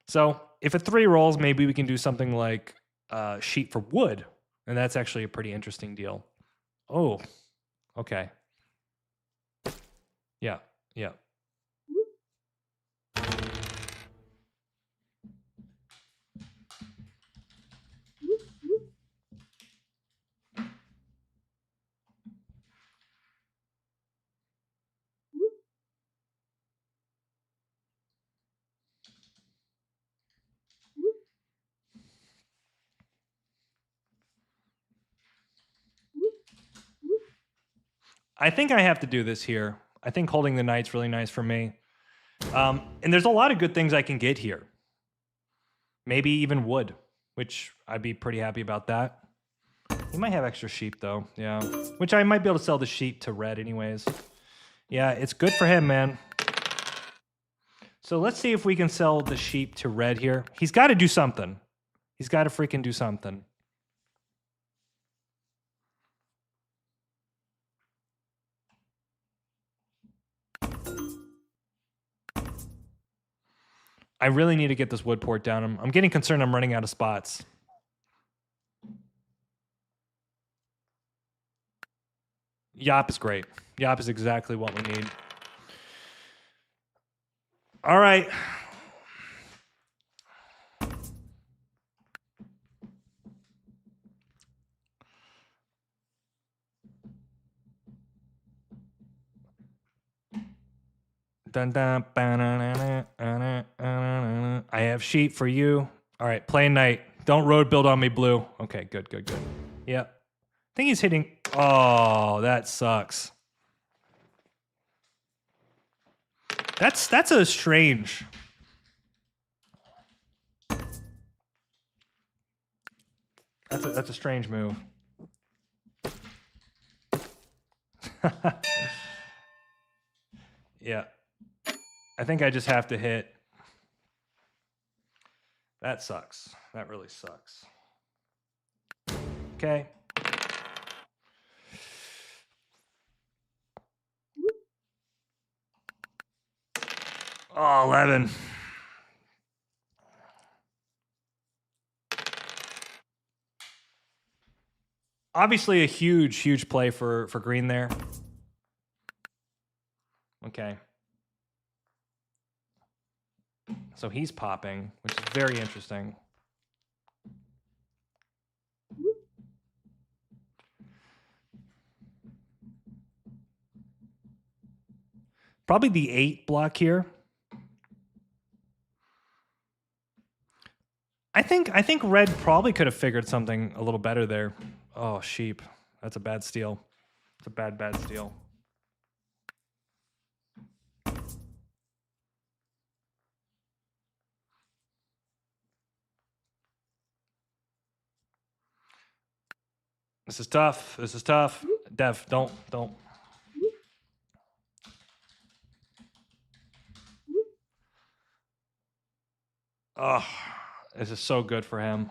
So if a 3 rolls, maybe we can do something like sheep for wood. And that's actually a pretty interesting deal. Oh, okay. Yeah. I think I have to do this here. I think holding the knight's really nice for me. And there's a lot of good things I can get here. Maybe even wood, which I'd be pretty happy about that. He might have extra sheep though, yeah. Which I might be able to sell the sheep to red anyways. Yeah, it's good for him, man. So let's see if we can sell the sheep to red here. He's got to do something. He's got to freaking do something. I really need to get this wood port down. I'm getting concerned I'm running out of spots. Yop is great. Yop is exactly what we need. All right. I have sheep for you. All right, play knight. Don't road build on me, blue. Okay, good. Yep. I think he's hitting. Oh, that sucks. That's a strange. That's a strange move. Yeah. I think I just have to hit. That sucks. That really sucks. Okay. Oh, 11. Obviously a huge play for green there. Okay. So he's popping, which is very interesting. Probably the 8 block here. I think red probably could have figured something a little better there. Oh, sheep. That's a bad steal. It's a bad steal. This is tough. This is tough. Dev, don't. Oh, this is so good for him.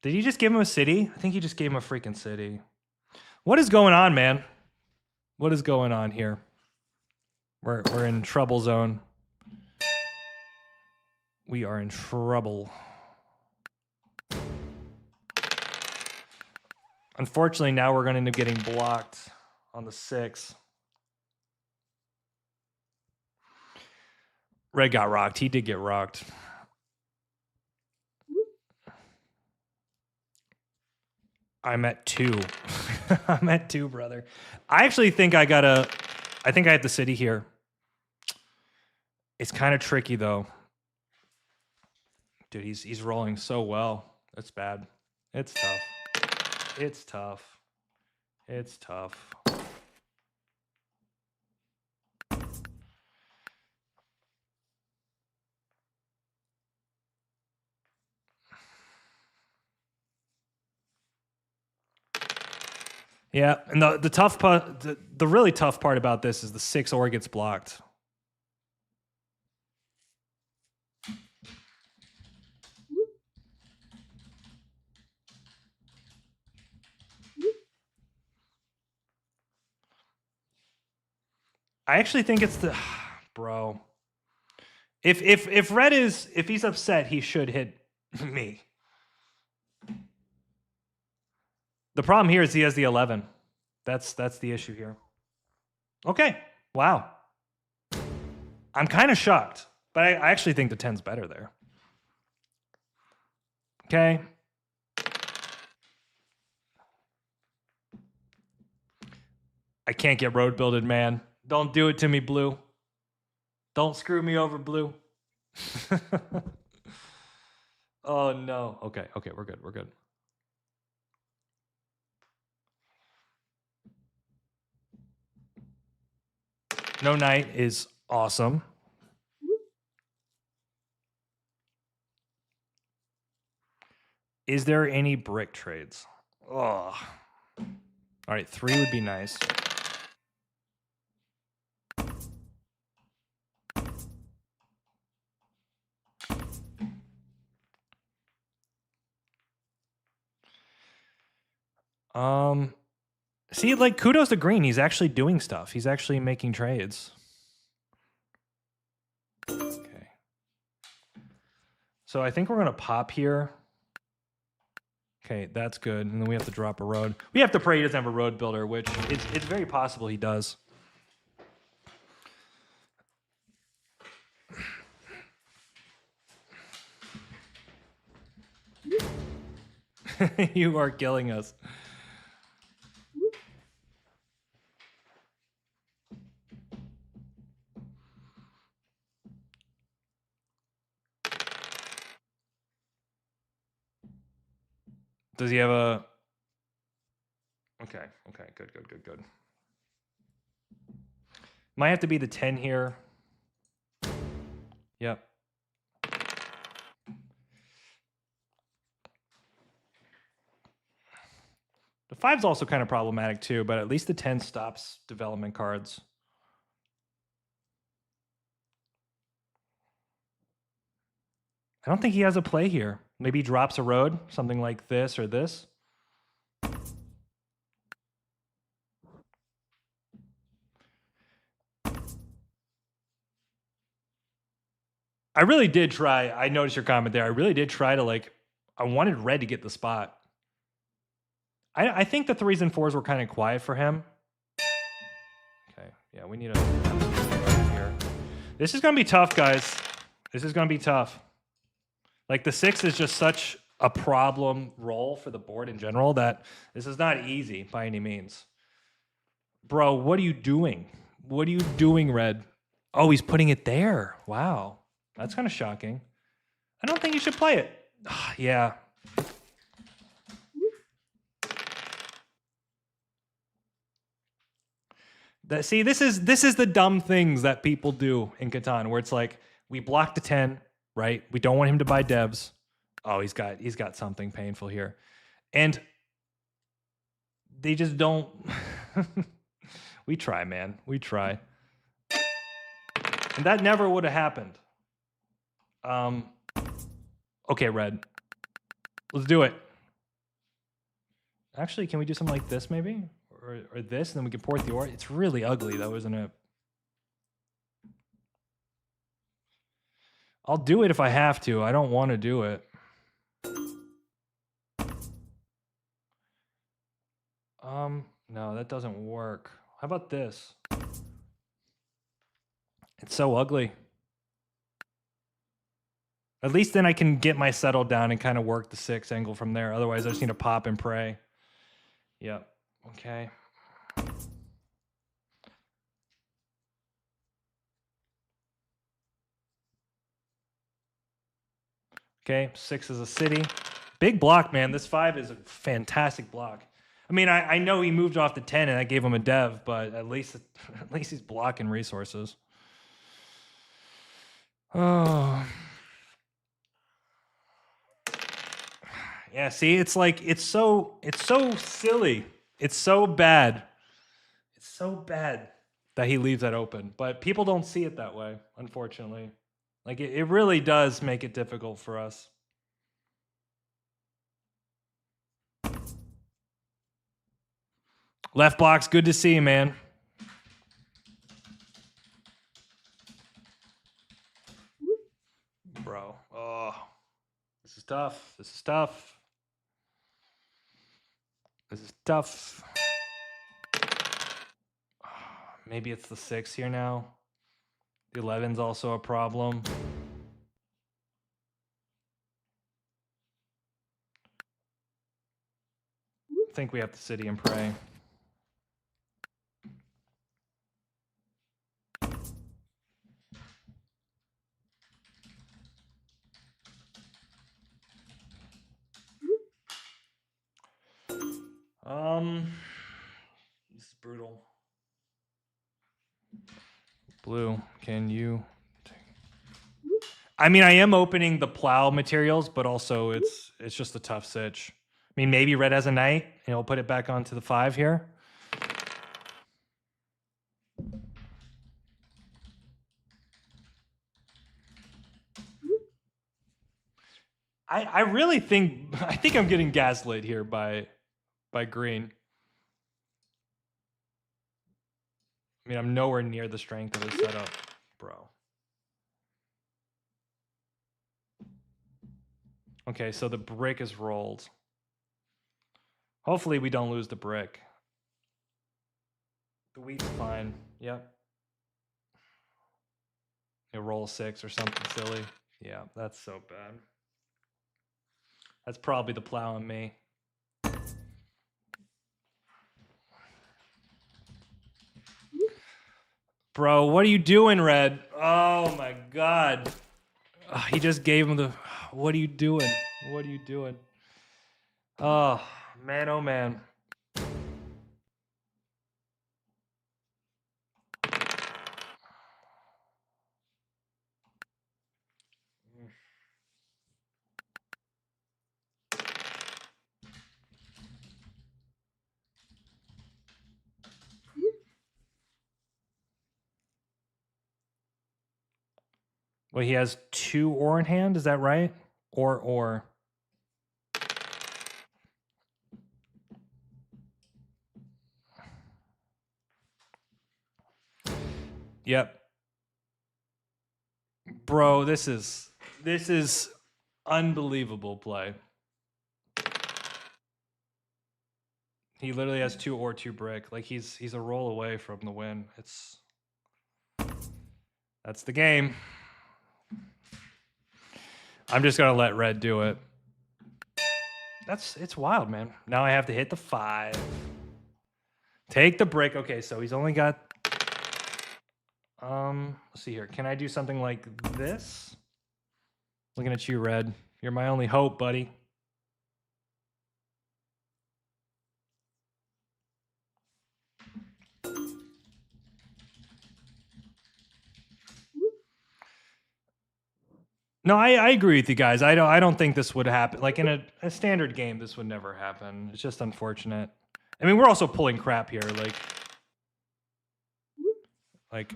Did he just give him a city? I think he just gave him a freaking city. What is going on, man? What is going on here? We're in trouble zone. We are in trouble. Unfortunately, now we're going to end up getting blocked on the 6. Red got rocked. He did get rocked. I'm at 2. I'm at 2, brother. I actually think I have the city here. It's kind of tricky though. Dude, he's rolling so well. That's bad. It's tough. It's tough. It's tough. Yeah, and the tough part, the really tough part about this is the 6 or gets blocked. I actually think it's the bro. If he's upset, he should hit me. The problem here is he has the 11. That's the issue here. Okay. Wow. I'm kind of shocked, but I actually think the 10's better there. Okay. I can't get road builded, man. Don't do it to me, Blue. Don't screw me over, Blue. Oh, no. Okay, we're good. We're good. No knight is awesome. Is there any brick trades? Oh. All right, 3 would be nice. See, like, kudos to Green. He's actually doing stuff. He's actually making trades. Okay. So I think we're going to pop here. Okay, that's good. And then we have to drop a road. We have to pray he doesn't have a road builder, which it's very possible he does. You are killing us. Does he have a... Okay, good. Might have to be the 10 here. Yep. The 5's also kind of problematic too, but at least the 10 stops development cards. I don't think he has a play here. Maybe he drops a road, something like this or this. I really did try. I noticed your comment there. I really did try to, like, I wanted red to get the spot. I think the 3s and 4s were kind of quiet for him. Okay, yeah, we need a here. This is going to be tough, guys. This is going to be tough. Like, the 6 is just such a problem roll for the board in general that this is not easy by any means. Bro, what are you doing? What are you doing, Red? Oh, he's putting it there. Wow. That's kind of shocking. I don't think you should play it. Yeah. See, this is the dumb things that people do in Catan, where it's like we block the 10, right? We don't want him to buy devs. Oh, he's got something painful here, and they just don't. We try, man. We try, and that never would have happened. Okay, Red. Let's do it. Actually, can we do something like this, maybe, or this, and then we can port the ore? It's really ugly, though, isn't it? I'll do it if I have to. I don't want to do it. No, that doesn't work. How about this? It's so ugly. At least then I can get my settle down and kind of work the 6 angle from there. Otherwise, I just need to pop and pray. Yep. Okay. Okay, 6 is a city. Big block, man. This 5 is a fantastic block. I mean, I know he moved off the 10 and I gave him a dev, but at least he's blocking resources. Oh. Yeah, see, it's like it's so silly. It's so bad. It's so bad that he leaves that open. But people don't see it that way, unfortunately. Like it really does make it difficult for us. Left box, good to see you, man. Bro. Oh. This is tough. This is tough. This is tough. Maybe it's the 6 here now. The 11's also a problem. I think we have to city and pray. This is brutal. Blue, can you? I mean, I am opening the plow materials, but also it's just a tough sitch. I mean, maybe red has a knight, and he'll put it back onto the 5 here. I really think I'm getting gaslit here by green. I mean, I'm nowhere near the strength of his setup, bro. Okay, so the brick is rolled. Hopefully we don't lose the brick. The wheat's fine. Yep. You roll 6 or something silly. Yeah, that's so bad. That's probably the plow on me. Bro, what are you doing, Red? Oh my god. He just gave him the... What are you doing? What are you doing? Oh, man, oh man. Well, he has 2 ore in hand, is that right? Or. Yep. Bro, this is unbelievable play. He literally has 2 ore, 2 brick. Like he's a roll away from the win. That's the game. I'm just gonna let red do it. It's wild, man. Now I have to hit the 5. Take the brick. Okay, so he's only got... let's see here. Can I do something like this? Looking at you, Red. You're my only hope, buddy. No, I agree with you guys. I don't think this would happen. Like in a standard game, this would never happen. It's just unfortunate. I mean, we're also pulling crap here. Like.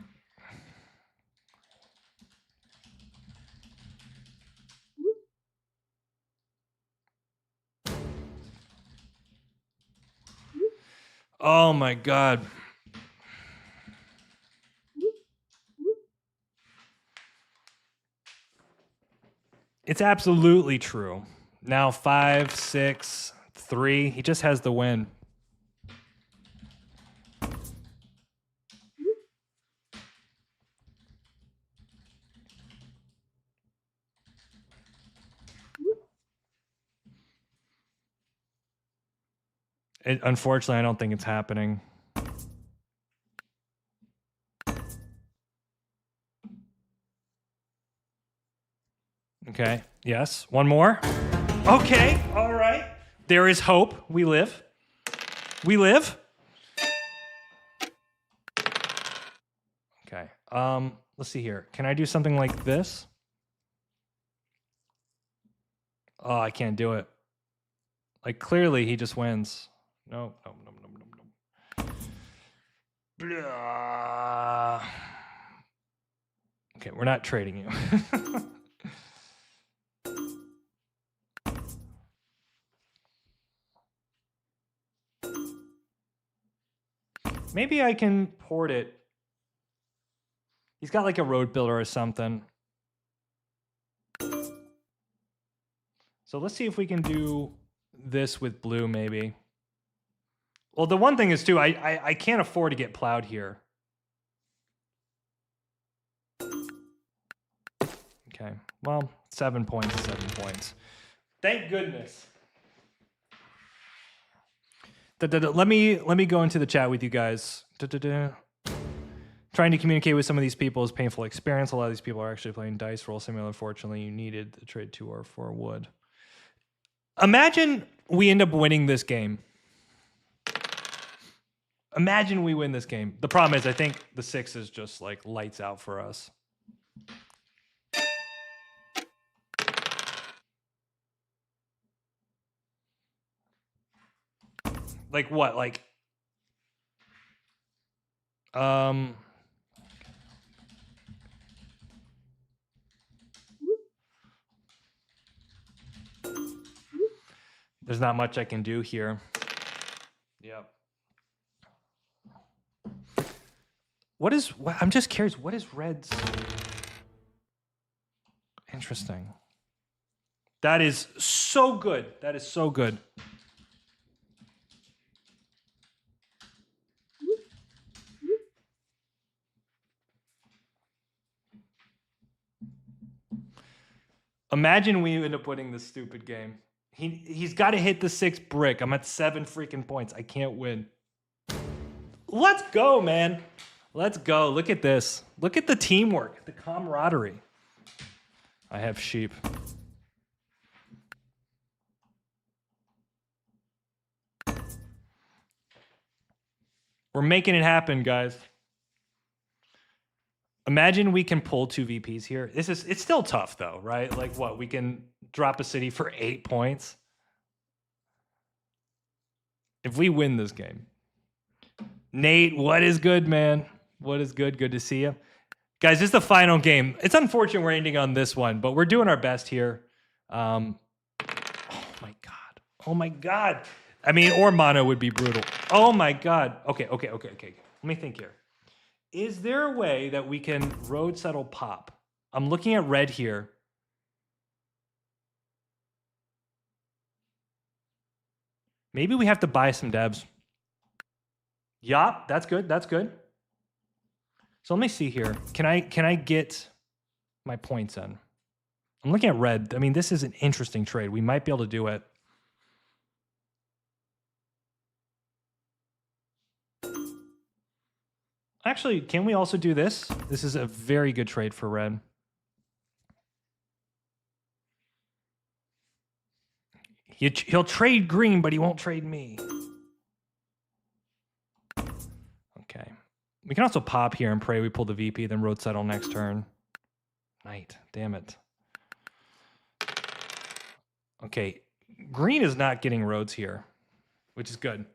Oh my God. It's absolutely true. Now 5, 6, 3. He just has the win. Unfortunately, I don't think it's happening. Okay. Yes. One more. Okay. All right. There is hope. We live. We live. Okay. Let's see here. Can I do something like this? Oh, I can't do it. Like clearly he just wins. No. Blah. Okay, we're not trading you. Maybe I can port it. He's got like a road builder or something. So let's see if we can do this with blue, maybe. Well, the one thing is, too, I can't afford to get plowed here. Okay, well, 7 points, 7 points. Thank goodness. Let me go into the chat with you guys. Trying to communicate with some of these people is painful experience. A lot of these people are actually playing dice roll simulator. Fortunately, you needed to trade 2 or 4 wood. Imagine we end up winning this game. Imagine we win this game. The problem is I think the 6 is just like lights out for us. Like what? Like there's not much I can do here. Yep. I'm just curious, what is Red's? Interesting. That is so good. That is so good. Imagine we end up winning this stupid game. He's got to hit the 6th brick. I'm at 7 freaking points. I can't win. Let's go, man. Let's go. Look at this. Look at the teamwork, the camaraderie. I have sheep. We're making it happen, guys. Imagine we can pull 2 VPs here. It's still tough though, right? Like what? We can drop a city for 8 points. If we win this game. Nate, what is good, man? What is good? Good to see you. Guys, this is the final game. It's unfortunate we're ending on this one, but we're doing our best here. Oh my God. Oh my God. I mean, or mono would be brutal. Oh my God. Okay. Let me think here. Is there a way that we can road settle pop? I'm looking at red here. Maybe we have to buy some devs. Yup, that's good. That's good. So let me see here. Can I get my points in? I'm looking at red. I mean, this is an interesting trade. We might be able to do it. Actually, can we also do this? This is a very good trade for red. He'll trade green, but he won't trade me. Okay. We can also pop here and pray we pull the VP, then road settle next turn. Knight. Damn it. Okay. Green is not getting roads here, which is good.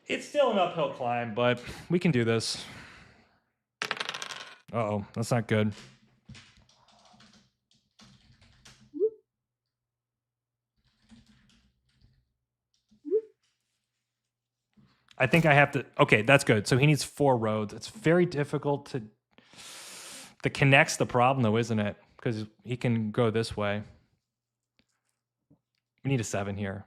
It's still an uphill climb, but we can do this. Uh-oh, that's not good. I think I have to... Okay, that's good. So he needs 4 roads. It's very difficult to... The connect's the problem, though, isn't it? Because he can go this way. We need a 7 here.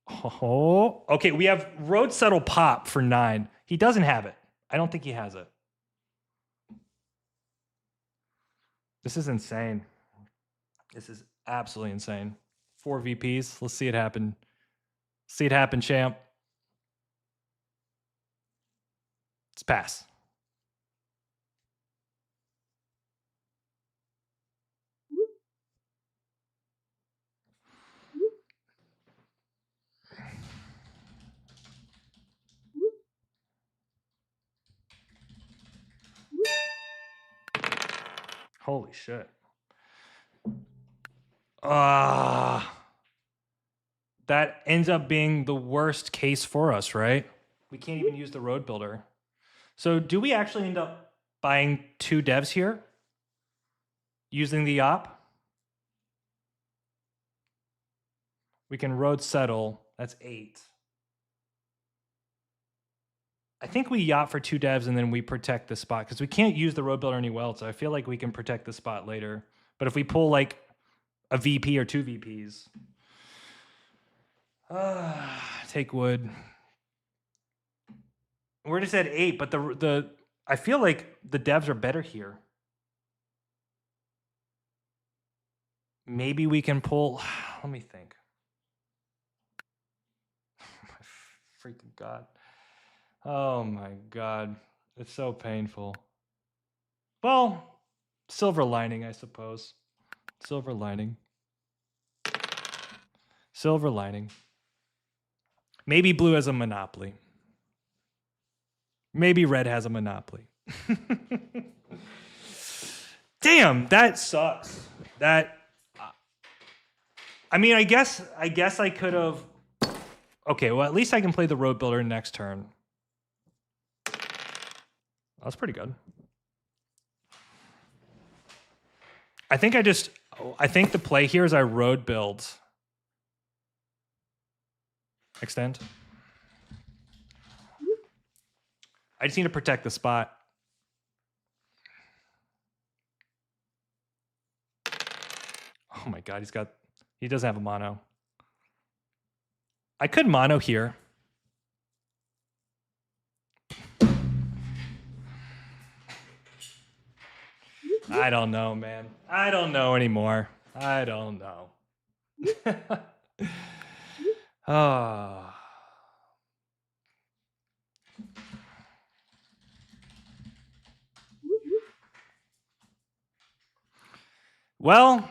Oh, okay, we have road settle pop for 9. He doesn't have it. I don't think he has it. This is insane. This is absolutely insane. 4 VPs. Let's see it happen. See it happen, champ. Let's pass. Holy shit. That ends up being the worst case for us, right? We can't even use the road builder. So do we actually end up buying 2 devs here? Using the op? We can road settle. That's 8. I think we yacht for 2 devs and then we protect the spot because we can't use the road builder anywhere else. So I feel like we can protect the spot later. But if we pull like a VP or 2 VPs, take wood. We're just at 8, but the I feel like the devs are better here. Maybe we can pull. Let me think. My freaking God. Oh my God. It's so painful. Well, silver lining, I suppose. Silver lining. Silver lining. Maybe blue has a monopoly. Maybe red has a monopoly. Damn, that sucks. That. I mean, I guess I could have. Okay, well, at least I can play the road builder next turn. That's pretty good. I think the play here is I road build. Extend. I just need to protect the spot. Oh my God, he doesn't have a mono. I could mono here. I don't know, man. I don't know anymore. I don't know. Oh. Well,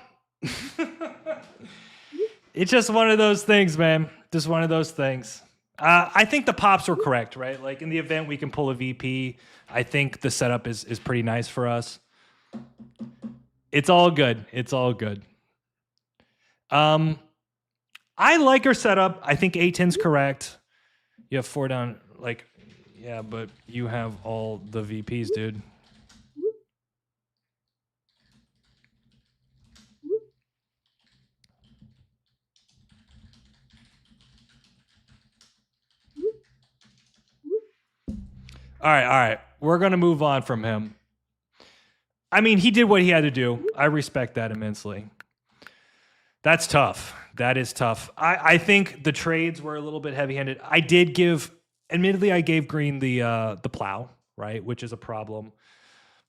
it's just one of those things, man. Just one of those things. I think the pops were correct, right? Like in the event we can pull a VP, I think the setup is pretty nice for us. It's all good. It's all good. I like our setup. I think A10's correct. You have 4 down. Like, yeah, but you have all the VPs, dude. All right. We're going to move on from him. I mean, he did what he had to do. I respect that immensely. That's tough. That is tough. I think the trades were a little bit heavy-handed. Admittedly, I gave green the plow, right, which is a problem.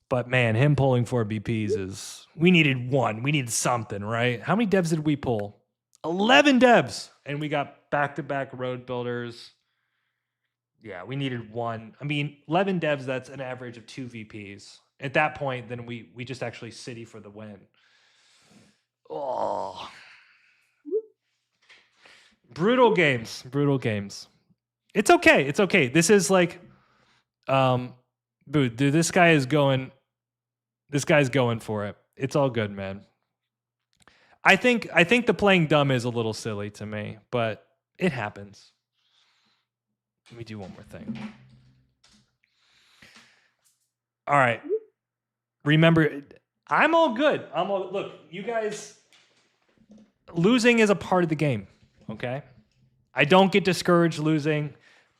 But man, him pulling 4 BPs we needed 1. We needed something, right? How many devs did we pull? 11 devs. And we got back-to-back road builders. Yeah, we needed one. I mean, 11 devs, that's an average of 2 VPs. At that point, then we just actually city for the win. Oh. Brutal games. Brutal games. It's okay. It's okay. This is like dude, this guy's going for it. It's all good, man. I think the playing dumb is a little silly to me, but it happens. Let me do one more thing. All right. Remember, I'm all good. Look, you guys, losing is a part of the game, okay? I don't get discouraged losing.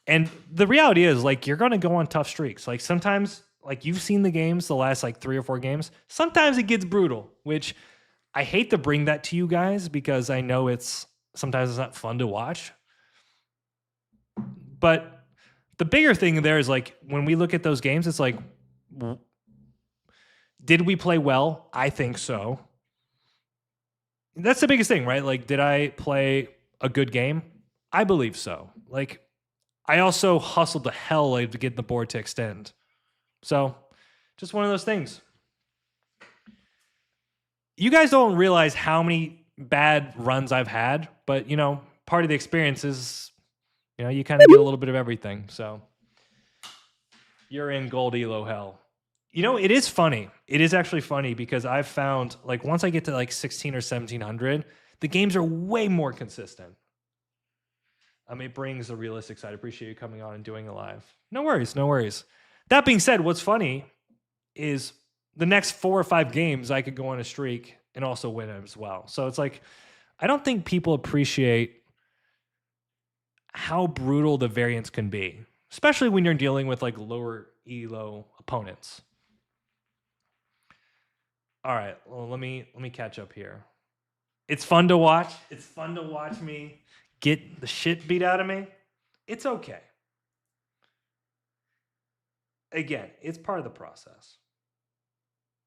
And the reality is, like, you're going to go on tough streaks. Like, sometimes, like, you've seen the games, the last, like, 3 or 4 games. Sometimes it gets brutal, which I hate to bring that to you guys because I know sometimes it's not fun to watch. But the bigger thing there is, like, when we look at those games, it's like, did we play well? I think so. That's the biggest thing, right? Like, did I play a good game? I believe so. Like, I also hustled the hell out to get the board to extend. So, just one of those things. You guys don't realize how many bad runs I've had, but, you know, part of the experience is, you know, you kind of get a little bit of everything. So, you're in gold elo hell. You know, it is funny. It is actually funny because I've found, like, once I get to like 16 or 1700, the games are way more consistent. It brings the realistic side. I appreciate you coming on and doing it live. No worries, no worries. That being said, what's funny is the next 4 or 5 games I could go on a streak and also win it as well. So it's like, I don't think people appreciate how brutal the variance can be, especially when you're dealing with like lower elo opponents. All right, well, let me catch up here. It's fun to watch. It's fun to watch me get the shit beat out of me. It's okay. Again, it's part of the process.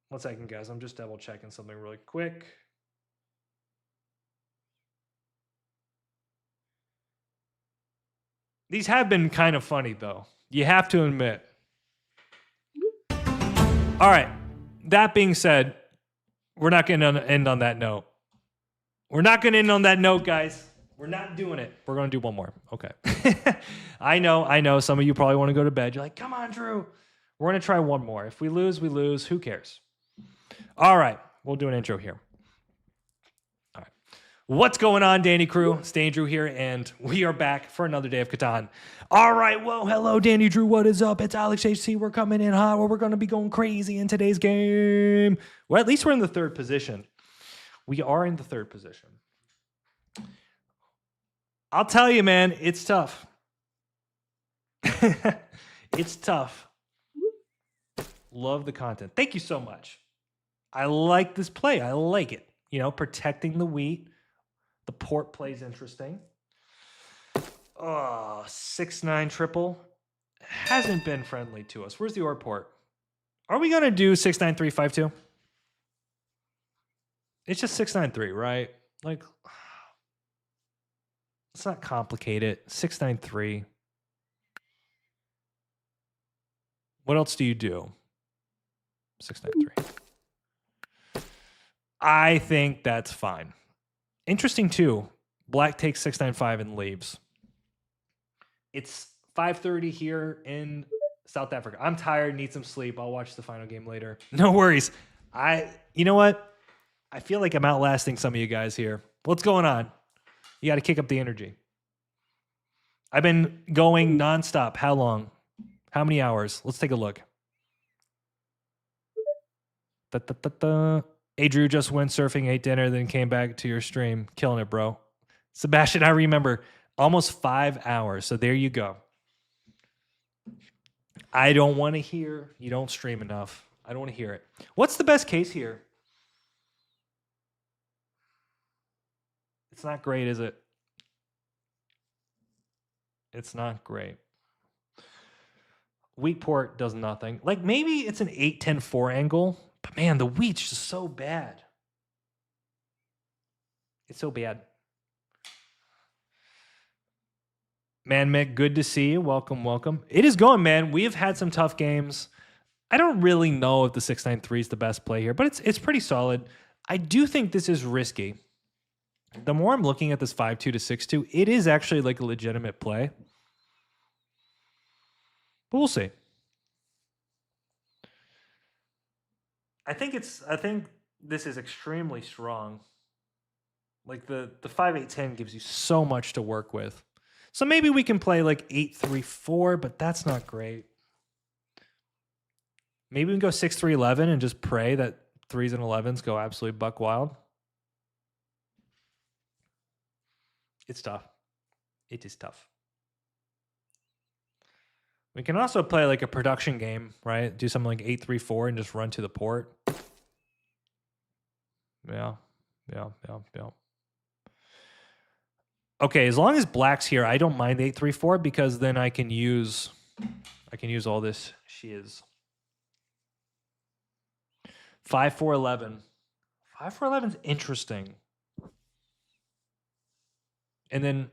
1 second, guys. I'm just double checking something really quick. These have been kind of funny, though. You have to admit. All right. That being said, we're not going to end on that note. We're not going to end on that note, guys. We're not doing it. We're going to do one more. Okay. I know. Some of you probably want to go to bed. You're like, come on, Drew. We're going to try one more. If we lose, we lose. Who cares? All right. We'll do an intro here. All right. What's going on, Danny Crew? It's Danny Drew here, and we are back for another day of Catan. All right. Well, hello, Danny Drew. What is up? It's Alex HC. We're coming in hot. We're going to be going crazy in today's game. Well, at least we're in the 3rd position. We are in the 3rd position. I'll tell you, man, it's tough. It's tough. Love the content. Thank you so much. I like this play. I like it. You know, protecting the wheat. The port plays interesting. 6-9 triple. Hasn't been friendly to us. Where's the or port? Are we going to do 6-9-3-5-2? It's just 6-9-3, right? Like, let's not complicate it. 6-9-3. What else do you do? 6-9-3. I think that's fine. Interesting too. Black takes 6-9-5 and leaves. It's 5:30 here in South Africa. I'm tired, need some sleep. I'll watch the final game later. No worries. You know what? I feel like I'm outlasting some of you guys here. What's going on? You got to kick up the energy. I've been going nonstop. How long? How many hours? Let's take a look. Hey, Drew just went surfing, ate dinner, then came back to your stream. Killing it, bro. Sebastian, I remember. Almost 5 hours. So there you go. I don't want to hear you don't stream enough. I don't want to hear it. What's the best case here? It's not great, is it? It's not great. Wheat port does nothing. Like, maybe it's an 8-10-4 angle, but man, the wheat's just so bad. It's so bad. Man, Mick, good to see you. Welcome, welcome. It is going, man. We have had some tough games. I don't really know if the 693 is the best play here, but it's pretty solid. I do think this is risky. The more I'm looking at this 5-2 to 6-2, it is actually like a legitimate play. But we'll see. I think this is extremely strong. Like the 5-8-10 gives you so much to work with. So maybe we can play like 8-3-4, but that's not great. Maybe we can go 6-3-11 and just pray that 3s and 11s go absolutely buck wild. It's tough. It is tough. We can also play like a production game, right? Do something like 8-3-4 and just run to the port. Yeah. Okay, as long as black's here, I don't mind 8-3-4 because then I can use all this shiz. 5-4-11. 5-4-11 is interesting. And then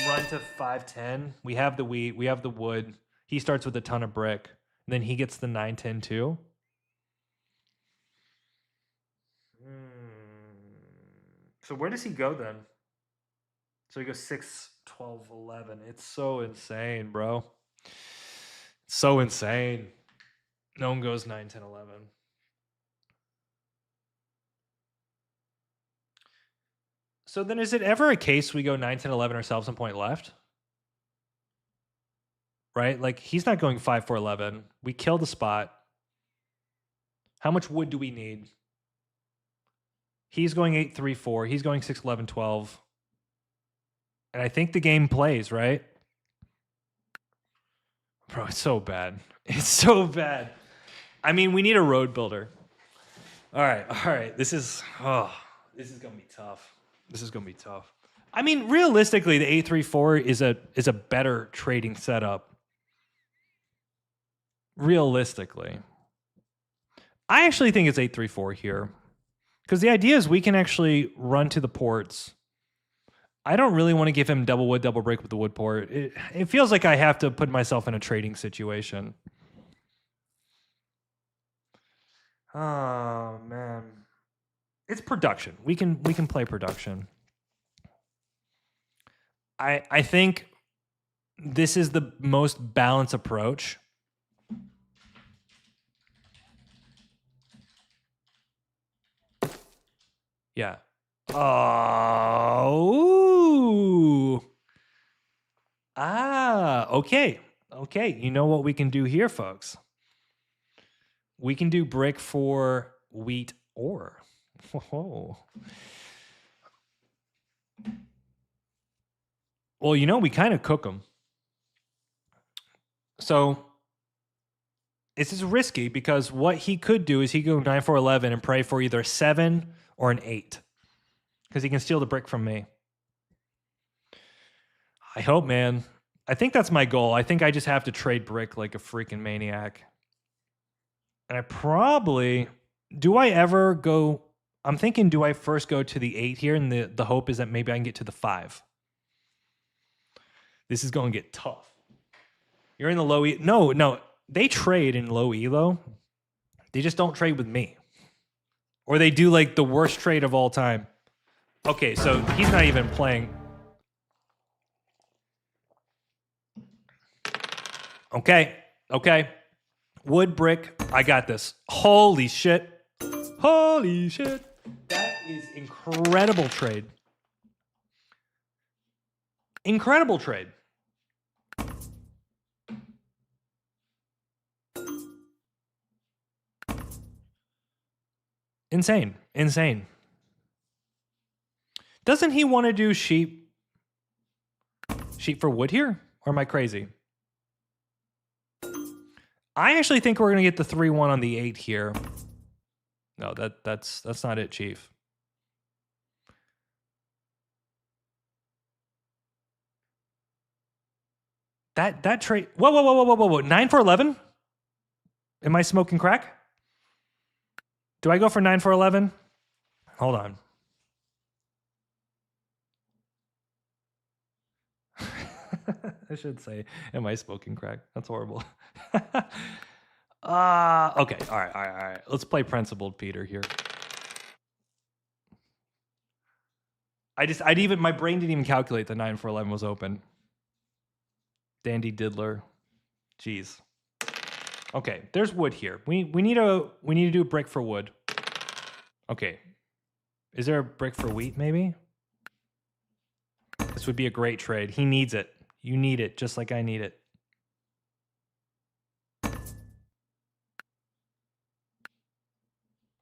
run to 5-10. We have the wheat. We have the wood. He starts with a ton of brick. And then he gets the 9-10 too. So where does he go then? So he goes 6-12-11. It's so insane, bro. So insane. No one goes 9-10-11. So then is it ever a case we go 9-10-11 ourselves and point left? Right? Like he's not going 5-4-11. We kill the spot. How much wood do we need? He's going 8-3-4. He's going 6-11-12. And I think the game plays, right? Bro, it's so bad. It's so bad. I mean, we need a road builder. All right. This is gonna be tough. This is gonna be tough. I mean, realistically, the 8-3-4 is a better trading setup. Realistically, I actually think it's 8-3-4 here because the idea is we can actually run to the ports. I don't really want to give him double wood, double break with the wood port. It feels like I have to put myself in a trading situation. Oh man, it's production. We can play production. I think this is the most balanced approach. Yeah. Oh. Okay. Okay. You know what we can do here, folks? We can do brick for wheat ore. Oh. Well, we kind of cook them. So this is risky because what he could do is he could go 9-4-11 and pray for either a 7 or an 8 because he can steal the brick from me. I hope, man. I think that's my goal. I think I just have to trade brick like a freaking maniac. And I probably... Do I ever go... I'm thinking, do I first go to the 8 here? And the hope is that maybe I can get to the 5. This is going to get tough. You're in the low E... No. They trade in low elo. They just don't trade with me. Or they do like the worst trade of all time. Okay, so he's not even playing... Okay. Wood, brick, I got this. Holy shit. That is incredible trade. Incredible trade. Insane. Doesn't he want to do sheep for wood here? Or am I crazy? I actually think we're going to get the 3-1 on the 8 here. No, that's not it, Chief. That trade... Whoa. 9-4-11? Am I smoking crack? Do I go for 9-4-11? Hold on. I should say, am I smoking crack? That's horrible. Okay. All right. Let's play Principled Peter here. My brain didn't even calculate the 9-4-11 was open. Dandy Diddler. Jeez. Okay, there's wood here. We need to do a brick for wood. Okay. Is there a brick for wheat, maybe? This would be a great trade. He needs it. You need it, just like I need it.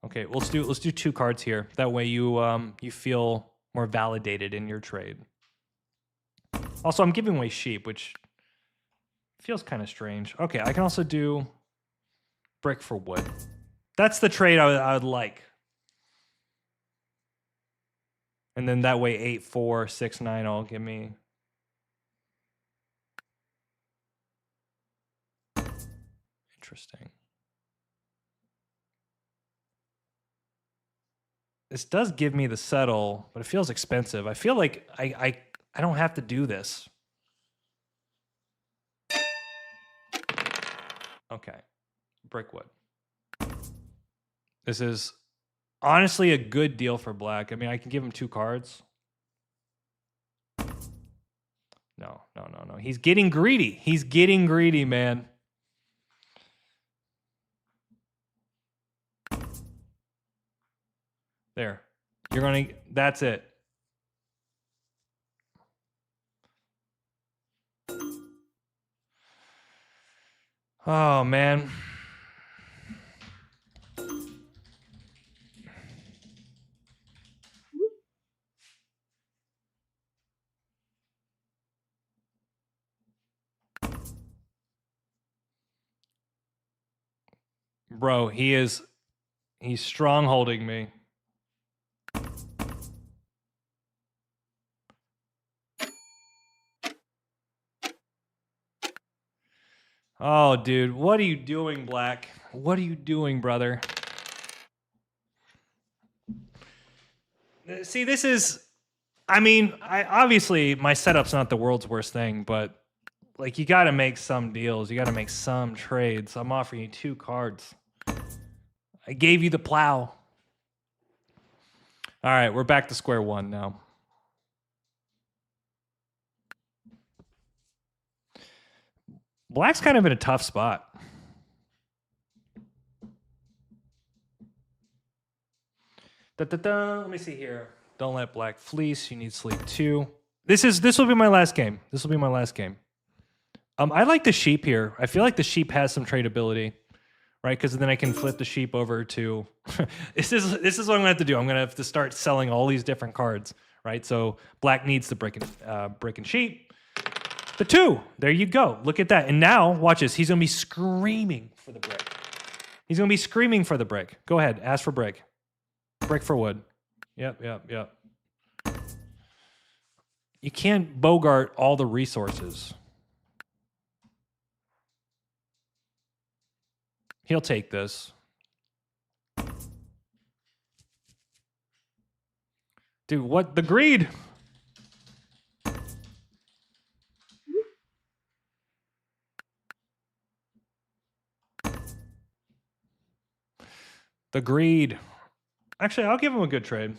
Okay, let's do 2 cards here. That way you feel more validated in your trade. Also, I'm giving away sheep, which feels kind of strange. Okay, I can also do brick for wood. That's the trade I would like. And then that way 8, 4, 6, 9 all give me. Interesting. This does give me the settle, but it feels expensive. I feel like I don't have to do this. Okay. Brickwood. This is honestly a good deal for black. I mean, I can give him 2 cards. No. He's getting greedy. He's getting greedy, man. There. That's it. Oh, man. Bro, he's strong-holding me. Oh, dude, what are you doing, Black? What are you doing, brother? See, this is... I mean, obviously, my setup's not the world's worst thing, but like, you got to make some deals. You got to make some trades. I'm offering you 2 cards. I gave you the plow. All right, we're back to square one now. Black's kind of in a tough spot. Let me see here. Don't let black fleece. You need sleep 2. This will be my last game. This will be my last game. I like the sheep here. I feel like the sheep has some tradability, right? Because then I can flip the sheep over to. This is what I'm gonna have to do. I'm gonna have to start selling all these different cards, right? So black needs the brick and sheep. The 2. There you go. Look at that. And now watch this. He's gonna be screaming for the brick. He's gonna be screaming for the brick. Go ahead. Ask for brick. Brick for wood. Yep. You can't bogart all the resources. He'll take this. Dude, what? The greed! The greed. Actually, I'll give him a good trade.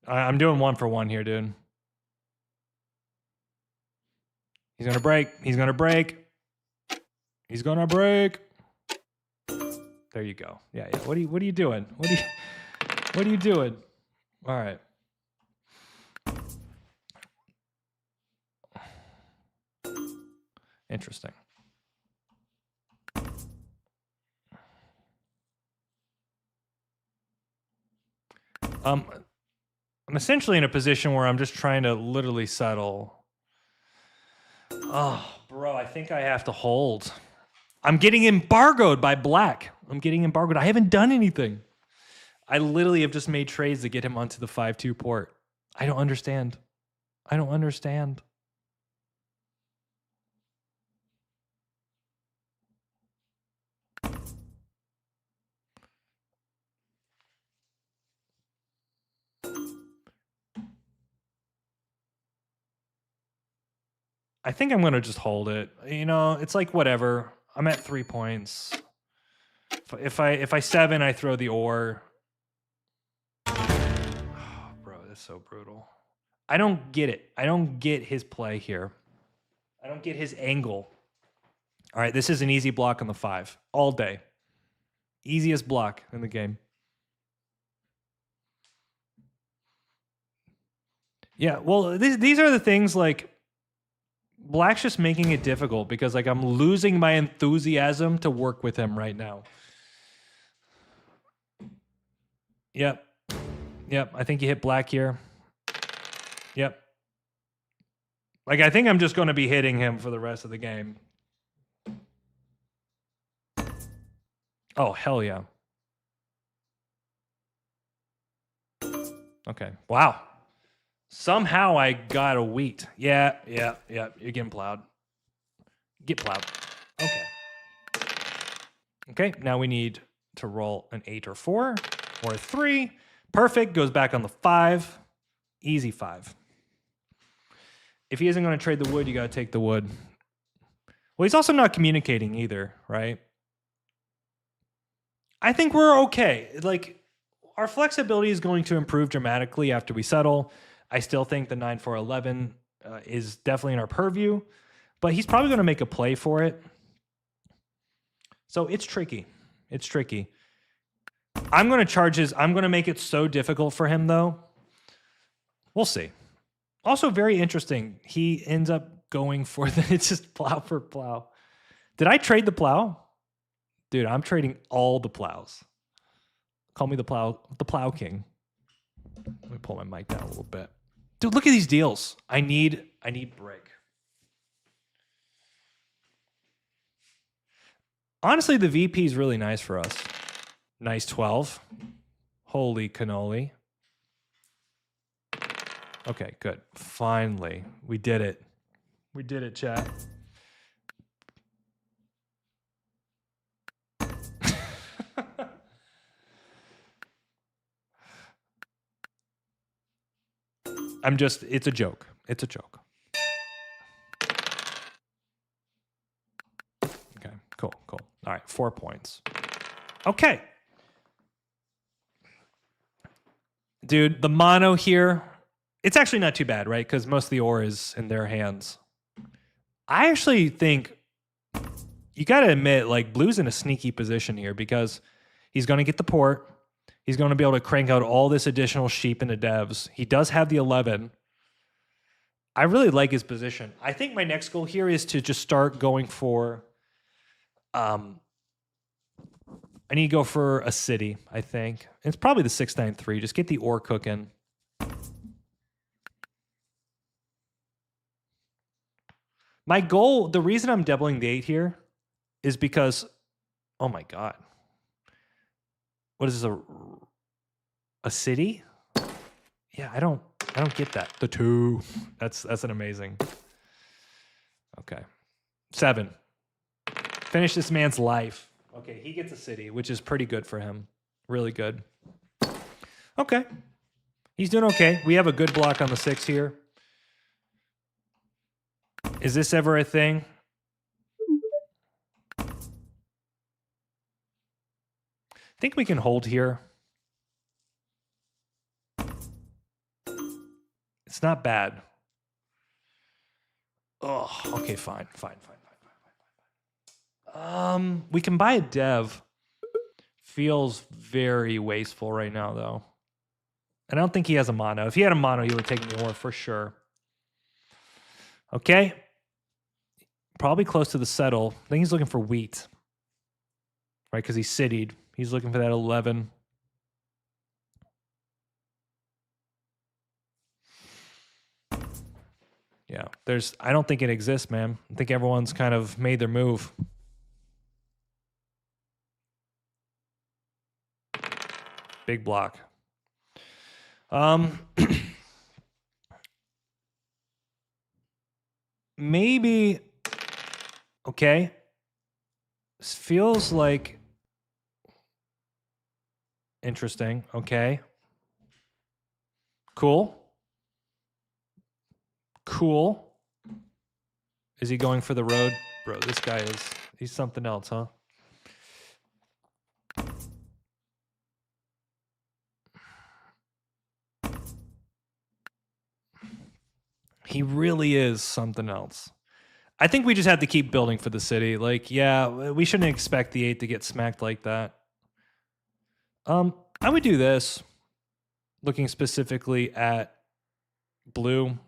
I'm doing 1 for 1 here, dude. He's gonna break. He's gonna break. He's gonna break. There you go. Yeah. What are you doing? What are you doing? All right. Interesting. I'm essentially in a position where I'm just trying to literally settle. Oh, bro, I think I have to hold. I'm getting embargoed by black. I'm getting embargoed. I haven't done anything. I literally have just made trades to get him onto the 5-2 port. I don't understand. I think I'm going to just hold it. You know, it's like whatever. I'm at 3 points. If I 7, I throw the ore. Oh, bro, that's so brutal. I don't get it. I don't get his play here. I don't get his angle. All right, this is an easy block on the 5 all day. Easiest block in the game. Yeah, well, these are the things like Black's just making it difficult because like I'm losing my enthusiasm to work with him right now. Yep. Yep, I think you hit Black here. Yep. Like I think I'm just going to be hitting him for the rest of the game. Oh, hell yeah. Okay. Wow. Somehow I got a wheat. Yeah. You're getting plowed. Get plowed. Okay. Okay, now we need to roll an 8 or 4 or a 3. Perfect. Goes back on the 5. Easy 5. If he isn't going to trade the wood, you got to take the wood. Well, he's also not communicating either, right? I think we're okay. Like, our flexibility is going to improve dramatically after we settle. I still think the 9-4-11 is definitely in our purview, but he's probably going to make a play for it. So it's tricky. It's tricky. I'm going to charge his. I'm going to make it so difficult for him, though. We'll see. Also, very interesting. He ends up going for it's just plow for plow. Did I trade the plow? Dude, I'm trading all the plows. Call me the plow king. Let me pull my mic down a little bit. Dude, look at these deals. I need brick. Honestly, the VP is really nice for us. Nice 12. Holy cannoli. Okay, good. Finally, we did it. We did it, chat. It's a joke. It's a joke. Okay, cool. All right, 4 points. Okay. Dude, the mono here, it's actually not too bad, right? Because most of the ore is in their hands. I actually think you got to admit, like, Blue's in a sneaky position here because he's going to get the port. He's going to be able to crank out all this additional sheep into devs. He does have the 11. I really like his position. I think my next goal here is to just start going for... I need to go for a city, I think. It's probably the 693. Just get the ore cooking. My goal, the reason I'm doubling the 8 here is because, oh my God. What is this, a city? Yeah, I don't get that. The 2. That's an amazing. Okay. 7. Finish this man's life. Okay, he gets a city, which is pretty good for him. Really good. Okay. He's doing okay. We have a good block on the 6 here. Is this ever a thing? I think we can hold here. It's not bad. Oh, okay, fine. We can buy a dev. Feels very wasteful right now, though. I don't think he has a mono. If he had a mono, he would have taken the ore for sure. Okay. Probably close to the settle. I think he's looking for wheat. Right, because he's citied. He's looking for that 11. Yeah, I don't think it exists, man. I think everyone's kind of made their move. Big block. Maybe, okay. This feels like interesting. Okay. Cool. Is he going for the road? Bro, this guy is... He's something else, huh? He really is something else. I think we just have to keep building for the city. Like, yeah, we shouldn't expect the 8 to get smacked like that. I would do this. Looking specifically at blue.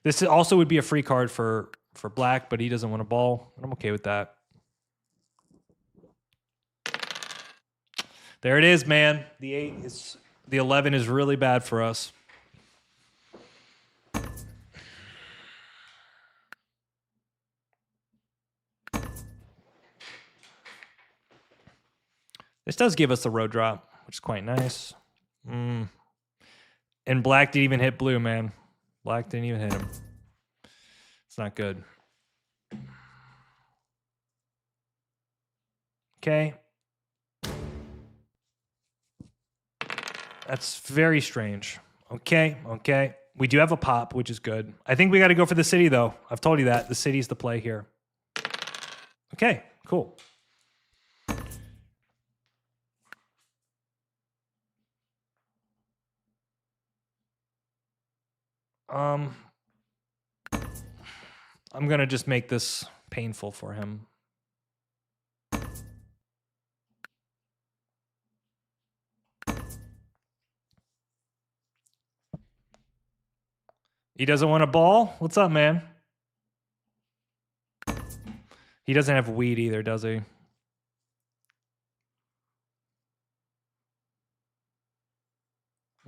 This also would be a free card for black, but he doesn't want a ball. I'm okay with that. There it is, man. The 11 is really bad for us. This does give us a road drop, which is quite nice. And black didn't even hit blue, man. Black didn't even hit him. It's not good. Okay. That's very strange. Okay. We do have a pop, which is good. I think we got to go for the city, though. I've told you that. The city's the play here. Okay, cool. I'm going to just make this painful for him. He doesn't want a ball? What's up, man? He doesn't have weed either, does he?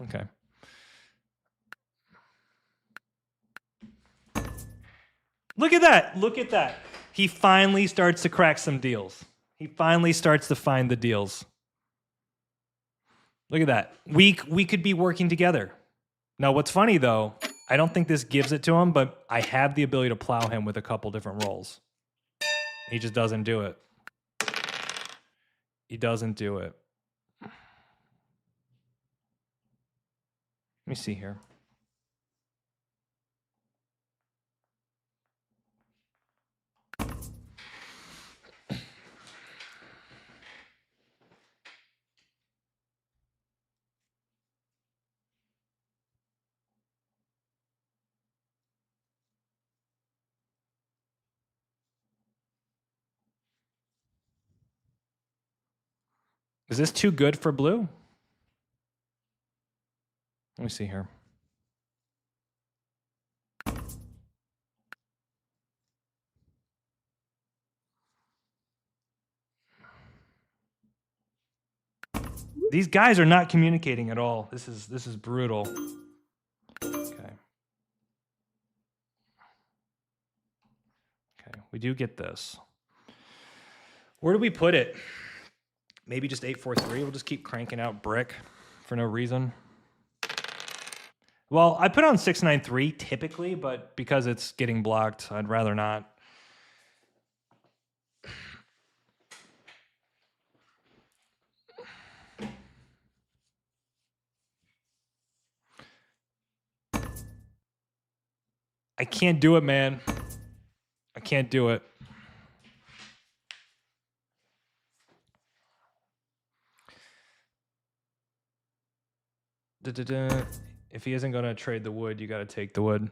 Okay. Look at that. Look at that. He finally starts to crack some deals. He finally starts to find the deals. Look at that. We could be working together. Now, what's funny, though, I don't think this gives it to him, but I have the ability to plow him with a couple different rolls. He just doesn't do it. He doesn't do it. Let me see here. Is this too good for blue? Let me see here. These guys are not communicating at all. This is brutal. Okay. Okay, we do get this. Where do we put it? Maybe just 8-4-3. We'll just keep cranking out brick for no reason. Well, I put on 6-9-3 typically, but because it's getting blocked, I'd rather not. I can't do it, man. I can't do it. If he isn't going to trade the wood, you got to take the wood.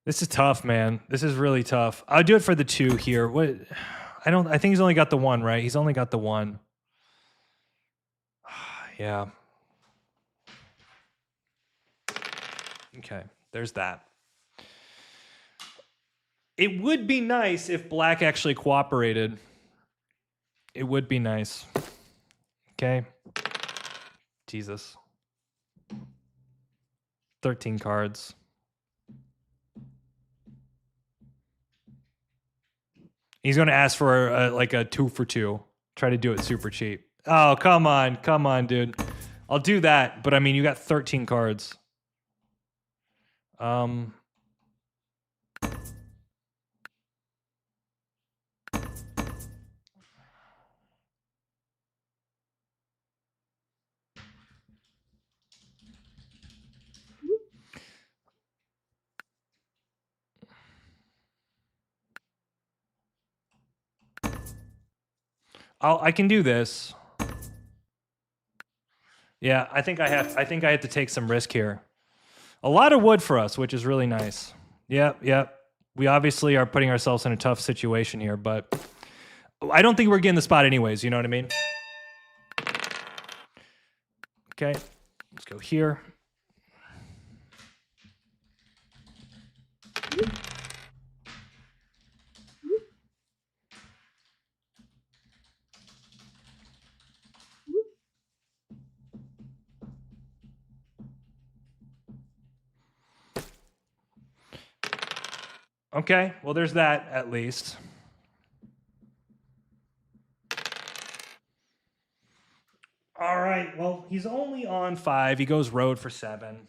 This is tough, man. This is really tough. I'll do it for the 2 here. What? I think he's only got the 1, right? He's only got the 1. Yeah. Okay, there's that. It would be nice if black actually cooperated. It would be nice. Okay. Jesus. 13 cards. He's going to ask for like a 2 for 2. Try to do it super cheap. Oh, come on, dude. I'll do that, but I mean, you got 13 cards. I can do this. Yeah, I think I have to take some risk here. A lot of wood for us, which is really nice. Yep. We obviously are putting ourselves in a tough situation here, but I don't think we're getting the spot anyways, you know what I mean? Okay, let's go here. Okay, well, there's that at least. All right, well, he's only on 5. He goes road for 7.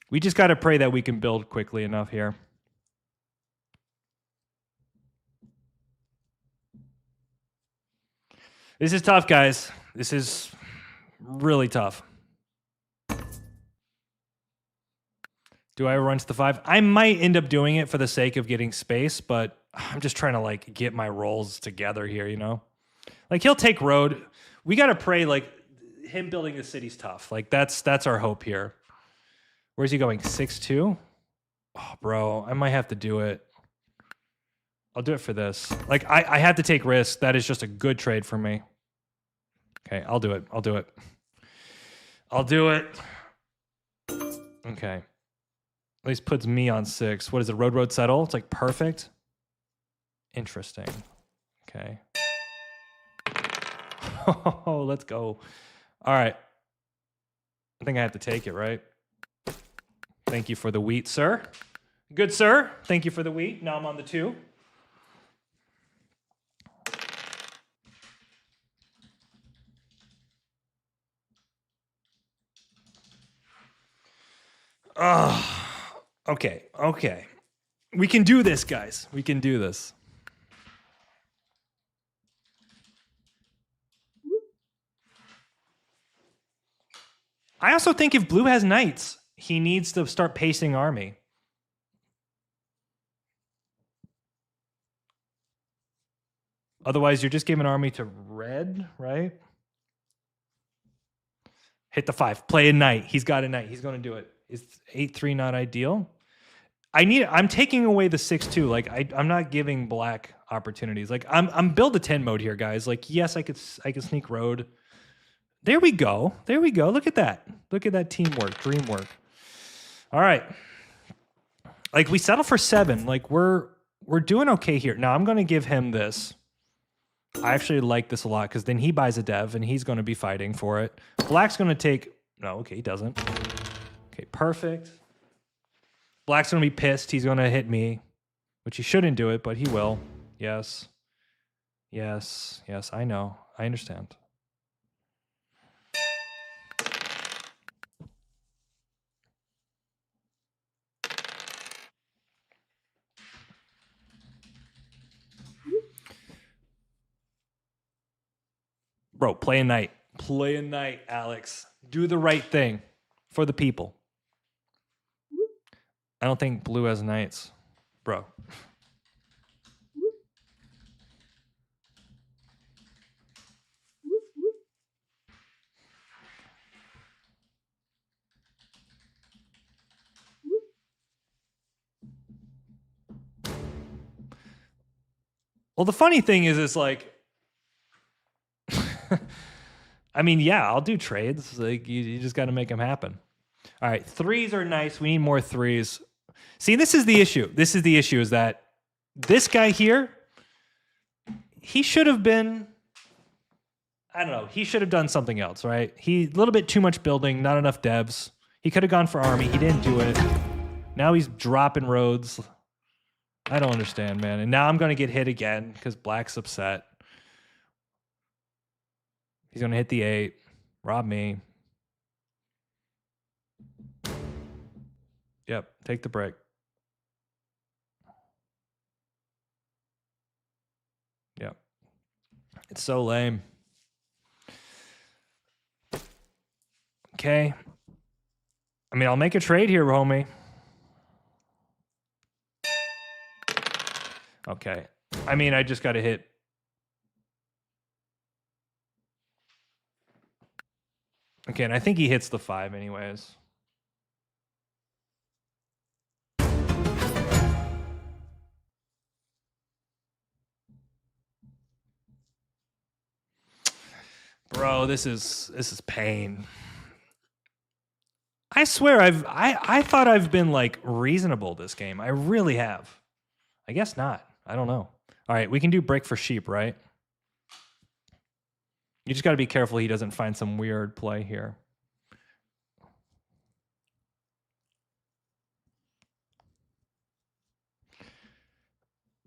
We just got to pray that we can build quickly enough here. This is tough, guys. This is really tough. Do I run to the 5? I might end up doing it for the sake of getting space, but I'm just trying to like get my rolls together here, you know? Like he'll take road. We got to pray like him building the city's tough. Like that's our hope here. Where's he going? 6-2? Oh, bro, I might have to do it. I'll do it for this. Like I have to take risks. That is just a good trade for me. Okay, I'll do it. Okay. At least puts me on 6. What is it? Road settle? It's like perfect. Interesting. Okay. Oh, let's go. All right. I think I have to take it, right? Thank you for the wheat, sir. Good, sir. Thank you for the wheat. Now I'm on the 2. Okay. We can do this, guys. We can do this. I also think if blue has knights, he needs to start pacing army. Otherwise, you're just giving army to red, right? Hit the 5. Play a knight. He's got a knight. He's going to do it. Is 8-3 not ideal? I'm taking away the 6-2. Like I'm not giving black opportunities. Like I'm build a 10 mode here, guys. Like yes, I could sneak road. There we go. Look at that. Look at that teamwork, dream work. All right. Like we settle for 7. Like we're doing okay here. Now I'm going to give him this. I actually like this a lot because then he buys a dev and he's going to be fighting for it. Black's going to take... No, okay, he doesn't. Okay, perfect. Black's going to be pissed. He's going to hit me, which he shouldn't do it, but he will. Yes, I know. I understand. Bro, play a knight. Play a knight, Alex. Do the right thing for the people. I don't think blue has knights. Bro. Well, the funny thing is, it's like... I mean, yeah, I'll do trades. Like you just got to make them happen. All right, 3s are nice. We need more 3s. See, this is the issue. Is that this guy here, he should have been, I don't know, he should have done something else, right? He a little bit too much building, not enough devs. He could have gone for army. He didn't do it. Now he's dropping roads. I don't understand, man. And now I'm going to get hit again because black's upset. He's going to hit the 8. Rob me. Yep, take the break. Yep. It's so lame. Okay. I mean, I'll make a trade here, homie. Okay. I mean, I just got to hit. Okay, and I think he hits the 5 anyways. Bro, this is pain. I swear I thought I've been like reasonable this game. I really have. I guess not. I don't know. All right, we can do break for sheep, right? You just got to be careful he doesn't find some weird play here.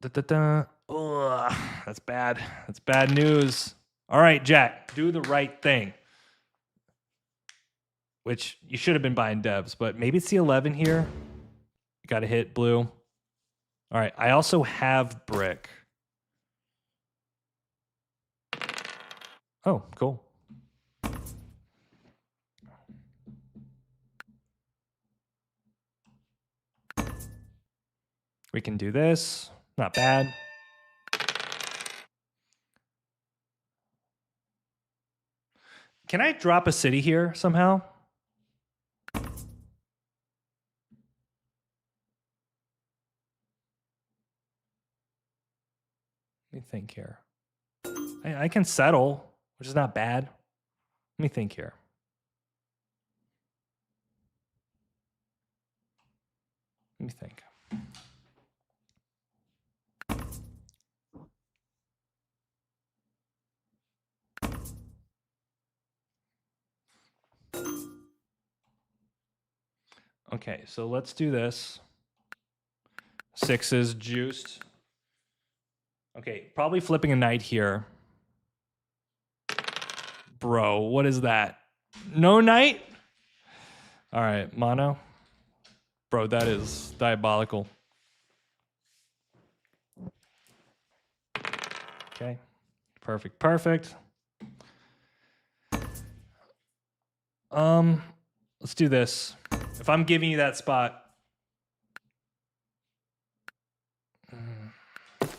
Da-da-da. Ugh, that's bad. That's bad news. All right, Jack, do the right thing. Which you should have been buying devs, but maybe it's the 11 here. Got to hit blue. All right, I also have brick. Oh, cool. We can do this. Not bad. Can I drop a city here somehow? Let me think here. I can settle, which is not bad. Let me think here. Let me think. Okay, so let's do this. 6 is juiced. Okay, probably flipping a knight here. Bro, what is that? No knight? All right, mono. Bro, that is diabolical. Okay, perfect, perfect. Let's do this. If I'm giving you that spot.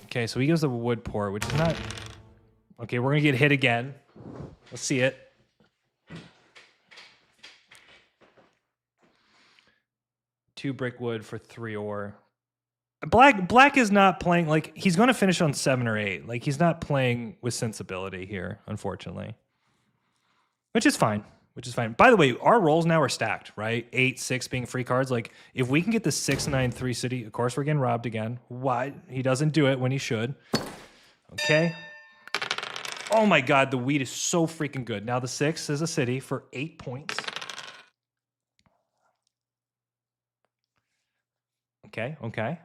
Okay, so he goes the wood port, which is not. Okay, we're gonna get hit again. Let's see it. Two brick wood for 3 ore. Black is not playing like he's gonna finish on 7 or 8. Like he's not playing with sensibility here, unfortunately. Which is fine. Which is fine. By the way, our rolls now are stacked, right? 8, 6 being free cards. Like, if we can get the 6, 9, 3 city, of course we're getting robbed again. Why? He doesn't do it when he should. Okay. Oh my god, the wheat is so freaking good. Now the 6 is a city for 8 points. Okay, okay.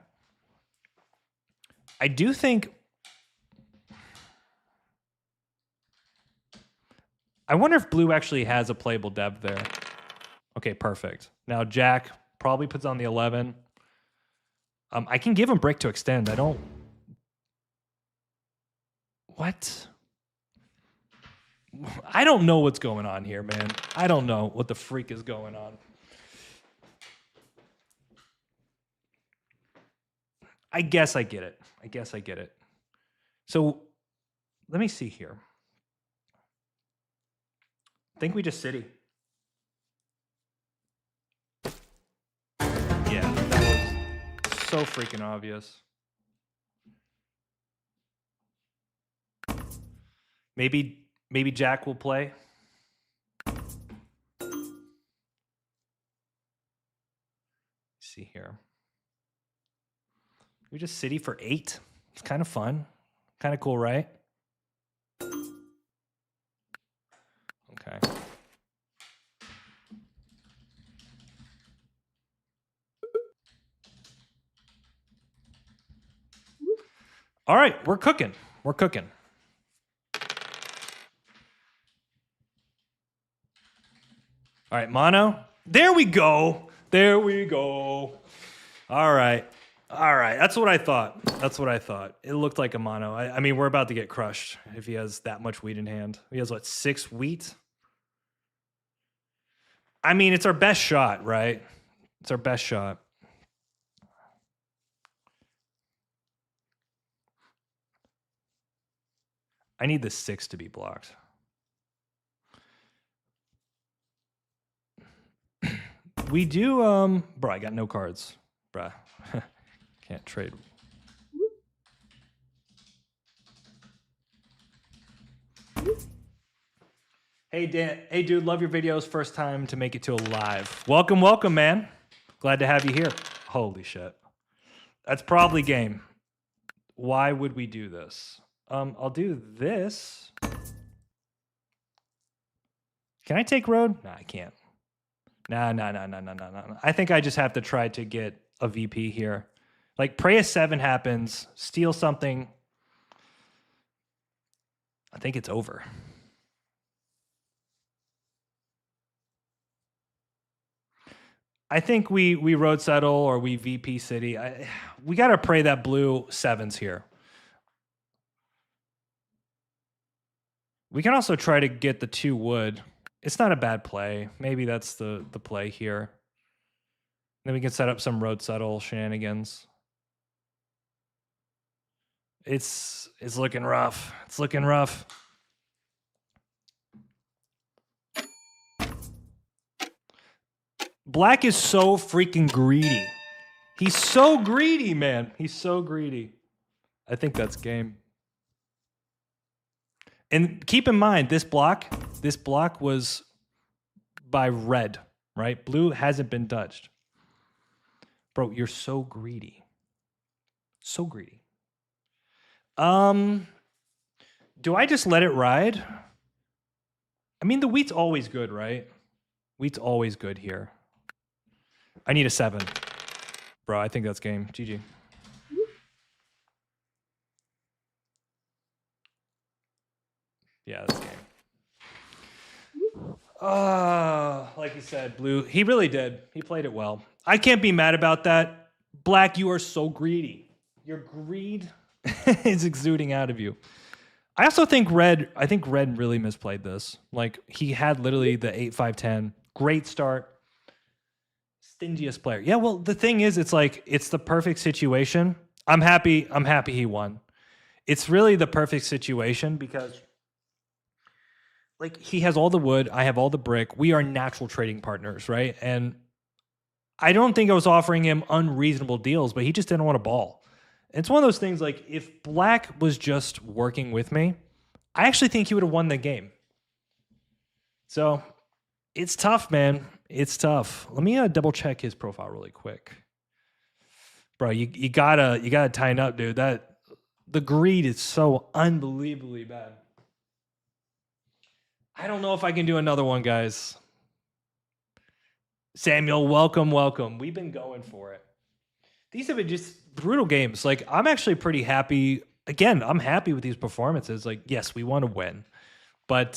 I do think. I wonder if blue actually has a playable dev there. Okay, perfect. Now Jack probably puts on the 11. I can give him brick to extend. I don't. What? I don't know what's going on here, man. I don't know what the freak is going on. I guess I get it. I guess I get it. So let me see here. I think we just city. Yeah, that was so freaking obvious. Maybe Jack will play. Let's see here. We just city for 8. It's kind of fun. Kind of cool, right? Okay. All right, we're cooking. We're cooking. All right, mono. There we go. There we go. All right. All right. That's what I thought. That's what I thought. It looked like a mono. I mean, we're about to get crushed if he has that much wheat in hand. He has, what, 6 wheat? I mean, it's our best shot, right? It's our best shot. I need the 6 to be blocked. We do, bro, I got no cards. Bruh. Can't trade. Hey, Dan. Hey, dude, love your videos. First time to make it to a live. Welcome, welcome, man. Glad to have you here. Holy shit. That's probably game. Why would we do this? I'll do this. Can I take road? No, I can't. No. I think I just have to try to get a VP here. Like, pray a 7 happens, steal something. I think it's over. I think we road settle or we VP city. We got to pray that blue 7's here. We can also try to get the 2 wood. It's not a bad play. Maybe that's the play here. Then we can set up some road settle shenanigans. It's looking rough. It's looking rough. Black is so freaking greedy. He's so greedy, man. He's so greedy. I think that's game. And keep in mind, this block was by red, right? Blue hasn't been touched. Bro, you're so greedy. So greedy. Do I just let it ride? I mean, the wheat's always good, right? Wheat's always good here. I need a 7. Bro, I think that's game. GG. Yeah, that's game. Like you said, blue. He really did. He played it well. I can't be mad about that. Black, you are so greedy. Your greed is exuding out of you. I also think red really misplayed this. Like, he had literally the 8-5-10. Great start. Stingiest player. Yeah, well, the thing is, it's like, it's the perfect situation. I'm happy he won. It's really the perfect situation because, like, he has all the wood, I have all the brick. We are natural trading partners, right? And I don't think I was offering him unreasonable deals, but he just didn't want to ball. It's one of those things, like, if Black was just working with me, I actually think he would have won the game. So it's tough, man. It's tough. Let me double check his profile really quick. Bro, you gotta tighten up, dude. The greed is so unbelievably bad. I don't know if I can do another one, guys. Samuel, welcome. We've been going for it. These have been just brutal games. Like, I'm actually pretty happy. Again, I'm happy with these performances. Like, yes, we want to win, but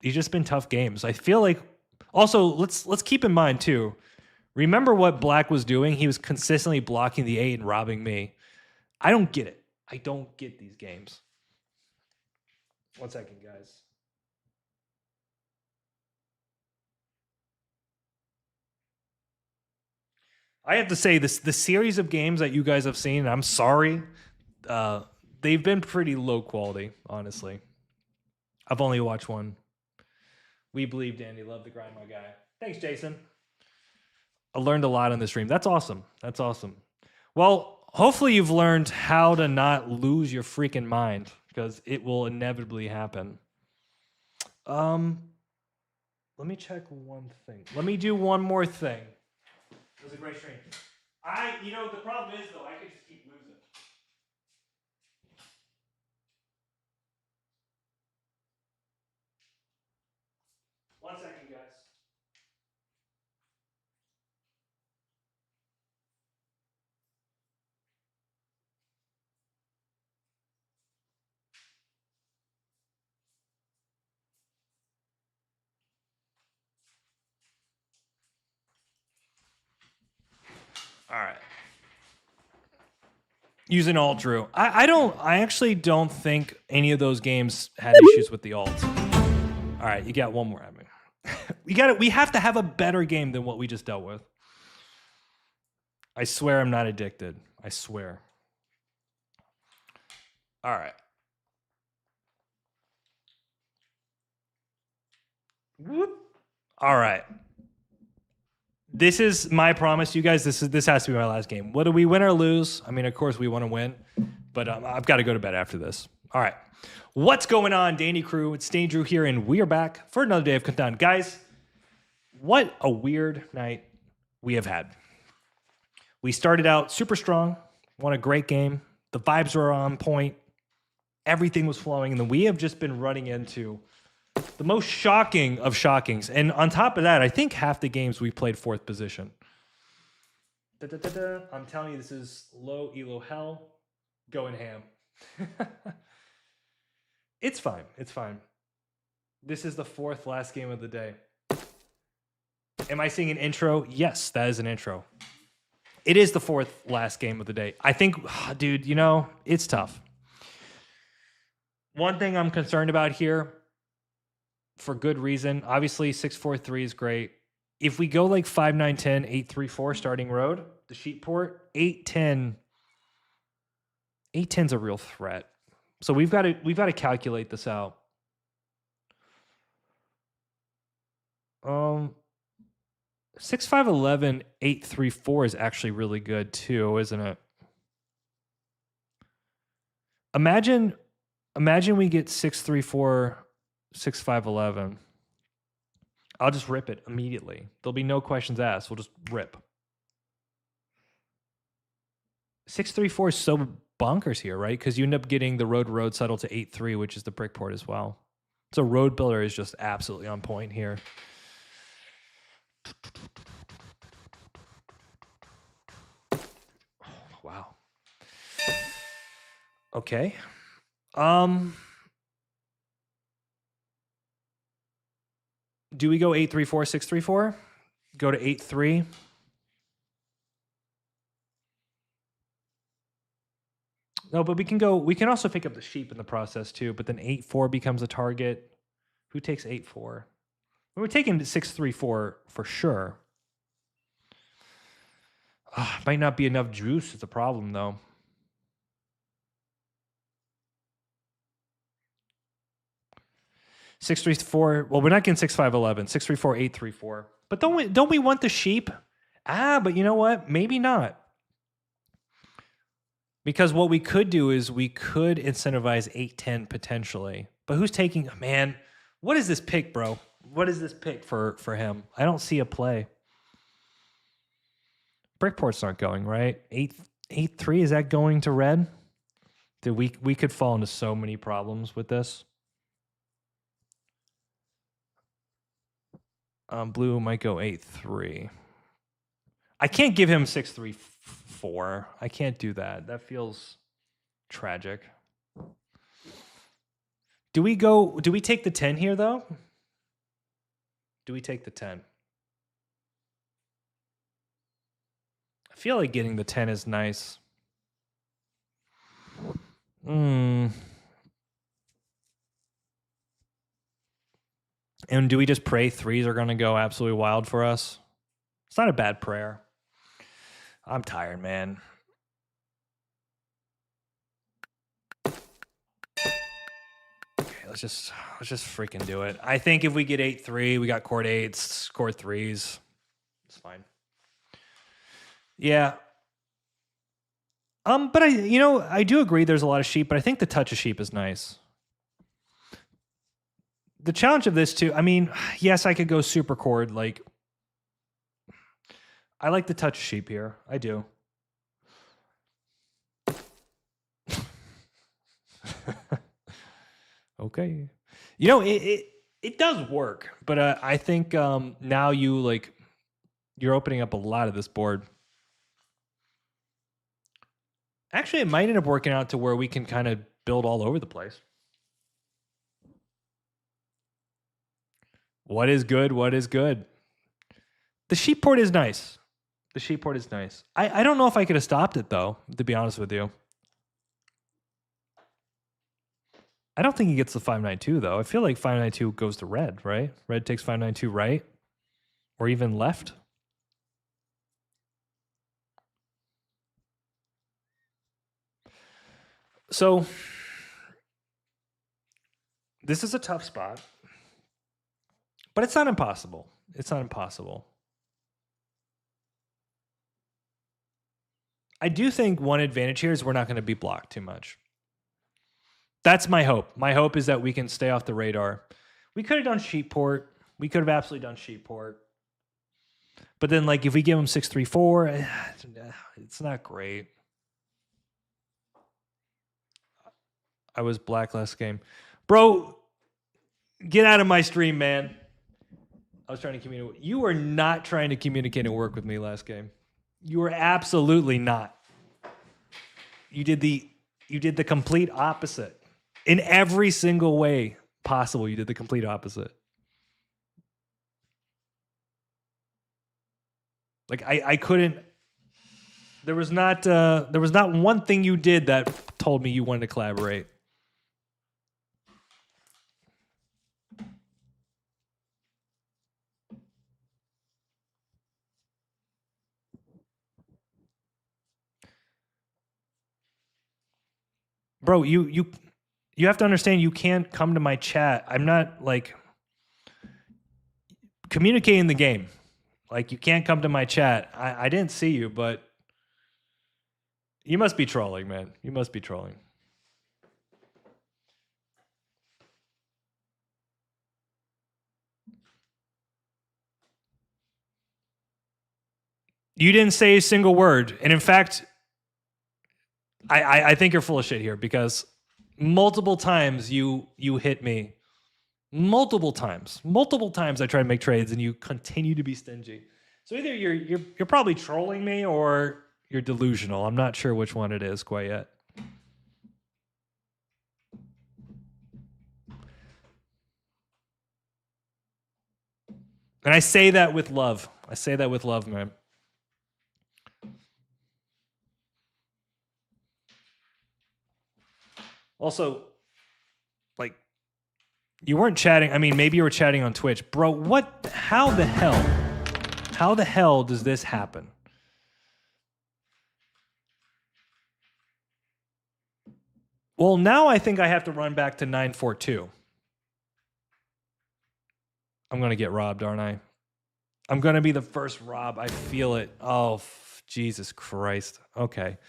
these just been tough games. I feel like also let's keep in mind too. Remember what Black was doing? He was consistently blocking the 8 and robbing me. I don't get it. I don't get these games. 1 second, guys. I have to say this: the series of games that you guys have seen, I'm sorry, they've been pretty low quality, honestly. I've only watched one. We believe Dandy, love the grind, my guy. Thanks, Jason. I learned a lot on this stream. That's awesome. That's awesome. Well, hopefully you've learned how to not lose your freaking mind, because it will inevitably happen. Let me check one thing. Let me do one more thing. It was a great stream. The problem is, though, I could just keep losing. One second, guys. All right. Using alt drew. I actually don't think any of those games had issues with the alt. All right, you got one more at me. We have to have a better game than what we just dealt with. I swear I'm not addicted. I swear. All right. Whoop. All right. This is my promise, you guys. This has to be my last game. Whether we win or lose, I mean, of course we want to win, but I've got to go to bed after this. All right. What's going on, Danny Crew? It's Danny Drew here, and we are back for another day of Catan. Guys, what a weird night we have had. We started out super strong, won a great game. The vibes were on point. Everything was flowing, and then we have just been running into the most shocking of shockings. And on top of that, I think half the games we played fourth position. I'm telling you, this is low elo hell going ham. It's fine. It's fine. This is the fourth last game of the day. Am I seeing an intro? Yes, that is an intro. It is the fourth last game of the day. I think, dude, you know, it's tough. One thing I'm concerned about here, for good reason, obviously 6-4-3 is great. If we go like 5-9-10, 8-3-4 starting road, the sheet port, 8-10, 8-10's a real threat. So we've got to calculate this out. 6-5-11, 8-3-4 is actually really good too, isn't it? Imagine we get 6-3-4, 6-5-11. I'll just rip it immediately. There'll be no questions asked. We'll just rip. 6-3-4 is so bonkers here, right? Because you end up getting the road settle to 8-3, which is the brick port as well. So road builder is just absolutely on point here. Wow. Okay. Do we go 8-3-4, 6-3-4? Go to 8-3? No, but we can also pick up the sheep in the process too, but then 8-4 becomes a target. Who takes 8-4? We're taking 6-3-4 for sure. Might not be enough juice. It's a problem though. Six three four. Well, we're not getting 6-5-11. 6-3-4, 8-3-4. But don't we want the sheep? But you know what? Maybe not. Because what we could do is we could incentivize 8-10 potentially. But who's taking? Man, what is this pick, bro? What is this pick for him? I don't see a play. Brickport's not going, right? 8-3, is that going to red? Dude, we could fall into so many problems with this. Blue might go 8-3. I can't give him 6-3-4. I can't do that. That feels tragic. Do we take the 10 here though? Do we take the 10? I feel like getting the 10 is nice. And do we just pray threes are going to go absolutely wild for us? It's not a bad prayer. I'm tired, man. Okay, let's just freaking do it. I think if we get 8-3, we got court 8s, score 3s. It's fine. Yeah. But I do agree there's a lot of sheep, but I think the touch of sheep is nice. The challenge of this too, I mean, yes, I could go super chord. Like, I like the touch of sheep here. I do. Okay. You know, it does work, but I think now you're opening up a lot of this board. Actually, it might end up working out to where we can kind of build all over the place. What is good? What is good? The sheep port is nice. The sheep port is nice. I don't know if I could have stopped it, though, to be honest with you. I don't think he gets the 5-9-2, though. I feel like 5-9-2 goes to red, right? Red takes 5-9-2 right? Or even left? So, this is a tough spot. But it's not impossible. It's not impossible. I do think one advantage here is we're not going to be blocked too much. That's my hope. My hope is that we can stay off the radar. We could have done sheep port. We could have absolutely done sheep port. But then, like, if we give them 6-3-4, it's not great. I was black last game. Bro, get out of my stream, man. I was trying to communicate. You were not trying to communicate and work with me last game. You were absolutely not. You did the complete opposite. In every single way possible, you did the complete opposite. Like I couldn't. There was not one thing you did that told me you wanted to collaborate. Bro, you have to understand you can't come to my chat. I'm not like communicating the game. Like you can't come to my chat. I didn't see you, but you must be trolling, man. You must be trolling. You didn't say a single word. And in fact, I think you're full of shit here because multiple times you hit me. Multiple times I try to make trades and you continue to be stingy. So either you're probably trolling me or you're delusional. I'm not sure which one it is quite yet. And I say that with love. I say that with love, man. Also, like, you weren't chatting. I mean, maybe you were chatting on Twitch. Bro, what? How the hell does this happen? Well, now I think I have to run back to 942. I'm going to get robbed, aren't I? I'm going to be the first rob. I feel it. Oh, Jesus Christ. Okay.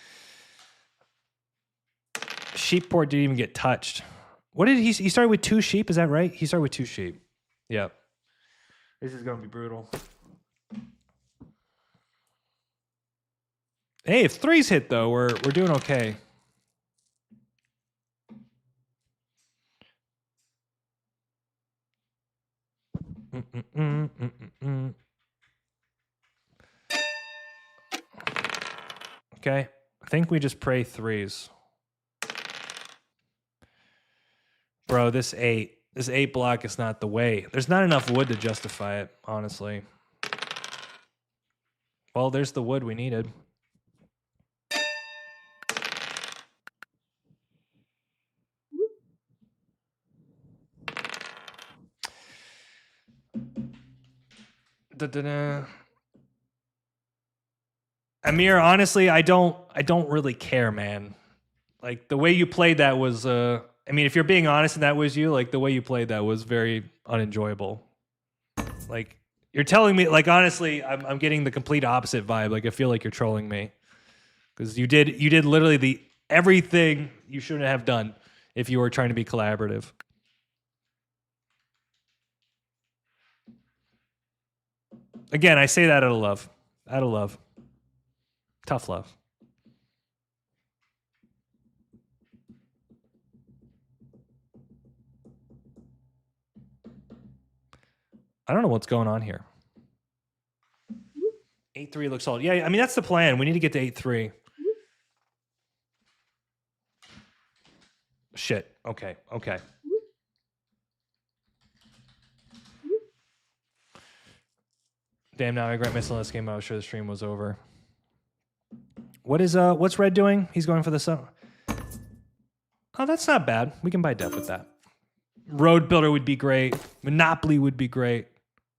Sheepport didn't even get touched. What did he started with 2 sheep? Is that right? He started with 2 sheep. Yep. This is going to be brutal. Hey, if 3s hit though, we're doing okay. Okay. I think we just pray 3s. Bro, this 8 block is not the way. There's not enough wood to justify it, honestly. Well, there's the wood we needed. Da-da-da. Amir, honestly, I don't really care, man. Like the way you played that was I mean, if you're being honest and that was you, like the way you played that was very unenjoyable. Like you're telling me, like honestly, I'm getting the complete opposite vibe. Like I feel like you're trolling me. Because you did literally everything you shouldn't have done if you were trying to be collaborative. Again, I say that out of love. Out of love. Tough love. I don't know what's going on here. 8-3 looks solid. Yeah, I mean, that's the plan. We need to get to 8-3. Shit. Okay. Damn, now I regret missing this game. I was sure the stream was over. What's Red doing? He's going for the sun. Oh, that's not bad. We can buy depth with that. Road Builder would be great. Monopoly would be great.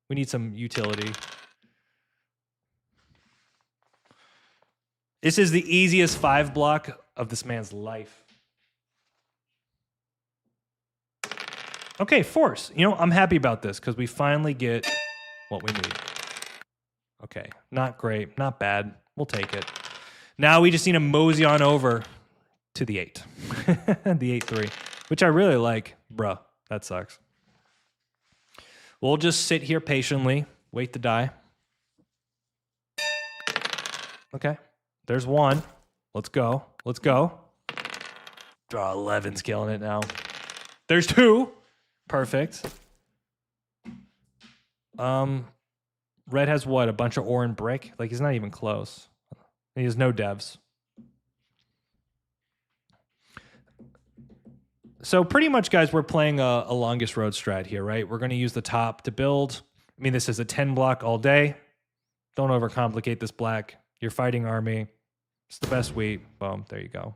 We need some utility. This is the easiest 5 block of this man's life. Okay, force. You know, I'm happy about this because we finally get what we need. Okay, not great, not bad. We'll take it. Now we just need to mosey on over to the 8. The 8-3, which I really like. Bruh, that sucks. We'll just sit here patiently, wait to die. Okay, there's 1. Let's go. Let's go. Draw 11's killing it now. There's 2. Perfect. Red has what? A bunch of ore and brick? Like, he's not even close. He has no devs. So pretty much, guys, we're playing a longest road strat here, right? We're going to use the top to build. I mean, this is a 10 block all day. Don't overcomplicate this black. You're fighting army. It's the best wheat. Boom. There you go.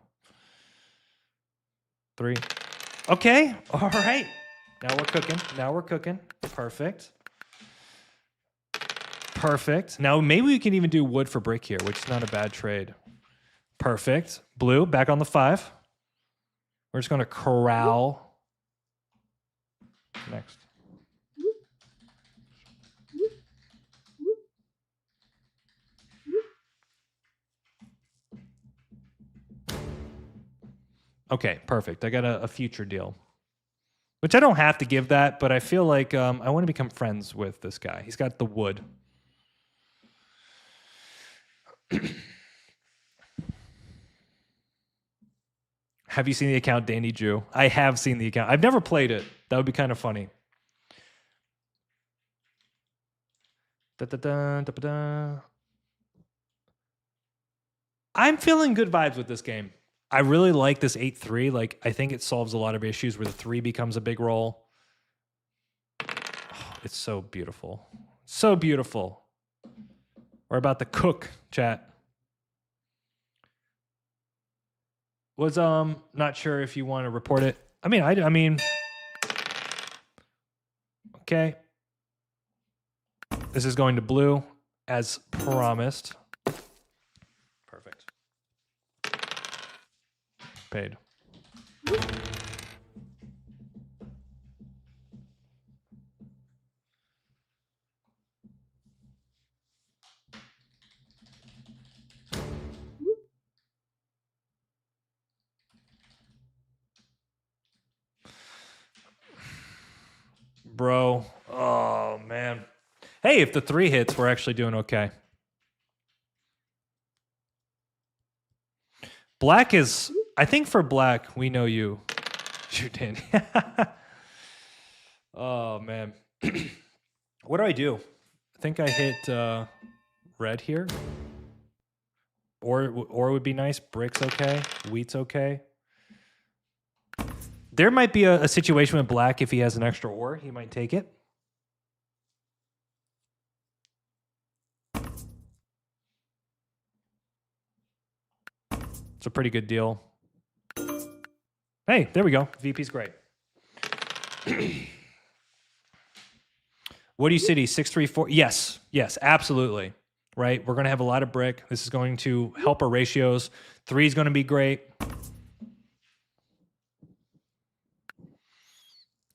3. Okay. All right. Now we're cooking. Now we're cooking. Perfect. Perfect. Now maybe we can even do wood for brick here, which is not a bad trade. Perfect. Blue, back on the 5. We're just going to corral. Next. Okay, perfect. I got a future deal. Which I don't have to give that, but I feel like I want to become friends with this guy. He's got the wood. Have you seen the account, Danny Jew? I have seen the account. I've never played it. That would be kind of funny. Da-da-da, I'm feeling good vibes with this game. I really like this 8-3. Like, I think it solves a lot of issues where the 3 becomes a big role. Oh, it's so beautiful. So beautiful. We're about to cook, chat. Was not sure if you want to report it. I mean, okay. This is going to blue as promised. Perfect. Paid. Bro. Oh, man. Hey, if the 3 hits, we're actually doing okay. Black is... I think for black, we know you. Shoot in. Oh, man. What do I do? I think I hit red here. Or would be nice. Brick's okay. Wheat's okay. There might be a situation with black if he has an extra ore. He might take it. It's a pretty good deal. Hey, there we go. VP's great. What do you city? 634? Yes, absolutely. Right? We're going to have a lot of brick. This is going to help our ratios. 3 is going to be great.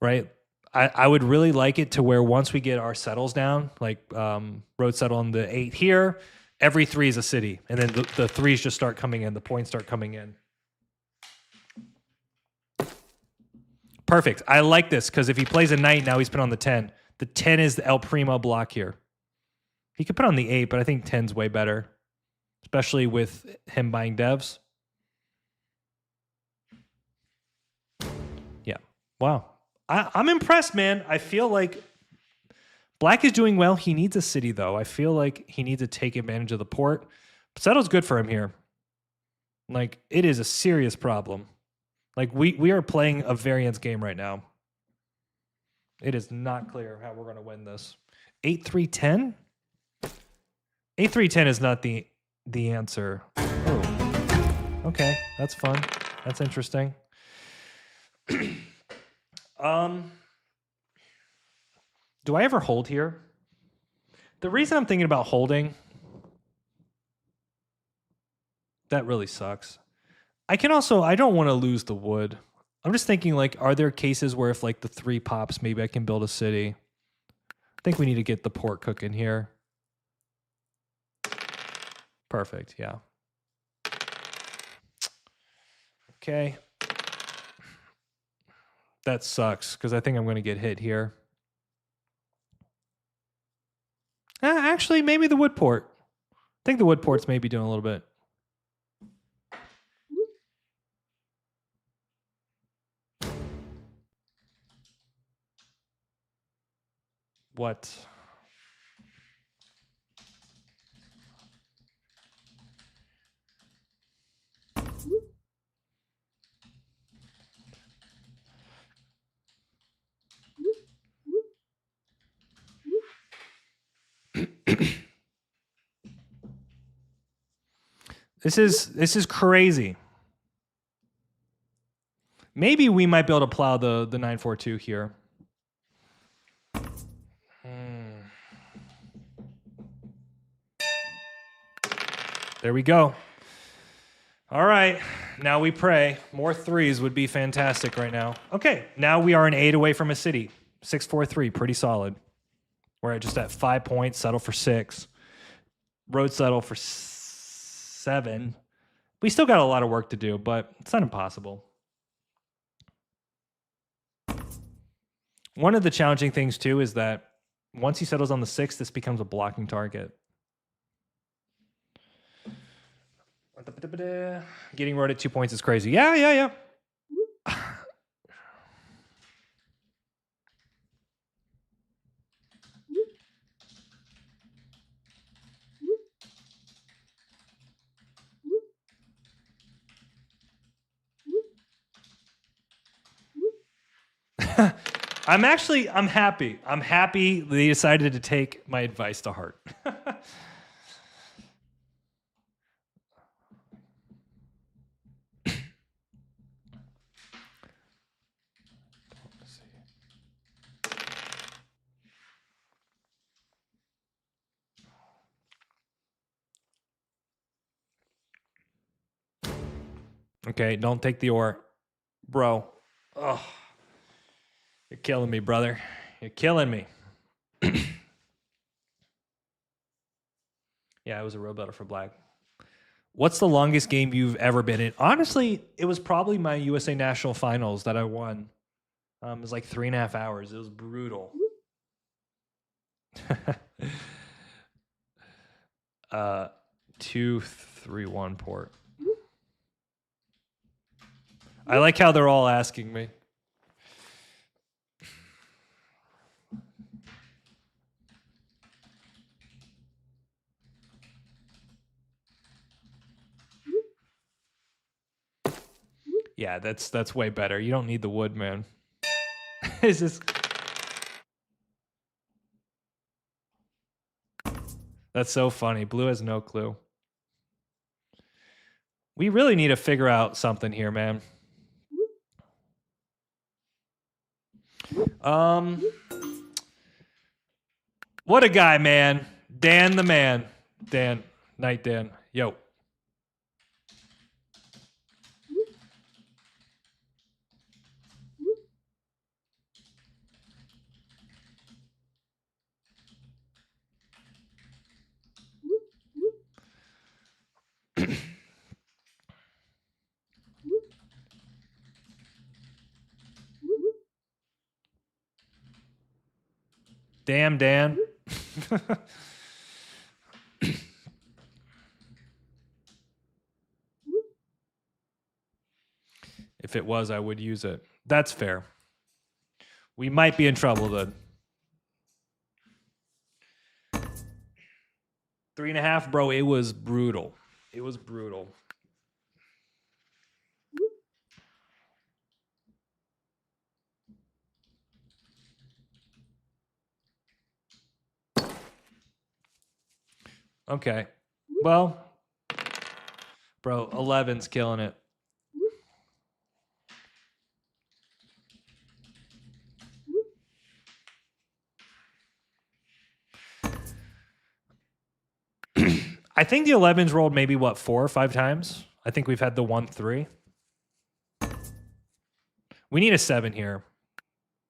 Right? I would really like it to where once we get our settles down, like road settle on the 8 here, every 3 is a city. And then the 3s just start coming in. The points start coming in. Perfect. I like this because if he plays a knight, now he's put on the 10. The 10 is the El Primo block here. He could put on the 8, but I think 10's way better, especially with him buying devs. Yeah. Wow. I'm impressed, man. I feel like black is doing well. He needs a city, though. I feel like he needs to take advantage of the port. Settle's good for him here. Like, it is a serious problem. Like, we are playing a variance game right now. It is not clear how we're going to win this. 8-3-10? 8-3-10 is not the answer. Oh. Okay, that's fun. That's interesting. Do I ever hold here? The reason I'm thinking about holding, that really sucks. I don't want to lose the wood. I'm just thinking, like, are there cases where if like the 3 pops, maybe I can build a city? I think we need to get the port cooking here. Perfect, yeah. Okay. That sucks, because I think I'm going to get hit here. Actually, maybe the wood port. I think the wood port's maybe doing a little bit. What? This is crazy. Maybe we might be able to plow the 942 here. There we go. All right, now we pray. More 3s would be fantastic right now. Okay, now we are an 8 away from a city. 643, pretty solid. We're at just at 5 points, settle for 6. Road settle for 7. We still got a lot of work to do, but it's not impossible. One of the challenging things, too, is that once he settles on the 6, this becomes a blocking target. Getting road at 2 points is crazy. Yeah. I'm happy. I'm happy they decided to take my advice to heart. Okay, don't take the ore. Bro. Oh. You're killing me, brother. You're killing me. Yeah, it was a real battle for black. What's the longest game you've ever been in? Honestly, it was probably my USA National Finals that I won. It was like 3.5 hours. It was brutal. 2-3-1 port. I like how they're all asking me. Yeah, that's way better. You don't need the wood, man. It's just that's so funny. Blue has no clue. We really need to figure out something here, man. What a guy, man. Dan the man. Dan. Night Dan. Yo. Damn, Dan. If it was, I would use it. That's fair. We might be in trouble then. 3.5, bro. It was brutal. It was brutal. Okay. Well, bro, 11's killing it. I think the 11's rolled maybe, what, 4 or 5 times? I think we've had the 1-3. We need a 7 here.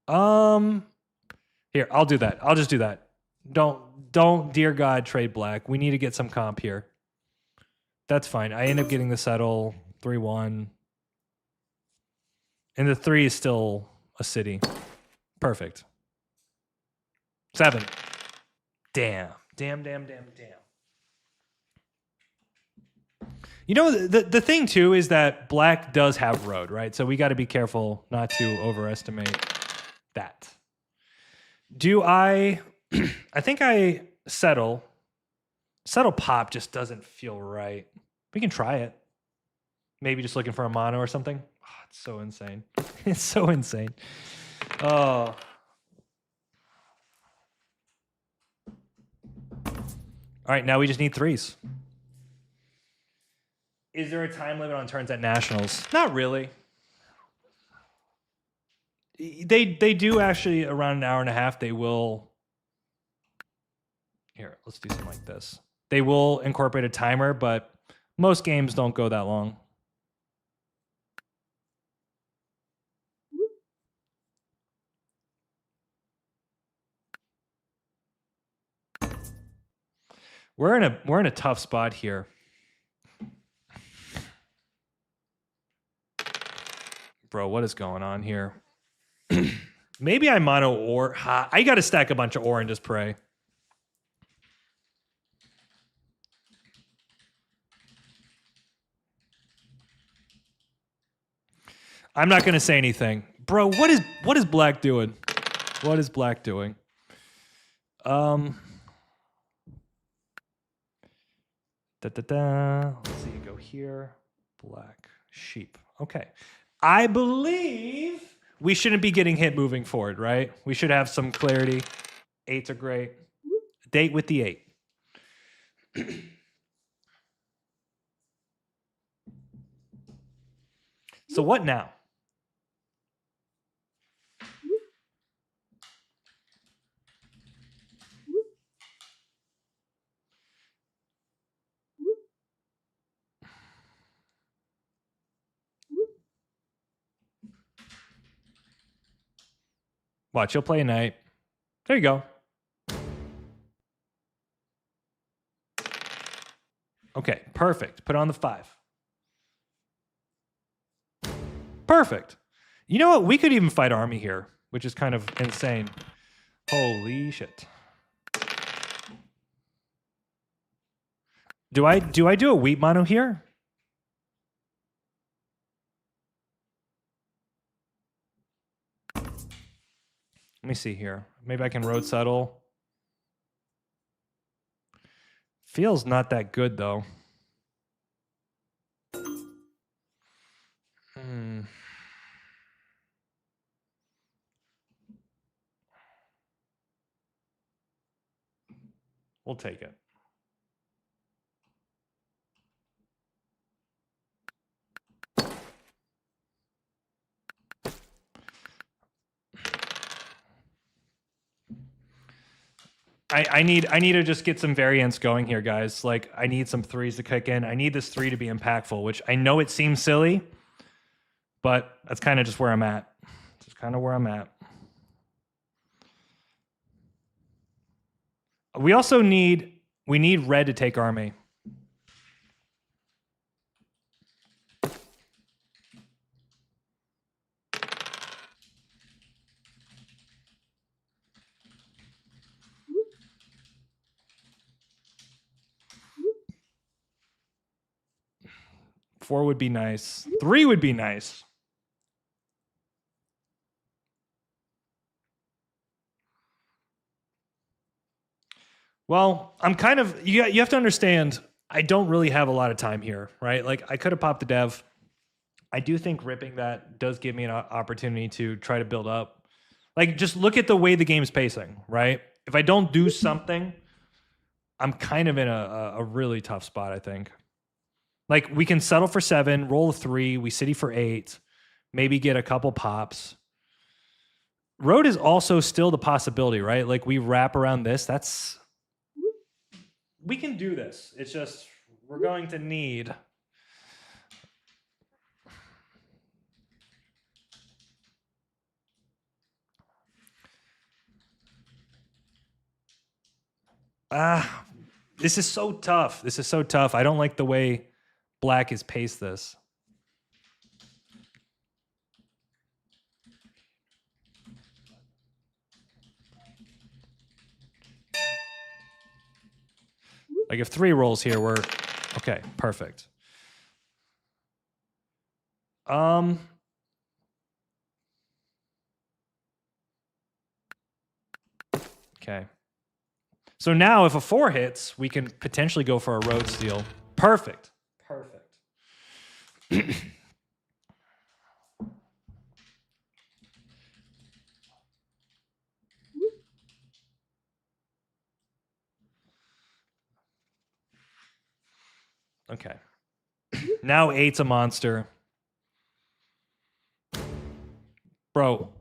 Here, I'll do that. I'll just do that. Don't, dear God, trade black. We need to get some comp here. That's fine. I end up getting the settle 3-1. And the 3 is still a city. Perfect. 7. Damn. Damn. You know, the thing too is that black does have road, right? So we got to be careful not to overestimate that. Do I I think I settle pop just doesn't feel right. We can try it. Maybe just looking for a mono or something. Oh, it's so insane. It's so insane. Oh. All right, now we just need 3s. Is there a time limit on turns at nationals? Not really. They do actually around an hour and a half. They will. Here, let's do something like this. They will incorporate a timer, but most games don't go that long. We're in a tough spot here. Bro, what is going on here? Maybe I mono ore. I got to stack a bunch of ore and just pray. I'm not going to say anything. Bro, what is black doing? What is black doing? Let's see, go here. Black sheep. Okay. I believe we shouldn't be getting hit moving forward, right? We should have some clarity. 8s are great. Date with the 8. So what now? Watch, you'll play a knight. There you go. Okay, perfect. Put on the 5. Perfect. You know what? We could even fight army here, which is kind of insane. Holy shit. Do I do a wheat mono here? Let me see here. Maybe I can road settle. Feels not that good though. We'll take it. I need to just get some variance going here, guys. Like, I need some 3s to kick in. I need this 3 to be impactful, which I know it seems silly, but that's kind of just where I'm at. Just kind of where I'm at. We also need red to take army. Four would be nice. 3 would be nice. Well, I'm kind of, you have to understand, I don't really have a lot of time here, right? Like, I could have popped the dev. I do think ripping that does give me an opportunity to try to build up. Like, just look at the way the game's pacing, right? If I don't do something, I'm kind of in a really tough spot, I think. Like, we can settle for 7, roll a 3, we city for 8, maybe get a couple pops. Road is also still the possibility, right? Like, we wrap around this. We can do this. It's just, we're going to need. This is so tough. This is so tough. I don't like the way black has paced this. Like if 3 rolls here, we're okay. Perfect. Okay. So now if a 4 hits, we can potentially go for a road steal. Perfect. Perfect. Okay. Now 8's a monster. Bro.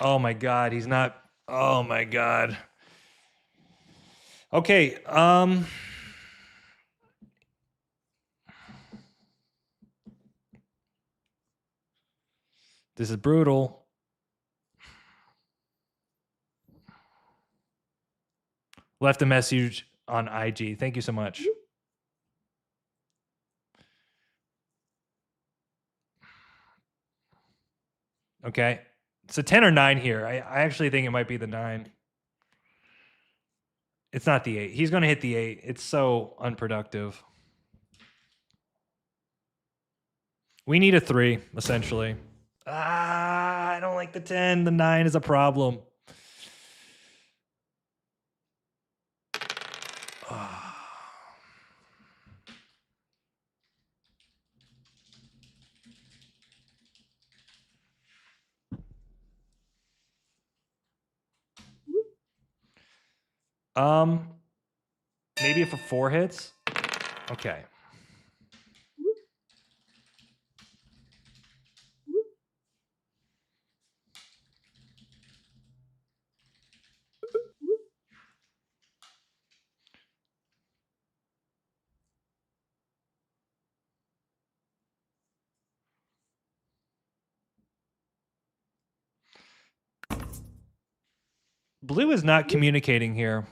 Oh my god, he's not. Oh my god. Okay, this is brutal. Left a message on IG. Thank you so much. Okay. It's a 10 or 9 here. I actually think it might be the 9. It's not the 8. He's going to hit the 8. It's so unproductive. We need a 3, essentially. I don't like the 10. The 9 is a problem. Maybe if a 4 hits. Okay. Blue is not communicating here.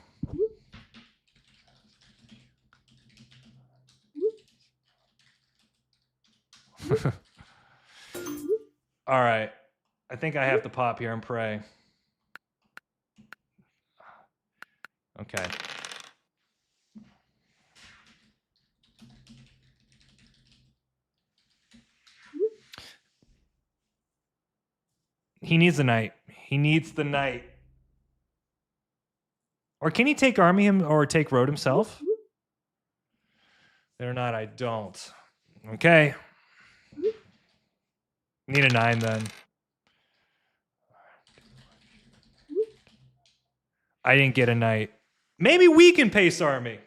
All right. I think I have to pop here and pray. Okay. He needs the knight. He needs the knight. Or can he take army him or take road himself? They're not. I don't. Okay. Need a 9 then. I didn't get a knight. Maybe we can pace army.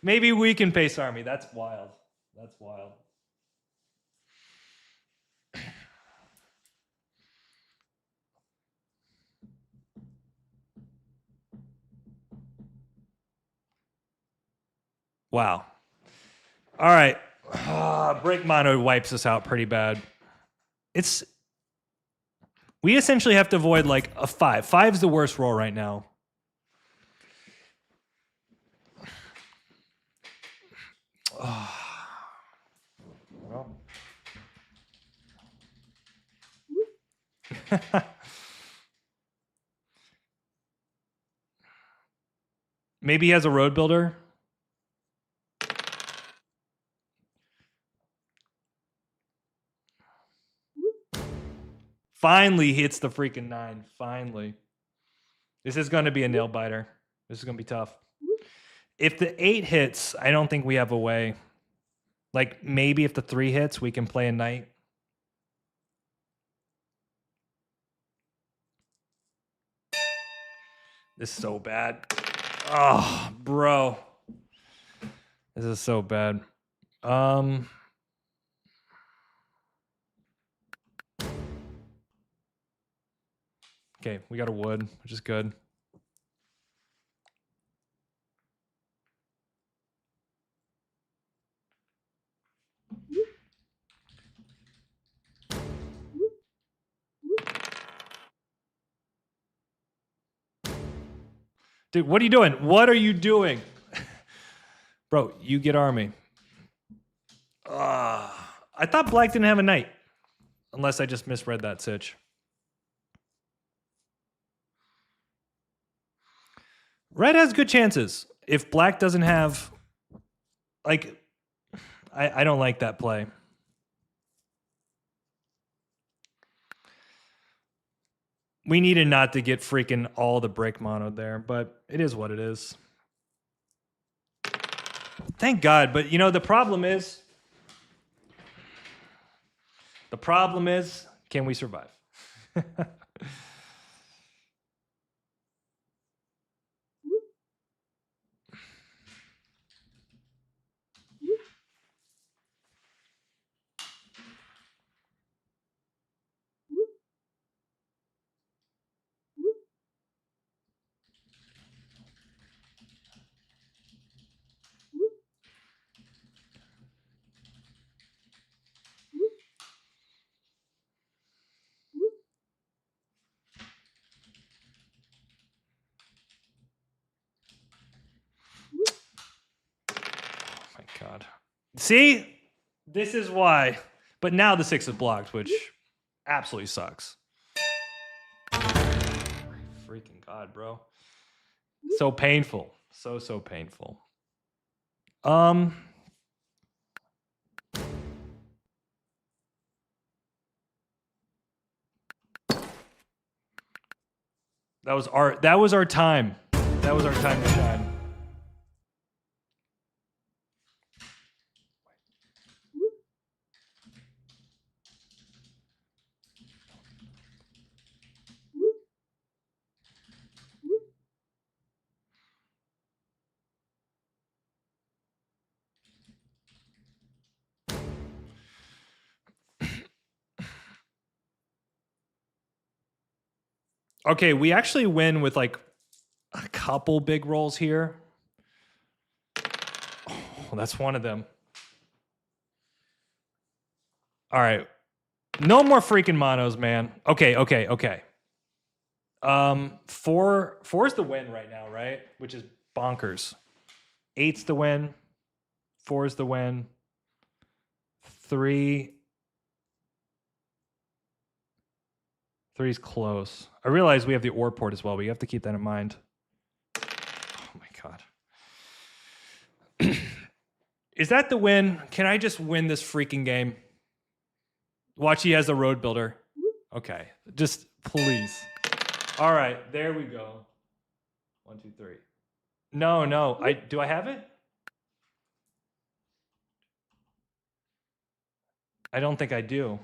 Maybe we can pace army. That's wild. That's wild. Wow. All right. Break mono wipes us out pretty bad. We essentially have to avoid like a 5. 5's the worst roll right now. Well. Maybe he has a road builder. Finally hits the freaking 9. Finally. This is going to be a nail biter. This is going to be tough. If the 8 hits, I don't think we have a way. Like maybe if the 3 hits, we can play a knight. This is so bad. Oh, bro. This is so bad. Okay, we got a wood, which is good. Dude, what are you doing? What are you doing? Bro, you get army. I thought black didn't have a knight. Unless I just misread that sitch. Red has good chances. If black doesn't have... Like, I don't like that play. We needed not to get freaking all the brick mono there, but it is what it is. Thank God, but you know, the problem is, can we survive? God. See? This is why. But now the 6 is blocked, which absolutely sucks. Freaking God, bro. So painful. So painful. That was our time. That was our time to shine. Okay, we actually win with like a couple big rolls here. Oh, that's one of them. All right. No more freaking monos, man. Okay. Four's the win right now, right? Which is bonkers. 8's the win. 4's the win. 3's close. I realize we have the ore port as well, but you have to keep that in mind. Oh my God. Is that the win? Can I just win this freaking game? Watch, he has the road builder. Okay, just please. All right, there we go. 1, 2, 3. No. Do I have it? I don't think I do. 1,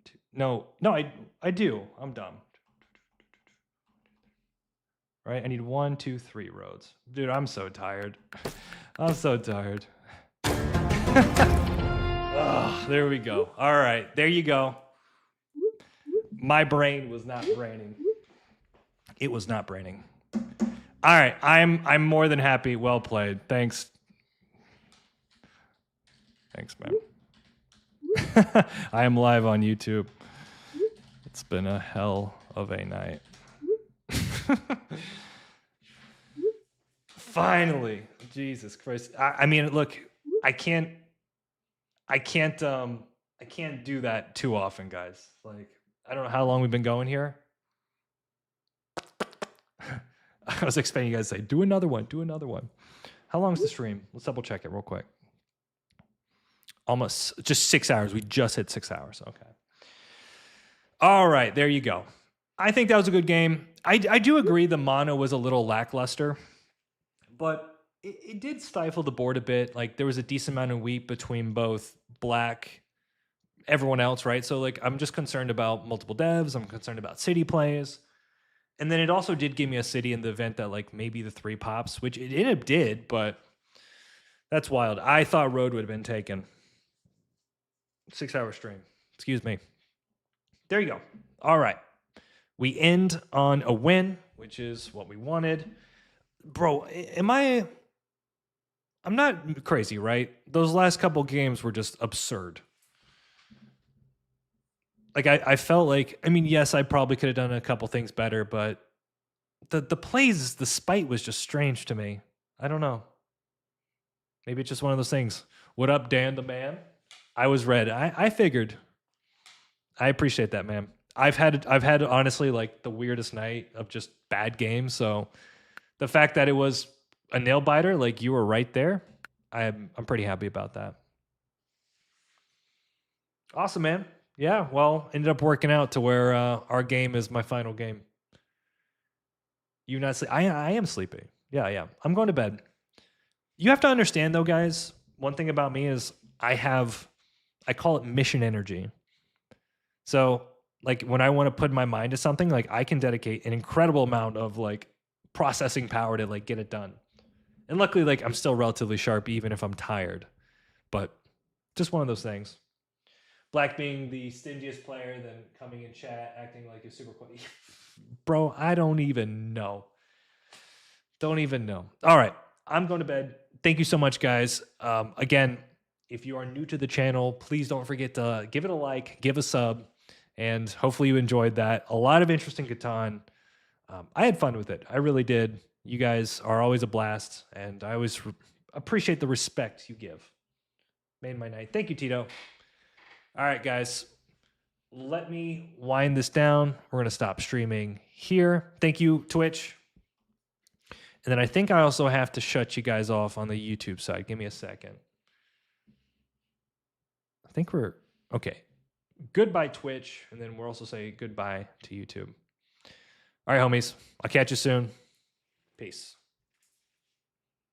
2. No, I do. I'm dumb. Right? I need 1, 2, 3 roads. Dude, I'm so tired. I'm so tired. Oh, there we go. All right, there you go. My brain was not braining. It was not braining. All right, I'm more than happy. Well played. Thanks. Thanks, man. I am live on YouTube. It's been a hell of a night. Finally, Jesus Christ. I mean, look, I can't do that too often, guys. Like, I don't know how long we've been going here. I was expecting you guys to say, do another one. How long is the stream? Let's double check it real quick. Almost just 6 hours. We just hit 6 hours. Okay. All right, there you go. I think that was a good game. I do agree the mono was a little lackluster, but it did stifle the board a bit. Like, there was a decent amount of wheat between both black, everyone else, right? So, like, I'm just concerned about multiple devs. I'm concerned about city plays. And then it also did give me a city in the event that, like, maybe the 3 pops, which it did, but that's wild. I thought road would have been taken. 6 hour stream. Excuse me. There you go. All right. We end on a win, which is what we wanted. Bro, I'm not crazy, right? Those last couple games were just absurd. Like, I felt like, I mean, yes, I probably could have done a couple things better, but the plays, the spite was just strange to me. I don't know. Maybe it's just one of those things. What up, Dan the man? I was red. I figured. I appreciate that, man. I've had honestly like the weirdest night of just bad games. So the fact that it was a nail biter, like you were right there, I'm pretty happy about that. Awesome, man. Yeah, well, ended up working out to where our game is my final game. You not sleep? I am sleepy. Yeah, yeah. I'm going to bed. You have to understand though, guys. One thing about me is I call it mission energy. So like when I want to put my mind to something, like I can dedicate an incredible amount of like processing power to like get it done. And luckily, like I'm still relatively sharp even if I'm tired. But just one of those things. Black being the stingiest player, then coming in chat, acting like a super quiet. Bro, I don't even know. Don't even know. All right, I'm going to bed. Thank you so much, guys. Again, if you are new to the channel, please don't forget to give it a like, give a sub, and hopefully you enjoyed that. A lot of interesting Catan. I had fun with it. I really did. You guys are always a blast, and I always appreciate the respect you give. Made my night. Thank you, Tito. All right, guys. Let me wind this down. We're going to stop streaming here. Thank you, Twitch. And then I think I also have to shut you guys off on the YouTube side. Give me a second. I think we're okay. Goodbye, Twitch. And then we'll also say goodbye to YouTube. All right, homies. I'll catch you soon. Peace.